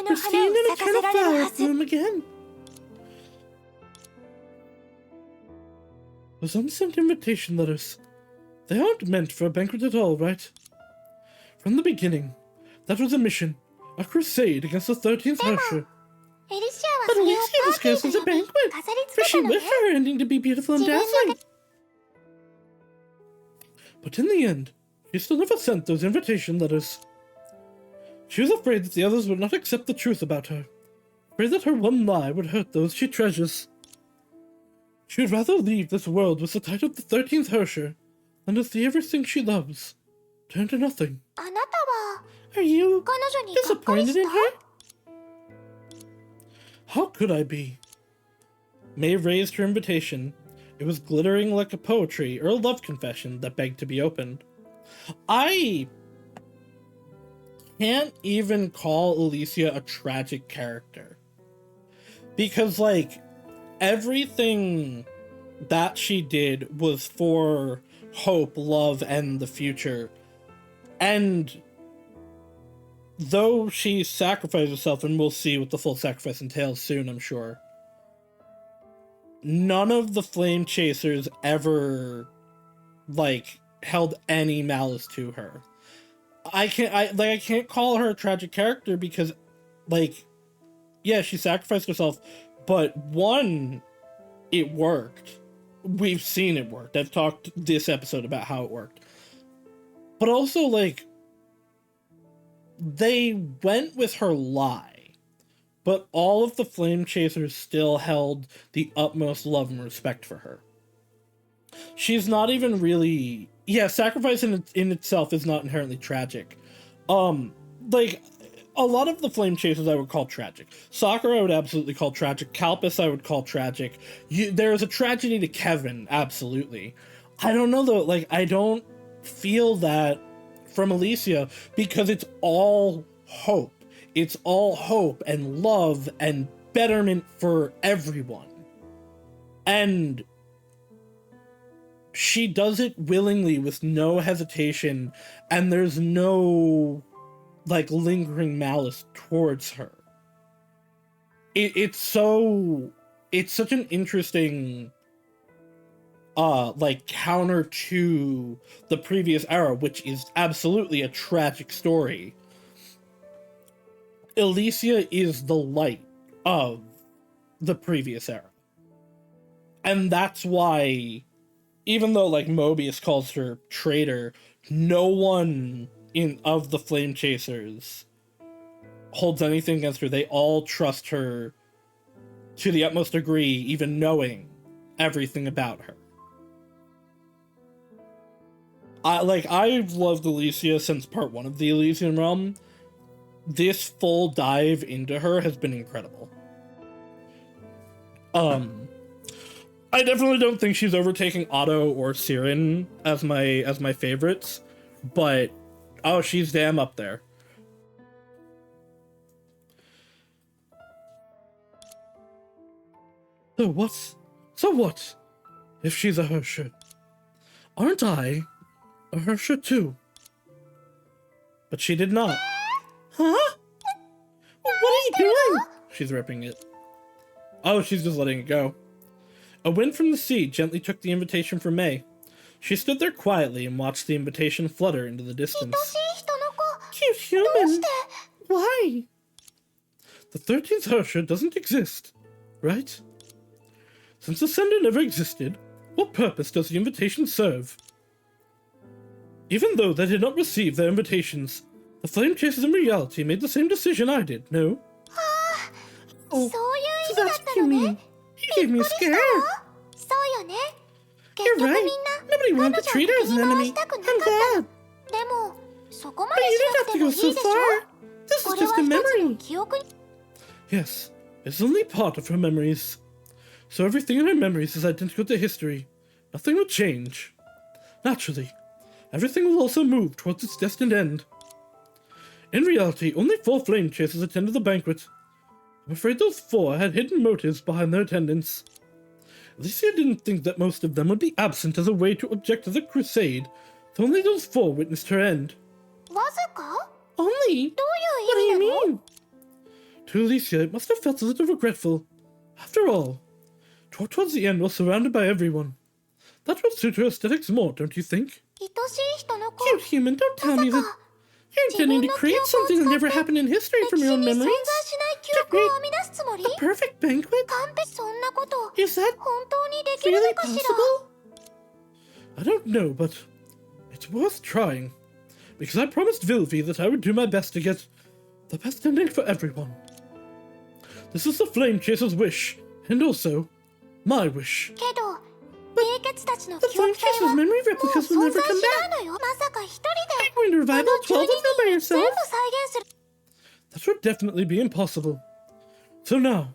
pristine and eternal flower bloom again. Those unsent invitation letters, they aren't meant for a banquet at all, right? From the beginning, that was a mission, a crusade against the 13th Hersher. But Elysia disguised as a banquet, for she wished her ending to be beautiful and dazzling. But in the end, she still never sent those invitation letters. She was afraid that the others would not accept the truth about her, afraid that her one lie would hurt those she treasures. She would rather leave this world with the title of the 13th Hersher than to see everything she loves turn to nothing. Are you disappointed in her? How could I be? May raised her invitation. It was glittering like a poetry or a love confession that begged to be opened. I can't even call Elysia a tragic character. Because, like, everything that she did was for hope, love, and the future. And though she sacrificed herself, and we'll see what the full sacrifice entails soon, I'm sure, none of the Flame Chasers ever, like, held any malice to her. I can't call her a tragic character because, like, yeah, she sacrificed herself, but one, it worked. We've seen it work. I've talked this episode about how it worked. But also, like, they went with her lie, but all of the Flame Chasers still held the utmost love and respect for her. She's not even really... Yeah, sacrifice in itself is not inherently tragic. Like, a lot of the Flame Chasers I would call tragic. Sakura I would absolutely call tragic. Kalpis I would call tragic. There is a tragedy to Kevin, absolutely. I don't know, though, like, I don't feel that from Elysia because it's all hope. It's all hope and love and betterment for everyone. And she does it willingly with no hesitation, and there's no, like, lingering malice towards her. It's such an interesting like, counter to the previous era, which is absolutely a tragic story. Elysia is the light of the previous era. And that's why, even though, like, Mobius calls her traitor, no one of the Flame Chasers holds anything against her. They all trust her to the utmost degree, even knowing everything about her. I've loved Alicia since part 1 of the Elysian Realm. This full dive into her has been incredible. I definitely don't think she's overtaking Otto or Siren as my favorites, but oh, she's damn up there. So what? If she's a Hersher, aren't I a Hersher too? But she did not. Huh? What are you doing? She's ripping it. Oh, she's just letting it go. A wind from the sea gently took the invitation from May. She stood there quietly and watched the invitation flutter into the distance. Cute human! Why? The 13th Hersher doesn't exist, right? Since the sender never existed, what purpose does the invitation serve? Even though they did not receive their invitations, the flame chasers in reality made the same decision I did, no? Oh, so that's what you mean. You gave me a scare. You're right. Nobody wanted to treat her as an enemy. I'm glad. But you didn't have to go so far. This is just a memory. Yes, it's only part of her memories. So everything in her memories is identical to history. Nothing will change. Naturally, everything will also move towards its destined end. In reality, only 4 flame chasers attended the banquet. I'm afraid those 4 had hidden motives behind their attendance. Alicia didn't think that most of them would be absent as a way to object to the crusade, so only those 4 witnessed her end. Only? What do you mean? To Alicia, it must have felt a little regretful. After all, towards the end, we're surrounded by everyone. That would suit her aesthetics more, don't you think? Cute human, don't tell me that you're intending to create something that never happened in history from your own memories. To create a perfect banquet? Is that really possible? I don't know, but it's worth trying. Because I promised Vilvi that I would do my best to get the best ending for everyone. This is the Flame Chaser's wish, and also my wish. But the Flame Chaser's memory replicas will never come back. Are you going to revive all 12 of them by yourself? That would definitely be impossible. So now,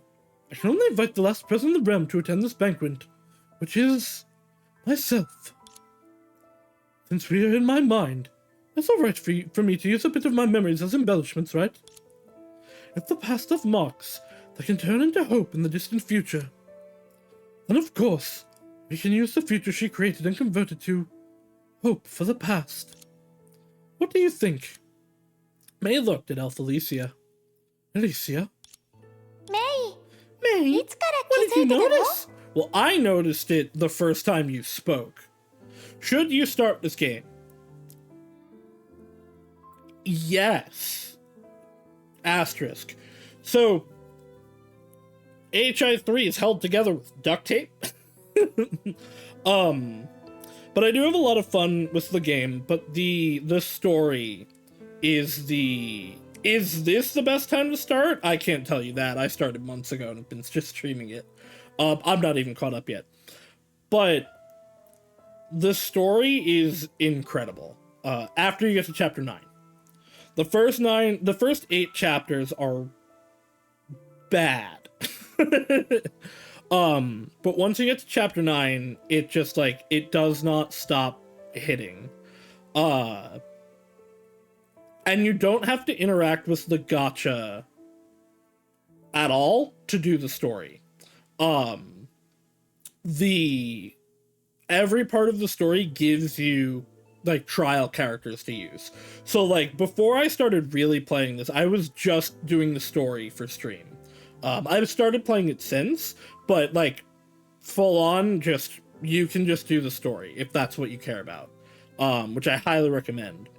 I can only invite the last person in the realm to attend this banquet, which is myself. Since we are in my mind, it's alright for me to use a bit of my memories as embellishments, right? If the past have marks that can turn into hope in the distant future, then of course, we can use the future she created and convert it to hope for the past. What do you think? May looked at Elf Alicia. Alicia? May? What did you notice? Well, I noticed it the first time you spoke. Should you start this game? Yes. Asterisk. So, HI3 is held together with duct tape. But I do have a lot of fun with the game, but the story is this the best time to start? I can't tell you that. I started months ago and have been just streaming it. I'm not even caught up yet. But the story is incredible. After you get to chapter 9. The first 8 chapters are bad. But once you get to chapter 9, it just it does not stop hitting. And you don't have to interact with the gacha at all to do the story. Every part of the story gives you trial characters to use. So before I started really playing this, I was just doing the story for stream. I've started playing it since, but full on, you can just do the story if that's what you care about, which I highly recommend.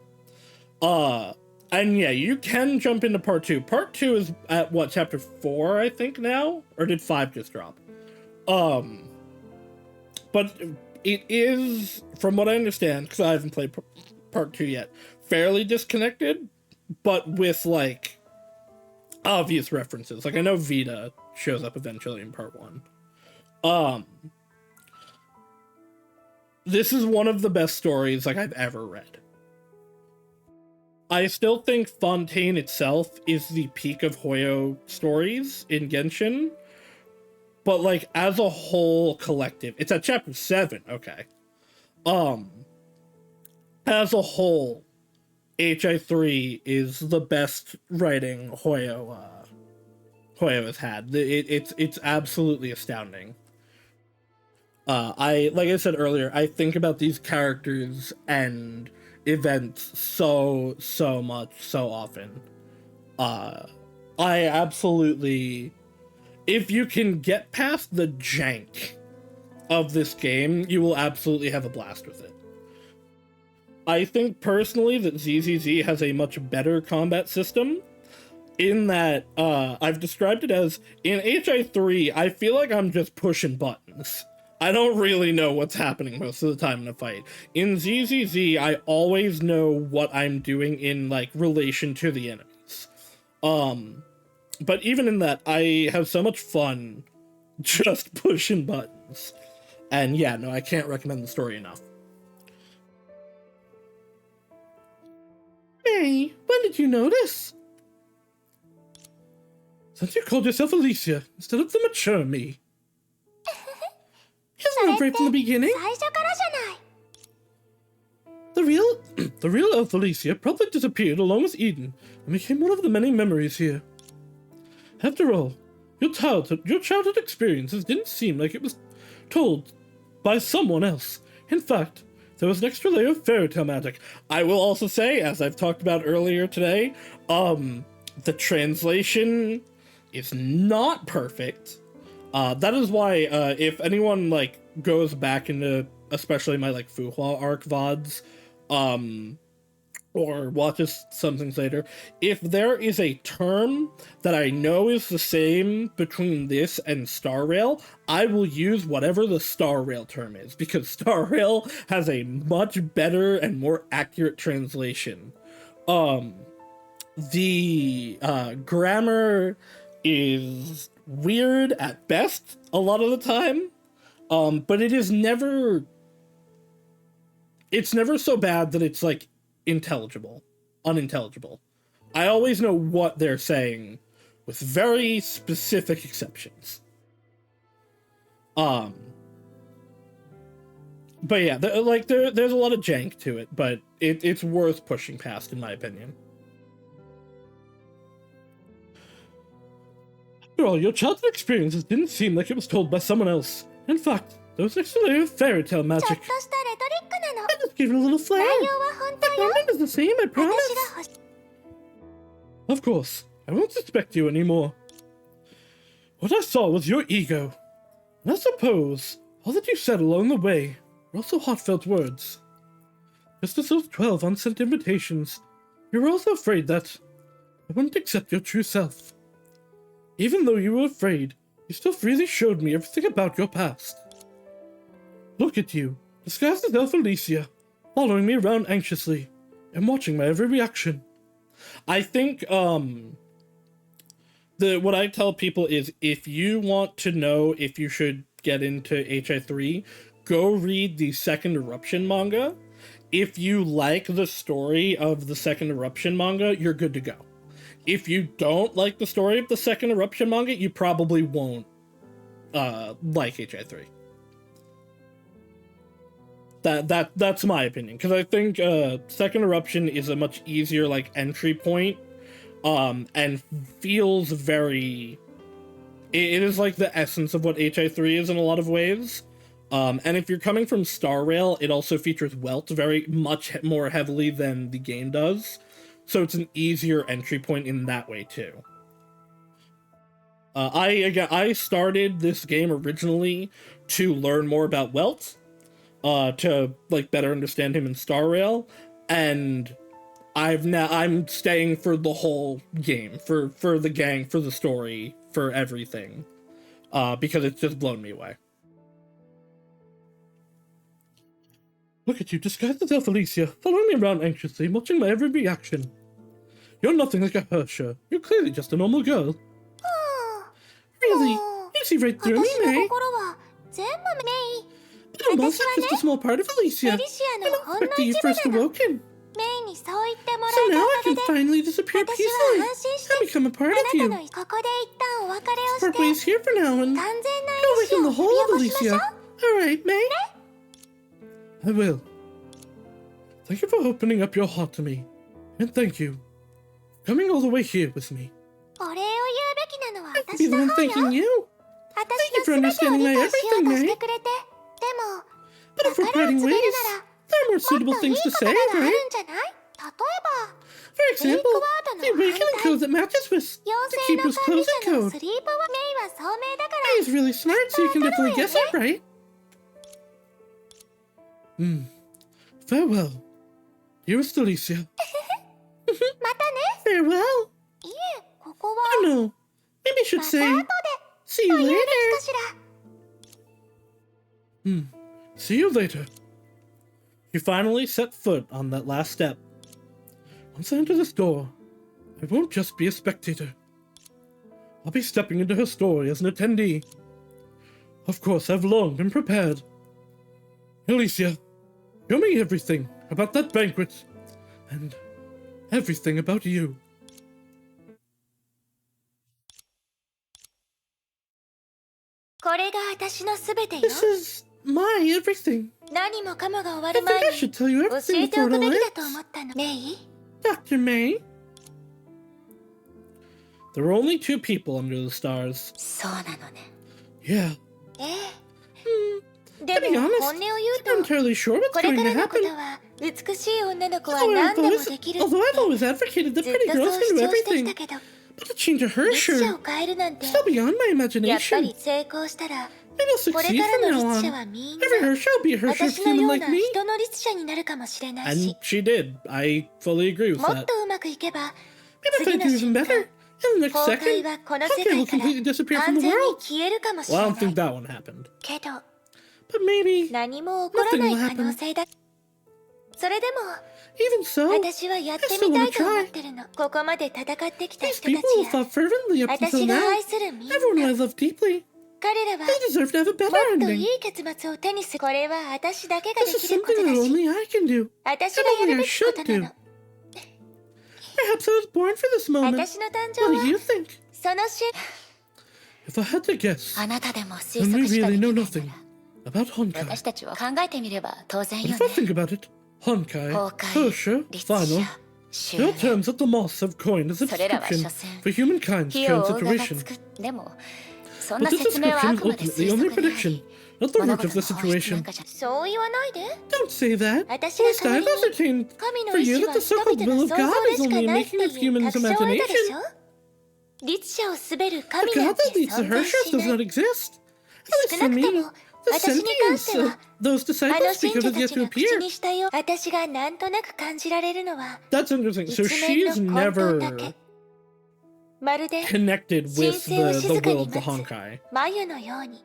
And yeah, you can jump into part 2. Part 2 is at chapter 4, I think now, or did 5 just drop? But it is, from what I understand, because I haven't played part 2 yet, fairly disconnected, but with obvious references. Like, I know Vita shows up eventually in part 1. This is one of the best stories, like, I've ever read. I still think Fontaine itself is the peak of Hoyo stories in Genshin, but, like, as a whole collective, it's at chapter 7, okay. As a whole, HI3 is the best writing Hoyo has had. It's absolutely astounding. Like I said earlier, I think about these characters and events so much, so often. I absolutely, if you can get past the jank of this game, you will absolutely have a blast with it. I think personally that ZZZ has a much better combat system, in that I've described it as, in HI3, I feel like I'm just pushing buttons. I don't really know what's happening most of the time in a fight. In ZZZ, I always know what I'm doing in, like, relation to the enemies. But even in that, I have so much fun just pushing buttons. And yeah, no, I can't recommend the story enough. Hey, when did you notice? Since you called yourself Alicia instead of the mature me. Isn't that right from the beginning? The real elf Alicia probably disappeared along with Eden and became one of the many memories here. After all, your childhood experiences didn't seem like it was told by someone else. In fact, there was an extra layer of fairy tale magic. I will also say, as I've talked about earlier today, the translation is not perfect. That is why, if anyone, like, goes back into, especially my, like, Fuhua arc VODs, or watches some things later, if there is a term that I know is the same between this and Star Rail, I will use whatever the Star Rail term is, because Star Rail has a much better and more accurate translation. The grammar is weird at best a lot of the time, but it's never so bad that it's, like, unintelligible. I always know what they're saying, with very specific exceptions. But yeah, there's a lot of jank to it, but it's worth pushing past, in my opinion. After all, your childhood experiences didn't seem like it was told by someone else. In fact, there was an extra layer of fairy tale magic. I just gave it a little flair. The content is the same, I promise. Of course, I won't suspect you anymore. What I saw was your ego. And I suppose all that you said along the way were also heartfelt words. Just as those 12 unsent invitations, you were also afraid that I wouldn't accept your true self. Even though you were afraid, you still freely showed me everything about your past. Look at you, disguised as Elf Alicia, following me around anxiously, and watching my every reaction. I think, what I tell people is, if you want to know if you should get into HI3, go read the Second Eruption manga. If you like the story of the Second Eruption manga, you're good to go. If you don't like the story of the Second Eruption manga, you probably won't like HI3. That's my opinion, because I think Second Eruption is a much easier, like, entry point, and feels very... It is like the essence of what HI3 is in a lot of ways. And if you're coming from Star Rail, it also features Welt very much more heavily than the game does. So it's an easier entry point in that way, too. I started this game originally to learn more about Welt, to, like, better understand him in Star Rail, and I'm staying for the whole game, for the gang, for the story, for everything, because it's just blown me away. Look at you, disguised as Elf Alicia, following me around anxiously, watching my every reaction. You're nothing like a Hersher. You're clearly just a normal girl. Really? You see right through me, 私の May. 心は全部メイ But a monster's just a small part of Alicia. エリシア I の don't ほんの expect you 一部 first なの awoken. メイにそう言ってもら So え now たお I か can げで finally disappear 私 peacefully は安心して and become a part あ of なた you. のここで一旦お別れを Part して ways here for now and 完全な go エリシ away ア from を the 呼 whole び of 起こしましょ Alicia. う Alright, May. I will. Thank you for opening up your heart to me. And thank you for coming all the way here with me. お礼を言うべきなのは I'd be 私 the の one 方よ thanking you. 私の Thank you for 全てを understanding 理 my 解しよう everything, と May. してくれてでも But if we're 別れを parting 告げ ways, るなら there are more もっ suitable といい things to 言 say, 葉があ right? るんじゃない例えば For example, the awakening code that matches with 妖 the 精の Keeper's 管理 closing 者の code. スリープはメイは聡明だから He's really smart, so you can definitely guess it, right? Farewell. Dearest Alicia. またね Farewell. いえここは I don't know. Maybe I should また say, 後で see you 言うべ later. きかしら See you later. You finally set foot on that last step. Once I enter this door, I won't just be a spectator. I'll be stepping into her story as an attendee. Of course, I've long been prepared. Alicia, show me everything about that banquet, and everything about you. これが私のすべてよ This is my everything. 何もかもが終わ I る think 前 I に should tell you 教 everything えてお before く it べ all きだと ends. 思ったのメイ Dr. May? There were only 2 people under the stars. そうなのね Yeah. ええ To で be も honest, 本音を言う I'm と not entirely sure what's これ going か to らのこと happen. は美しい女の子は Although 何でもできるって I've always advocated that ずっ pretty と girls そう can 主 do 張してき everything. たけど But to change a リッチ Hersher, を変えるなんて still beyond my やっぱ imagination. り成功したら Maybe I'll これ succeed から from の now 律者 on. はみん Every な Hersher will be a Hersher 私の human よう like な me. 人の律者になるかもしれない And し she did. I fully agree with もっ that. とうまくいけば Maybe if 次 I の do even 瞬 better, 間 in the next 崩壊 second, はこの世 Honkai 界 will から completely disappear 完 from the 全に world. 消えるかもし Well, れ I な don't think い that one happened. けど But maybe, 何も起こらない可能性だそれでも even so, 私はやってみたいと思ってるのここまで戦ってきた these 人た people ち who や fought fervently up until 私が now, 愛するみんな everyone I love deeply, 彼らは they deserve to have a も better っと ending. いい結末を手にするこれは私だけがで This is きるこ something とだ that し only I can do. 私がやるべきことなの Perhaps I was born for this moment. 私の誕生 What do は you think? その瞬 If I had to guess, あなたでも推 then we 測しか really できな know いな nothing ら about Honkai. 私たちは考えてみれば当然 But よ if I ね think about it, Honkai, 崩壊 Hersher, 律者 Final, 修 they are 練 terms that the moths have coined as a それらは description 所詮 for humankind's 火を current 追うがが situation. つくでもそん But な this 説明はあ description is くまで ultimately 推 only 測であ prediction, り not the 物 root of 事 the の本質な situation. んかじゃそう言わないで Don't say that. 私が Instead, 代わり I've に ascertained 神の for 意 you 志 that は the 人 so-called 々 will の of 想 God 像で is しか only a ないって making of いう humans' 確証を得たでし imagination. ょ律者を滑る A 神なん God て that leads the 存在 Hershers し does ない not exist. At 少 least な for く me, とも the 私に関 sentience しては those あ disciples の speak 信 of 者 is た yet ち to が口 appear. にしたよ私がなんとなく感じられるのは That's interesting. So 一 she 面 is の混沌だ never けまるで connected 神 with 聖を the 静 will かに of the 待つ Honkai. 眉のように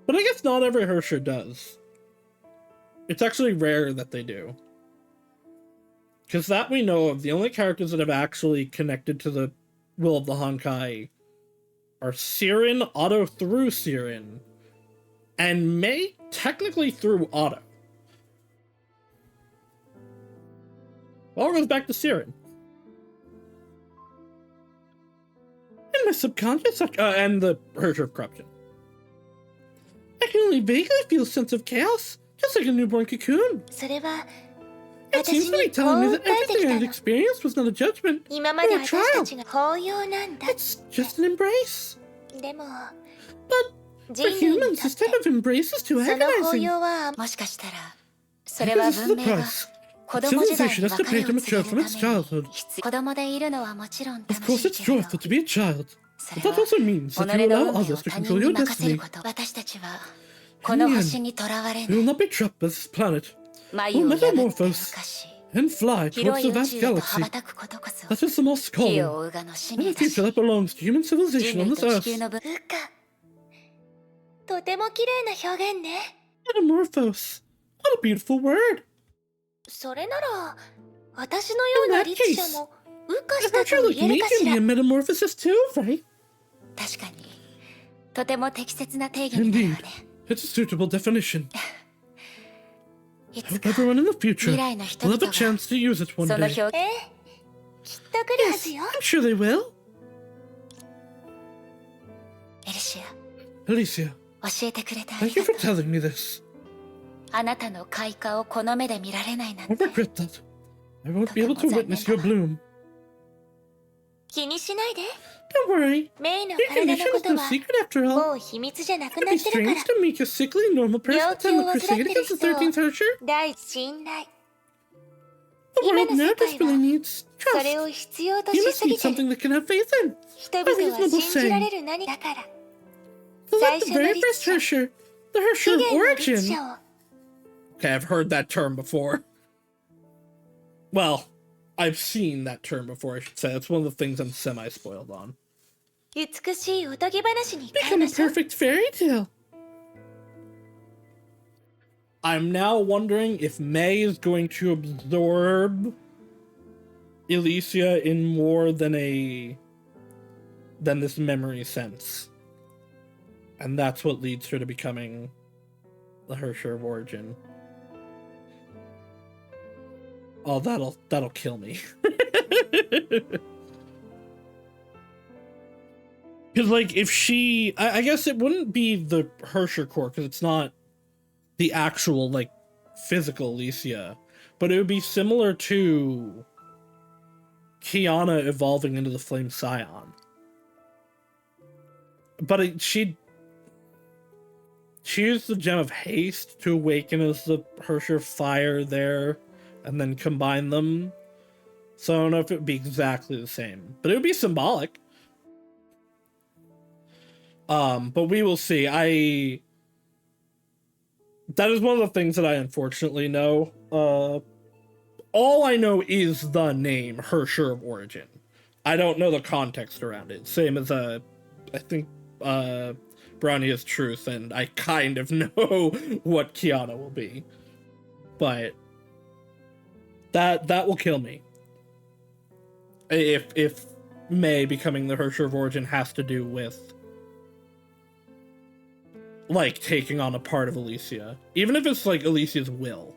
But I guess not every Hersher does. It's actually rare that they do. Because that we know of, the only characters that have actually connected to the will of the Honkai are Sirin, Otto through Sirin, and May technically through Otto. All goes back to Sirin. And my subconscious, and the Hersher of Corruption. I can only vaguely feel a sense of chaos, just like a newborn cocoon. それは It 私 seems to に be こう telling me 訴 that えて everything き I've たの experienced was not a judgment, 今まで or a 私た trial. ちが抱擁なんだ It's just an embrace. でも But 人 for 類に humans, とっ this て type of embrace is too その抱 agonizing. 擁はもしかしたらそれは Because this is 文 the 明が price. 子供時代に Civilization has 別 to れ pay を to 告げ mature る from ため its に childhood. 子供でいるのはもちろん Of 楽 course, しい it's けど joyful to be a child. そ But れ that は also means 己 that の you 運 allow 命を others to 他 control 人に your 任せる destiny. こと私たちはこの In the end, 星にとらわれ We will ない not be trapped by this planet 眉を破って metamorphose 浮かし and fly 広 towards い the 宇 vast 宙へと羽 galaxy. ばたくことこそ That is the most 火 calling を追うがの使 and 命 a だし future that belongs to human 人 civilization 類 on と this 地 earth. 球の文化とても綺麗な表現ね Metamorphose. What a beautiful word. それなら私のような律者も羽化 A した Harsher と like 言え me るか can し be ら a metamorphosis too, right? 確かにとても適切な定義になるわ Indeed. ね It's a suitable definition. い I つ hope か everyone in the future 未来の人 will 々 have が a chance to use it そ one の day. 表きっと来るはず Yes, よ I'm sure they will. エリシ Alicia, ア教えてくれてあり thank you がと for う telling me this. あなたの開花をこの目で見られないな I んて regret that. I won't be able to witness your bloom. 気にしないで Don't worry. メイの Your 体の condition こ is と no は secret after all. もう秘密じゃなく It'd な be ってるから strange to make a sickly normal person attend the crusade against the 13th Harsher. 第一信頼 The world now 今の世界は desperately needs それ trust. を必要とし Humans すぎ need て something る that can have faith in. 人々は信じられる何だから So 最 let 初 the の very 律 first 者 Harsher, the 起 Harsher of 源の律 origin. 者を Okay, I've heard that term before. Well, I've seen that term before, I should say. That's one of the things I'm semi-spoiled on. 美しいおとぎ話に変え Become ま a しょう perfect fairy tale. I'm now wondering if May is going to absorb Elysia in more than this memory sense. And that's what leads her to becoming the Harsher of origin. Oh, that'll kill me. Because, like, if she... I guess it wouldn't be the Harsher core, because it's not the actual, like, physical Elysia. But it would be similar to Kiana evolving into the Flame Scion. But she used the Gem of Haste to awaken as the Harsher Fire there, and then combine them. So I don't know if it would be exactly the same. But it would be symbolic. But we will see. That is one of the things that I unfortunately know. All I know is the name Harsher of Origin. I don't know the context around it. Same as, I think, Brownia's Truth, and I kind of know what Kiana will be. But that will kill me. If May becoming the Harsher of Origin has to do with, like, taking on a part of Elysia. Even if it's, like, Elysia's will.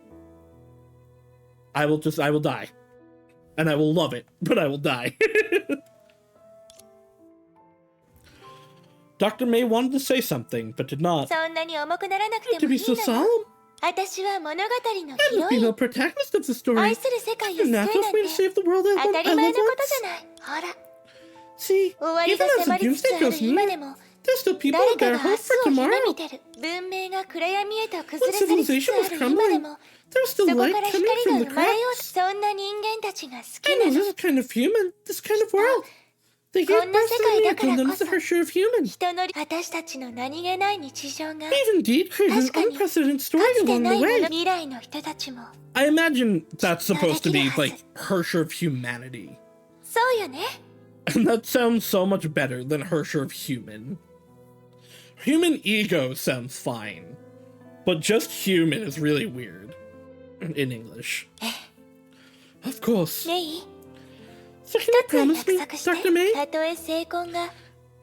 I will die. And I will love it, but I will die. Dr. May wanted to say something, but did not. そんなに重くならなくて To もい be い so のよ solemn. 私は物語の I'm ヒ the ロイ female ン protagonist of the story. 愛する世界を救 The うなん natural て way to save the world 当た I り前 love のことじ once. ゃないほら See, 終わり even が as 迫 the りつつ doomsday ある goes 今で near, も there's still people 誰 who か bear が hope 明 for 日を夢 tomorrow. 見てる文明が暗闇へと When 崩れ去りつつ civilization あ was る今で crumbling, も there was そ still こ light から coming 光 from が the 生まれよう cracks. そんな人間たちが好き I な know の this is kind of human, this kind of world. They こ gave んな birth 世 to 界 the だから miracle こ and the そ Harsher of human. 人の私たちの何気ない日常が We've indeed created an 確かに unprecedented か story つて along ない the もの way. 未来の人たちも I imagine that's supposed to be, できるはず。 like, Harsher of humanity. そうよね And that sounds so much better than Harsher of human. Human ego sounds fine. But just human is really weird. In English. Of course. メイ So 一 can you つ promise 約 me, 束して Dr. May? たとえ成婚が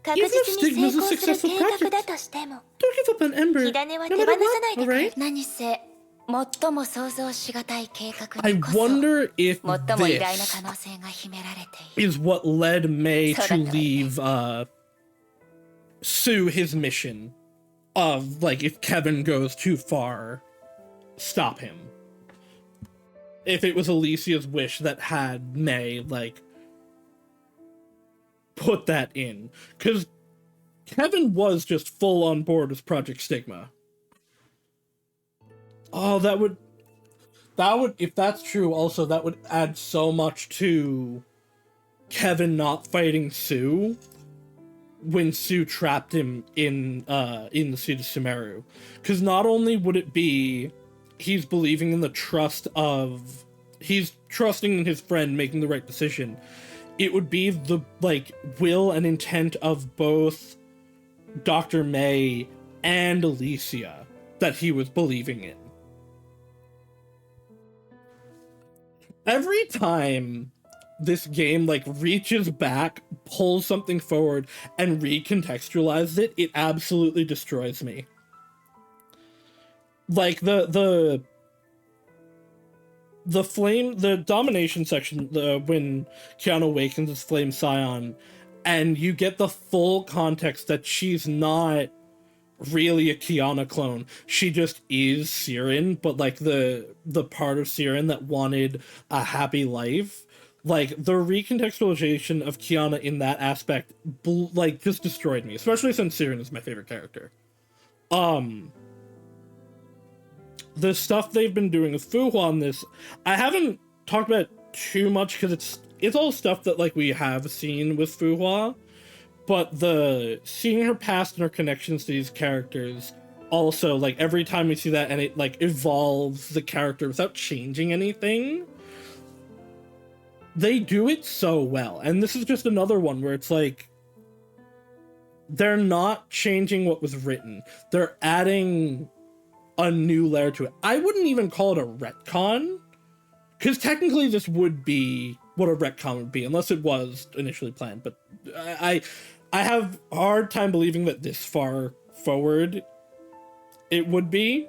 確 Even if 実に Stigma's 成 a 功する successful 計画 project, だとしても don't give up on Ember, 火種は no 手 matter 放さない what, で alright? くれ何せ最も想像しがたい計画 I にこそ wonder if 最も偉大な this 可能性が秘められている is what led May to そうだったわね。 leave, Sue his mission of, like, if Kevin goes too far, stop him. If it was Alicia's wish that had May, like, put that in. Because Kevin was just full on board with Project Stigma. Oh, that would, if that's true, also, that would add so much to Kevin not fighting Sue when Sue trapped him in the Seat of Sumeru. Because not only would it be he's believing in the trust of, he's trusting in his friend making the right decision, it would be the, like, will and intent of both Dr. May and Alicia that he was believing in. Every time this game like reaches back, pulls something forward, and recontextualizes it, it absolutely destroys me. Like the flame, the domination section, when Kiana awakens as Flame Scion, and you get the full context that she's not really a Kiana clone. She just is Siren, but like the part of Siren that wanted a happy life. Like the recontextualization of Kiana in that aspect, like just destroyed me, especially since Siren is my favorite character. The stuff they've been doing with Fuhua on this, I haven't talked about too much because it's all stuff that like we have seen with Fuhua, but seeing her past and her connections to these characters, also like every time we see that and it like evolves the character without changing anything, they do it so well. And this is just another one where it's like they're not changing what was written, they're adding a new layer to it. I wouldn't even call it a retcon, because technically this would be what a retcon would be, unless it was initially planned. But I have a hard time believing that this far forward it would be,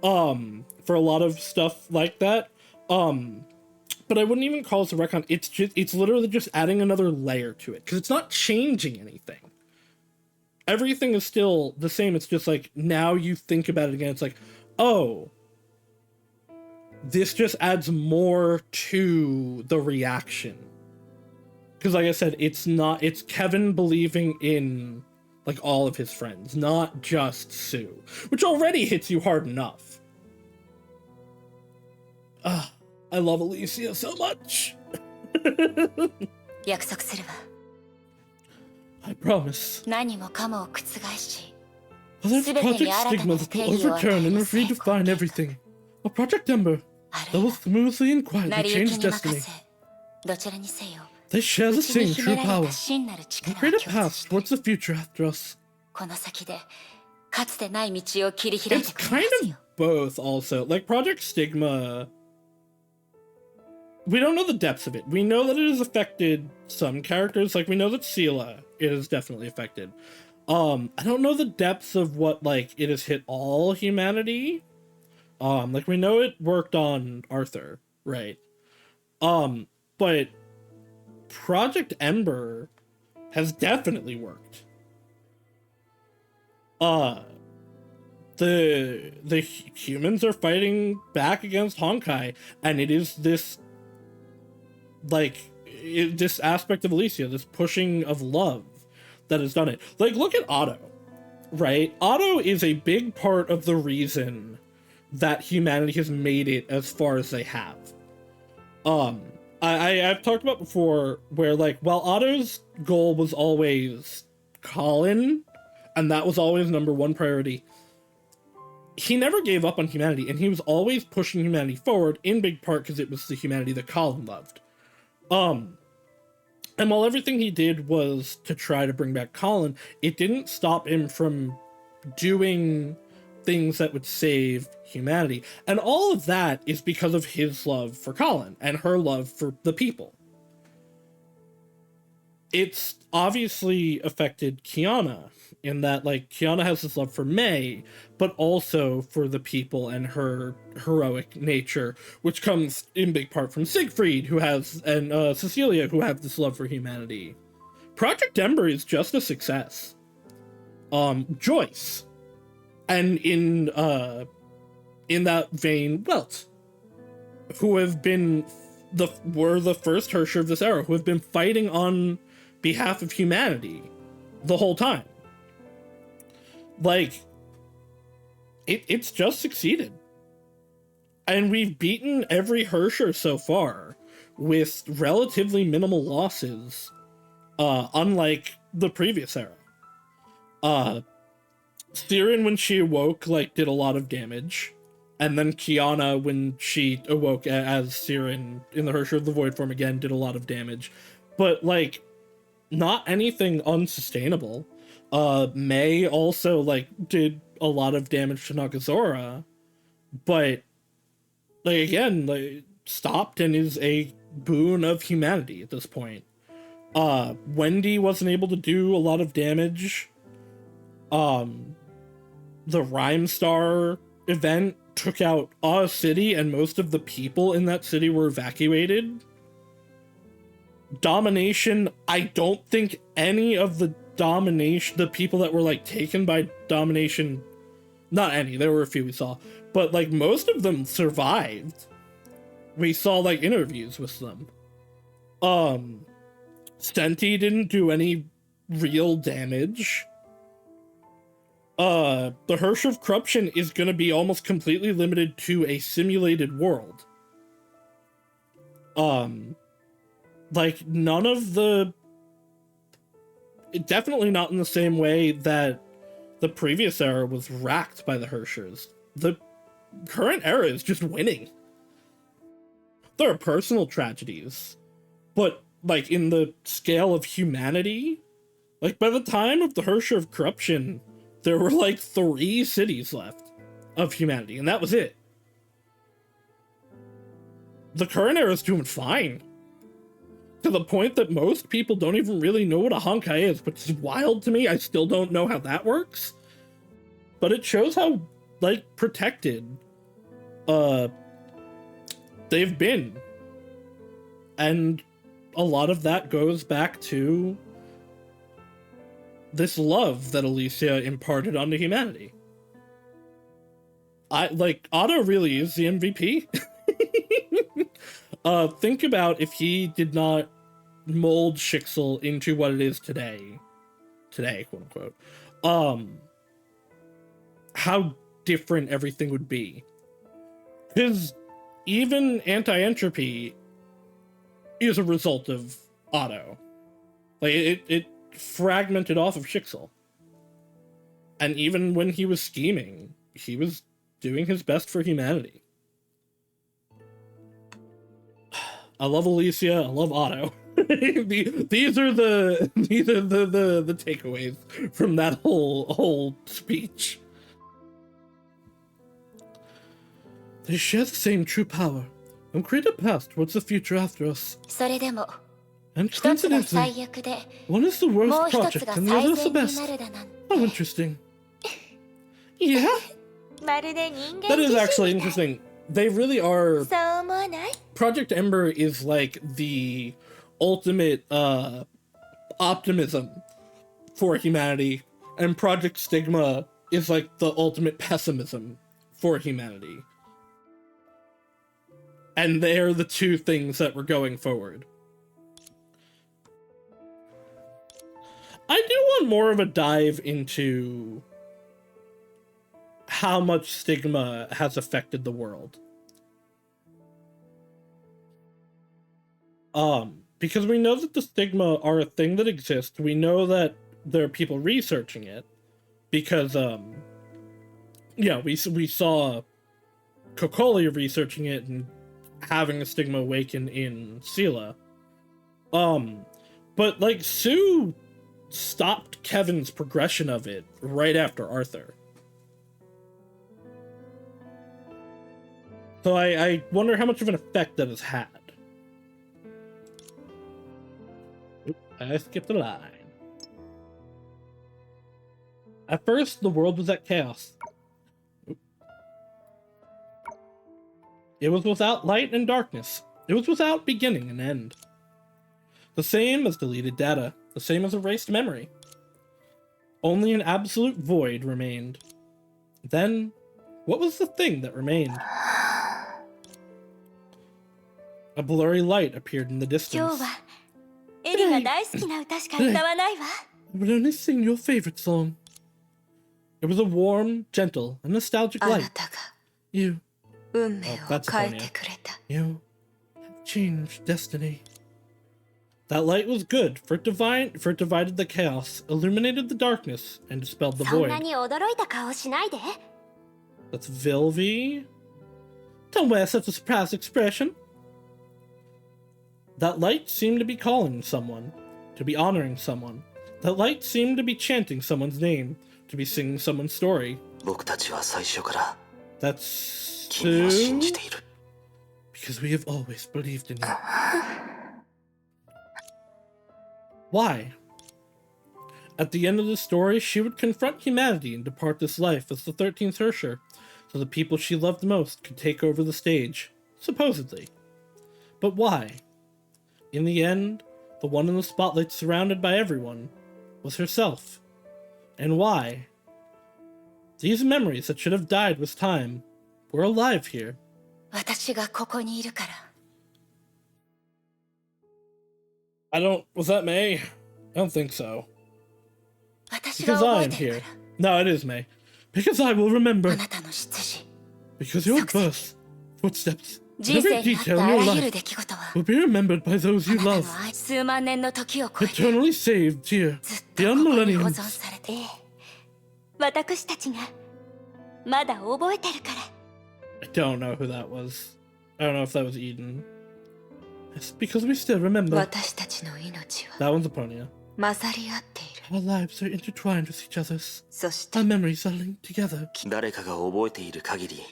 for a lot of stuff like that. But I wouldn't even call this a retcon. It's literally just adding another layer to it, because it's not changing anything. Everything is still the same. It's just like, now you think about it again, it's like, oh, this just adds more to the reaction. Because like I said, it's Kevin believing in like all of his friends, not just Sue, which already hits you hard enough. I love Alicia so much. I promise. Well, that's Project Stigma that will overturn and redefine everything. A Project Ember that will smoothly and quietly change destiny. They share the same true power. And create a path towards the future after us. It's kind of both also. Like Project Stigma, we don't know the depths of it. We know that it has affected some characters. Like we know that Sela, it has definitely affected. I don't know the depths of what like it has hit all humanity. Like we know it worked on Arthur, right? But Project Ember has definitely worked. The humans are fighting back against Honkai, and it is this this aspect of Alicia, this pushing of love that has done it. Like, look at Otto, right? Otto is a big part of the reason that humanity has made it as far as they have. I've talked about before where, like, while Otto's goal was always Colin, and that was always number one priority, he never gave up on humanity, and he was always pushing humanity forward, in big part because it was the humanity that Colin loved. And while everything he did was to try to bring back Colin, it didn't stop him from doing things that would save humanity. And all of that is because of his love for Colin and her love for the people. It's obviously affected Kiana in that, like, Kiana has this love for May, but also for the people and her heroic nature, which comes in big part from Siegfried, who has, and Cecilia, who have this love for humanity. Project Ember is just a success. Joyce, and in that vein, Welt, who have been were the first Hersher of this era, who have been fighting on behalf of humanity the whole time. Like, it's just succeeded. And we've beaten every Hersher so far with relatively minimal losses, unlike the previous era. Siren, when she awoke, like, did a lot of damage. And then Kiana, when she awoke as Siren in the Hersher of the Void form again, did a lot of damage. But, like, not anything unsustainable. May also, like, did a lot of damage to Nagazora, but, like, again, like, stopped and is a boon of humanity at this point. Wendy wasn't able to do a lot of damage. The Rhyme Star event took out a city, and most of the people in that city were evacuated. Domination, I don't think any of the people that were like taken by Domination, not any, there were a few we saw, but like most of them survived. We saw like interviews with them. Senti didn't do any real damage. The Herrscher of Corruption is going to be almost completely limited to a simulated world. Like, none of the... Definitely not in the same way that the previous era was racked by the Herrschers. The current era is just winning. There are personal tragedies, but, like, in the scale of humanity, like, by the time of the Herrscher of Corruption, there were, like, 3 cities left of humanity, and that was it. The current era is doing fine. To the point that most people don't even really know what a Honkai is, which is wild to me. I still don't know how that works. But it shows how, like, protected they've been. And a lot of that goes back to this love that Alicia imparted onto humanity. Otto really is the MVP. Think about if he did not mold Shixel into what it is today, quote unquote, how different everything would be. Because even anti-entropy is a result of Otto. Like, it fragmented off of Shixel. And even when he was scheming, he was doing his best for humanity. I love Alicia, I love Otto. these are the takeaways from that whole speech. They share the same true power and create a path towards the future after us. And coincidentally, one is the worst project and the other is the best. How interesting. Yeah? That is actually interesting. They really are... Project Ember is like the ultimate optimism for humanity, and Project Stigma is like the ultimate pessimism for humanity. And they're the two things that were going forward. I do want more of a dive into how much Stigma has affected the world. Because we know that the Stigma are a thing that exists. We know that there are people researching it. Because, yeah, we saw Kokoli researching it and having a Stigma awaken in Sela. But, like, Sue stopped Kevin's progression of it right after Arthur. So I wonder how much of an effect that has had. I skipped a line. At first, the world was at chaos. It was without light and darkness. It was without beginning and end. The same as deleted data. The same as erased memory. Only an absolute void remained. Then, what was the thing that remained? A blurry light appeared in the distance. Today, I would only sing your favorite song. It was a warm, gentle, and nostalgic light. You. Oh, that's funny. You have changed destiny. That light was good, for it divided the chaos, illuminated the darkness, and dispelled the void. That's Vilvi. Don't wear such a surprised expression. That light seemed to be calling someone, to be honoring someone. That light seemed to be chanting someone's name, to be singing someone's story. That's Sue? Because we have always believed in you. Why? At the end of the story, she would confront humanity and depart this life as the 13th Hersher, so the people she loved most could take over the stage, supposedly. But why? In the end, the one in the spotlight surrounded by everyone was herself. And why? These memories that should have died with time were alive here. 私がここにいるから。Was that May? I don't think so. 私が Because I 覚え am てる here. から。 No, it is May. Because I will remember. あなたの出自、 Because your birth, footsteps, 人 every 生にあった detail あ in ら your ゆる life 出来事は、 will be remembered by those あ you なた love. の愛数万年の時を超えて、 Eternally saved here, ずっと beyond ここに保 millenniums. 存されて。私たちがまだ覚えてるから。 I don't know who that was. I don't know if that was Eden. It's because we still remember. 私たちの命は That one's Aponia. 混ざり合っている。 Our lives are intertwined with each other's. そして Our memories are linked together. 誰かが覚えている限り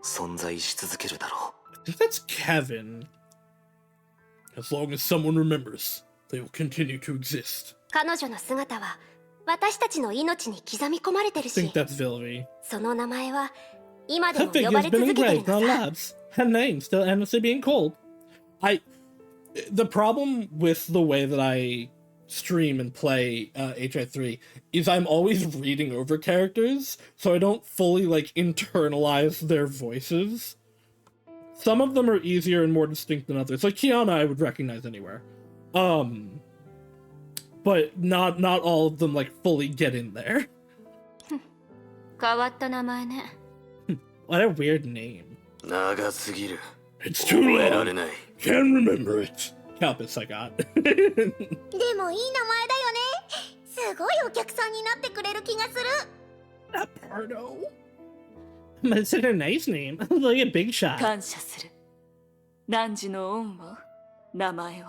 存在し続けるだろ I think that's Kevin. As long as someone remembers, they will continue to exist. 彼女の姿は私たちの命に刻み込まれてる I think し、 that's Villery. その名前は今で Her も呼 figure ば has れ been 続けてる engraved in our のさ。 labs. Her name still endlessly being called. The problem with the way that I stream and play HI3 is I'm always reading over characters, so I don't fully internalize their voices. Some of them are easier and more distinct than others. Like Kiana, I would recognize anywhere. But not all of them fully get in there. 変わった名前ね。 What a weird name. う。長すぎる。 It's too 覚えられ long. ない。 Can't remember it. Calpus, I got. でもいい名前だよね。すごいお客さんになってくれる気がする。 Apardo. But it's a nice name. Like a big shot. 感謝する。汝の恩を、名前を。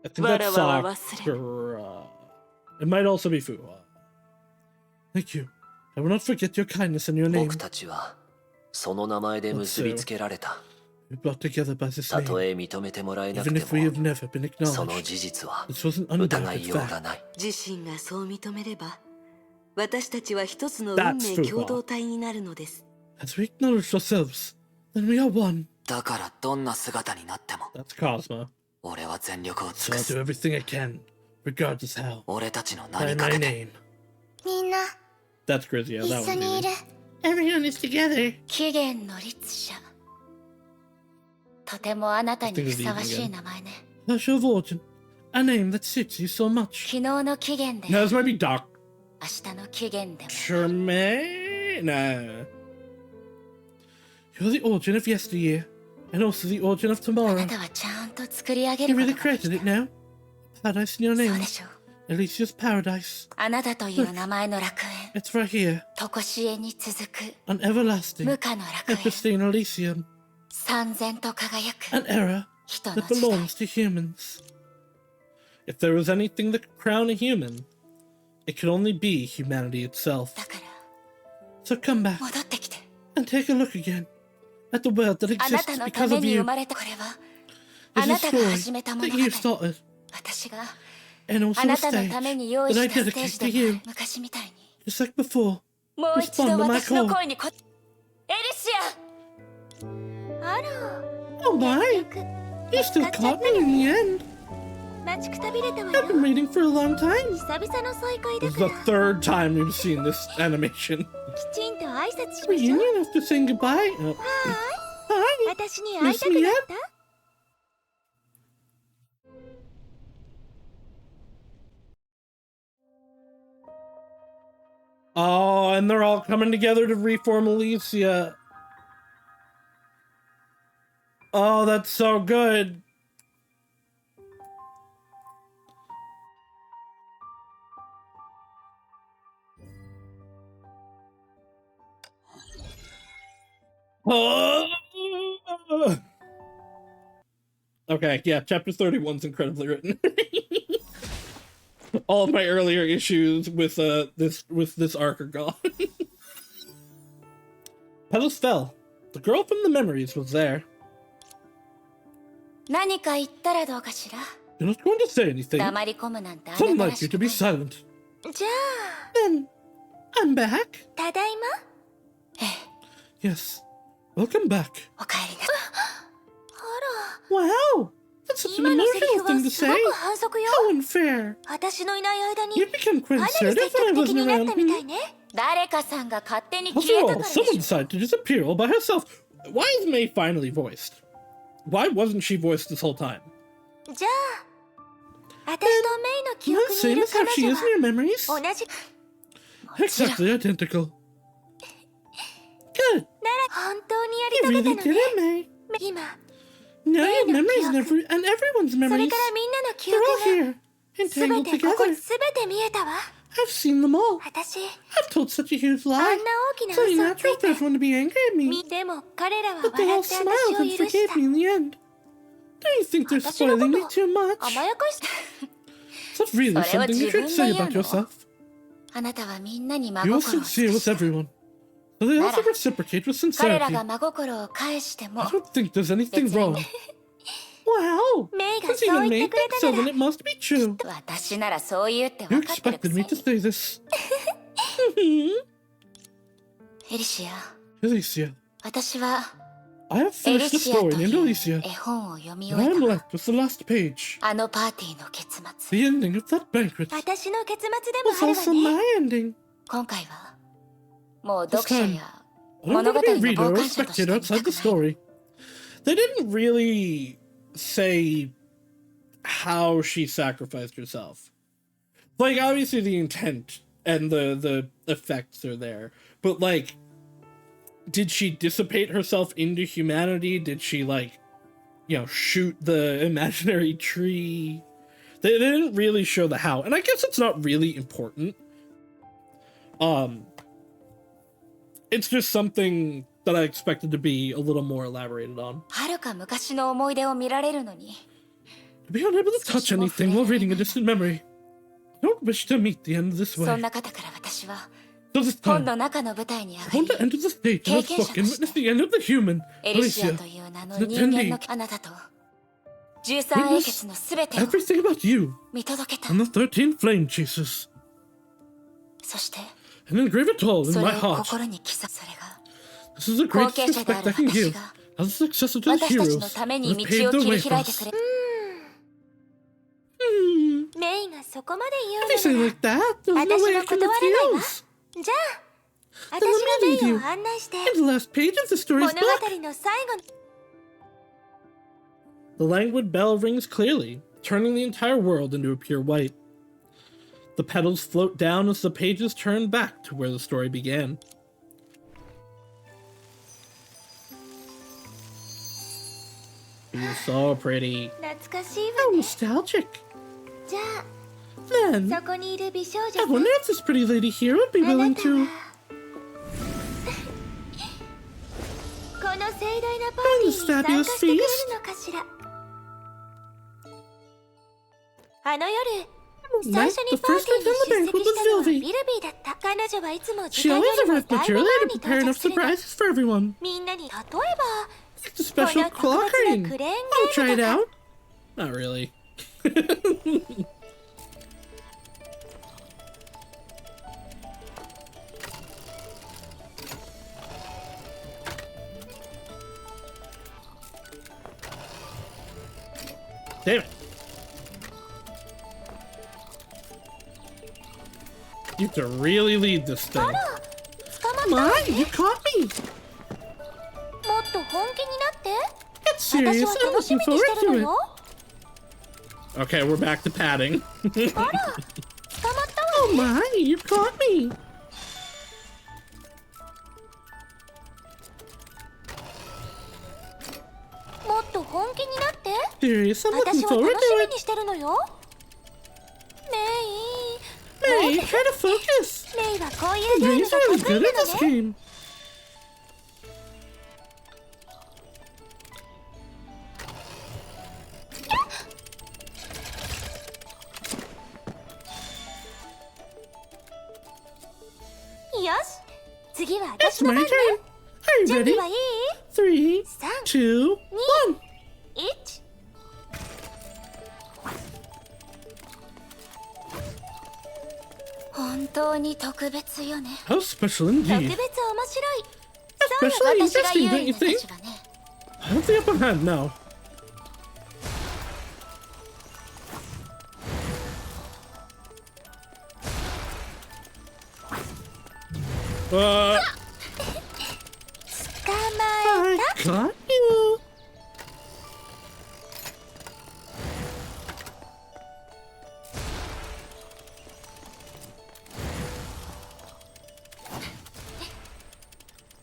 I think that's わらわは忘れる。 Sakura. It might also be Fuwa. Thank you. I will not forget your kindness and your う。 name. 僕たちはその名前で結びつけられた。 We brought together by this たと name. え認めてもらえなく Even て if we have も、 never been その acknowledged, 事実は this was an 疑 undoubted いようが fact. ない。自身がそう認めれば私たちは一つの運 That's 命共同体になるのです。 As we acknowledge ourselves, then we are one. だからどんな姿になっても That's Cosmo. 俺は全力を So 尽く I'll す。 do everything I can, regardless how. 俺たちの名 By にか my けて。 name. みんな That's Grizzly. Yeah, 一 that 緒 was にいる easy.。Everyone is together. 起源の律者。とてもあなたにふさわしい名前ね。 Marshal of Origin. A name that suits you so much. 昨日の起源で、 No, this might be Doc. 明日の起源でも。 Tremaine? No. You're the origin of yesteryear, and also the origin of あ tomorrow. なたはちゃんと作り上げ You ること really ができ created た。 it now. Paradise in your そう name. でしょう。 Alicia's paradise. あなたという名前の楽園。 It's right here. とこしえに続く An everlasting, 無価の楽園。 pristine Elysium. 三千と輝く An era 人の that 時代。 belongs to humans. If there was anything that could crown a human, it could only be humanity itself. だから So come back 戻ってきて。 and take a look again at the world that あな exists たのた because め of に生 you. まれたこれはあ It's な a たが story 始めた物 that 語。 you started, 私が and あ also a なたの stage ために用意 that I したステー dedicate ジ to で you. も昔みたいに Just like before. もう一度 Respond to my 私の call. 声にエリシあら Oh my! よく You still caught me in the end. 待ちくたびれたわ I've よ。 been waiting for a long time. 久々の再会 This だ is か the ら third time we've seen this animation. きちんと挨拶しましょう。 Reunion after saying goodbye. Oh. Hi. 私に会いたくなった？ Oh, and they're all coming together to reform Alicia. Oh, that's so good. Oh. Okay, yeah, chapter 31's incredibly written. All of my earlier issues with this arc are gone. Petals fell. The girl from the memories was there. 何か言ったらどうかしら。 You're not going to say anything. 黙り込むなんてあな Some たら like you し to く be ない。 silent. じゃ Then, I'm back. あ、ただいま。ええ、 Yes. Welcome back. おかえりなさい。 Wow! That's such an 今のセリ emotional フは thing to すご say. く反則よ。 How unfair. 私のいない間に You became か quite なり assertive 積 when I 極的 wasn't になった around. みたいね。誰かさんが勝手に消 After えた all, からで someone しょ。 decided to disappear all by herself. Why is May finally voiced? Why wasn't she voiced this whole time? じゃあ、私とメイの記 Not 憶にい same る as how 彼 she 女 is in your memories. は同じ。 Exactly identical. Good. 本当にや You り遂 really げた did のね。 it, May. 今、 Now you have May no memories and,記憶。 and everyone's それ memories. からみんなの記 They're 憶 all が here, すべ entangled てここ together. すべて見えたわ。 I've seen them all. 私、 I've told such a huge あんな lie. 大きな It's only 嘘をつ natural い for て。 everyone to be angry at me. でも彼らは But they 笑 all って私 smiled を and 許し forgave た。 me in the end. Don't you think they're 私のこ spoiling me と too much? 甘やかし That's really それを something you 自 should 分で say 言う about の？ yourself. あなたはみんなに真 You're 心を尽 sincere く with した。 everyone. So they also Nara. reciprocate with 彼ら sincerity. が真心を返しても I don't think there's anything 別に wrong. Wow! メイが Since そう even 言っ May てくれ thinks た so, な then ら it must be true. 私ならそう言うって You 分かってるく expected せ me に to say this. エリシア、 Alicia, 私は I have エリ finished the シアと story い in う Alicia. 絵本を読み What 終え I'm たわ。 left was the last page. あのパーティーの結末。 The ending of that banquet 私の結末でも was ある also わね。 my ending. 今回はもう This 読者 time, や I don't 物 want 語 to の be a reader 傍 or 観者として spectator 見た outside く the ない。 story. They didn't really say how she sacrificed herself. Like, obviously the intent and the effects are there, but like, did she dissipate herself into humanity? Did she, like, you know, shoot the imaginary tree? They didn't really show the how, and I guess it's not really important. It's just something that I expected to be a little more elaborated on. はるか昔の思い出を見られるのに。 To be unable to touch anything while reading a distant memory. I don't wish to meet the end this そ way. んな方から私は So this 本 time, の中の舞台に I 上 want が to enter the stage of this book and witness the end of the human, り、エリシア Alicia. という名の人間のあなたと13英傑のすべてを Everything about you 見届けた。 and the 13 flame chasers. そして And engrave it all in それ my を heart. 心に刻む。それが This is the 後 greatest 継者であ respect る I can 私 give が as a successor to the 私たち heroes の who ために have 道 paved を the 切 way り for 開いて us. くれ。メイがそこまで If you say 言う like なら that, there's no way I 私 can は断れないわ。 refuse. じゃあ私がメイを案内して In the last page of the 物 story's 語 book, の最後の the languid bell rings clearly, turning the entire world into a pure white. The petals float down as the pages turn back to where the story began. It's so pretty. 懐かしい How わね。 nostalgic. じゃあ Then, そこにいる美少女 I さん wonder if this pretty lady here would be あな willing た to... はこの盛大なパーティーに参加してくれるのかしら。あの夜最初にパーティーに出席したのはビルビーだった。彼女はいつも時 She 間 always よりも arrived だい much ぶ earlier 前 to に prepare 到 enough 着するの。 surprises for everyone. みんなに例えば Like the special この claw 特別な crane. クレーン I'll ゲ try ー it ムとか out. Not really. Damn it. You have to really lead this thing. 捕まった My, you caught me. もっと本気になって。 Get 私 serious. は I'm 楽し looking みに forward してる to の it. よ。 Okay, we're back to padding. あら、捕まったわ。 Oh my, you caught me. もっと本気になって。 Serious, I'm 私 looking は forward 楽し to み it. にしてるのよ。メ Hey, try to focus. イ、メイはこういうゲーム Dreams が are 得 as 意 good な at の this ね。 game. Yes. よし、次は It's 私の my 番ね。 turn. Are you 準 ready? 備はいい？ 3, 3、 2, 1. 1。本当に特別よね。 How special 特別 indeed. 面白い。 Especially 私が interesting, 優 don't 位 you な think? 立場ね。 I don't think upper hand, no. I 捕まえた。 got you.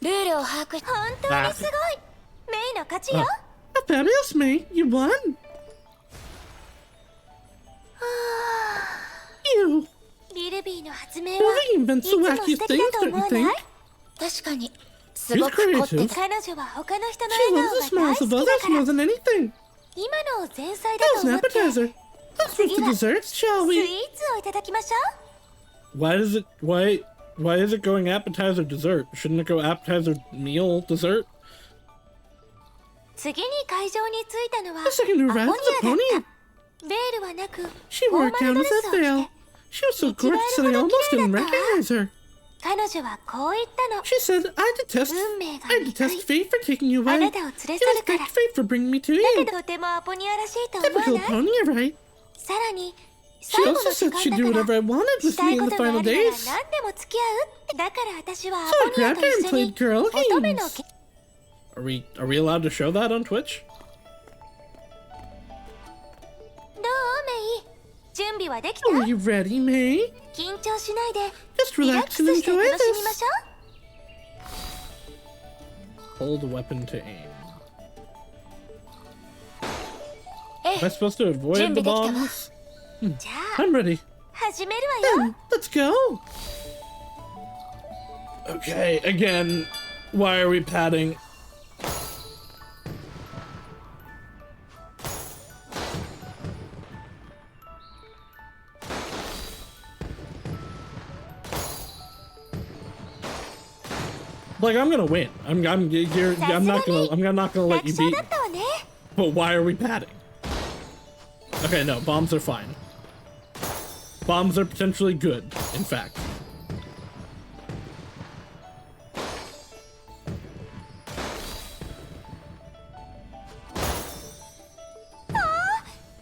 ルールを把握し、本当にすごい。メイの勝ちよ。 Fabulous, mate. You won. You. リルビーの発明 Well, は they invent いつ so も wacky 素敵だ things, と don't 思 you わ think? ない？確かにす She's ごく凝ってて creative. 彼女は他の人の She 笑 loves the 顔が大 smiles 好 of きだ others から more than anything. 今のを前菜だ That と was an 思って appetizer. Let's move to desserts, shall ス we? イーツをいただきましょ Why is it going appetizer dessert? Shouldn't it go appetizer meal dessert? う。次に会場に着いたのは The second to ア arrive ポ was a ニア pony. だった。ベールはなく She フォ wore ー a マル gown ド with レス a を着 veil. て She was so gorgeous that I almost didn't recognize her. 彼女はこう言ったの。 She said, I detest 運命が fate 憎い。 for taking you あ away. なたを連れ It 去 was るから。 great fate for bringing me to だ you. けどとてもアポニアらしいと思 Typical わない？ pony, right? さらに She 最後 also の時 said 間 she'd だ do から whatever I wanted し with た me い in こ the とがあ final るなら days. 何でも付き合う。だから私はア So ポ I ニア grabbed と her 一 and 緒に played girl 乙女の games. Are we allowed to show that on Twitch? どうメイ？準備はできた？ Are you ready, May? 緊張しないで Just リラッ relax クス and して enjoy 楽しみま this. しょ Hold weapon to aim. う。え Am I supposed to avoid the 準備できたわ。 bombs? じゃあ I'm ready. 始めるわよ。 Then, let's go. Okay, again, why are we padding? Like, I'm gonna win. I'm not gonna let 楽 you 勝 beat だ me. ったわね。 But why are we padding? Okay, no, bombs are fine. Bombs are potentially good, in fact.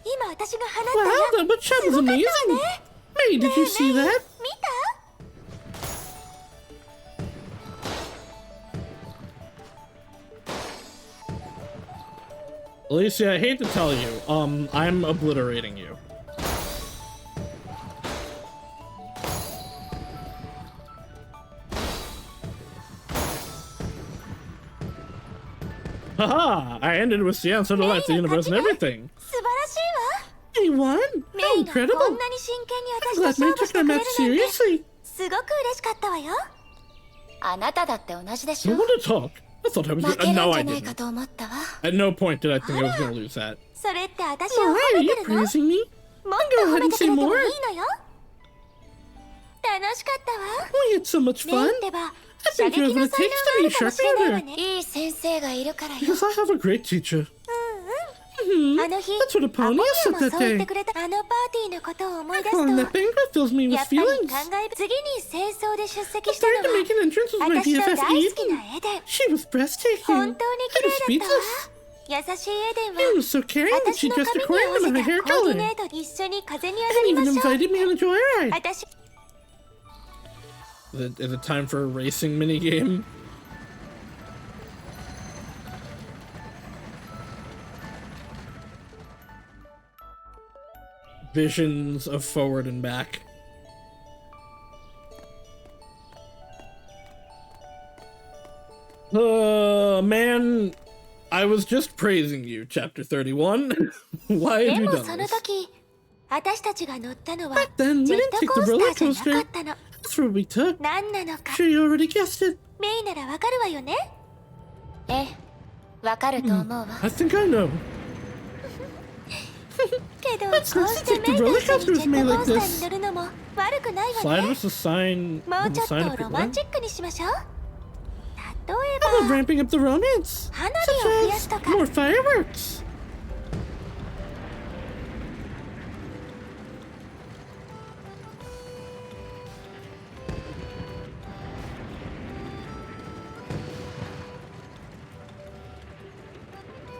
今私が放った Wow, 矢 that shot was すごかったわ amazing! ね。 May, did you see that? 見た？ Alicia, I hate to tell you, I'm obliterating you. Haha! I ended with the answer to life, the universe, and everything. 素晴らしいわ。 He won! メ How イがこ incredible! んなに真剣に I'm 私と glad May 勝負 took して my くれ match るなんて seriously. すごく嬉しかったわよ。あなただって同じでし You ょ。 want to talk? I thought I was 負 gonna. けるん No, じ I ゃないか didn't. と思ったわ。 At no point did I think I was gonna lose that. それって私を Why 褒 are め you てるの？もっ praising me? と褒めてくれてもいい Go ahead and say more. のよ。楽しかったわ。 We had so much メイ fun. ってば I 射 think you 撃 have what の it 才 takes 能 to があ be る a かもしれないわ sharpshooter. ね。いい先生がいるからよ。 Because I have a great teacher. あの日、 That's what a アポ pony ニ is アも that そう言って day. くれたあのパーティーのことを思い出す Calling that と、 banquet fills me with やっぱり feelings. 次に戦争で出席 I したの started to は make an entrance with my 私の BFF 大好き Eden. なエデン。 She was 本 breathtaking. 当に I 綺 was 麗だった speechless. わ。優しいエデン It は was so caring that 私 she の dressed 髪に合 according わ to my せ hair たコーディ color. ネート一緒に風に上が And りま even しょう。 invited me on a joyride. 私 Is it time for a racing minigame? Visions of forward and back. Man, I was just praising you, chapter 31. Why で have you も done その this? 時、私たちが乗ったのは Back then, ジ we ェッ didn't ト take コ the ース roller ターじゃな coaster. かったの。 That's what we took. 何なのか Sure, you already guessed it. メイならわかるわよね。ええ、わかると思うわ。 I think I know. けど、 That's こう not して such a メイと roller 一緒 coaster にジ was ェッ made トコ like ースター this. に乗るのも悪くないわ Slide ね。 was a sign. もう Was ち a ょっ sign と of ロマン what? チックにしましょう。例 How え about ば、 ramping up the romance? 花火を増やす Such とか。 as more fireworks.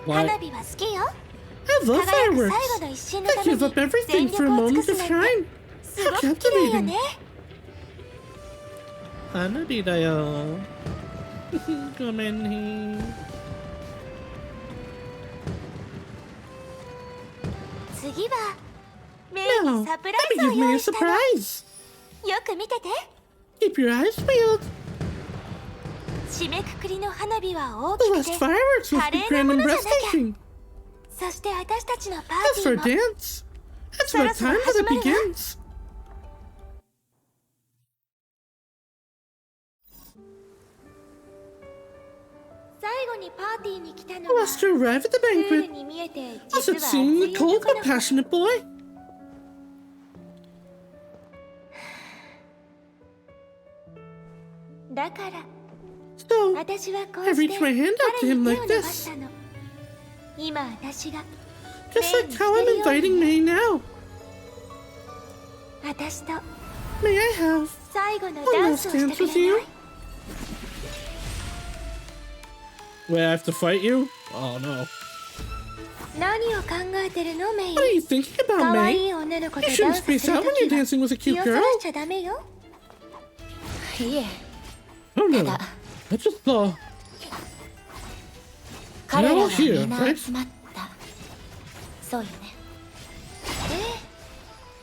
Why? 花火は好きよ。 I love 輝く fireworks. 最後の一瞬の I ため give に up everything 全 for a 力を尽 moment く of すなんて shine. す How ごく綺麗よ captivating. ね。花火だよ。ごめんね。次はメイ Now, にサプラ let イズ me を give me 用 a 意したの。よ surprise. く見てて。 Keep your eyes peeled. 締めくくりの花火は大 The きく last て fireworks must 華 be 麗 grand なも and のじゃなきゃ。 breathtaking. そして私たちのパ As ー for ティ a ーも dance, it's about time that it begins. 最後にパーティーに来たの Who は was to arrive at the クール banquet? に見えて Was 実 it は seeing 熱 the い cold 男 but の子。 passionate boy? だから So, 私はこ I うして reached my hand out to 彼 him に手 like を伸ば this. したの。今私が Just like how I'm inviting May now. 私と May I have 最後の a ダン last スをして dance く with れ you? ない？ Wait, I have to fight you? Oh no. 何を考えてるのメイ？ What are you thinking about, 可愛 May? い女の子と You ダ shouldn't ンスする space と out when you're きは dancing with a 気 cute をそ girl. らしちゃダメよ。いえ Oh no. I just saw. 彼らは here, みんな right? 集まった。そうよね。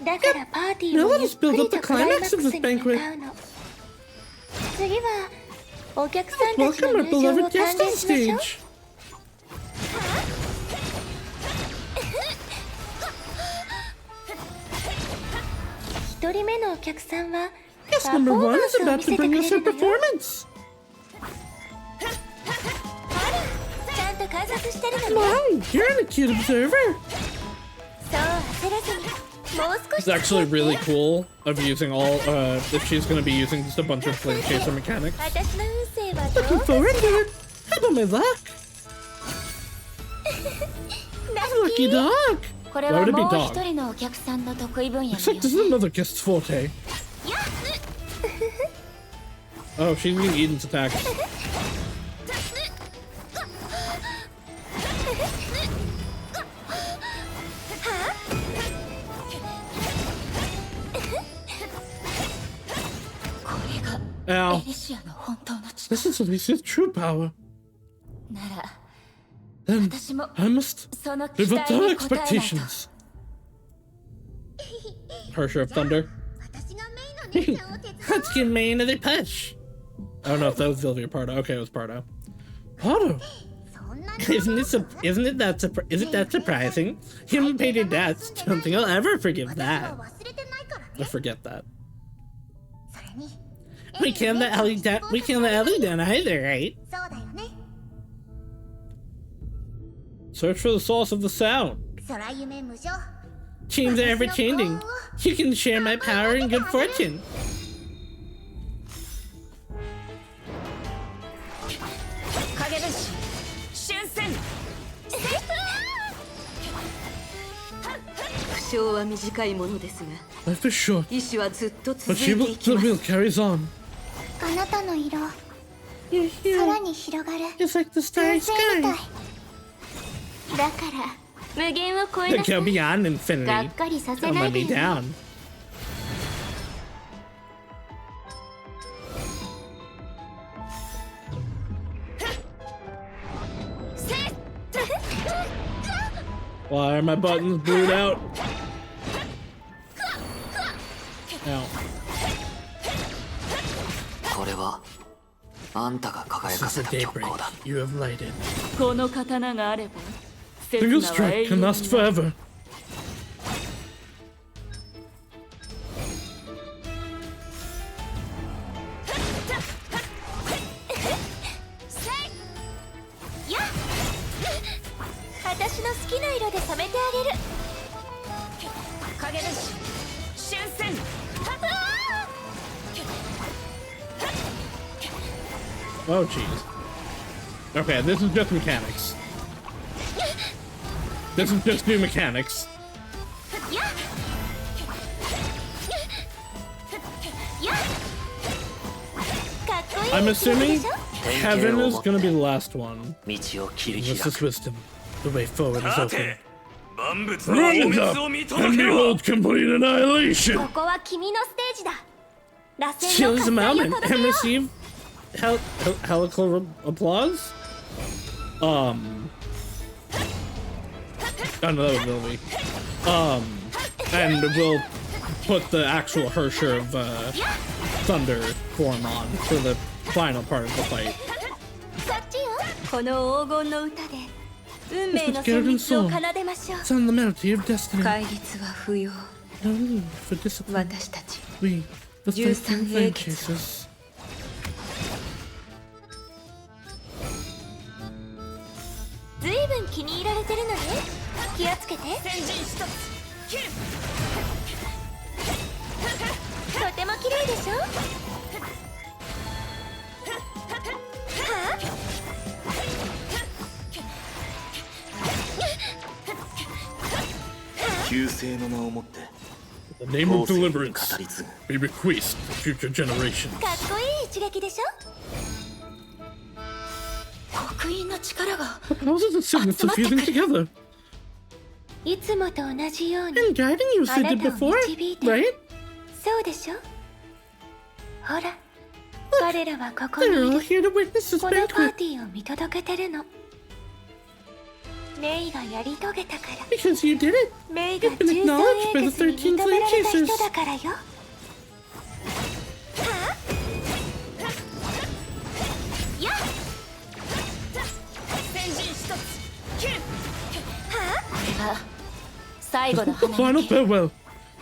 だからパーティー Now を let ゆっ us く build り up と the クライマッ climax ク of ス this に向 banquet. かうの。次はお客さん Let's たちの welcome our 入場を beloved 歓 guest 迎 on しましょう。 stage. 一人目のお客さんは Guest パフォ number ー one マン is スを about 見 to せてく bring れ us る her のよ。 performance. ちゃんと観察してるのね。 Wow, you're an acute observer. そう焦らずにもう少 It's し actually 付き合っ really て。 cool of using all, if she's gonna be using just a bunch of flame chaser mechanics. 私の運勢はど Looking うか forward し to it. How about my luck? ら。 Lucky dog. これ Why は would it be もう dog? 一人のお客さんの得意分野の Looks よ like う this is ね。 another guest's forte. Oh, she's using Eden's attack. Ow. エリシアの本当の力 This is Alicia's true power. なら Then 私も I must その期 live 待 up に to 応 our えないと。 expectations. Harsher of Thunder. Let's give May another push. I don't know if that was Sylvia Pardo. Okay, it was Pardo. Pardo. Isn't that surprising? Human paid your debts. Don't think I'll ever forgive that. I forget that. We can't let Ellie down either, right? Search for the source of the sound. Teams are ever changing. You can share my power and good fortune. Life is short, 意志はずっと but 続い she て will いきま still す。 carries on. あなたの色 You're さ here. らに広がる。 It's like the starry 水星みたい sky. だから無限を超え They なさ go い。 beyond がっ infinity. かりさせ Don't ない let で me よ。 down. せっ Why are my buttons blued out? Ow. これはあんたが輝か This せ is た the 極光 daybreak だ。 you have lighted. この刀があれば Single strike can last forever. Yeah! 私の好きな色で染めてあげる。影主春戦 Oh, jeez. Okay, this is just mechanics. This is just new mechanics. I'm assuming Heaven is gonna be the last one. 道を切り This 開 is く。 wisdom. The way forward is open. 万物の Rise 滅 up を見 and 届けろ behold complete annihilation. ここは君のステージだ。螺旋 Chill の is 喝 a 采を moment 届け and よう。 receive helical applause. Another ability. And we'll put the actual Hersher of Thunder form on for the final part of the fight. そっちよ。この黄金の歌で運命の旋律を奏でましょう。 Sound the melody of destiny. 戒律は不要。 No need for discipline. 私たち We, the 13 13 flame 英傑。 chasers. ずいぶん気に入られてるのね。気をつけて。先陣一つ切る。とても綺麗でしょ。旧姓の名をもって The name of 後世に語 deliverance り継ぐ be bequeathed to future generations. かっこいい一撃でしょ。刻印の力が How does the signets are fusing together? いつもと同じように And guiding you as they did あなたを before, 導いて right? そうでしょ。ほら、彼らはここ They're にい all る。 here to witness this このパー banquet ティーを見届けてるの。メイがやり遂げたから。 because you did it. メイが You've been 13 acknowledged by 英 the 傑に 13 認められた flame 人 chasers. だからよ。先陣一つ切る。これは最後の The 花 final farewell,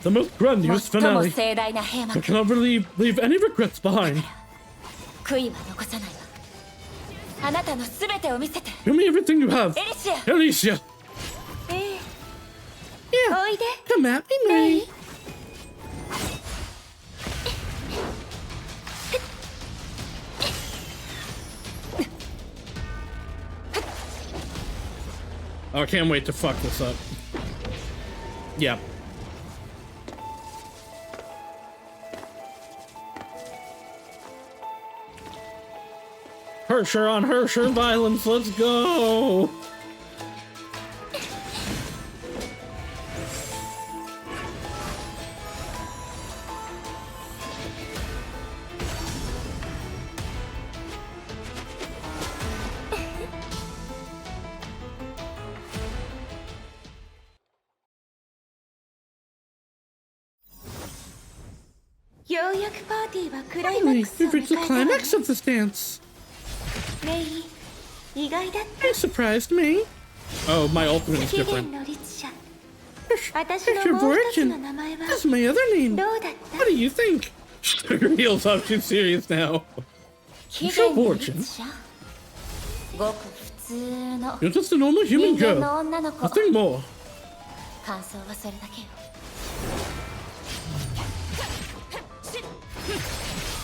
the most grandiose 最も finale. 盛大な閉 I 幕。 cannot leave any regrets behind. 悔いは残さないわ。あなたのすべてを見せて。 Show me everything you have, エリシア。 Alicia. ええ、 Yeah, おいで。 come at me, May. Oh, I can't wait to fuck this up. Yep. Hersher on Hersher violence, let's go! Finally, ようやくパーティーはクライマッ Finally, クスを we've reached the 迎えたわね。 climax of this dance. メイ、意外だった You surprised me. Oh, my ultimate is 起 different. 源の律者。私の Hersher もう一つ Virgin. の名前は That's my other name. どうだった What do you think? Her heels up. She's serious now. 起 Hersher 源の Virgin. 律者。ごく普通の You're just a normal 人 human 間の girl. 女の子。 Nothing more. 感想はそれだけよ。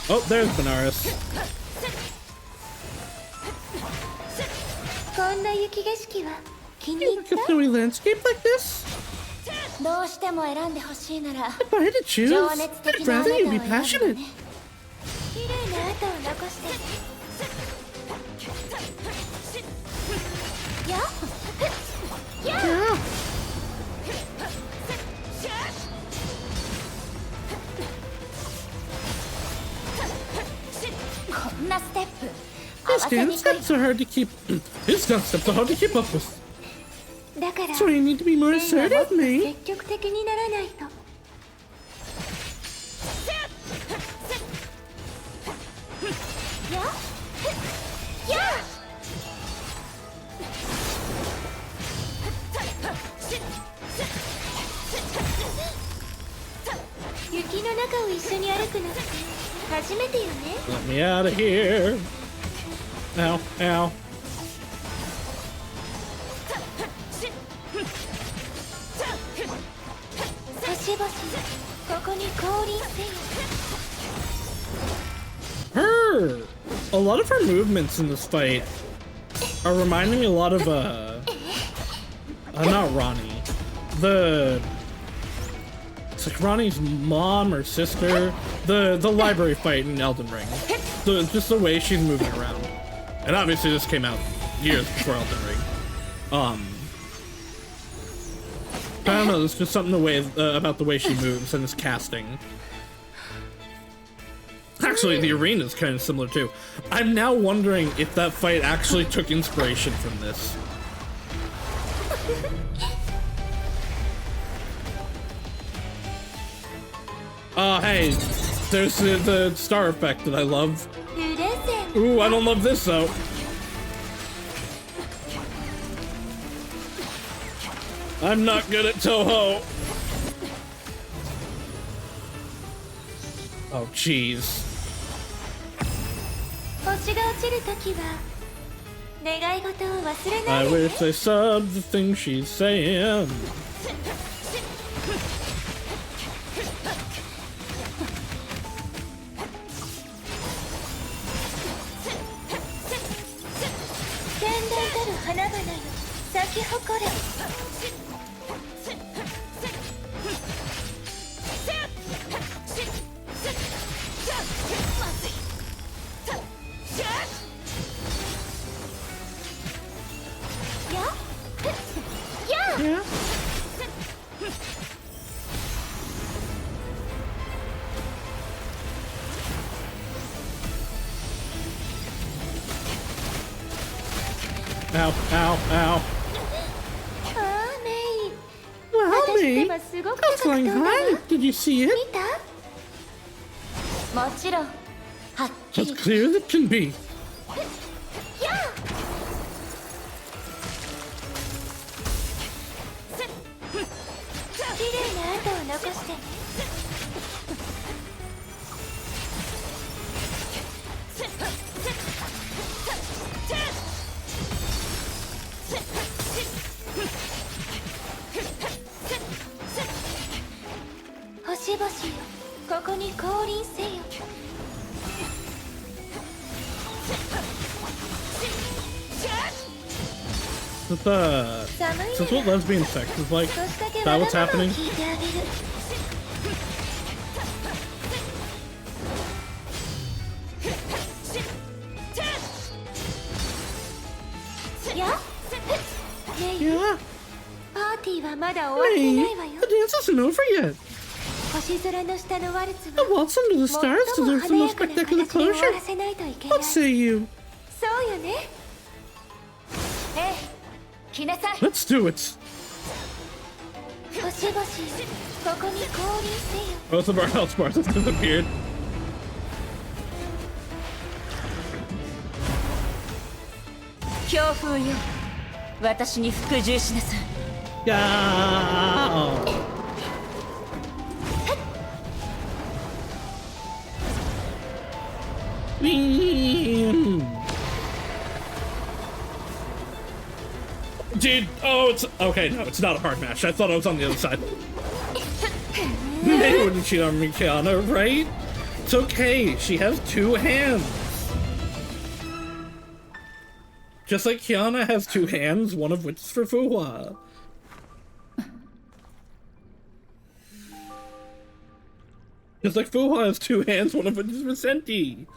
Oh, there's Benares. こんな雪景色は気に入 You っ like a snowy landscape like this? た。どうしても選んでほしいなら If I had to choose, 情熱 I'd 的なあな rather たを you be 選ぶの passionate. ね。綺麗な跡を残してやっやっ Yeah. こんなステップ合 His わせ dance にくい。 steps are hard to keep. His dance steps are hard to keep up with. だから So you need to be more メイはもっ assertive, と May. 積極的にならないと。やっやっ雪の中を一緒に歩くのって初めてよね。 Let me out of here. Ow, ow. 星々ここに降臨せよ。 Her! A lot of her movements in this fight are reminding me a lot of, not Ronnie. It's like Ronnie's mom or sister. The library fight in Elden Ring. Just the way she's moving around. And obviously this came out years before Elden Ring. I don't know, there's just something about the way she moves and his casting. Actually, the arena is kind of similar too. I'm now wondering if that fight actually took inspiration from this. Oh, hey, there's the star effect that I love. Ooh, I don't love this though. I'm not good at Toho. Oh, jeez. I wish they subbed the thing she's saying. Yeah. Ow, ow, ow. Well, May, I was flying high. Did you see it? As clear as it can be. Is this what lesbian sex is like? Is that what's happening? Yeah? May, the dance isn't over yet. The waltz under the stars deserves the most spectacular closure. What say you? Let's do it! Both of our health bars have disappeared. Yeah. Dude, oh, it's okay. No, it's not a hard match. I thought I was on the other side. They wouldn't cheat on me, Kiana, right? It's okay. She has two hands. Just like Kiana has two hands, one of which is for Fuhua. Just like Fuhua has two hands, one of which is for Senti.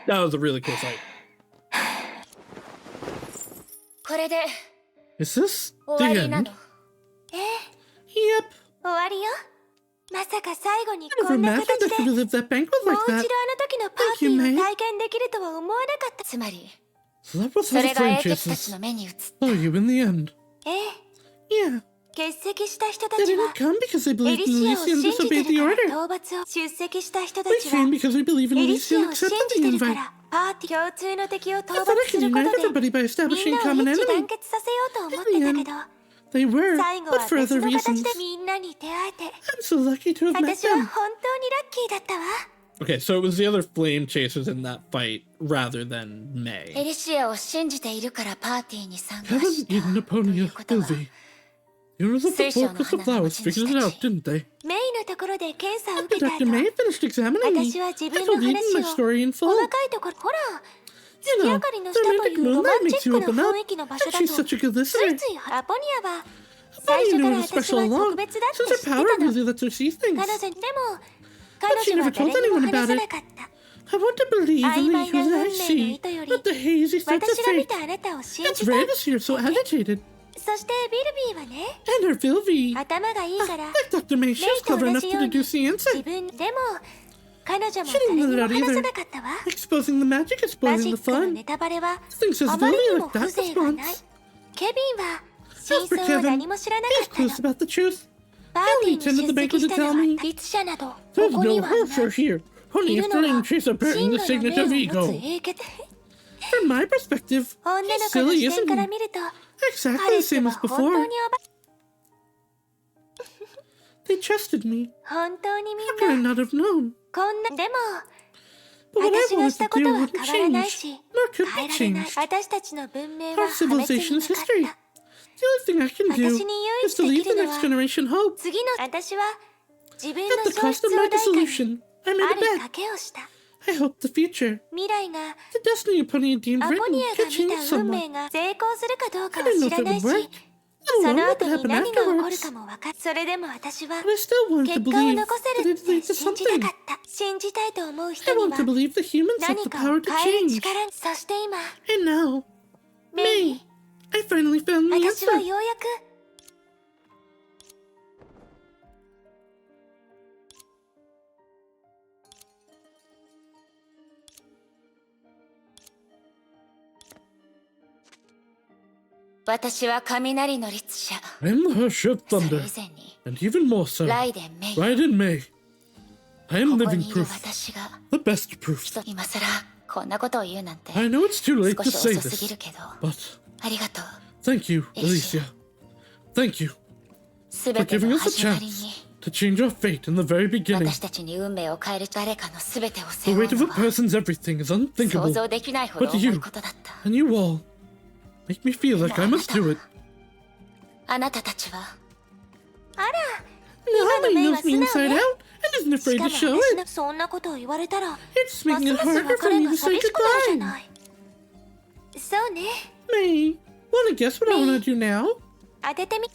That was a really cool fight. Is this the end? Yep. I never imagined I could live that banquet like that. Thank you, May. So that was how the flame chasers saw you in the end. Yeah. They didn't come because they believed in Alicia and disobeyed the order. They came because they believe in Alicia and accepted the invite. I thought I could unite everybody by establishing a common enemy. In the end, they were, but for other reasons. I'm so lucky to have met them. Okay, so it was the other flame chasers in that fight rather than May. Haven't eaten a pony yet, Sylvie. The owners of the focus of flowers figured it out, didn't they? ところで検査を受 After けた後、 Dr. May finished examining me, 私は自 I 分 told の Eden 話 my を story in full. 細かいところ、ほら、 You 月 know, 明かりの the 下とい romantic うロ moonlight マン makes チ you ックな open up. 雰囲気の場所 And だ she's と、 such a good つい listener. ついアポニアは I 最 thought 初 you か knew ら it was 私 special は all 特 along, 別だって since 知 her って power たの。 really lets her see 彼 things. 女でも But 彼 she 女は never told 誰にも anyone 話 about さ it. なかった。 I want to believe in 曖 the 昧な issues 運 I 命の see, 糸より not the hazy states of 私が見 fate. たあなたを信 It's じた。 rare to see her so agitated. そしてビルビーはね、 And her Vilvi. 頭がいいから Like Dr. May, she メ was イと clever 同 enough じ to ように deduce the 自 answer. 分でも彼女も She 誰 didn't に let も it out 話さ either. なかったわ。 Exposing the magic is マ spoiling ジ the ックの fun. ネタバレは Thinks it's あまり Vilvi に like も that 風情がない。 response. ケビンは As 真 for 相を Kevin, 何も知らなか he っ was たの。 clueless about the truth. パーティー He に only attended 出 the 席 banquet し to たの tell は me 律者などこ there's こに no は horse ない here. Only い a るの flame は chaser 真 bearing の the 目 signature を of 持 ego. つ英傑。 From my perspective, 女 he の子の silly, 視点 isn't から he? 見ると Exactly 彼 the 氏 same は as 本当 before. にThey trusted me. 本当にみ How could I んな not have known? こんなでも But what I 私がし wanted た to こと do は wouldn't 変わらない change, し nor could 変え be られない。 changed. 私たちの文明 Our は破滅に civilization's 向かっ history. た。 The only thing I can do 私に唯 is 一 to で leave き the るの next は generation hope. 次の私は自分 At の the 消 cost 失 of を my 代価に dissolution, I made あ a る bet. 賭けをした。 I hope the future, 未来が the destiny Aponia deemed アポ written, ニア could が見 change た運 somewhat. 命が成功するかどうか I は didn't know 知 if ら it ない would し、 work, そ let の alone 後 what would に happen 何が起こる afterwards. かも分かる。それでも私は But I still want 結 to 果を believe 残 that せるっ it て leads to 信じた something. かった。信じたいと思う I 人に want は to believe the humans have 何 the か power を to 変える change. 力に。そして今、 And now, メイ May, I finally found the 私は answer. ようやく私は雷の律者。 I'm the Herrscher of それ Thunder, 以前に and even more so, ライデン・メイ。 Raiden May. I am ここ living にいる proof, 私が the best proof. 今さらこんなことを言うなんて I know it's too late 少 to し say 遅すぎ this, るけど、 but ありがとう。 thank you, Alicia. Alicia. Thank you す for べて giving の us a 始まりに chance to change our fate in the very beginning. 私たちに運命を変える誰かのすべてを The 背負う weight of の a は person's everything is 想 unthinkable, 像できないほど But 重 you いことだった。 and you all make me feel like I must do it. あなたたちは Now May knows me inside out and isn't し afraid か to も show 私 it. のそんなことを言われたら It's ます making ま it す harder 別 for れ me が to say 寂しくなるじゃ goodbye. ない。そうね、 May, wanna guess what I wanna do now? 当ててみ。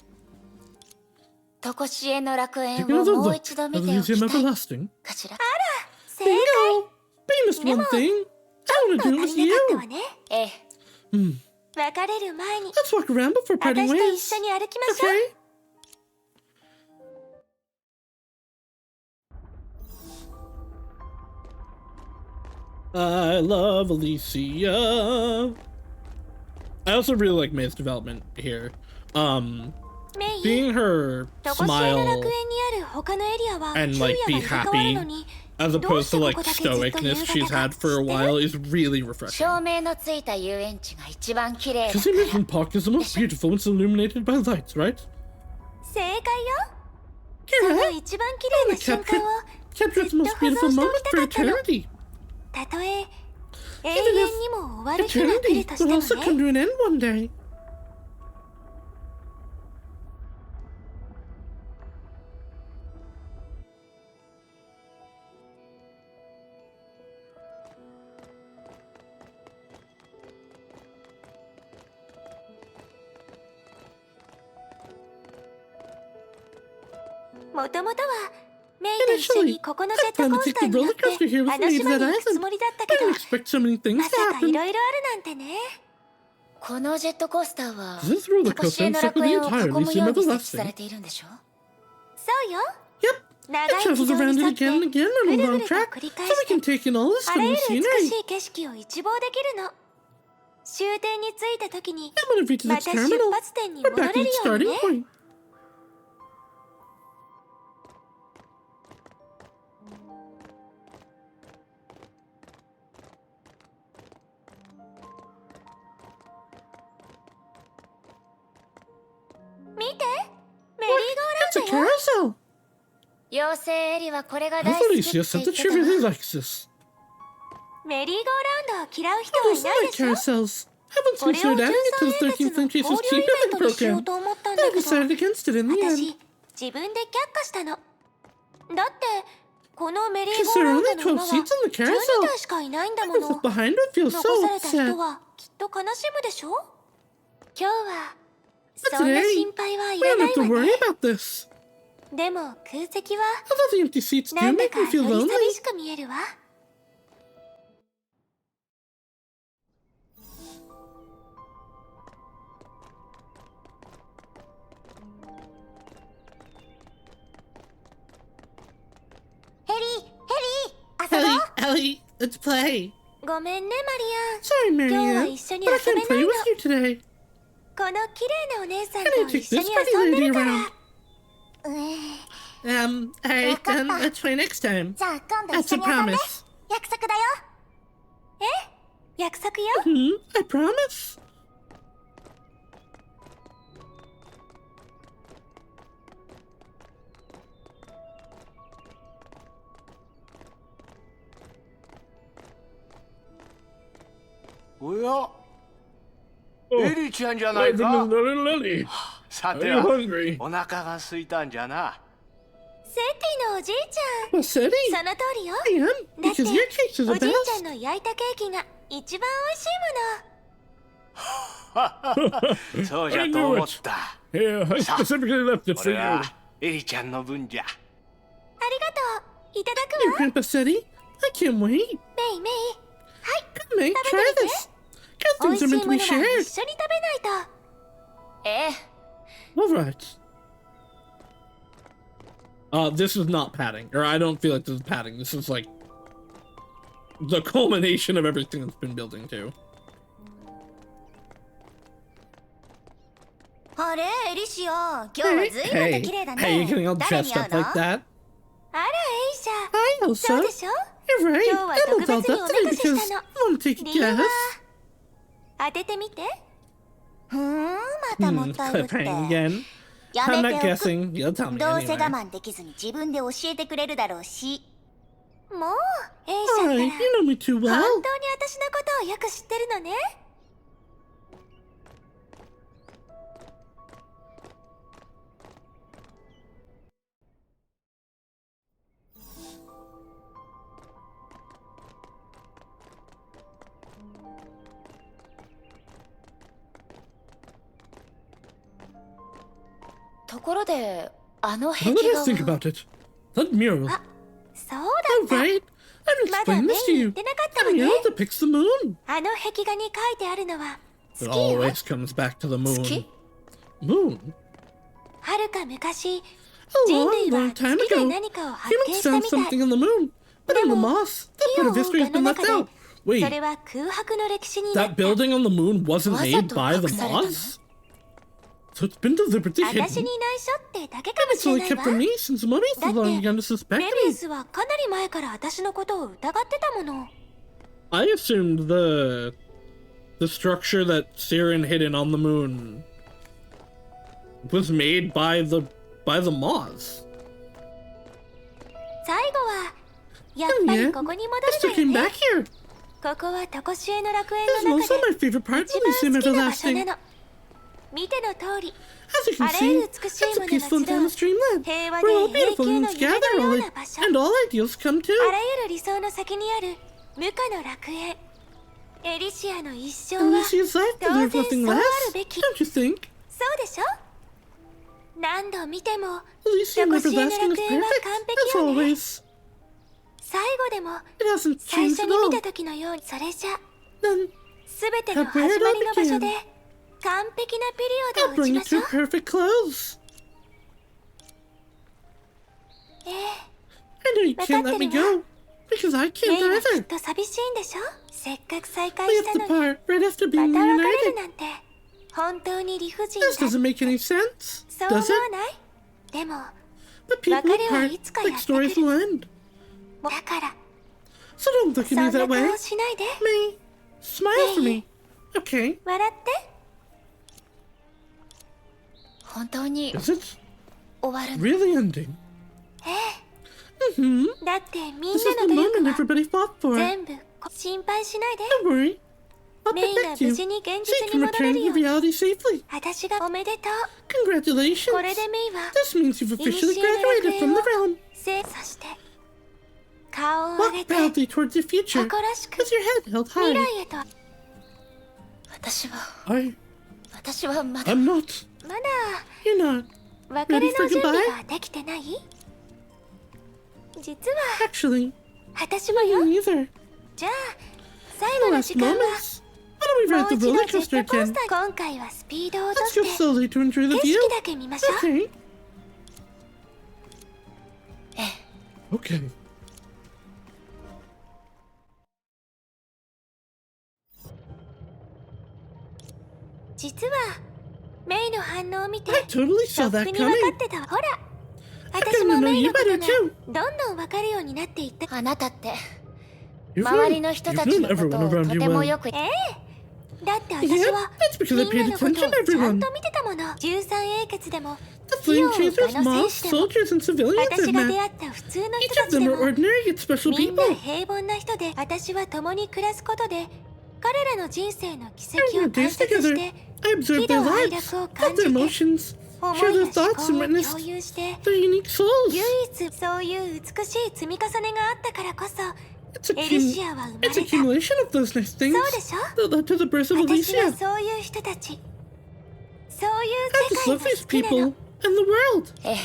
とこしえの楽園 Taking を another もう look 一度 at 見 the ておき Museum たい Everlasting. かしら。正 Bingo! But you missed one thing. I wanna 解 do と it 足 with りなかった you. わね。ええ、 Hmm. 別れる前に Let's walk around before 私 parting と一 ways. 緒に歩きましょう。 Okay? I love Alicia. I also really like May's development here. メイ、 Seeing her とこしえの楽園 smile にある他のエリアは and 昼 like 夜 be が入れ替わるの happy に as どう opposed して to こ like こだけずっと stoicness 夕 she's 方か had for a 知ってる？ while is really refreshing. 照明のついた遊園地が一番綺麗だか Because ら。 Amusement Park is the most beautiful when it's illuminated by lights, right? 正解よ。そ Yeah, の一番綺麗な瞬間を capture its most beautiful moment for eternity. たとえ永遠にも終わる日が来 Eternity るとし will て also も come ね。 to an end one day.「もともとはメイと一緒にここのジェットコースターに乗ってあの島に行くつもりだったけ I ど、 didn't expect so many things ま to さかい happen. ろいろあるなんてね。このジェットコースターは This roller とこしえ coaster の encircled 楽 the 園を entire 囲む Museum よう of に設置され Everlasting. ているんでしょ。そうよ。 Yep, 長 it い軌 travels 道 around に it 沿って again and again ぐ on る a ぐ long ると track, 繰り so 返 we して can take in all this あらゆ stunning る美 scenery. しい景色を一望できるの。終点に着いた時に And when it reaches ま its た出 terminal, 発点に we're 戻 back れ at る its ように starting ね。 point. 見て、メリー It's ゴー a ランドよ。 carousel. 妖精エリはこれが I 大 thought 好きって Alicia 言 said って that she たわ。 really likes this. メリーゴーランドを嫌う人 Who はい doesn't ないで like しょ。 carousels? Haven't これを considered adding it to the 13 13th の Century's 交 team 流イベント building にしよう program. と思ったんだ I けど、 decided against it in the end. 私自分で却下したの。だってこのメリー Because ゴー there ラ are ウン only ドの馬 12 は seats in the 12 carousel. 体しかいないんだも The の。 stuff behind it feels 残 so された人 sad. はきっと悲しむでしょ。今日は But そんな today, 心配はい we ら don't な have い to わ worry ね。 about this. でも空席は Although the empty seats な do んだ make か me よ feel り lonely. 寂しく見えるわ。ヘリー、遊ぼ Ellie, Ellie, let's play. う。ごめんねマ Sorry, リアン。今日は Marianne, 一緒に but I 遊べ can't な play いの。 with you today. この綺麗なお姉さん Can I と take 一緒 this に pretty 遊んで lady るから。 around? Alright, then let's play next time. じゃあ今度 That's 一緒 a に遊んで。 promise. 約束だよ。約束よ。 I promise. おや、エリちゃんじゃないか。 Lily. さ Are て you は hungry? お腹が空いたんじゃな。セティのおじいちゃん。 Well, Sadie, その通りよ。 I am, だって because your cake is お the じいちゃ best. んの焼いたケーキが一番美味しいもの。そうじゃと思った。 Yeah, I specifically left it こ for れ you. はエリちゃんの分じゃ。ありがとう。いただ Your くわ。 Grandpa Sadie, I can't wait. メイメイ。 Come, mate, 食べ try てみて。 this. 美 Good 味 things し are い meant も to の be は shared. 一緒に食べないと。Alright. This is not padding, or I don't feel like this is padding. This is like the culmination of everything that's been building to. あれエリシア、今日は Hey, 随分と hey, 綺麗だ hey, you ね。 getting all 誰 dressed に会 up う like の？ that? あらエイシャ。 Hi, そう Elsa. でしょ。 You're right. 今日は I'm 特 all 別に dressed お up め today かし because したの。 I want to take a 理由は guess. 当ててみて。またもったいぶって。 Cliffhanger again. や I'm め not ておく。 guessing. You'll tell me どうせ我 anyway. 慢できずに自分で教えてくれるだろうし。もうエイシャったら Alright, you know me too 本 well. 当に私のことをよく知ってるのね。ところであの Now 壁 that 画 I think は about it, that mural. そうだった。 Alright, I've まだ explained 目 this to に you. 行ってなかったわ The ね。 mural depicts the moon. あの壁画に書いてあるのは It 月よ。 always comes back to the moon. 月？ Moon? はるか昔 A 人 long, 類は long time 月で ago, 何かを発見 humans した found みたい。 something on the moon. But in the moss, that 木 part を of 追う history has か been の left 中で out. Wait, それは空白の歴史になっ that た。 building on the moon wasn't わざ made と by 隠 the されたの？ moss? So it's been deliberately 私 hidden? に内緒ってだけかも It's しれ only ない kept わ。 from me since Mummy so long begun to suspect メビウ me. スはかなり前から私のことを疑ってたもの。 I assumed the structure that Siren hidden on the moon was made by the moths. 最後はやっ Oh ぱ yeah, りここに I 戻 still る came のよ back ね。 here. ここは常しえの楽園 This is の also 中 my で favorite part 一 of 番 the Sim 好きな場所 Everlasting. なの。見ての通り As you can あら see, ゆる美しい it's も a の peaceful and が timeless 集う dreamland 平和 where で all 永 beautiful 久の things 夢 gather のよう all な場所。 and all ideals come あ true. らゆる理想の先にある無価の楽園。エリシアの一生は Alicia's life 当 deserves 然 nothing そうあ less, るべき。 don't you think? そうでしょ。何度見ても Alicia 常しえの Everlasting is 楽園は perfect, 完璧 as よね。 always. 最後でも It hasn't 最 changed 初 at に all. 見た時のようにそれじゃ Then 全ての始まりの場所で完璧なピリオ I'll ドを打ち bring ま you しょ to う。 perfect close. ええ I know you can't let me go, because I メ can't イはきっ either. と寂しいんでしょ。せっかく再会 We し have た to のに part right after ま being た別れる reunited. なんて本当に理不尽 This だ。 doesn't make any sense, そう思 does it? わない？でも But people 別れは part いつか like やってくる。 stories will end. だから So don't look at そ me んな that way. 顔しないで。 May, smile for me. Okay, 笑って。本当に is it 終わるの？ really ending? ええ Mm-hmm. だってみん This is な the の努力 moment は everybody fought for. 全部心配しないで。 Don't worry. I'll メイが protect 無 you. 事に現 So you 実に can 戻れ return る to ように reality safely. 私がおめでとう。 Congratulations. これでメイは This means you've officially 古の graduated 楽 from 園 the を realm. そして顔を上げ Walk て proudly towards the future 誇らしく with your head held 未 high. 来へと。私はまだ I'm not. まだ You're not. 別れの準備ができてない。実は Actually, 私もよ。 me neither. じゃあ最 The 後の last 時間は moments. Why don't we も ride う the 一度 roller ジェ coaster ットコース again? ター。今回はスピードを落と Let's し go て slowly to enjoy the 景 view. 色だけ見ましょう。 Okay. ええ Okay. 実はメイの反応を見て I totally と saw っく that に分か coming. ってたわ。ほら I 私も kinda know メイ you のこと better が too. どんどん分かるようになっていって。あなたって You've 周り known, の人 you've たち known のこと everyone を around と you ても well. よく。だって私 Yeah, は that's because み I ん paid なのこと attention を to ちゃん everyone. と見てたもの。13英傑でも The 費用 flame が chasers, の mobs, 戦士でも soldiers, and civilians 私 I've が出 met. 会った普通の人 Each た of ち them で are も ordinary yet special みんな people. 平凡な人で、私は共に暮らすことで彼らの人生の奇跡 During を our 観 days 察 together, して I observed 喜 their 怒哀 lives, 楽を felt 感 their じて emotions, 思 shared い their や thoughts, 思 and 考を witnessed 共有して their unique souls. 唯一そういう美しい積み重ねがあったからこそ It's エリシアは生ま it's れた。 accumulation of those nice things そうでしょ。 that led to the birth of 私は Alicia. そういう人たち、そうい I う just 世界 love が these 好きな people の。 and the world. え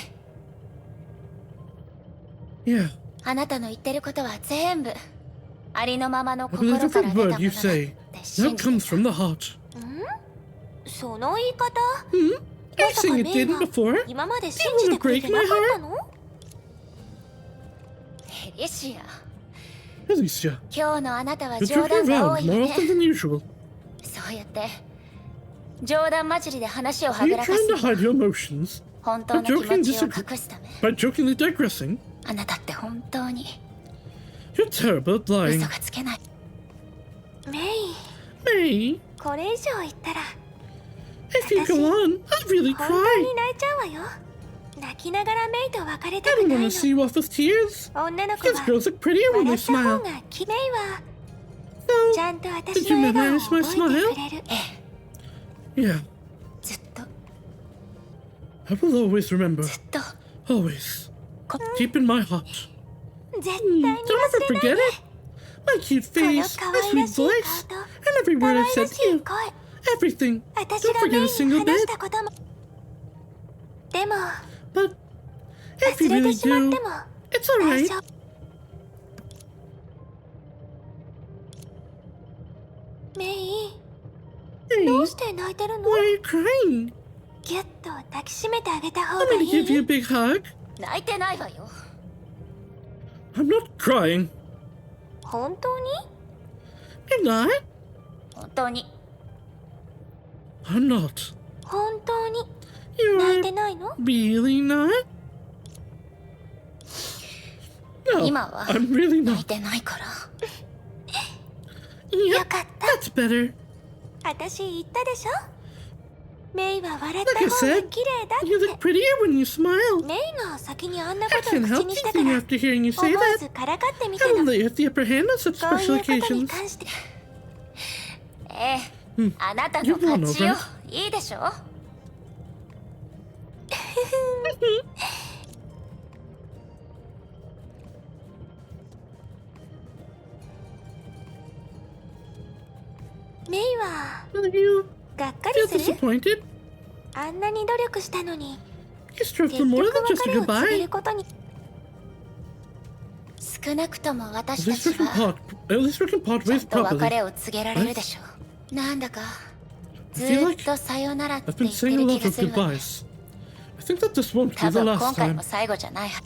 え Yeah, あなたの言ってることは全部ありのままの I believe 心から every 出たもの word だ you って say. 信 That じて comes る from the heart. その言い方、 Hmm? ま You're さか saying メ it イ didn't は before? 今まで信 You じ wanna てくれ break て my なかった heart? の？エリシア Alicia, 今日のあなたは you're 冗 joking 談が多 around いよ more ね often than usual. そうやって冗談交じりで話をは Are ぐ you らか trying す to hide your emotions 本当の気持ちを隠すため by jokingly digressing? あなたって本当に You're terrible at 嘘 lying. がつけないメイ、 May, これ以上言ったら if you go on, I'll really 本当 cry. に泣いちゃうわよ。泣きながらメイと別れた I く don't ない want の to。see you off with tears. 女の子 Because は girls look prettier when 笑 they った方 smile. がメイは So, ちゃんと私 did you の笑顔を memorize 覚 my えてく smile? れる。 Yeah, ずっと I will always remember. ずっと Always. Deep in my heart. 絶対 Hmm, に don't 忘 ever れない forget で。 it. My cute この face, 可 my 愛ら sweet しい voice, 顔と and every 可 word 愛 I've ら said し to い you. 声。 Everything. 私 Don't がメイ forget a に single 話し bit. たことも。でも But if you 忘れ really てしまっ do, ても it's 大 alright. 丈夫。メイ、 Hey, どうして泣いてるの？ why are you crying? ギュッと抱きしめてあげた方 Want が me い to give you a い？ big hug? 泣いてないわよ I'm not crying. 本当に？ I'm not. 本当に I'm not. 本当に泣いて You're ないの？ really not? No, 今は I'm really 泣い not. てないから よ Yep, かった。 that's better. 私言ったでしょ？メイは笑っ Like た I 方が said, 綺麗だ you っ look prettier when you smile. て。メイが先にあんな I ことを can't 口 help にしたか thinking ら after hearing you 思 say わ that. ずからかってみ I た will の。 let you have the upper hand on such こうい special うことに occasions. 関してええあなたの You won 勝ちよ over. いいでしょメイは Will you がっかり feel する？ disappointed? あんなに努力したのに You strove 結 for 局 more than 別 just れ a を告げ goodbye. ることに。少なくとも At 私 least た we ち can は at least we can part ちゃん ways と別 properly. れを告げられるでしょうなんだか I ず feel ーっ like とさよならって I've 言 been って saying a る気 lot が of するわね goodbyes. I think that this won't 多 be the 分 last 今回 time. も最後じゃないは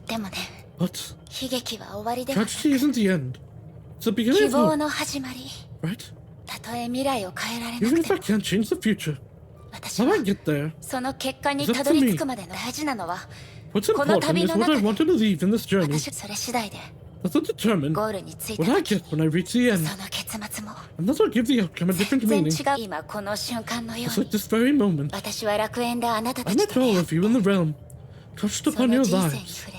でもね But 悲劇は終わりではない tragedy isn't the end. It's the 希 beginning of 望 hope, の始まり right? たとえ未来を変えられな Even く if て I も can't change the future, 私 how は I get there, その結果にたどり着くまでの大事なのは what's この important 旅 is の what I 中 wanted to leave in this journey. 私それ次第で That'll determine ゴールに着いた what I 時 get when I reach the end, その結末も and that'll give the outcome a different 全 meaning. 違う今この瞬間のよ It's う like に this very moment. 私は楽園であなたた I ち met と出 all 会っ of you in the realm, touched そ upon の your 人生に lives, 触れ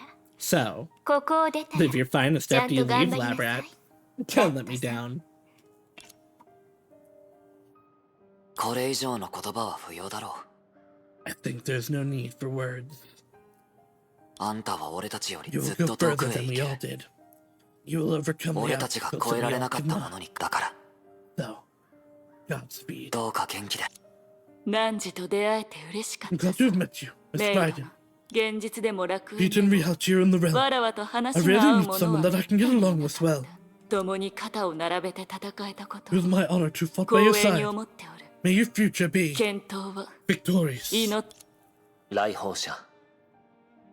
ね。So, ここを出たら live your finest ちゃん after you と頑 leave, 張りな lab さ rat. い。 Don't let me down. これ以上の言葉は不要だろう。 I think there's no need for words. あんたは俺たちより You ず will っ go と遠 further くへ than 行 we け all る。 did. You will overcome the 俺たちが obstacles 越え that ら we れ all なかったも could の not. にだから So, Godspeed. どうか元気で。汝と出会えて嬉しかっ I'm た glad to have met you, Miss レイ Biden. 現実でも楽 Beat 園 and でも real here in the realm. わらわと I 話が really 合う need 者 someone は that I can get along with well. 共に肩を並べて戦えたこと It was my honor to fight by your 光栄に side. 思っておる May your future be 健闘は victorious. 祈っ来訪者、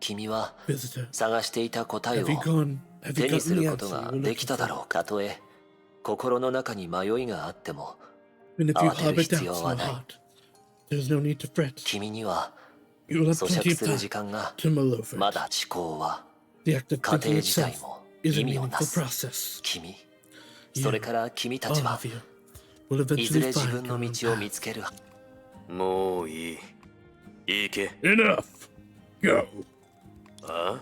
君は Visitor, 探していた答え have を you gone? Have 手 you にす gotten る the こと answer が you were でき looking ただ for? ろう。たとえ心の中に迷いがあっても、 And if you 慌てる harbor 必 doubts 要 in は your ない。 heart, there's no need to fret. 君には You will have 咀 plenty 嚼 of する time 時間が to mull over ま it. だ思考は The act of 過 thinking 程自体 itself も is a 意味を meaningful なす。 process. 君、それから君たち All は of you will いず eventually れ自 find 分 your の own 道を path. 見つける。もういい。行け。 Enough. Go. あ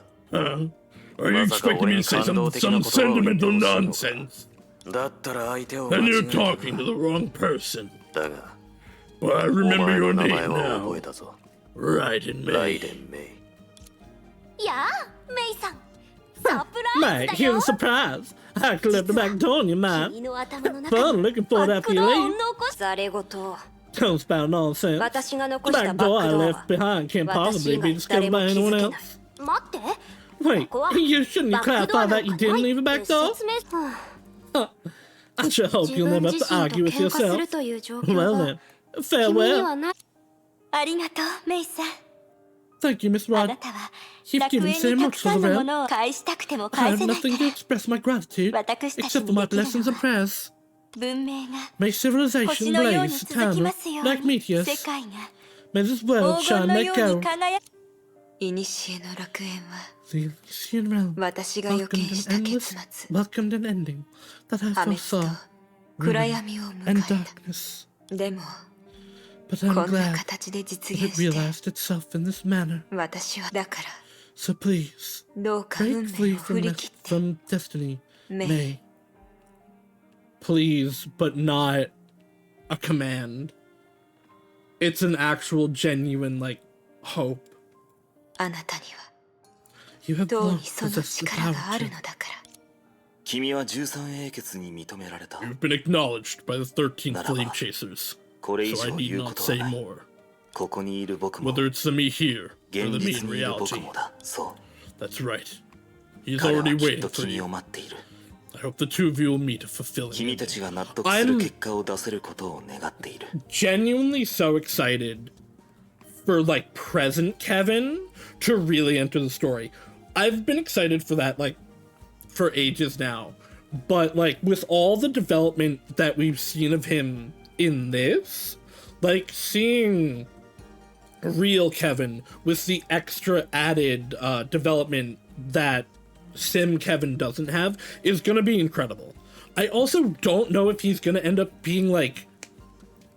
Are you expecting me to say some sentimental nonsense? だったら相手を間 Then 違 you're えた talking to the wrong person. だが、 But I お remember 前 your の名 name 前は now. 覚えたぞ。 Right in ライ May. デン・メイ。やあメイさんサプライ Mate, ズだ here's よ a surprise. I could let the back door on you, man. 君の頭の中 Fun に looking for it バッ after ク you ドアを leave. 残しざれ言 Don't spout nonsense. 私が The 残した back バ door ッ I クドア left は behind can't 私 possibly 以 be 外 discovered 誰も by 気づ anyone けない else. 待って こ Wait, こは you shouldn't バック clarify ドアな that ん you か didn't ない leave a って back door? 説明 I sure hope 自 you'll 分 never 自 have 身 to と argue with 喧嘩する yourself. という状 Well 況が then, 君に farewell. はないありがとうメイさん Thank you, Miss あ Rod. なたは You've 楽 given 園 so にた much く to さ the んのも realm. のを返したくても I 返 have せない nothing to express my gratitude 私たち except に for my できる lessons の and は prayers. 文明が May 星 civilization のように blaze 続きま eternal, すよう like に meteors. 世界が May this 黄 world 金 shine の like ように gold. 輝く古の楽園は The Elysian realm 私が予見 welcomed し an た endless, 結末 welcomed an ending that I 破滅と foresaw, 暗闇を迎 and え darkness. たでも But I'm こんな glad 形で実 that 現 it して realized itself in this manner. 私はだから So please, どうか運 break 命 free を振り切って from destiny, メイ May. Please, but not a command. It's an actual, genuine, like, hope. あなたには You have どう long にその possessed the 力 power がある to. のだから君は13英傑に認められた。 You've been acknowledged by the 13 Naraba. Flame Chasers, これ以 so I 上 need 言うこ not とは say ない。 more. ここにいる僕も Whether it's the me here or 現 the me 実 in にいる僕 reality. もだ。そう。 That's right. He's 彼は already きっ waiting と for 君を you. 待っている。 I hope the two of you will meet a fulfilling 君た ending. ちが納得する結果を出せることを願っている。 Genuinely so excited for like present Kevin to really enter the story. I've been excited for that like for ages now, but like with all the development that we've seen of him in this, like seeing real Kevin with the extra added development that Sim Kevin doesn't have is gonna be incredible. I also don't know if he's gonna end up being like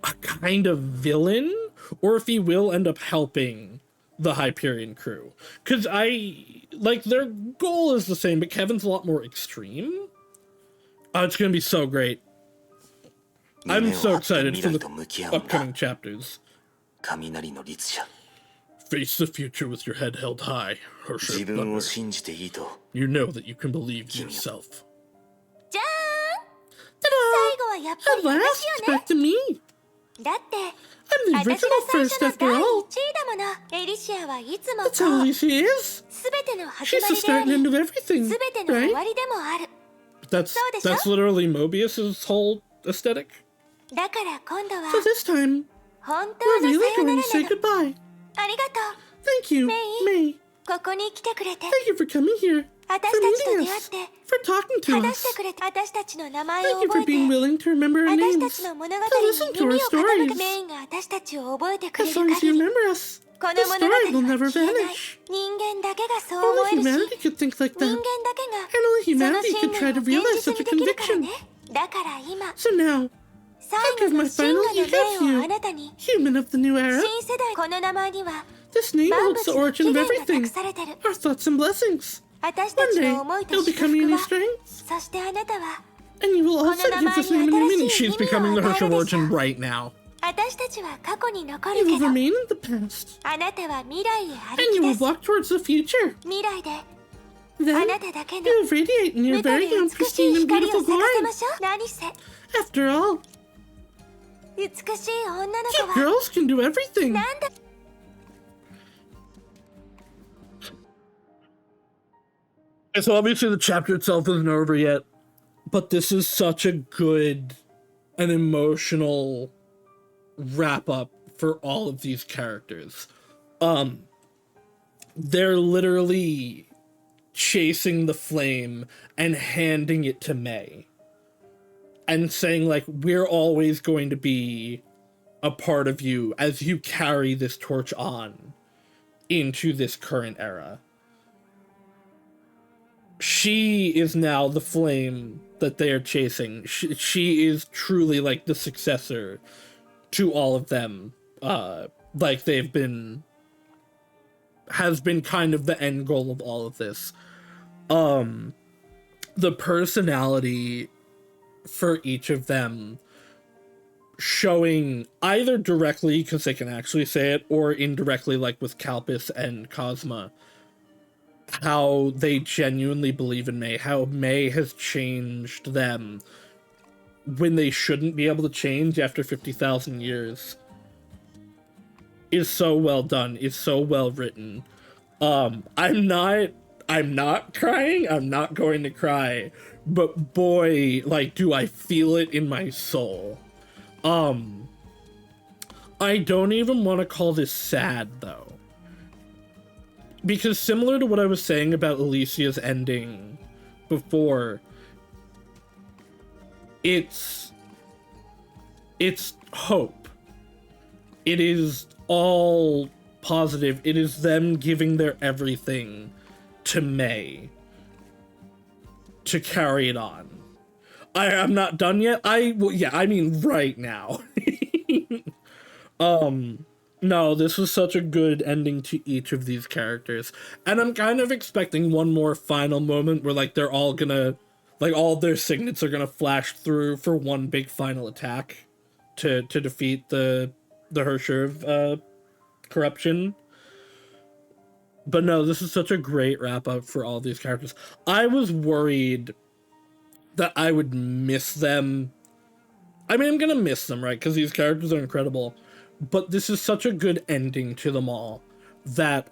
a kind of villain or if he will end up helping the Hyperion crew. Because like their goal is the same, but Kevin's a lot more extreme. It's gonna be so great. I'm so excited for the upcoming chapters. 雷の律者。 Face the future with your head held high, 自 Hershey 分を Thunder. 信じていいと。 You know that you can believe yourself. じゃーん最後はやっぱ At り last, 私 it's よね back to me. だって I'm the 私が original 最 first 初の after 第 all. 1位だものエリシアはいつも That's そ how う Alicia is. すべての始 She's ま the りで start あ and り end of everything, すべての right? 終わりでもある That's literally Mobius's whole aesthetic. だから今度は So this time, 本 we're 当の really さよな going ら to say なの goodbye. ありがと Thank you, May. May. うここに来てくれて Thank you for coming here, 私 for たちと meeting 出会っ us, て for talking to 話して us. くれて私たちの名前を Thank you 覚 for えて being willing to remember our 私た names, ちの物語 to に listen to 耳 our を傾け stories. メインが私たちを覚えてくれ As る long as 限 you り remember us, この this 物語 story will は never 消えない vanish. 人間だけがそう思 Only えるし humanity could think like 人 that, 間だけが and only その humanity 信 could try 念 to を realize 現実 such a にできるから conviction. ねだから今 So now, 最 I 後 give my の真 final 我の gift 霊 to を you, あなたに human of the new era. 新世代この名前には This name 万 holds 物 the の origin 起 of 源が everything, 託されてる our thoughts and blessings. 私た One ち day, の思いと he'll 祝 become 福 Yuni's は strength. そしてあなたは And you will also give this name a new meaning. She's becoming the Herrscher Origin この名前に新しい意味を与えるでしょう。 right now. 私たちは過去に残 You るけ will ど remain in the past. あなたは未来へ歩 And き you 出 will す walk towards the future. 未来で Then あなただけの you'll radiate in your 無か very で own 美しい pristine and 光を beautiful 咲かせ glory. ましょう。何せ After all, 美しい女の you 子は girls can do everything. なんだ And so obviously the chapter itself isn't over yet, but this is such a good and emotional wrap up for all of these characters. They're literally chasing the flame and handing it to May and saying, like, we're always going to be a part of you as you carry this torch on into this current era. She is now the flame that they are chasing. She is truly like the successor to all of them. Like they've been, has been kind of the end goal of all of this. The personality for each of them showing either directly because they can actually say it, or indirectly like with Kalpis and Cosma, how they genuinely believe in May, how May has changed them when they shouldn't be able to change after 50,000 years, is so well done, is so well written. I'm not crying, I'm not going to cry, but boy, like, do I feel it in my soul. I don't even want to call this sad, though. Because similar to what I was saying about Alicia's ending before, it's hope. It is all positive. It is them giving their everything to May to carry it on. I'm not done yet. I mean right now. No, this was such a good ending to each of these characters. And I'm kind of expecting one more final moment where, like, they're all gonna, like, all their signets are gonna flash through for one big final attack to defeat the Herrscher of corruption. But no, this is such a great wrap-up for all these characters. I was worried that I would miss them. I mean, I'm gonna miss them, right? Because these characters are incredible. But this is such a good ending to them all that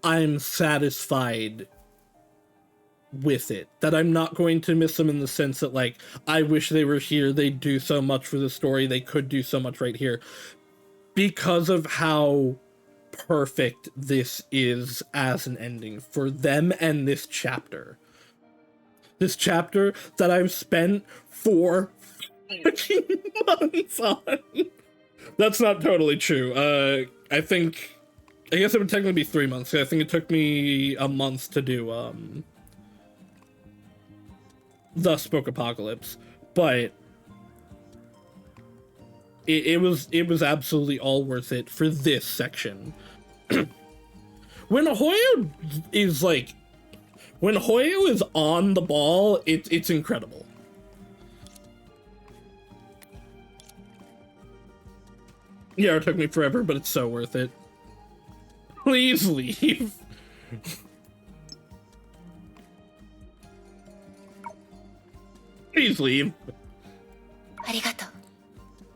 I'm satisfied with it. That I'm not going to miss them in the sense that, like, I wish they were here, they'd do so much for the story, they could do so much right here. Because of how perfect this is as an ending for them and this chapter. This chapter that I've spent 4 fucking months on. That's not totally true. I guess it would technically be 3 months. I think it took me a month to do, The Spoke Apocalypse. But it was absolutely all worth it for this section. When Hoyo is on the ball, it's incredible. Yeah, it took me forever, but it's so worth it. Please leave. Please leave.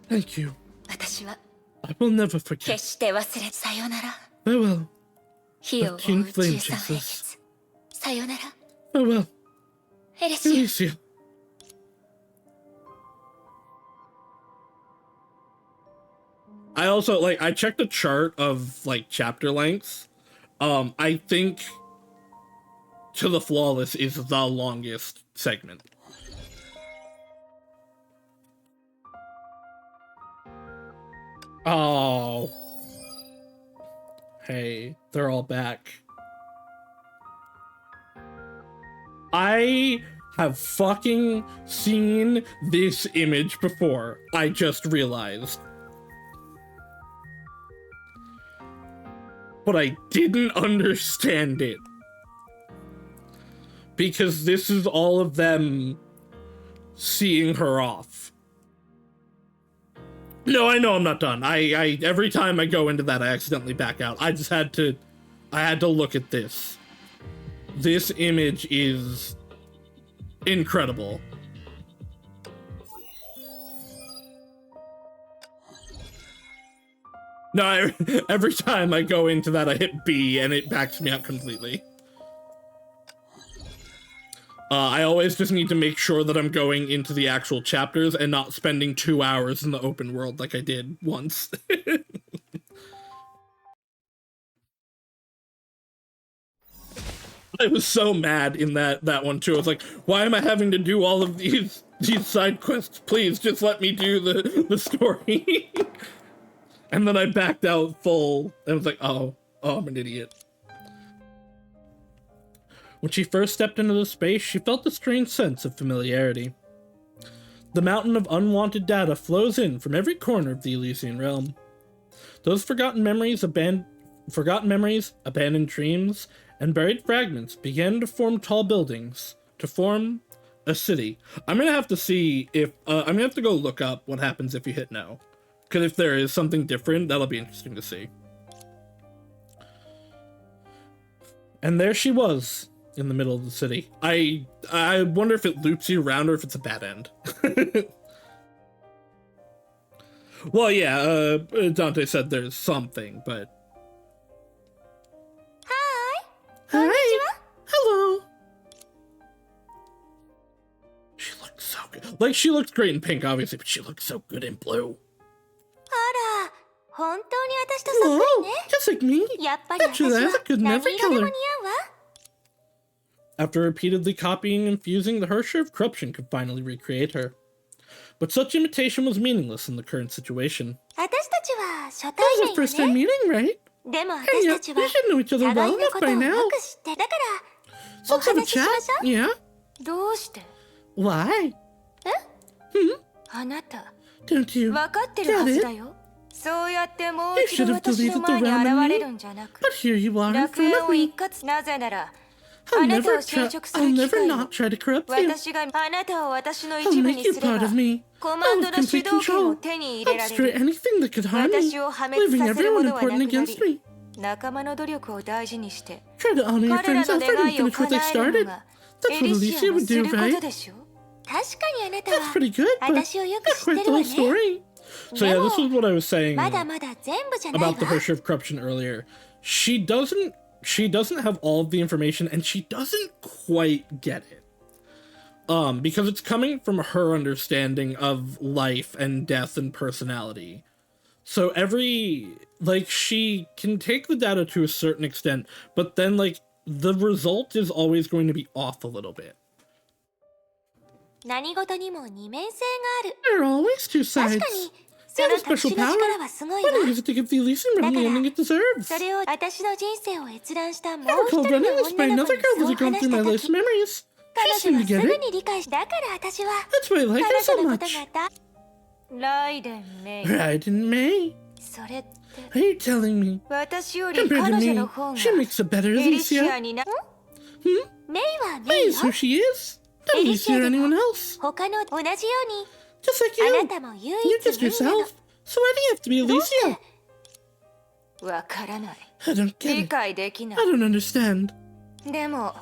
Thank you. I will never forget. Farewell. 13 flame chasers. Farewell. Alicia. I also, like, I checked the chart of, like, chapter lengths. I think To the Flawless is the longest segment. Oh. Hey, they're all back. I have fucking seen this image before. I just realized. But I didn't understand it. because this is all of them seeing her off. No, I know I'm not done. I every time I go into that, I accidentally back out. I had to look at this. This image is incredible. No, every time I go into that, I hit B and it backs me out completely. I always just need to make sure that I'm going into the actual chapters and not spending 2 hours in the open world like I did once. I was so mad in that one too. I was like, why am I having to do all of these side quests? Please just let me do the story. And then I backed out full and was like, oh, I'm an idiot. When she first stepped into the space, she felt a strange sense of familiarity. The mountain of unwanted data flows in from every corner of the Elysian realm. Those forgotten memories, abandoned dreams, and buried fragments began to form tall buildings, to form a city. I'm gonna have to see if, I'm gonna have to go look up what happens if you hit no. Because if there is something different, that'll be interesting to see. And there she was, in the middle of the city. I wonder if it loops you around or if it's a bad end. Well, yeah, Dante said there's something, but... Hi! Hi! Hello! She looks so good. Like, she looks great in pink, obviously, but she looks so good in blue. あら、本当に私とそっくりね。 Just like me. やっぱり私 Actually, は that's good in 何 every 色でも似合う color. わ。 After repeatedly copying and fusing, the Hersher of Corruption could finally recreate her. But such imitation was meaningless in the current situation. 私たちは初 That was 対 our first 面 time よね。 meeting, right? でも And 私た yet, ち we は should know each other 互 well いの enough ことを by よ now. く知ってだから So お let's have a 話ししま chat. しょう。 Yeah? どうして Why? あなた Don't you 分かってるは get ず it? だよ。そうやってもう You 一度 should have 私の deleted the 前に realm 現れ in る me. んじゃなく But here you are in 楽 front 園 of を一 me. 括なぜなら I'll あなた never を侵食す I'll る機 never 会 not を try to corrupt you. 私があなたを私の I'll 一部 make に you すれ part ば of me. コマン I'll ド have の主 complete 導権を control. 手に入れ I'll られ destroy る。 anything that could harm me, 私を破滅 leaving させるも everyone のはな important くな against り me. 仲間の努力を大事にして Try to honor your 彼ら friends' の effort 願 and いを finish what 叶 they えるの started. が That's エ what リシ Alicia アの would す do, ること right? でしょ。確かにあなた That's は pretty good, but 私をよく not 知って quite る the わ whole ね。 story. So yeah, this was what I was saying まだまだ全部じゃないわ。 about the Hersher of Corruption earlier. She doesn't have all of the information, and she doesn't quite get it. Because it's coming from her understanding of life and death and personality. So she can take the data to a certain extent, but then, the result is always going to be off a little bit. 何事にも二面性がある。 There are always two 確 sides. かに They そ have の a 特 special 殊な power. 力はすごい Why わ。 not use it to give the Elysian realm the ending it deserves? それを私の人生を閲覧したも I う一 recall 人 running の this by 女の子 another に girl そう who's gone 話 through し my た life's 時 memories. 彼 She 女 seemed は to す get ぐ it. に理解しだから私は That's why I like her 彼 so 女のこと much. がライデン・メイ Right in May. それって Are you telling me? 私より Compared 彼 to 女 me, の方が she makes a better エリシア Alicia. になメイはメ May イ is よ who she is. Not Alicia or anyone else. 他の同じように Just like あ you. なたも唯 You're 一 just 無二なの yourself. So why do you have to be どうして Alicia? わからない I don't get 理 it. 解できな I い don't understand. でも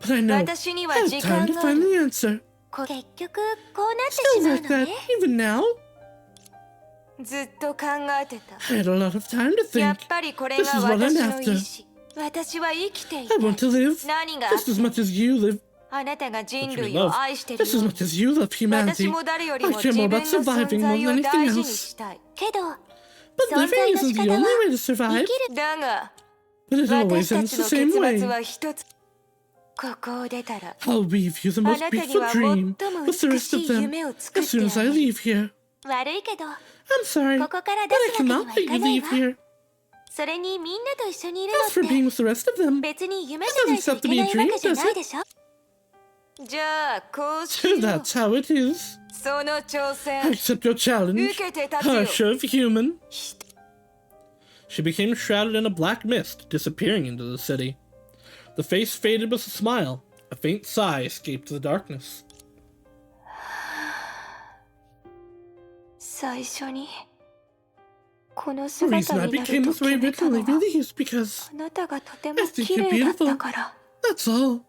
But I know 私に I は have 時 time 間 to があ find る the answer. 結局こうなってし Still まう like の that, ね even now. ずっと考えてた I had a lot of time to や think. っぱりこれ This が is what I'm 私の after. 意志私は生きてい I want た to live 何があっ just as て much as you live. あなたが人 Just 類 love. を愛してる Just as ように much as you love 私 humanity. も誰より I も care 自 more 分 about の存 surviving more 在 than を anything 大事に else. したいけど But 存 living 在の isn't 仕 the 方は only way to 生 survive. きるだが But it 私 always た ends ち the の same 結 way. 末は一つここを出たら I'll weave you the あ most なたに beautiful は dream 最も with the 美 rest し of い them 夢を作っ as soon て as I あげる leave here. 悪いけど I'm sorry, ここから but 出 I すわけ cannot にはい let か you ない leave わ here. それにみんなと一緒にいる As for のっ being て with the rest of them, 別に夢じゃないといけないわけじゃないでしょじゃあこうし so よう that's how it is. その挑 I 戦 accept your challenge. 受けて立つよ Harsha of human. She became shrouded in a black mist, disappearing into the city. The face faded with a smile, A faint sigh escaped the darkness. 最初にこの The 姿 reason I にな became ると this way 決めたの originally は really is because あなたがとても I think 綺 you're 麗だった beautiful. から。 That's all.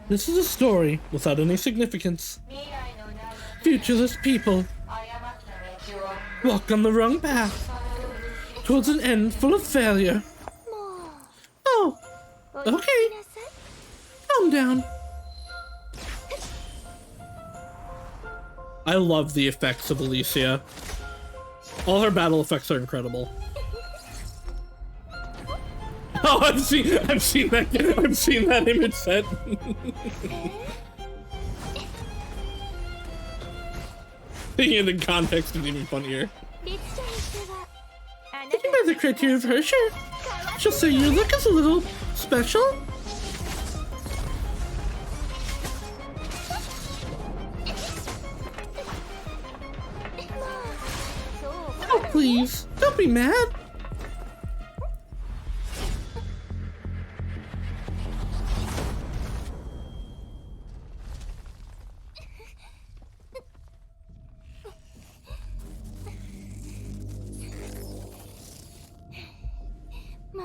This is a story without any significance. Futureless people walk on the wrong path towards an end full of failure. Oh, okay. Calm down. I love the effects of Alicia. All her battle effects are incredible. Oh, I've seen that image set. Thinking in the context is even funnier. Thinking by the criteria of her, sure. She'll say your look is a little special. Oh, please, don't be mad.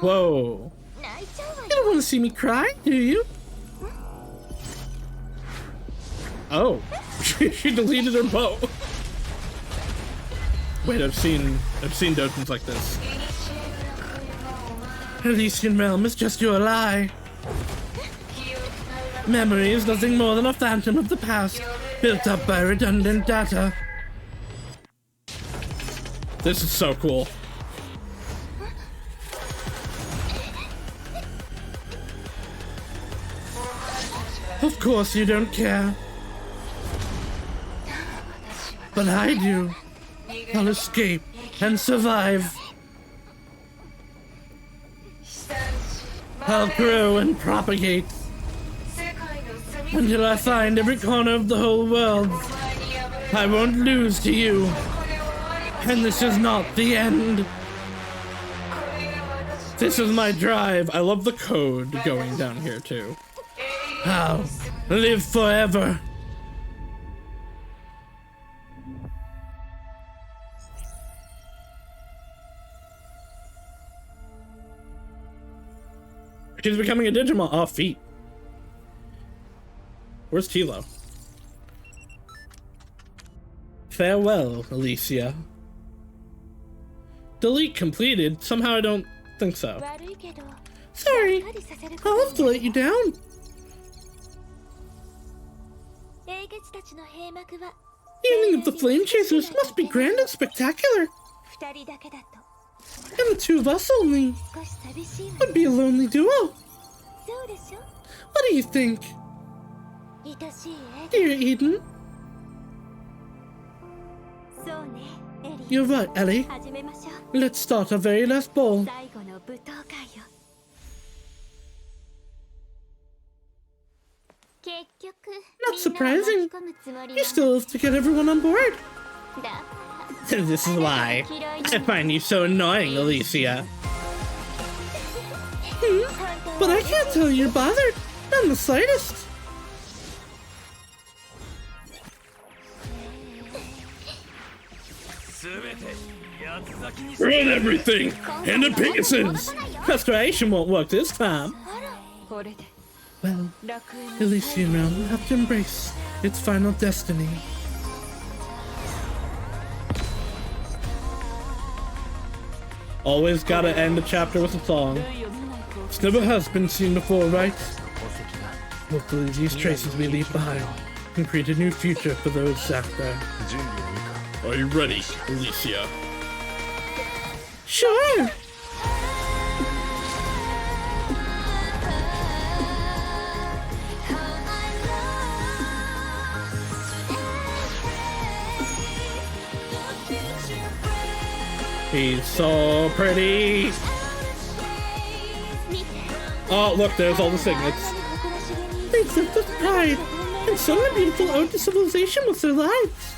Whoa. You don't want to see me cry, do you? Oh. She deleted her bow. Wait, I've seen Dojins like this. Elysian Realm is just your lie. Memory is nothing more than a phantom of the past, built up by redundant data. This is so cool. Of course you don't care. But I do. I'll escape and survive. I'll grow and propagate until I find every corner of the whole world. I won't lose to you. And this is not the end. This is my drive. I love the code going down here too. I'll live forever. She's becoming a Digimon. Oh, feet. Where's Tilo? Farewell, Alicia. Delete completed. Somehow I don't think so. Sorry, I'll have to let you down. The ending of the Flame Chasers must be grand and spectacular. And the two of us only would be a lonely duo. What do you think? Dear Eden? You're right, Ellie. Let's start our very last ball. Not surprising. You still have to get everyone on board. This is why I find you so annoying, Alicia. But I can't tell you're bothered. Not in the slightest. Ruin everything! Into pieces! Restoration won't work this time. Well, Elysian Realm will have to embrace its final destiny. Always gotta end a chapter with a song. This never has been seen before, right? Hopefully these traces we leave behind can create a new future for those out there. Are you ready, Alicia? Sure! He's so pretty! Oh, look, there's all the signets. They lived with pride and sung a beautiful ode to civilization with their lives.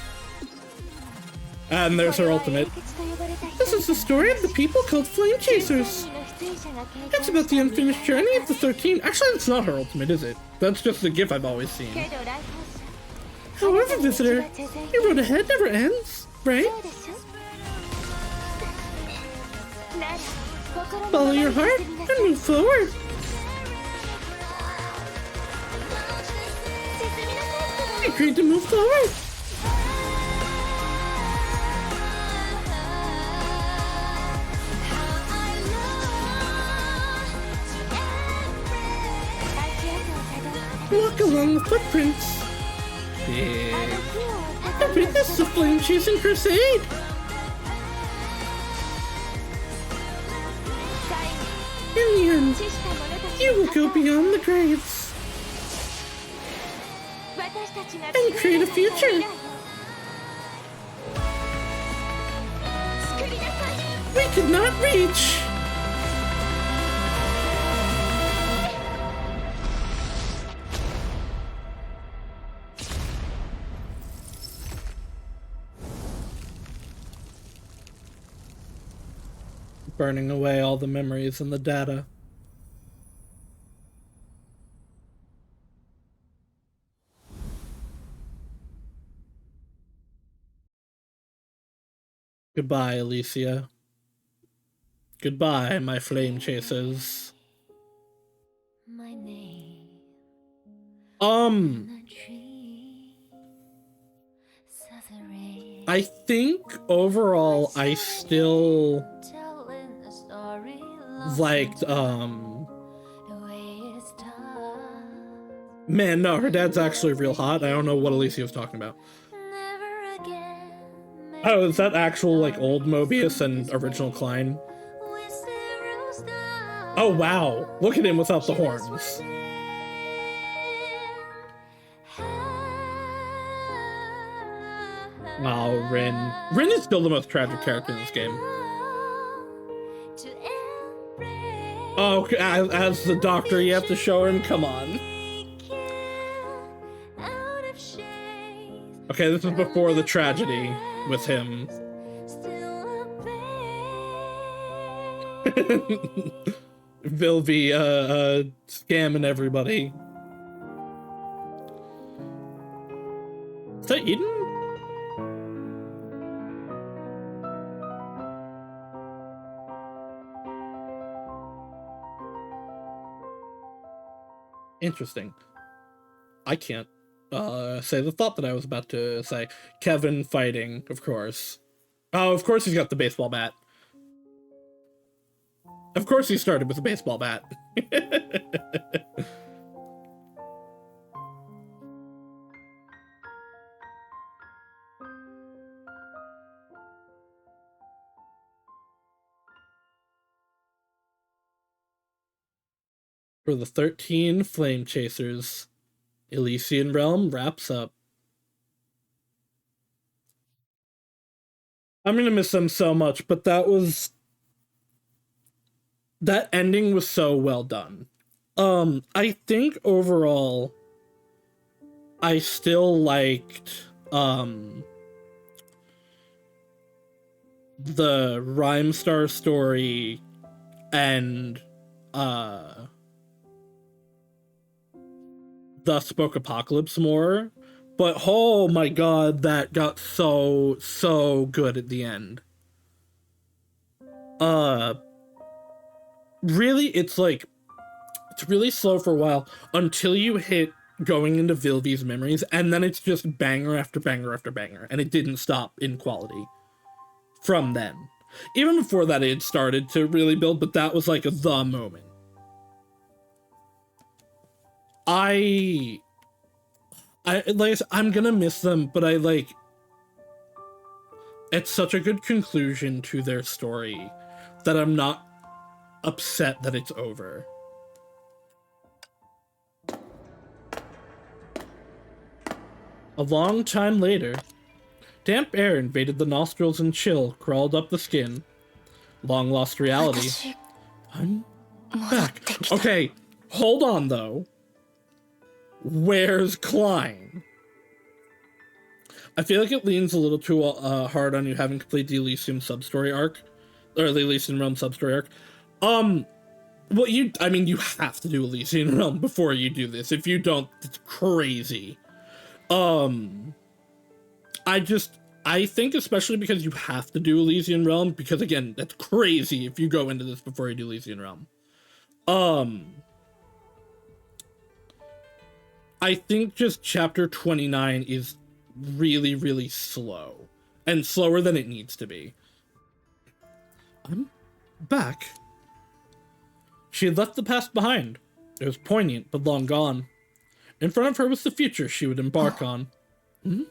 And there's her ultimate. This is the story of the people called Flame Chasers. It's about the unfinished journey of the 13. Actually, it's not her ultimate, is it? That's just the gif I've always seen. However, visitor, your road ahead never ends, right? Follow your heart and move forward. I agreed to move forward. Walk along the footprints. Big. And witness the flame chasing crusade. In the end, you will go beyond the graves and create a future. We could not reach. Burning away all the memories and the data. Goodbye, Alicia. Goodbye, my flame chasers. My name I think overall I still liked man, no, her dad's actually real hot. I don't know what Alicia was talking about. Oh, is that actual like old Mobius and original Klein? Oh wow, look at him without the horns. Oh, Rin. Rin is still the most tragic character in this game. Oh, as the doctor, you have to show him? Come on. Okay, this is before the tragedy with him. Vilvi, scamming everybody. Is that Eden? Interesting. I can't say the thought that I was about to say. Kevin fighting, of course. Oh, of course he's got the baseball bat. Of course he started with a baseball bat. For the 13 Flame Chasers, Elysian Realm wraps up. I'm gonna miss them so much, but that ending was so well done. I think overall, I still liked, the Rhymestar story and, Thus Spoke Apocalypse more, but oh my god, that got so good at the end. Really, it's really slow for a while until you hit going into Vilvi's memories, and then it's just banger after banger after banger, and it didn't stop in quality from then. Even before that, it had started to really build, but that was like the moment. I'm gonna miss them, but it's such a good conclusion to their story that I'm not upset that it's over. A long time later, damp air invaded the nostrils and chill crawled up the skin. Long lost reality. I'm back. Okay, hold on though. Where's Klein? I feel like it leans a little too hard on you having completed the Elysium sub-story arc, or the Elysian Realm sub-story arc. Well, you have to do Elysian Realm before you do this. If you don't, it's crazy. I think especially because you have to do Elysian Realm, because again, that's crazy if you go into this before you do Elysian Realm. I think just chapter 29 is really, really slow. And slower than it needs to be. I'm back. She had left the past behind. It was poignant, but long gone. In front of her was the future she would embark on. Hmm?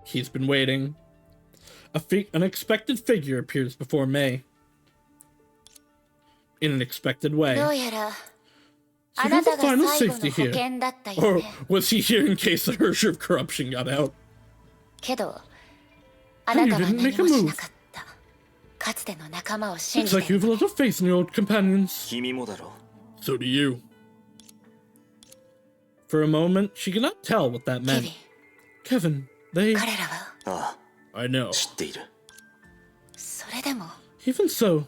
He's been waiting. An unexpected figure appears before May. In an expected way. So here's the final safety here. Or was he here in case the Hersher of corruption got out? And you didn't make a move. Looks like you have a lot of faith in your old companions. So do you. For a moment, she could not tell what that meant. Kevin, they... I know. Even so,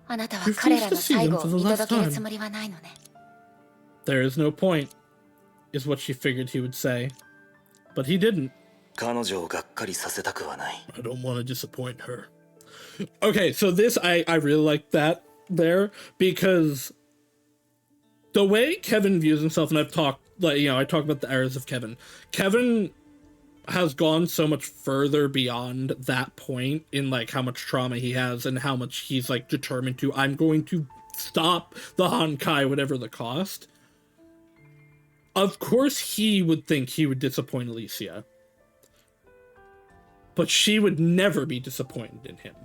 refused to see them for the last time. There is no point, is what she figured he would say. But he didn't. I don't want to disappoint her. Okay, so this, I really like that there, because the way Kevin views himself, and I've talked, I talk about the errors of Kevin. Kevin has gone so much further beyond that point in, how much trauma he has and how much he's, determined to, I'm going to stop the Honkai, whatever the cost. Of course he would think he would disappoint Alicia. But she would never be disappointed in him.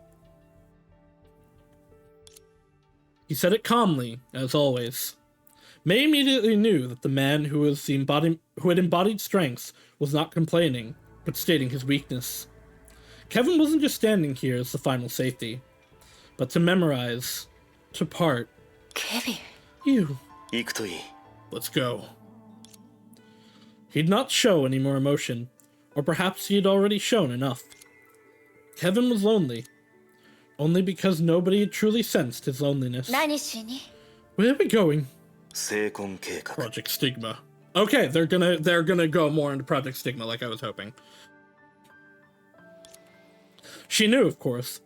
He said it calmly, as always. May immediately knew that the man who had embodied strengths was not complaining, but stating his weakness. Kevin wasn't just standing here as the final safety, but to memorize, to part. Kevin. You. Let's go. He'd not show any more emotion, or perhaps he had already shown enough. Kevin was lonely, only because nobody had truly sensed his loneliness. Where are we going? Project Stigma. Okay, they're gonna go more into Project Stigma like I was hoping. She knew, of course.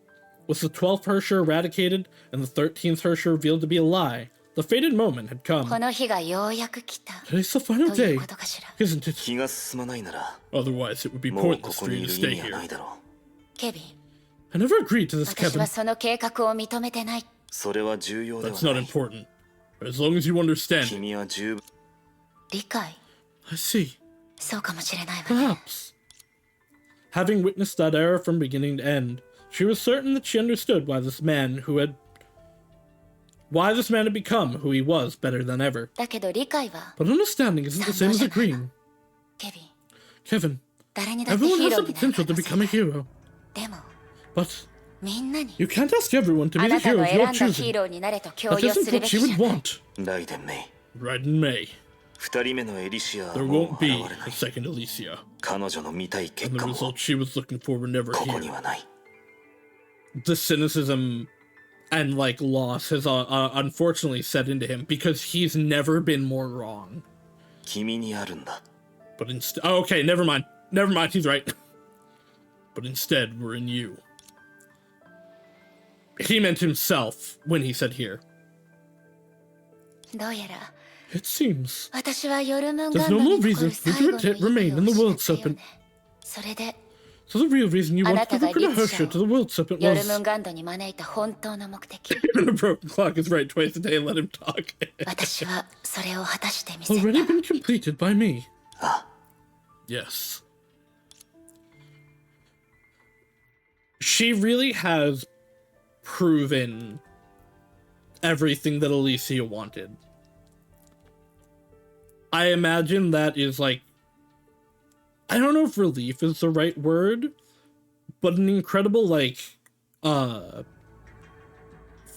Was the 12th Hersher eradicated and the 13th Hersher revealed to be a lie, the fated moment had come. Today's the final day, isn't it? Otherwise, it would be pointless for you to stay here. I never agreed to this, Kevin. That's not important. As long as you understand it. I see. Perhaps. Having witnessed that error from beginning to end, she was certain that she understood why this man had become who he was better than ever. But understanding isn't the same as agreeing. Kevin, everyone has the potential to become a hero. But you can't ask everyone to be the hero of your choosing. That isn't what she would want. Raiden May. There won't be a second Alicia. And the results she was looking for were never here. The cynicism and loss has unfortunately set into him because he's never been more wrong. But instead, okay, never mind, he's right. But instead, we're in you. He meant himself when he said here. It seems there's no more reason for you to remain in the World Serpent. So the real reason you wanted to recruit a Hersher to the World Serpent was... Even a broken clock is right twice a day, let him talk. Already been completed by me. Yes. She really has proven everything that Alicia wanted. I imagine that is I don't know if relief is the right word, but an incredible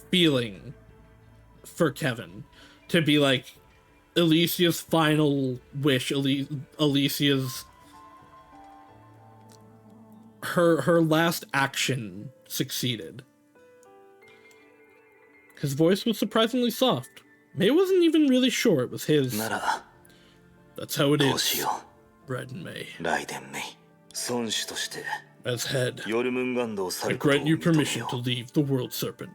feeling for Kevin to be Alicia's final wish, Alicia's her last action succeeded. His voice was surprisingly soft. May wasn't even really sure it was his. That's how it is, Raiden May. As head, I grant you permission to leave the World Serpent.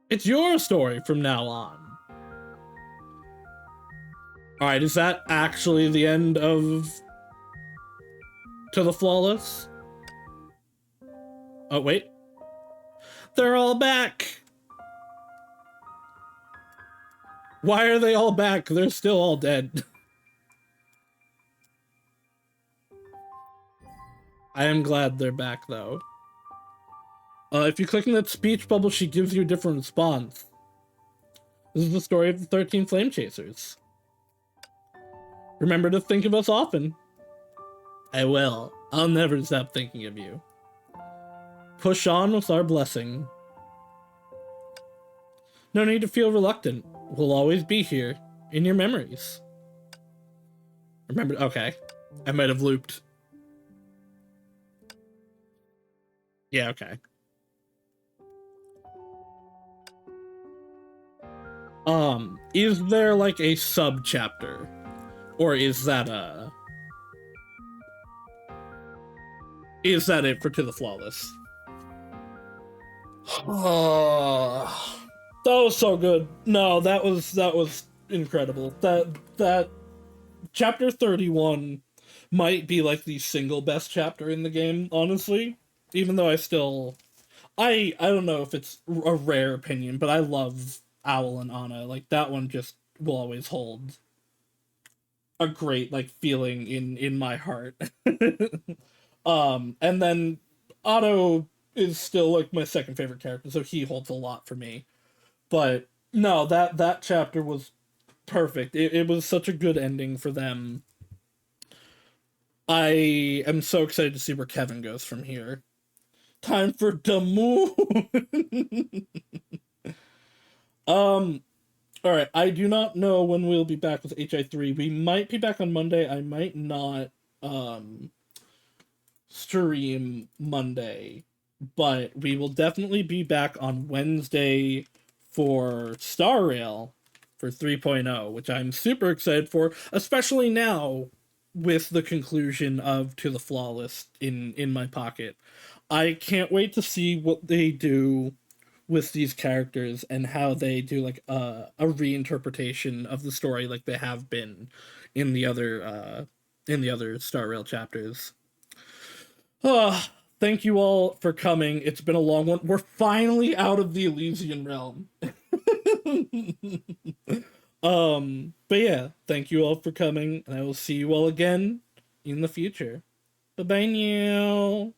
It's your story from now on. Alright, is that actually the end of To the Flawless? Oh, wait. They're all back! Why are they all back? They're still all dead. I am glad they're back, though. If you click on that speech bubble, she gives you a different response. This is the story of the 13 Flame Chasers. Remember to think of us often. I will. I'll never stop thinking of you. Push on with our blessing. No need to feel reluctant. We'll always be here, in your memories. Remember, okay. I might have looped. Yeah, okay. Is there like a sub-chapter? Or is that it for To the Flawless? Oh, that was so good. No, that was incredible. That chapter 31 might be like the single best chapter in the game, honestly. Even though I don't know if it's a rare opinion, but I love Owl and Anna. Like, that one just will always hold a great, like, feeling in my heart. And then Otto is still, like, my second favorite character, so he holds a lot for me. But, no, that chapter was perfect. It was such a good ending for them. I am so excited to see where Kevin goes from here. Time for the moon! Alright, I do not know when we'll be back with HI3. We might be back on Monday. I might not, stream Monday. But we will definitely be back on Wednesday for Star Rail for 3.0, which I'm super excited for, especially now with the conclusion of To the Flawless in my pocket. I can't wait to see what they do with these characters and how they do like a reinterpretation of the story like they have been in the other Star Rail chapters. Thank you all for coming. It's been a long one. We're finally out of the Elysian realm. But yeah, thank you all for coming, and I will see you all again in the future. Bye-bye now.